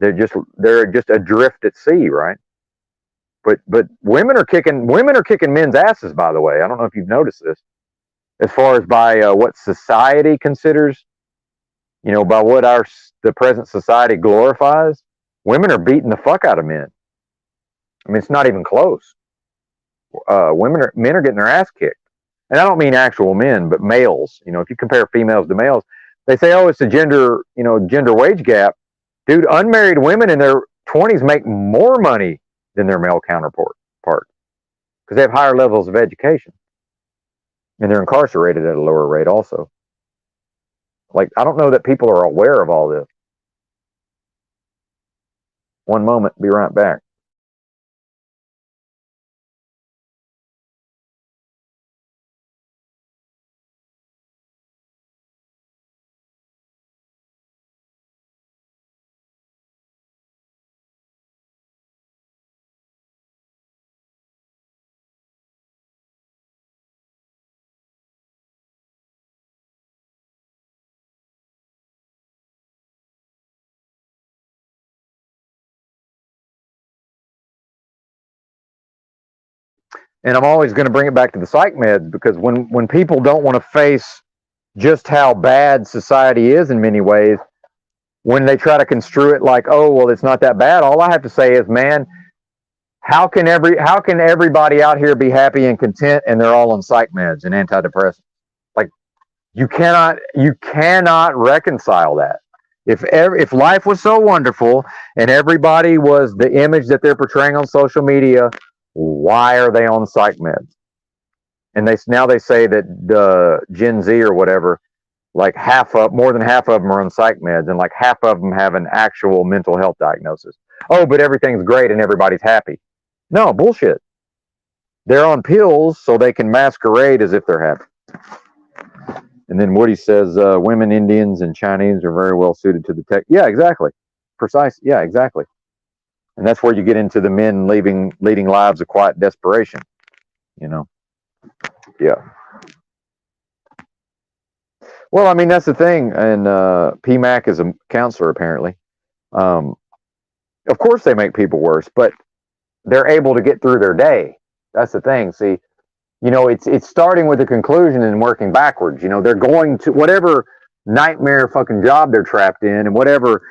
They're just adrift at sea, right? But women are kicking men's asses. By the way, I don't know if you've noticed this. As far as by what society considers, by what the present society glorifies, women are beating the fuck out of men. I mean, it's not even close. Men are getting their ass kicked, and I don't mean actual men, but males. If you compare females to males, they say, oh, it's a gender wage gap. Dude, unmarried women in their 20s make more money than their male counterpart because they have higher levels of education. And they're incarcerated at a lower rate also. Like, I don't know that people are aware of all this. One moment, be right back. And I'm always going to bring it back to the psych meds because when people don't want to face just how bad society is in many ways, when they try to construe it like, oh, well, it's not that bad, all I have to say is, man, how can everybody out here be happy and content and they're all on psych meds and antidepressants? Like, you cannot reconcile that. If life was so wonderful and everybody was the image that they're portraying on social media, why are they on psych meds? And now they say that the Gen Z or whatever, like more than half of them are on psych meds, and like half of them have an actual mental health diagnosis. Oh, but everything's great and everybody's happy. No, bullshit. They're on pills so they can masquerade as if they're happy. And then Woody says, women, Indians, and Chinese are very well suited to the tech. Yeah, exactly. Precise. Yeah, exactly. And that's where you get into the men leading lives of quiet desperation. Yeah. Well, I mean, that's the thing. And PMAC is a counselor, apparently. Of course they make people worse, but they're able to get through their day. That's the thing. See, it's starting with a conclusion and working backwards. They're going to whatever nightmare fucking job they're trapped in and whatever,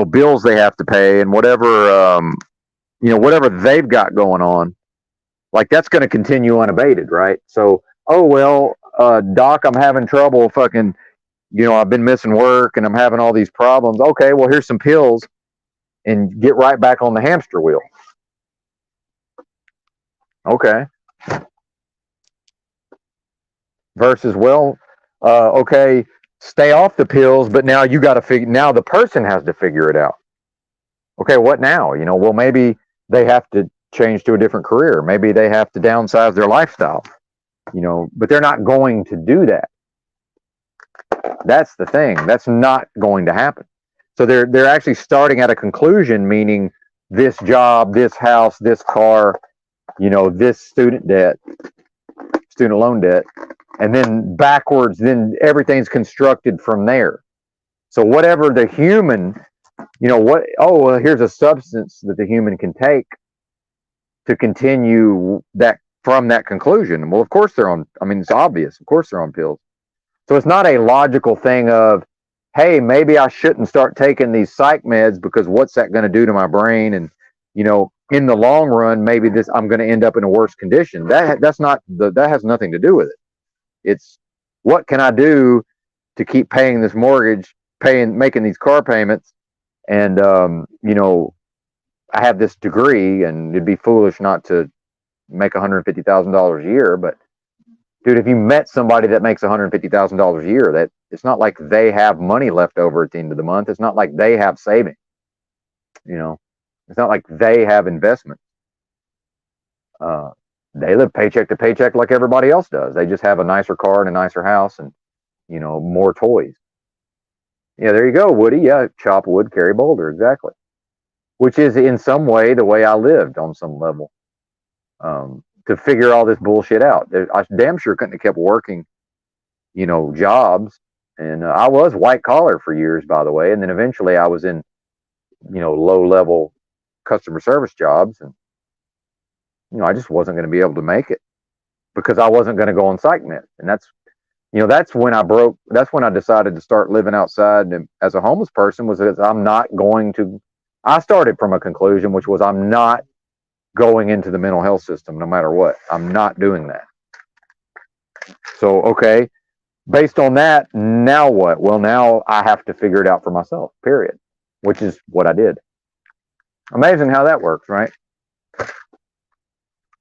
bills they have to pay and whatever, whatever they've got going on. Like, that's going to continue unabated, right? So, oh, well, doc, I'm having trouble fucking, I've been missing work and I'm having all these problems. Okay, well, here's some pills and get right back on the hamster wheel. Okay. Versus, well, okay, stay off the pills, but now now the person has to figure it out. Okay, what now? Well, maybe they have to change to a different career. Maybe they have to downsize their lifestyle, but they're not going to do that. That's the thing. That's not going to happen. So they're actually starting at a conclusion, meaning this job, this house, this car, this student loan debt, and then backwards, then everything's constructed from there. So whatever the human, here's a substance that the human can take to continue that from that conclusion. Well, of course they're on, it's obvious. Of course they're on pills. So it's not a logical thing of, hey, maybe I shouldn't start taking these psych meds because what's that going to do to my brain? And, in the long run, maybe I'm going to end up in a worse condition. That has nothing to do with it. It's what can I do to keep paying this mortgage, making these car payments, and I have this degree, and it'd be foolish not to make $150,000 a year. But dude, if you met somebody that makes $150,000 a year, that it's not like they have money left over at the end of the month. It's not like they have savings. It's not like they have investments. They live paycheck to paycheck like everybody else does. They just have a nicer car and a nicer house and more toys. Yeah, there you go, Woody. Yeah, chop wood, carry boulder, exactly. Which is in some way the way I lived on some level. To figure all this bullshit out. I damn sure couldn't have kept working, jobs. And I was white collar for years, by the way. And then eventually I was in, low level customer service jobs. And, I just wasn't going to be able to make it because I wasn't going to go on psych meds. And that's when that's when I decided to start living outside and as a homeless person was that I started from a conclusion, which was I'm not going into the mental health system no matter what. I'm not doing that. So, okay, based on that, now what? Well, now I have to figure it out for myself, period, which is what I did. Amazing how that works, right?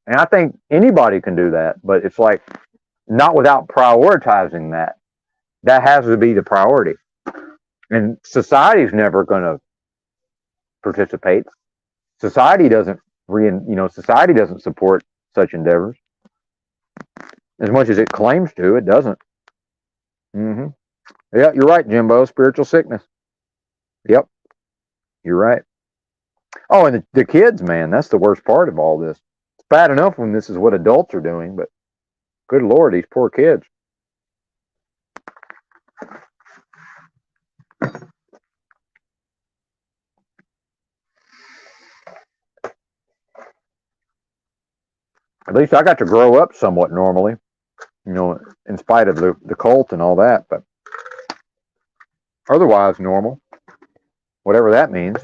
And I think anybody can do that, but it's like not without prioritizing that. That has to be the priority. And society's never going to participate. Society doesn't society doesn't support such endeavors. As much as it claims to, it doesn't. Mm-hmm. Yeah, you're right, Jimbo. Spiritual sickness. Yep, you're right. Oh, and the kids, man, that's the worst part of all this. It's bad enough when this is what adults are doing, but good Lord, these poor kids. At least I got to grow up somewhat normally, in spite of the cult and all that, but otherwise normal, whatever that means.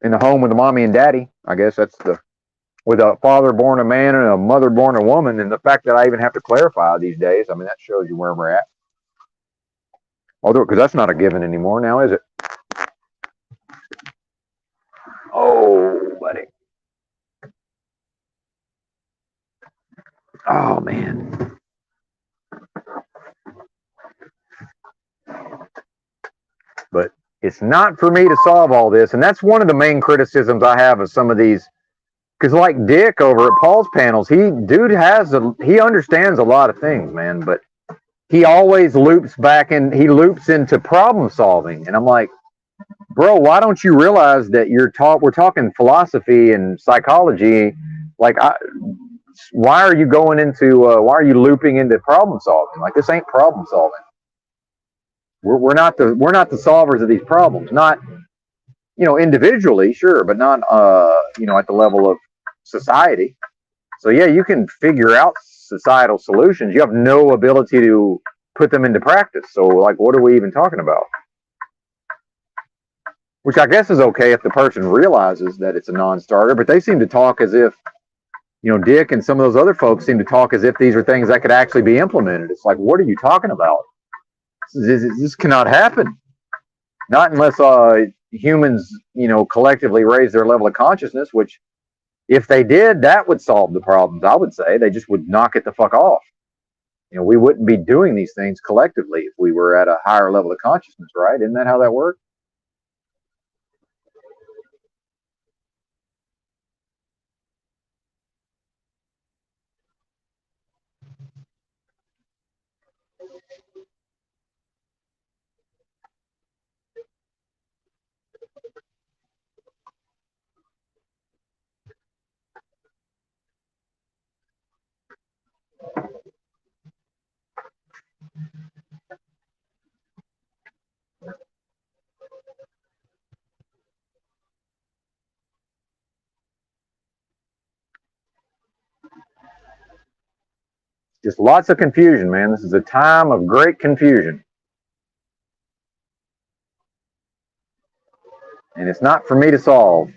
In the home with the mommy and daddy, I guess with a father born a man and a mother born a woman, and the fact that I even have to clarify these days, I mean, that shows you where we're at. Although, because that's not a given anymore now, is it? Oh, buddy. Oh, man. But it's not for me to solve all this. And that's one of the main criticisms I have of some of these. Because like Dick over at Paul's panels, he understands a lot of things, man. But he always loops into problem solving. And I'm like, bro, why don't you realize that we're talking philosophy and psychology? Like, why are you looping into problem solving? Like, this ain't problem solving. We're not the solvers of these problems. Not individually, sure, but not at the level of society. So yeah, you can figure out societal solutions. You have no ability to put them into practice. So like, what are we even talking about? Which I guess is okay if the person realizes that it's a non-starter, but they seem to talk as if, Dick and some of those other folks seem to talk as if these are things that could actually be implemented. It's like, what are you talking about? This cannot happen. Not unless humans, collectively raise their level of consciousness, which if they did, that would solve the problems, I would say. They just would knock it the fuck off. We wouldn't be doing these things collectively if we were at a higher level of consciousness, right? Isn't that how that works? Just lots of confusion, man. This is a time of great confusion. And it's not for me to solve.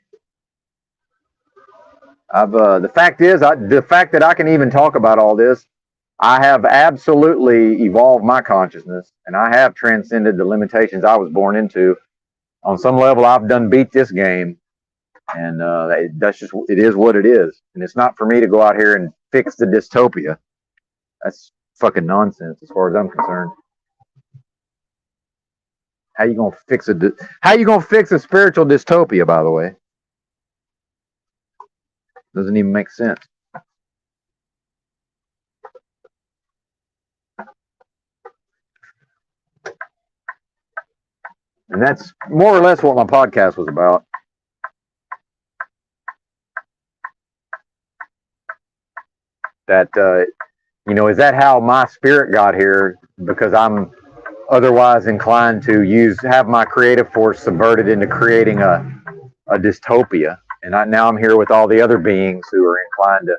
The fact is, the fact that I can even talk about all this, I have absolutely evolved my consciousness, and I have transcended the limitations I was born into. On some level, I've done beat this game, and that's just, it is what it is. And it's not for me to go out here and fix the dystopia. That's fucking nonsense as far as I'm concerned. How you gonna fix a spiritual dystopia, by the way? Doesn't even make sense. And that's more or less what my podcast was about. That, is that how my spirit got here? Because I'm otherwise inclined to have my creative force subverted into creating a dystopia. And now I'm here with all the other beings who are inclined to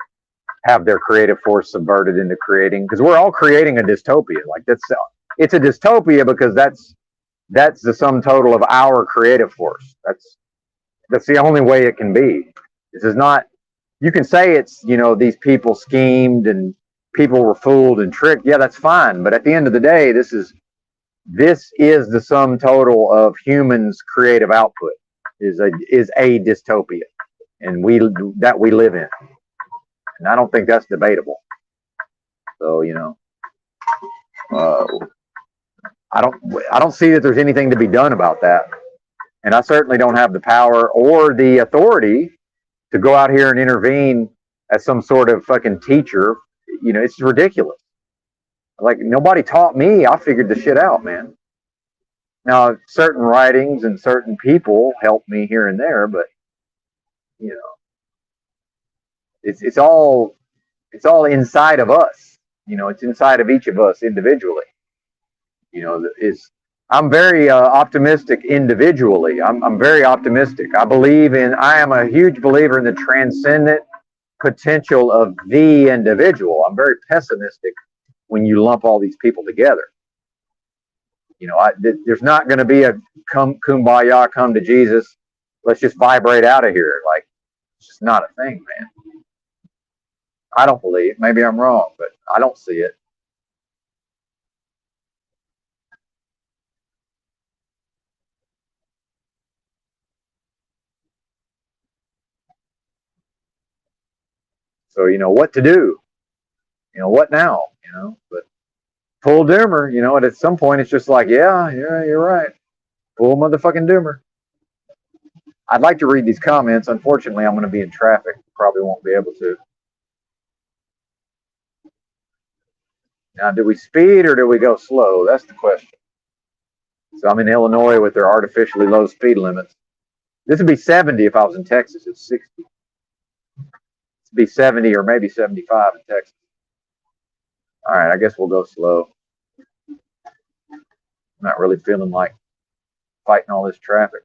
have their creative force subverted into creating, because we're all creating a dystopia. Like it's a dystopia because that's the sum total of our creative force. That's the only way it can be. This is not, you can say it's, these people schemed and people were fooled and tricked. Yeah, that's fine. But at the end of the day, this is the sum total of humans' creative output is a dystopia, and we live in. And I don't think that's debatable. So, I don't see that there's anything to be done about that. And I certainly don't have the power or the authority to go out here and intervene as some sort of fucking teacher. It's ridiculous. Like, nobody taught me. I figured the shit out, man. Now, certain writings and certain people help me here and there, but it's all inside of us. It's inside of each of us individually. I'm very optimistic individually. I'm very optimistic. I am a huge believer in the transcendent potential of the individual. I'm very pessimistic when you lump all these people together. There's not going to be a kumbaya, come to Jesus, let's just vibrate out of here. Like, it's just not a thing, man. I don't believe. Maybe I'm wrong, but I don't see it. So, what to do? What now? But full doomer, and at some point it's just like, yeah, you're right. Full motherfucking doomer. I'd like to read these comments. Unfortunately, I'm going to be in traffic. Probably won't be able to. Now, do we speed or do we go slow? That's the question. So I'm in Illinois with their artificially low speed limits. This would be 70 if I was in Texas. It's 60. It'd be 70 or maybe 75 in Texas. All right, I guess we'll go slow. I'm not really feeling like fighting all this traffic.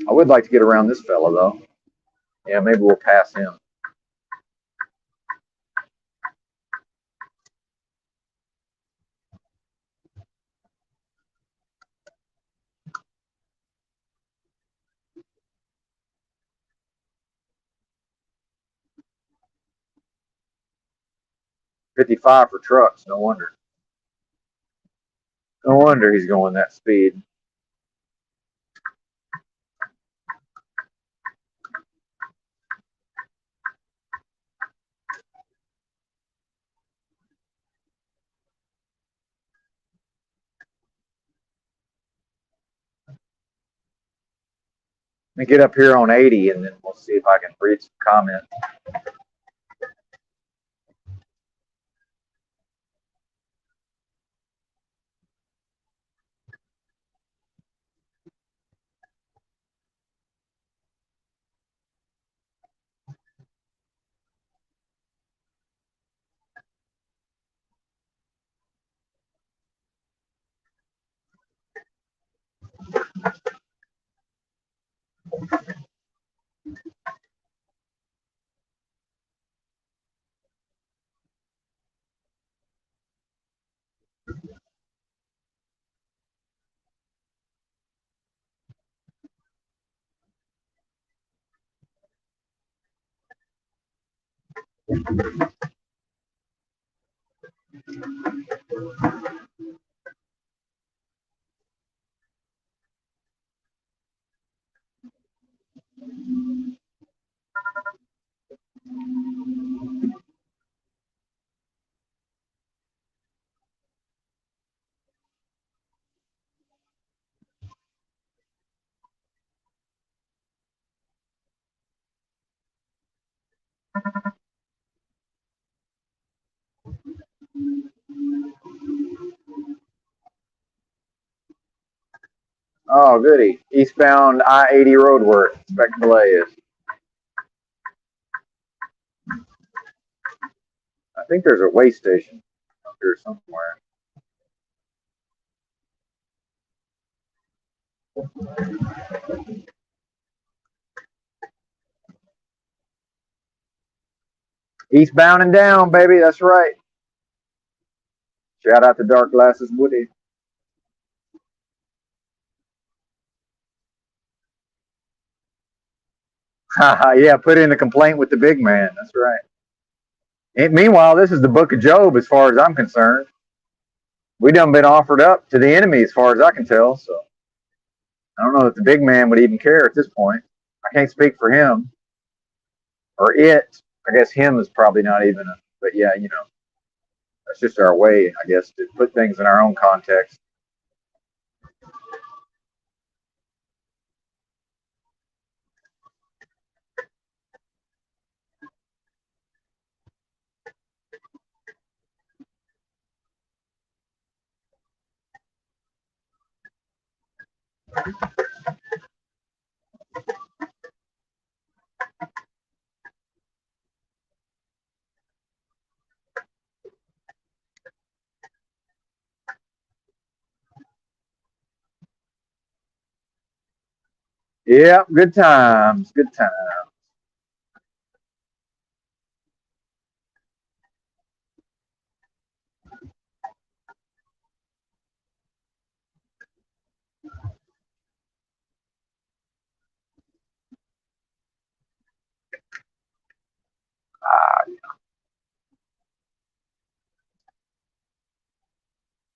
I would like to get around this fella, though. Yeah, maybe we'll pass him. $55 for trucks. No wonder. No wonder he's going that speed. Let me get up here on 80 and then we'll see if I can read some comments. Oh, goody. Eastbound I-80 road where Expectable A is. I think there's a way station up here somewhere. Eastbound and down, baby. That's right. Shout out to Dark Glasses Woody. Yeah, put in a complaint with the big man. That's right. And meanwhile, this is the book of Job as far as I'm concerned. We done been offered up to the enemy as far as I can tell. So I don't know if the big man would even care at this point. I can't speak for him or it. I guess him is probably not even a, but yeah, you know, that's just our way, I guess, to put things in our own context. Yeah, good times, good times.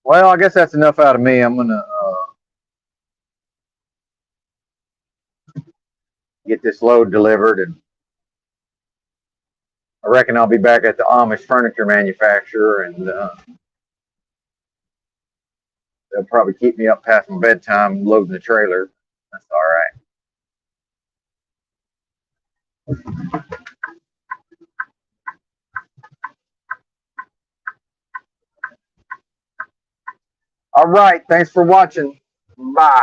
Well, I guess that's enough out of me. I'm gonna get this load delivered, and I reckon I'll be back at the Amish furniture manufacturer, and they'll probably keep me up past my bedtime loading the trailer. That's all right. All right. Thanks for watching. Bye.